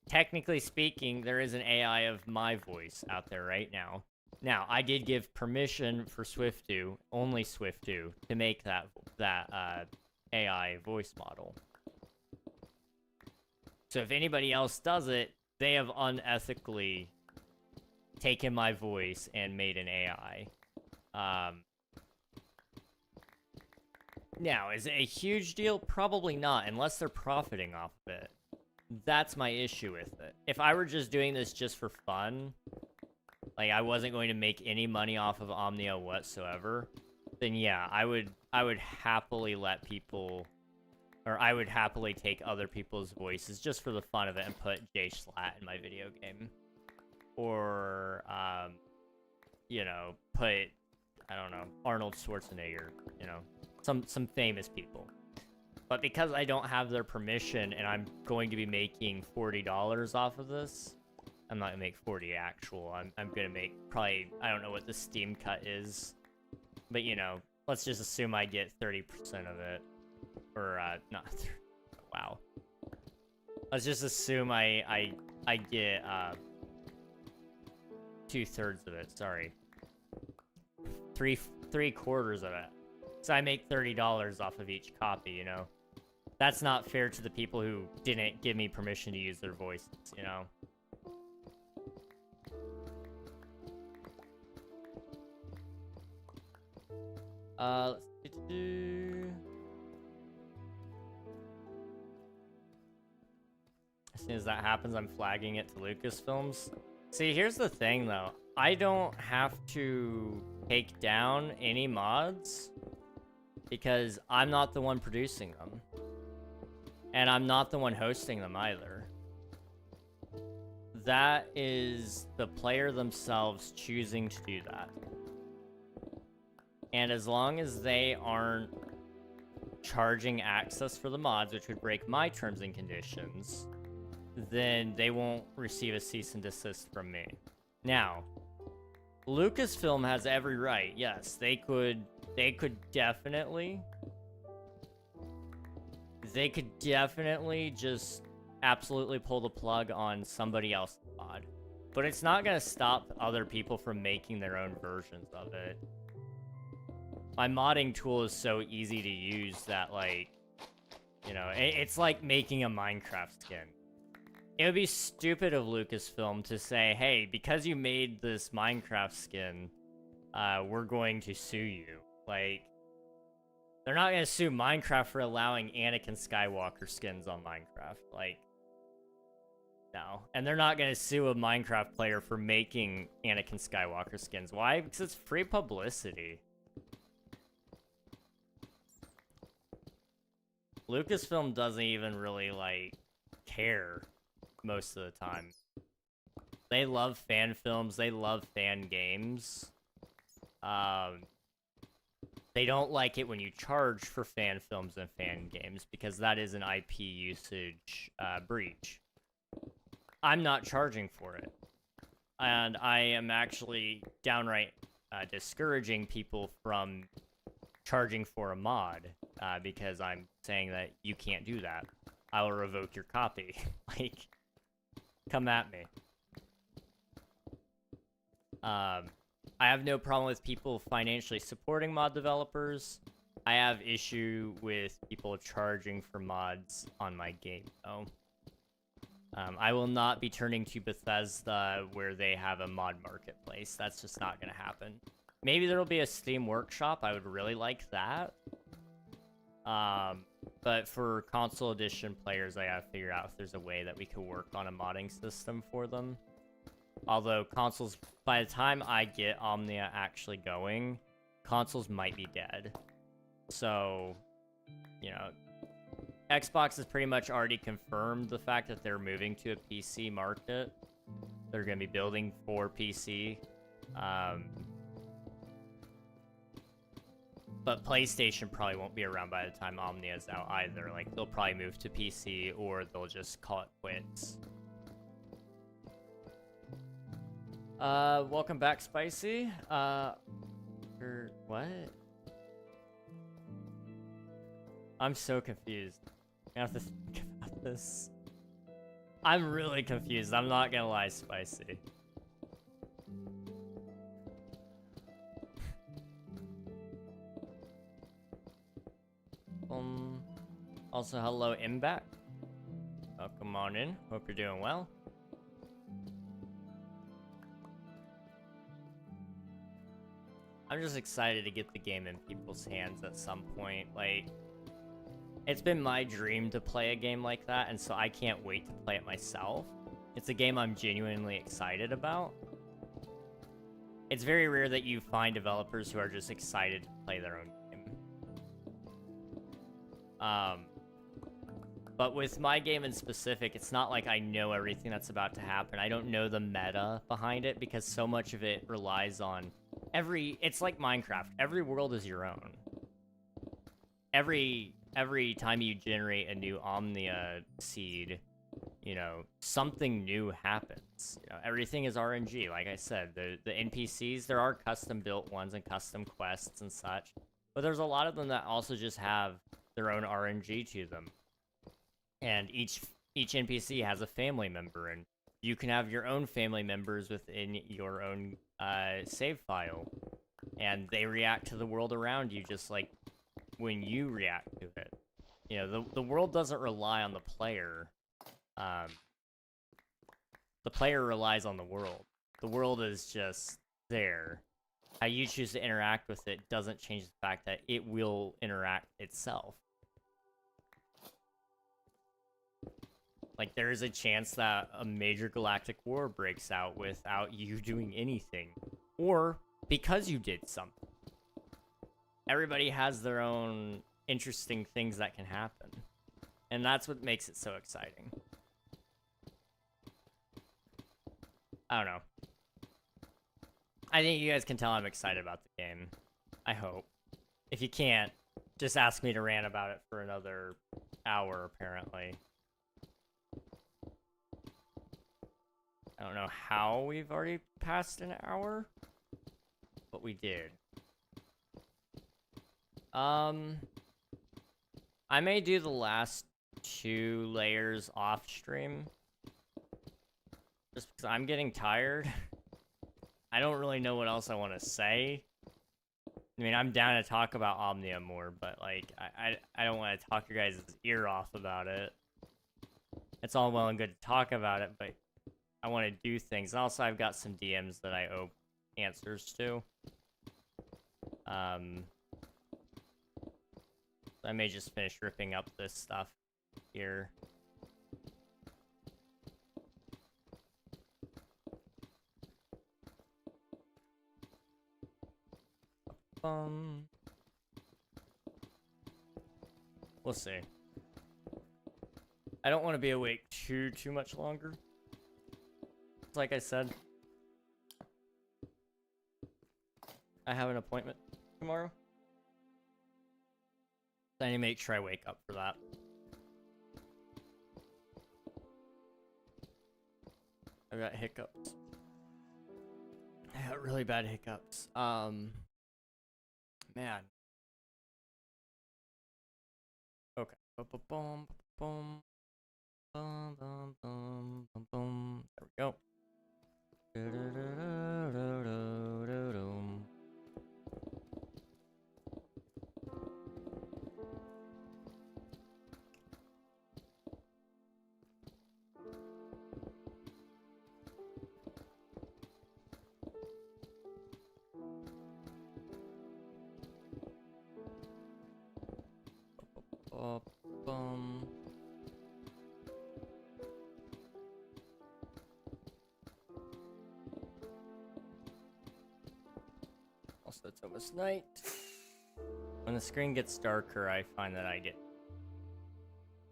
technically speaking, there is an AI of my voice out there right now. Now, I did give permission for Swift2, only Swift2, to make that AI voice model. So if anybody else does it, they have unethically taken my voice and made an AI. Now, is it a huge deal? Probably not, unless they're profiting off of it. That's my issue with it. If I were just doing this just for fun, like I wasn't going to make any money off of Omnia whatsoever, then yeah, I would happily let people, or I would happily take other people's voices just for the fun of it and put Jay Schlatt in my video game. Or, you know, put, I don't know, Arnold Schwarzenegger, you know, some famous people. But because I don't have their permission and I'm going to be making $40 off of this, I'm not gonna make 40 actual. I'm gonna make probably, I don't know what the Steam cut is, but you know, let's just assume I get 30% of it, or not. Wow. Let's just assume I get 2/3 of it. Sorry, three quarters of it. So I make $30 off of each copy. You know, that's not fair to the people who didn't give me permission to use their voices. You know. Let's do. As soon as that happens, I'm flagging it to Lucasfilms. See, here's the thing, though. I don't have to take down any mods because I'm not the one producing them. And I'm not the one hosting them either. That is the player themselves choosing to do that. And as long as they aren't charging access for the mods, which would break my terms and conditions, then they won't receive a cease and desist from me. Now, Lucasfilm has every right. Yes, they could definitely just absolutely pull the plug on somebody else's mod. But it's not going to stop other people from making their own versions of it. My modding tool is so easy to use that, like, you know, it's like making a Minecraft skin. It would be stupid of Lucasfilm to say, hey, because you made this Minecraft skin, we're going to sue you. Like, they're not going to sue Minecraft for allowing Anakin Skywalker skins on Minecraft. Like, no. And they're not going to sue a Minecraft player for making Anakin Skywalker skins. Why? Because it's free publicity. Lucasfilm doesn't even really, like, care most of the time. They love fan films. They love fan games. They don't like it when you charge for fan films and fan games because that is an IP usage breach. I'm not charging for it. And I am actually downright discouraging people from charging for a mod because I'm saying that you can't do that. I will revoke your copy. Like, come at me. I have no problem with people financially supporting mod developers. I have issue with people charging for mods on my game, though. I will not be turning to Bethesda where they have a mod marketplace. That's just not going to happen. Maybe there'll be a Steam workshop. I would really like that. But for console edition players, I gotta figure out if there's a way that we could work on a modding system for them. Although consoles, by the time I get Omnia actually going, consoles might be dead. So, you know, Xbox has pretty much already confirmed the fact that they're moving to a PC market. They're going to be building for PC. But PlayStation probably won't be around by the time Omnia is out either. Like, they'll probably move to PC or they'll just call it quits. Welcome back, Spicy. What? I'm so confused. I have to think about this. I'm really confused. I'm not gonna lie, Spicy. Also, hello, Imback. Welcome on in. Hope you're doing well. I'm just excited to get the game in people's hands at some point. Like, it's been my dream to play a game like that, and so I can't wait to play it myself. It's a game I'm genuinely excited about. It's very rare that you find developers who are just excited to play their own game. But with my game in specific, it's not like I know everything that's about to happen. I don't know the meta behind it because so much of it relies on it's like Minecraft. Every world is your own. Every time you generate a new Omnia seed, you know, something new happens. You know, everything is RNG. Like I said, the NPCs, there are custom built ones and custom quests and such, but there's a lot of them that also just have their own RNG to them. And each NPC has a family member, and you can have your own family members within your own save file, and they react to the world around you just like when you react to it. You know, the world doesn't rely on the player. The player relies on the world. The world is just there. How you choose to interact with it doesn't change the fact that it will interact itself. Like, there is a chance that a major galactic war breaks out without you doing anything. Or because you did something. Everybody has their own interesting things that can happen. And that's what makes it so exciting. I don't know. I think you guys can tell I'm excited about the game. I hope. If you can't, just ask me to rant about it for another hour, apparently. I don't know how we've already passed an hour, but we did. I may do the last 2 layers off stream. Just because I'm getting tired. I don't really know what else I want to say. I mean, I'm down to talk about Omnia more, but like, I don't want to talk your guys' ear off about it. It's all well and good to talk about it, but I want to do things. And also, I've got some DMs that I owe answers to. I may just finish ripping up this stuff here. We'll see. I don't want to be awake too much longer. Like I said, I have an appointment tomorrow. So I need to make sure I wake up for that. I've got hiccups. I got really bad hiccups. Man. Okay. There we go. Bum. Also, it's almost night. When the screen gets darker, I find that I get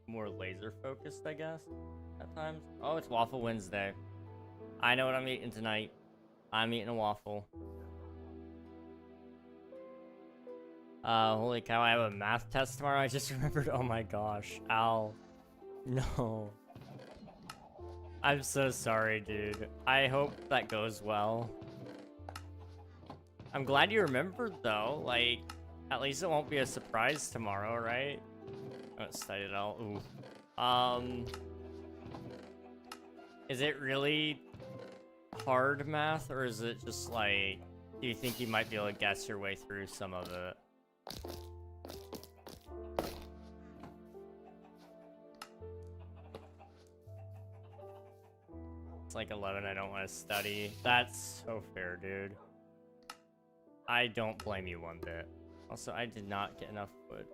more laser focused, I guess, at times. Oh, it's Waffle Wednesday. I know what I'm eating tonight. I'm eating a waffle. Holy cow, I have a math test tomorrow. I just remembered. Oh my gosh. Al. No. I'm so sorry, dude. I hope that goes well. I'm glad you remembered, though. Like, at least it won't be a surprise tomorrow, right? I haven't studied it all. Ooh. Is it really hard math, or is it just like, do you think you might be able to guess your way through some of it? It's like 11, I don't want to study. That's so fair, dude. I don't blame you one bit. Also, I did not get enough wood.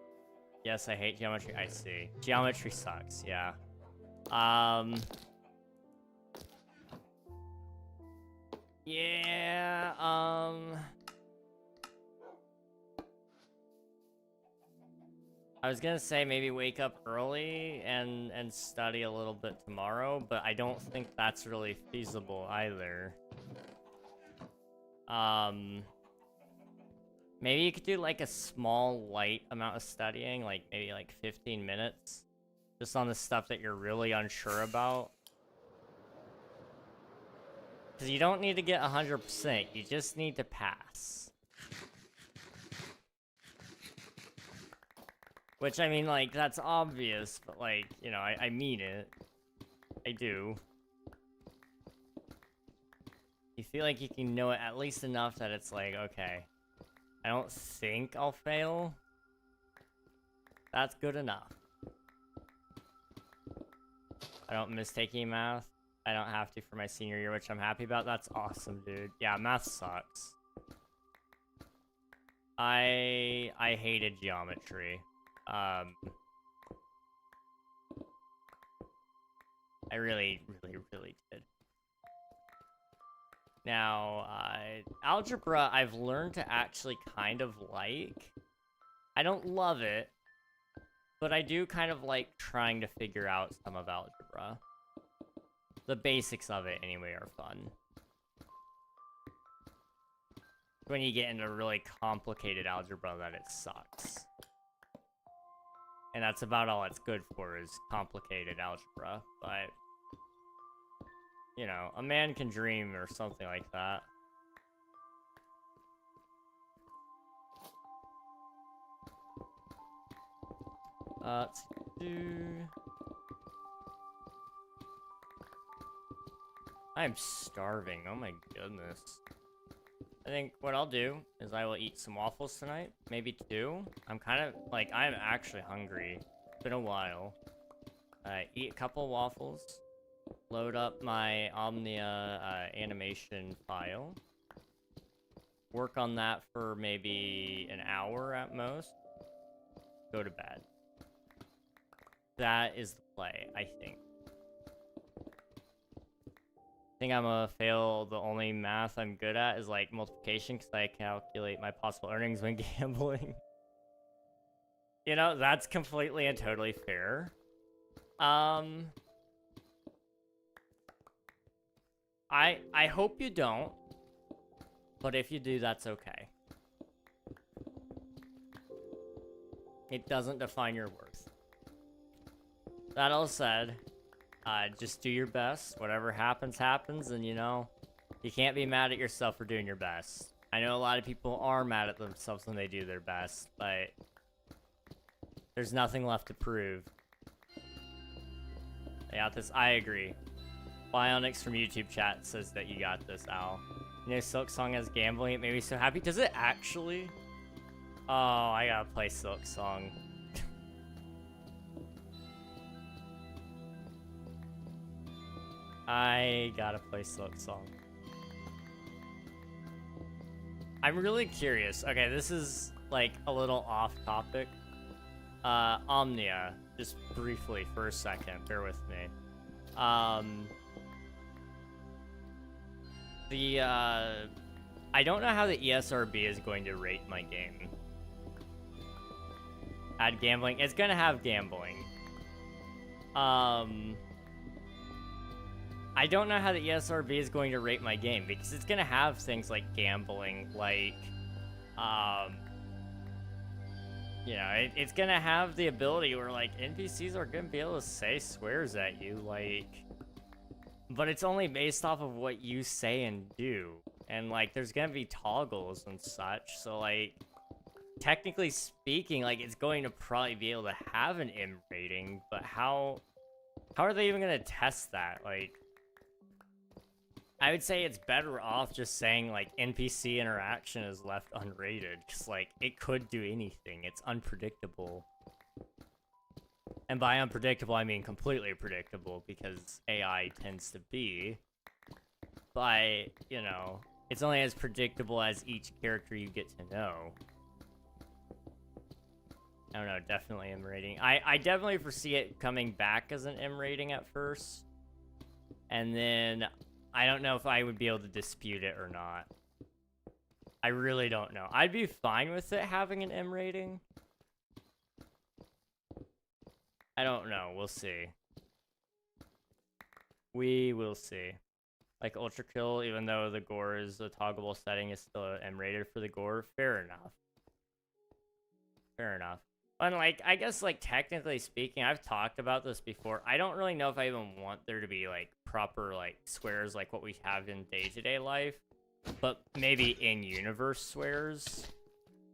Yes, I hate geometry. I see. Geometry sucks, yeah. Yeah, I was gonna say maybe wake up early and study a little bit tomorrow, but I don't think that's really feasible either. Maybe you could do like a small light amount of studying, like maybe like 15 minutes, just on the stuff that you're really unsure about. Because you don't need to get 100%, you just need to pass. Which, I mean, like, that's obvious, but, like, you know, I mean it. I do. You feel like you can know it at least enough that it's like, okay, I don't think I'll fail. That's good enough. I don't miss taking math. I don't have to for my senior year, which I'm happy about. That's awesome, dude. Yeah, math sucks. I hated geometry. I really did. Now, algebra, I've learned to actually kind of like. I don't love it, but I do kind of like trying to figure out some of algebra. The basics of it, anyway, are fun. When you get into really complicated algebra, that it sucks. And that's about all it's good for, is complicated algebra, but... You know, a man can dream or something like that. Let's do... I'm starving, oh my goodness. I think what I'll do is I will eat some waffles tonight, maybe 2. I'm kind of, like, I'm actually hungry. It's been a while. Eat a couple waffles. Load up my Omnia animation file. Work on that for maybe an hour at most. Go to bed. That is the play, I think. I think I'm gonna fail. The only math I'm good at is like multiplication, because I calculate my possible earnings when gambling. You know, that's completely and totally fair. I hope you don't, but if you do, that's okay. It doesn't define your worth. That all said, just do your best. Whatever happens, happens, and you know, you can't be mad at yourself for doing your best. I know a lot of people are mad at themselves when they do their best, but there's nothing left to prove. I got this. I agree. Bionics from YouTube chat says that you got this, Al. You know, Silk Song has gambling. It made me so happy. Does it actually? Oh, I gotta play Silk Song. I gotta play Silk Song. I'm really curious. Okay, this is like a little off topic. Omnia, just briefly for a second, bear with me. I don't know how the ESRB is going to rate my game. Add gambling. It's gonna have gambling. I don't know how the ESRB is going to rate my game because it's gonna have things like gambling, like, you know, it's gonna have the ability where, like, NPCs are gonna be able to say swears at you, like, but it's only based off of what you say and do. And, like, there's gonna be toggles and such, so, like, technically speaking, like, it's going to probably be able to have an M rating, but how are they even gonna test that? Like, I would say it's better off just saying, like, NPC interaction is left unrated, because, like, it could do anything. It's unpredictable. And by unpredictable, I mean completely predictable, because AI tends to be. But, you know, it's only as predictable as each character you get to know. I don't know, definitely M rating. I definitely foresee it coming back as an M rating at first. And then I don't know if I would be able to dispute it or not. I really don't know. I'd be fine with it having an M rating. I don't know. We'll see. We will see. Like Ultra Kill, even though the gore is a toggleable setting, is still M rated for the gore. Fair enough. Fair enough. And, like, I guess, like, technically speaking, I've talked about this before. I don't really know if I even want there to be, like, proper, like, swears like what we have in day-to-day life. But maybe in-universe swears.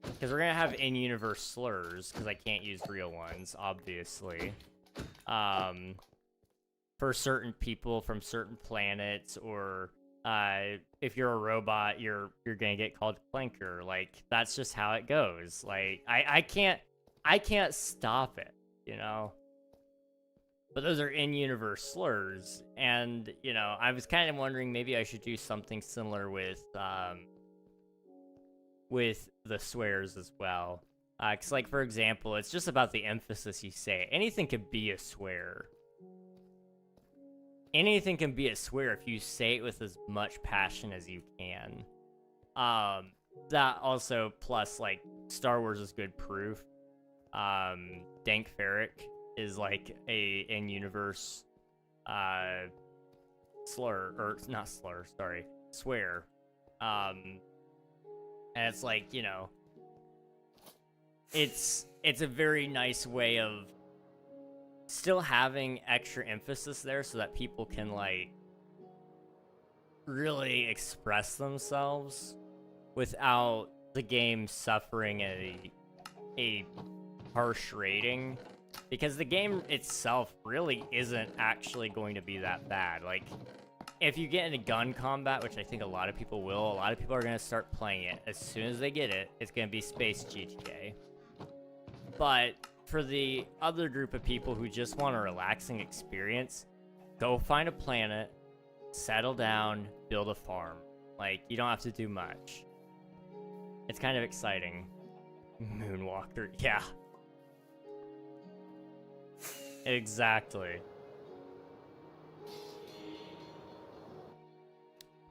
Because we're going to have in-universe slurs, because I can't use real ones, obviously. For certain people from certain planets, or if you're a robot, you're going to get called Clanker. Like, that's just how it goes. Like, I can't stop it, you know? But those are in-universe slurs, and, you know, I was kind of wondering maybe I should do something similar with the swears as well. Because, like, for example, it's just about the emphasis you say. Anything could be a swear. Anything can be a swear if you say it with as much passion as you can. That also, plus, like, Star Wars is good proof. Dank Ferric is like a in-universe slur, or not slur, sorry, swear. And it's like, you know, it's a very nice way of still having extra emphasis there so that people can, like, really express themselves without the game suffering a harsh rating, because the game itself really isn't actually going to be that bad. Like, if you get into gun combat, which I think a lot of people will, a lot of people are going to start playing it. As soon as they get it, it's going to be Space GTA. But for the other group of people who just want a relaxing experience, go find a planet, settle down, build a farm. Like, you don't have to do much. It's kind of exciting. Moonwalker, yeah. Exactly.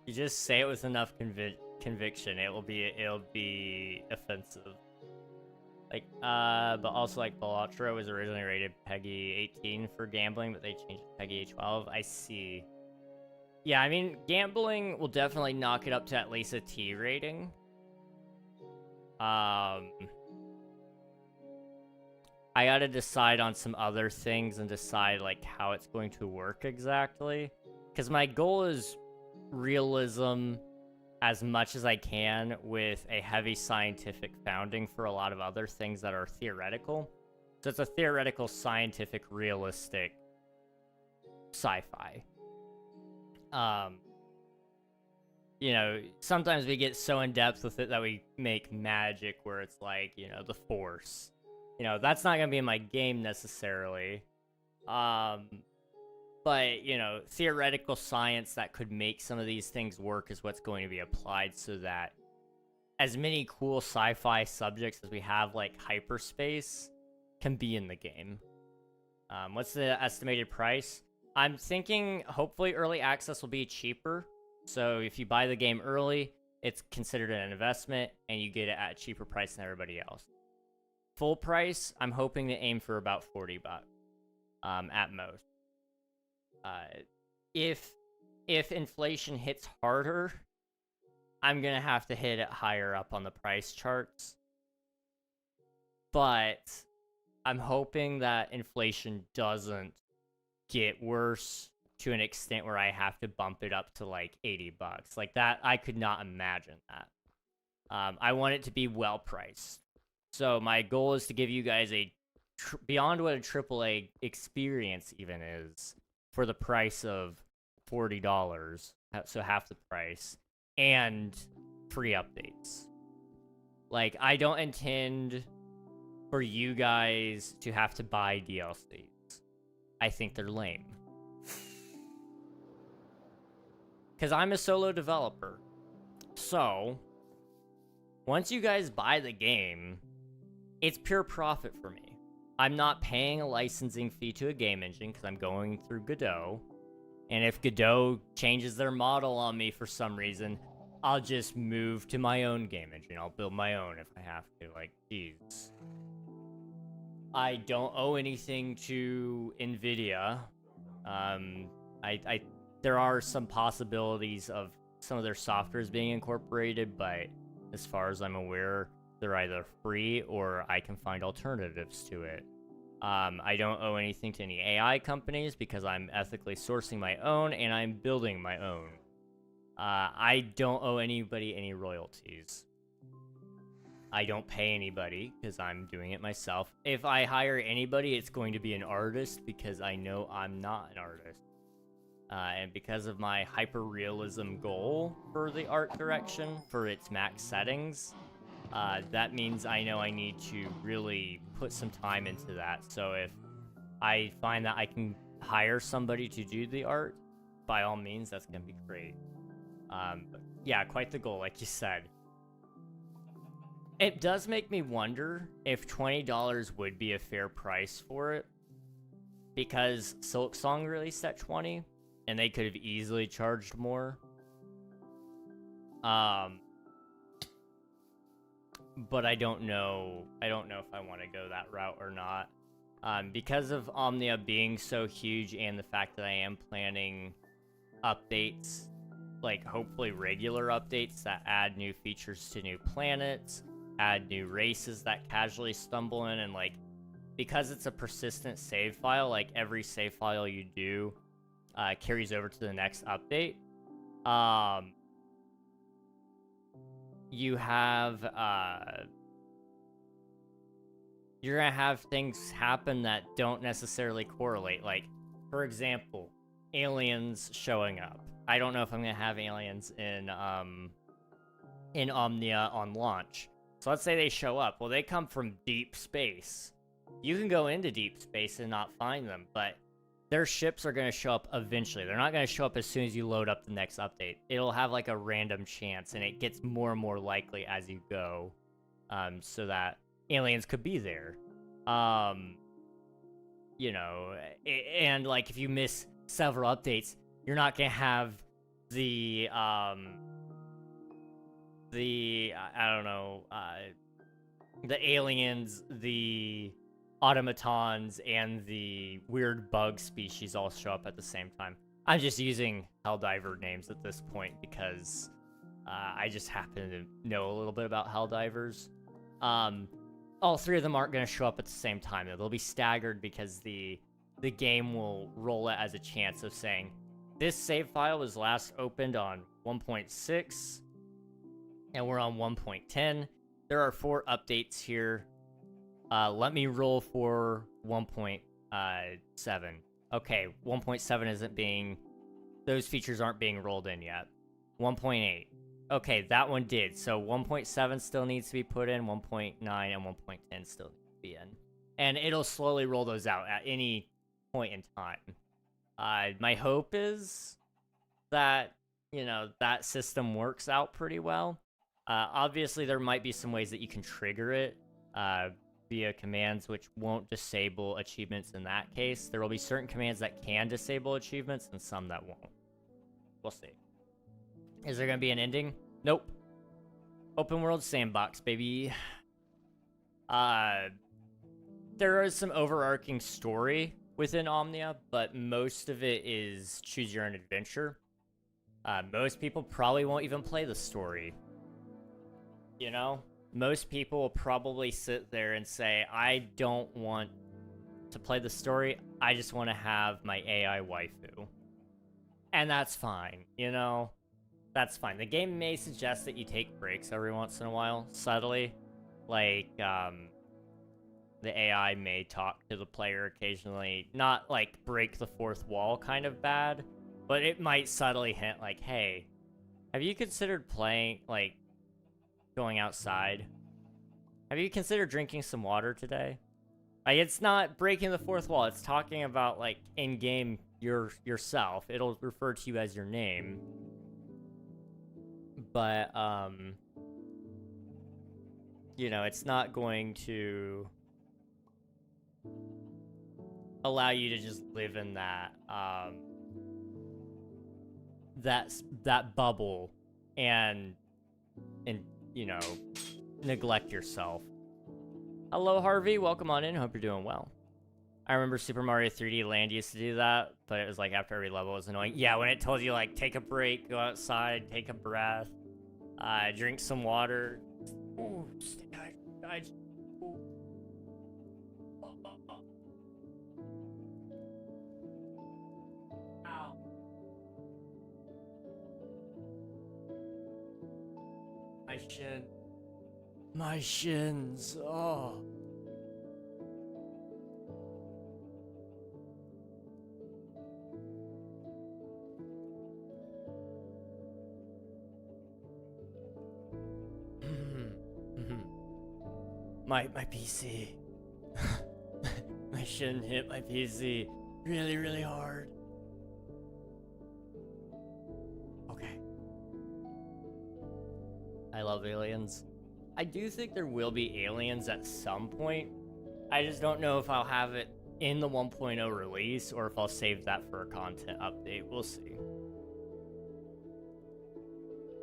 You just say it with enough conviction, it'll be offensive. Like, but also, like, Balatro was originally rated PEGI 18 for gambling, but they changed it to PEGI 12. I see. Yeah, I mean, gambling will definitely knock it up to at least a T rating. I gotta decide on some other things and decide, like, how it's going to work exactly. Because my goal is realism as much as I can with a heavy scientific founding for a lot of other things that are theoretical. So it's a theoretical, scientific, realistic sci-fi. You know, sometimes we get so in depth with it that we make magic where it's like, you know, the Force. You know, that's not going to be in my game necessarily. But, you know, theoretical science that could make some of these things work is what's going to be applied, so that as many cool sci-fi subjects as we have, like hyperspace, can be in the game. What's the estimated price? I'm thinking hopefully early access will be cheaper. So if you buy the game early, it's considered an investment and you get it at a cheaper price than everybody else. Full price, I'm hoping to aim for about 40 bucks at most. If inflation hits harder, I'm gonna have to hit it higher up on the price charts. But I'm hoping that inflation doesn't get worse to an extent where I have to bump it up to like 80 bucks. Like that, I could not imagine that. I want it to be well priced. So my goal is to give you guys a beyond what a AAA experience even is for the price of $40, so half the price, and free updates. Like, I don't intend for you guys to have to buy DLCs. I think they're lame. Because I'm a solo developer. So, once you guys buy the game, it's pure profit for me. I'm not paying a licensing fee to a game engine because I'm going through Godot. And if Godot changes their model on me for some reason, I'll just move to my own game engine. I'll build my own if I have to. Like, jeez. I don't owe anything to NVIDIA. There are some possibilities of some of their softwares being incorporated, but as far as I'm aware, they're either free or I can find alternatives to it. I don't owe anything to any AI companies because I'm ethically sourcing my own and I'm building my own. I don't owe anybody any royalties. I don't pay anybody because I'm doing it myself. If I hire anybody, it's going to be an artist because I know I'm not an artist. And because of my hyper-realism goal for the art direction, for its max settings, that means I know I need to really put some time into that. So if I find that I can hire somebody to do the art, by all means, that's going to be great. But yeah, quite the goal, like you said. It does make me wonder if $20 would be a fair price for it, because Silksong released at $20, and they could have easily charged more. But I don't know. I don't know if I want to go that route or not. Because of Omnia being so huge and the fact that I am planning updates, like hopefully regular updates that add new features to new planets, add new races that casually stumble in, and like, because it's a persistent save file, like every save file you do carries over to the next update. You have you're gonna have things happen that don't necessarily correlate. Like, for example, aliens showing up. I don't know if I'm gonna have aliens in Omnia on launch. So let's say they show up. Well, they come from deep space. You can go into deep space and not find them, but their ships are going to show up eventually. They're not going to show up as soon as you load up the next update. It'll have like a random chance, and it gets more and more likely as you go, so that aliens could be there. You know, and like if you miss several updates, you're not going to have the I don't know, the aliens, the automatons, and the weird bug species all show up at the same time. I'm just using Helldiver names at this point because I just happen to know a little bit about Helldivers. All three of them aren't going to show up at the same time. They'll be staggered because the game will roll it as a chance of saying, this save file was last opened on 1.6, and we're on 1.10. There are 4 updates here. Let me roll for 1.7. Okay, 1.7 isn't being... Those features aren't being rolled in yet. 1.8. Okay, that one did. So 1.7 still needs to be put in. 1.9 and 1.10 still need to be in. And it'll slowly roll those out at any point in time. My hope is that, you know, that system works out pretty well. Obviously, there might be some ways that you can trigger it. via commands, which won't disable achievements in that case. There will be certain commands that can disable achievements and some that won't. We'll see. Is there going to be an ending? Nope. Open world sandbox, baby. There is some overarching story within Omnia, but most of it is choose your own adventure. Most people probably won't even play the story. You know? Most people will probably sit there and say, I don't want to play the story. I just want to have my AI waifu. And that's fine, you know? That's fine. The game may suggest that you take breaks every once in a while, subtly. Like, the AI may talk to the player occasionally. Not, like, break the fourth wall kind of bad, but it might subtly hint, like, hey, have you considered playing, like, going outside? Have you considered drinking some water today? Like, it's not breaking the fourth wall. It's talking about, like, in-game yourself. It'll refer to you as your name. But, you know, it's not going to allow you to just live in that, that bubble and, you know, neglect yourself. Hello, Harvey. Welcome on in. Hope you're doing well. I remember Super Mario 3D Land used to do that, but it was like after every level it was annoying. Yeah, when it told you, like, take a break, go outside, take a breath, drink some water. Ooh, stay hydrated. Ow. My shin. My shins. Oh. My PC. My shin hit my PC really, really hard. Okay. I love aliens. I do think there will be aliens at some point. I just don't know if I'll have it in the 1.0 release or if I'll save that for a content update. We'll see.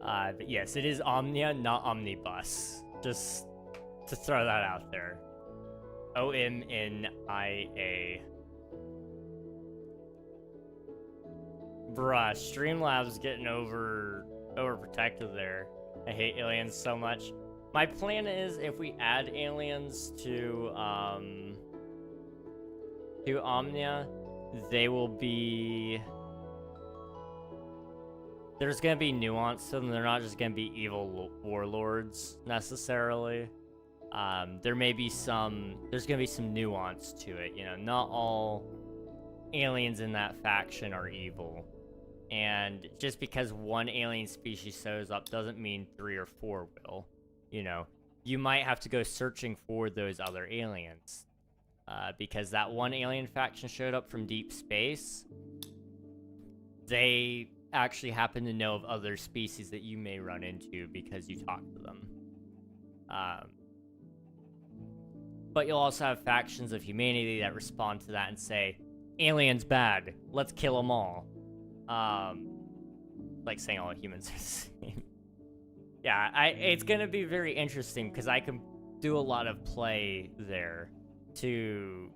But yes, it is Omnia, not Omnibus. Just to throw that out there. OMNIA. Bruh, Streamlabs getting overprotected there. I hate aliens so much. My plan is if we add aliens to Omnia, they will be... There's gonna be nuance to them. They're not just gonna be evil warlords necessarily. There's gonna be some nuance to it. You know, not all aliens in that faction are evil. And just because one alien species shows up doesn't mean 3 or 4 will. You know, you might have to go searching for those other aliens. Because that one alien faction showed up from deep space. They actually happen to know of other species that you may run into because you talk to them. But you'll also have factions of humanity that respond to that and say, aliens bad, let's kill them all. Like saying all humans are the same. Yeah, it's gonna be very interesting because I can do a lot of play there to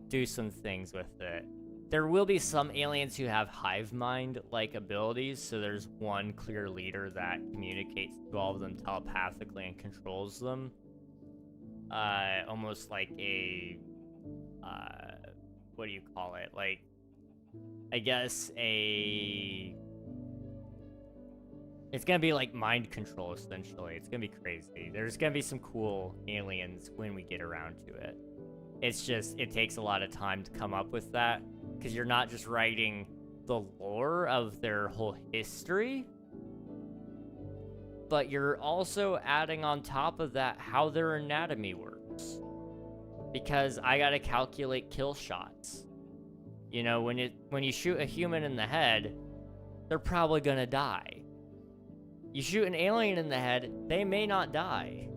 do some things with it. There will be some aliens who have hive mind-like abilities, so there's one clear leader that communicates to all of them telepathically and controls them. Almost like a, what do you call it? Like, I guess it's gonna be like mind control, essentially. It's gonna be crazy. There's gonna be some cool aliens when we get around to it. It's just, it takes a lot of time to come up with that, because you're not just writing the lore of their whole history, but you're also adding on top of that how their anatomy works. Because I gotta calculate kill shots. You know, when you shoot a human in the head, they're probably gonna die. You shoot an alien in the head, they may not die.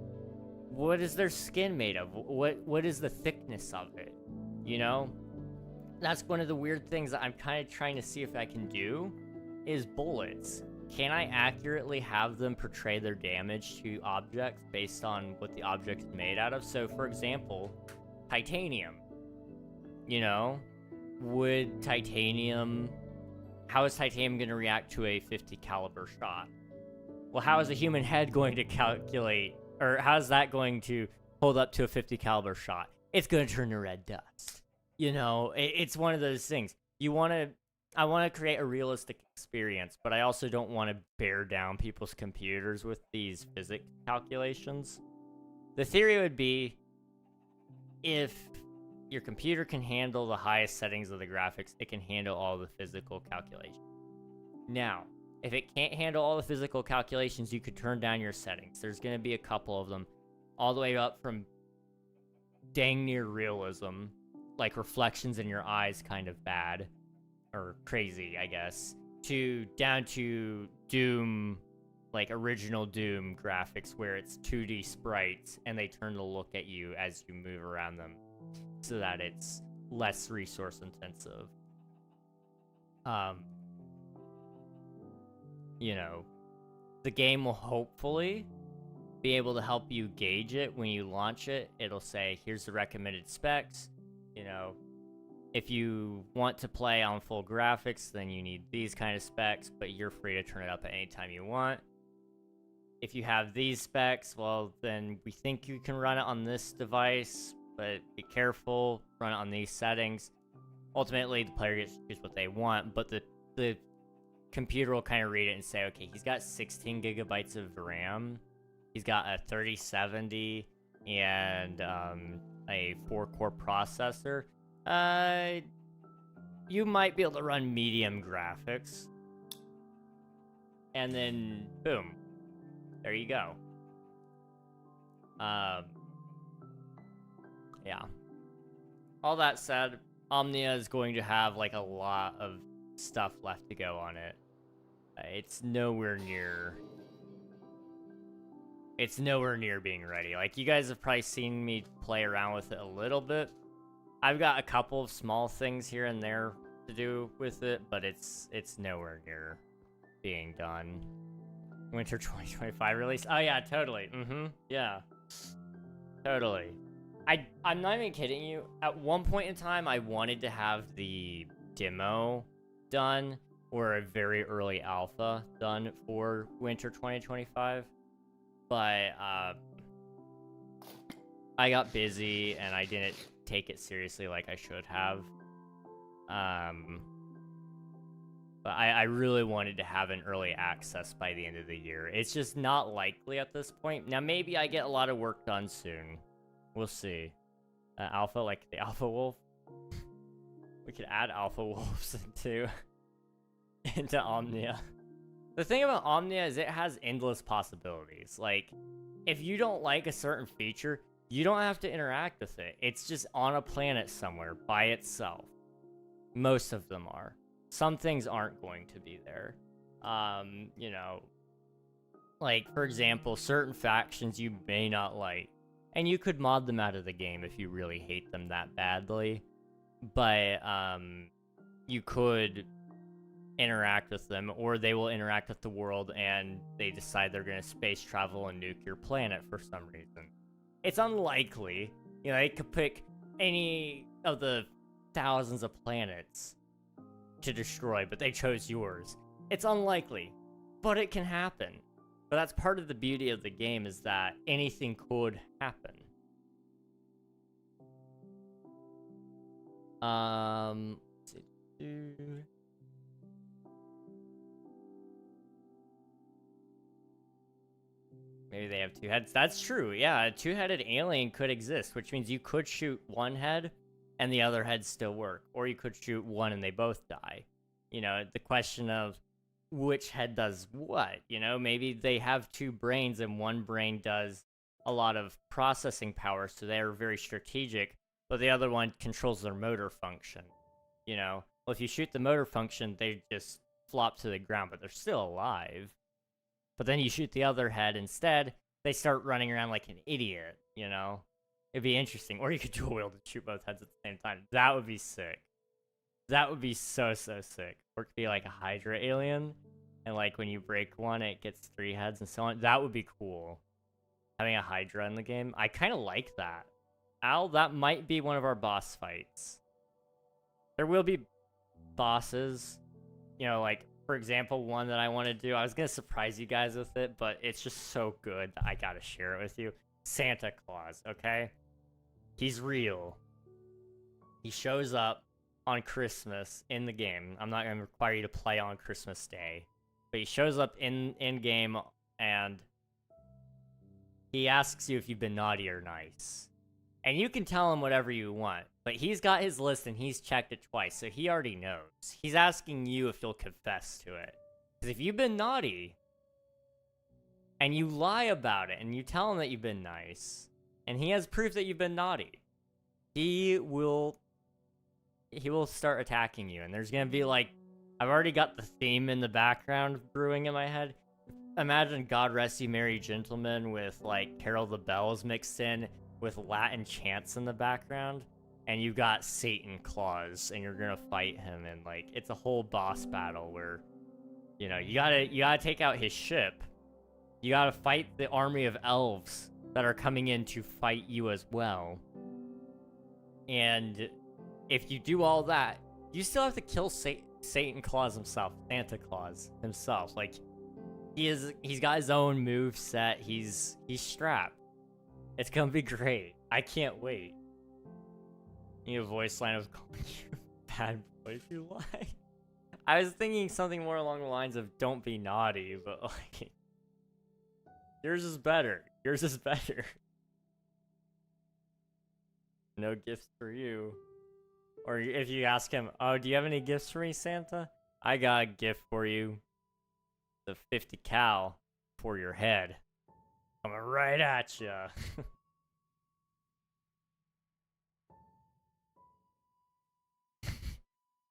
what is their skin made of? What is the thickness of it? You know? That's one of the weird things that I'm kind of trying to see if I can do, is bullets. Can I accurately have them portray their damage to objects based on what the object is made out of? So, for example, titanium. You know? Would titanium... How is titanium going to react to a 50 caliber shot? Well, how is a human head going to calculate, or how's that going to hold up to a 50 caliber shot? It's going to turn to red dust. You know, it's one of those things. I want to create a realistic experience, but I also don't want to bear down people's computers with these physics calculations. The theory would be, if your computer can handle the highest settings of the graphics, it can handle all the physical calculations. Now, if it can't handle all the physical calculations, you could turn down your settings. There's going to be a couple of them, all the way up from dang near realism, like reflections in your eyes kind of bad, or crazy, I guess, to down to Doom, like original Doom graphics where it's 2D sprites and they turn to look at you as you move around them so that it's less resource intensive. You know, the game will hopefully be able to help you gauge it when you launch it. It'll say, here's the recommended specs. You know, if you want to play on full graphics, then you need these kind of specs, but you're free to turn it up at any time you want. If you have these specs, well, then we think you can run it on this device, but be careful, run it on these settings. Ultimately, the player gets to choose what they want, but the computer will kind of read it and say, okay, he's got 16 gigabytes of RAM, he's got a 3070, and a 4-core processor. You might be able to run medium graphics. And then, boom. There you go. Yeah. All that said, Omnia is going to have, like, a lot of stuff left to go on it. It's nowhere near being ready. Like, you guys have probably seen me play around with it a little bit. I've got a couple of small things here and there to do with it, but it's nowhere near being done. Winter 2025 release? Oh yeah, totally. Yeah. Totally. I'm not even kidding you. At one point in time, I wanted to have the demo done, or a very early alpha done for Winter 2025, but I got busy and I didn't take it seriously like I should have. But I really wanted to have an early access by the end of the year. It's just not likely at this point. Now, maybe I get a lot of work done soon. We'll see. Alpha, like the Alpha Wolf. We could add Alpha Wolves into Omnia. The thing about Omnia is it has endless possibilities. Like, if you don't like a certain feature, you don't have to interact with it. It's just on a planet somewhere by itself. Most of them are. Some things aren't going to be there. You know, like, for example, certain factions you may not like. And you could mod them out of the game if you really hate them that badly. But, you could interact with them, or they will interact with the world and they decide they're going to space travel and nuke your planet for some reason. It's unlikely. You know, they could pick any of the thousands of planets to destroy, but they chose yours. It's unlikely, but it can happen. But that's part of the beauty of the game, is that anything could happen. Maybe they have two heads. That's true. Yeah, a two-headed alien could exist, which means you could shoot one head and the other head still work. Or you could shoot one and they both die. You know, the question of which head does what, you know? Maybe they have two brains and one brain does a lot of processing power, so they're very strategic, but the other one controls their motor function, you know? Well, if you shoot the motor function, they just flop to the ground, but they're still alive. But then you shoot the other head instead, they start running around like an idiot. you know? It'd be interesting. Or you could dual wield and shoot both heads at the same time. That would be sick. That would be so sick. Or it could be like a Hydra alien, and like when you break one, it gets 3 heads and so on. That would be cool. Having a Hydra in the game. I kind of like that. Al, that might be one of our boss fights. There will be bosses, you know, like, for example, one that I want to do. I was going to surprise you guys with it, but it's just so good that I got to share it with you. Santa Claus, okay? He's real. He shows up on Christmas in the game. I'm not going to require you to play on Christmas Day. But he shows up in game, and he asks you if you've been naughty or nice. And you can tell him whatever you want. But he's got his list, and he's checked it twice, so he already knows. He's asking you if you'll confess to it. Because if you've been naughty, and you lie about it, and you tell him that you've been nice, and he has proof that you've been naughty, he will start attacking you. And there's gonna be like, I've already got the theme in the background brewing in my head. Imagine God Rest You Merry Gentlemen with like Carol the Bells mixed in with Latin chants in the background, and you got Satan Claus, and you're gonna fight him, and like it's a whole boss battle where, you know, you gotta take out his ship. You gotta fight the army of elves that are coming in to fight you as well. And if you do all that, you still have to kill Satan Claus himself, Santa Claus himself. Like, he's got his own move set. He's strapped. It's gonna be great. I can't wait. You need a voice line of calling you bad boy if you lie. I was thinking something more along the lines of don't be naughty, but like, yours is better. Yours is better. No gifts for you. Or if you ask him, oh, do you have any gifts for me, Santa? I got a gift for you. The 50 cal for your head. Coming right at ya.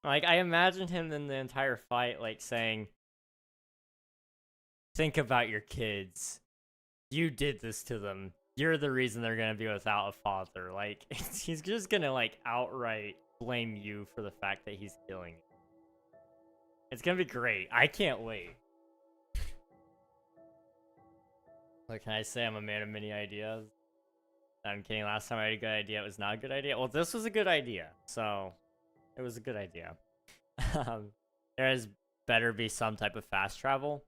Like, I imagined him in the entire fight, like, saying, think about your kids. You did this to them. You're the reason they're gonna be without a father. Like, he's just gonna, like, outright blame you for the fact that he's killing you. It's gonna be great. I can't wait. What can I say? I'm a man of many ideas. I'm kidding. Last time I had a good idea, it was not a good idea. Well, this was a good idea, so it was a good idea. There has better be some type of fast travel.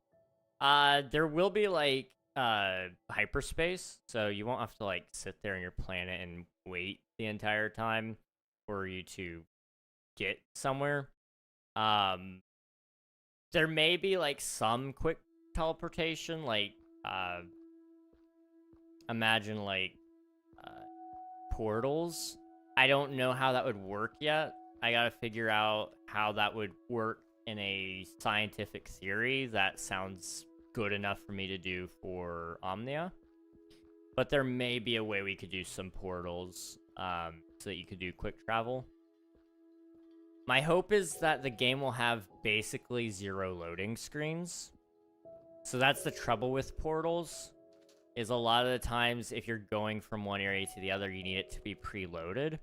There will be like hyperspace, so you won't have to like sit there on your planet and wait the entire time for you to get somewhere. There may be like some quick teleportation, like imagine like portals. I don't know how that would work yet. I gotta figure out how that would work in a scientific theory that sounds good enough for me to do for Omnia. But there may be a way we could do some portals so that you could do quick travel. My hope is that the game will have basically 0 loading screens. So that's the trouble with portals, is a lot of the times if you're going from one area to the other, you need it to be preloaded.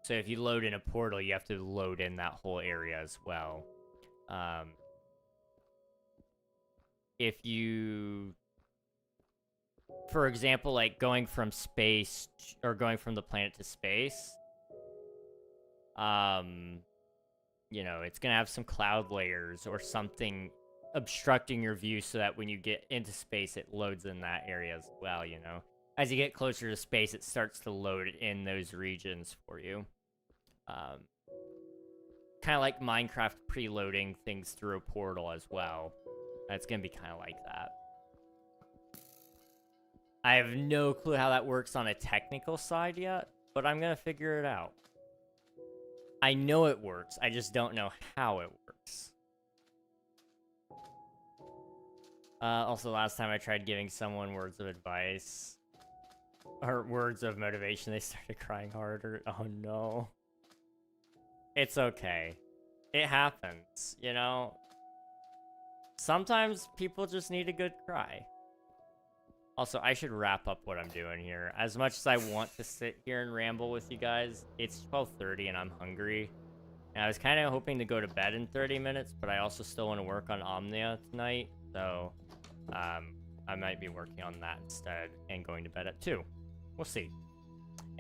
So if you load in a portal, you have to load in that whole area as well. If you, for example, like going from space or going from the planet to space, you know, it's gonna have some cloud layers or something obstructing your view so that when you get into space, it loads in that area as well, you know? As you get closer to space, it starts to load in those regions for you. Kind of like Minecraft preloading things through a portal as well. It's gonna be kind of like that. I have no clue how that works on a technical side yet, but I'm gonna figure it out. I know it works, I just don't know how it works. Also, last time I tried giving someone words of advice, or words of motivation, they started crying harder. Oh no. It's okay. It happens, you know? Sometimes people just need a good cry. Also, I should wrap up what I'm doing here. As much as I want to sit here and ramble with you guys, it's 12:30 and I'm hungry. And I was kind of hoping to go to bed in 30 minutes, but I also still want to work on Omnia tonight. So, I might be working on that instead and going to bed at 2. We'll see.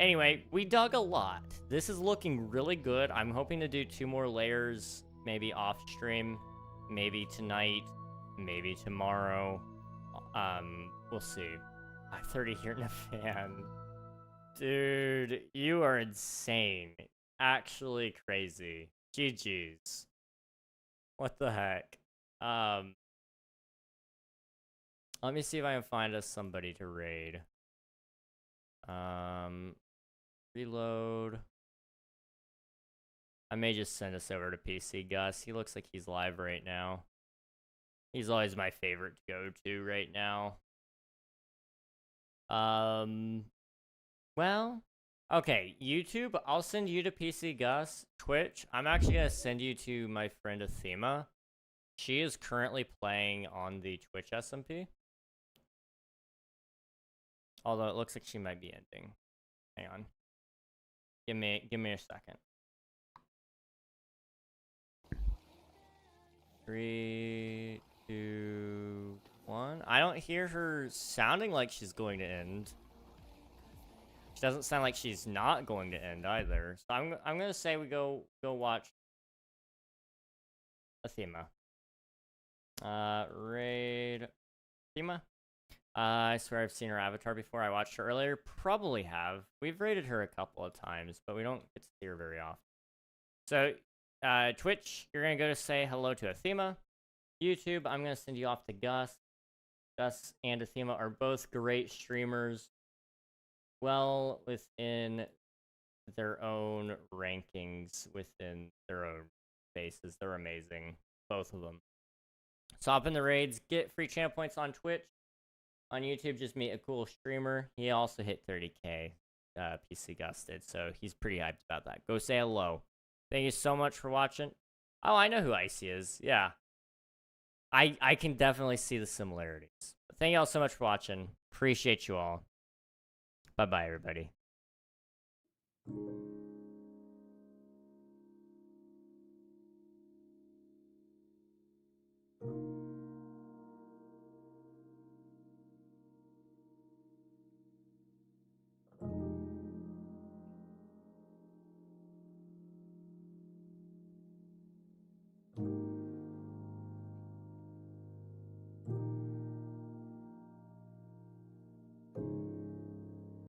Anyway, we dug a lot. This is looking really good. I'm hoping to do 2 more layers, maybe off stream, maybe tonight, maybe tomorrow. We'll see. 5:30 here in a fan. Dude, you are insane. Actually crazy. GG's. What the heck? Let me see if I can find us somebody to raid. Reload. I may just send us over to PC Gus. He looks like he's live right now. He's always my favorite to go to right now. Well, okay, YouTube, I'll send you to PC Gus. Twitch, I'm actually going to send you to my friend Athema. She is currently playing on the Twitch SMP. Although it looks like she might be ending. Hang on. Give me a second. 3, 2, 1. I don't hear her sounding like she's going to end. She doesn't sound like she's not going to end either. So I'm gonna say we go watch Athema. Raid Athema. I swear I've seen her avatar before. I watched her earlier. Probably have. We've raided her a couple of times, but we don't get to see her very often. So, Twitch, you're going to go to say hello to Athema. YouTube, I'm going to send you off to Gus. Gus and Athema are both great streamers. Well within their own rankings, within their own bases. They're amazing. Both of them. So hop in the raids. Get free channel points on Twitch. On YouTube, just meet a cool streamer. He also hit 30k. PC Gus did, so he's pretty hyped about that. Go say hello. Thank you so much for watching. Oh, I know who Icy is. Yeah. I can definitely see the similarities. But thank you all so much for watching. Appreciate you all. Bye-bye, everybody.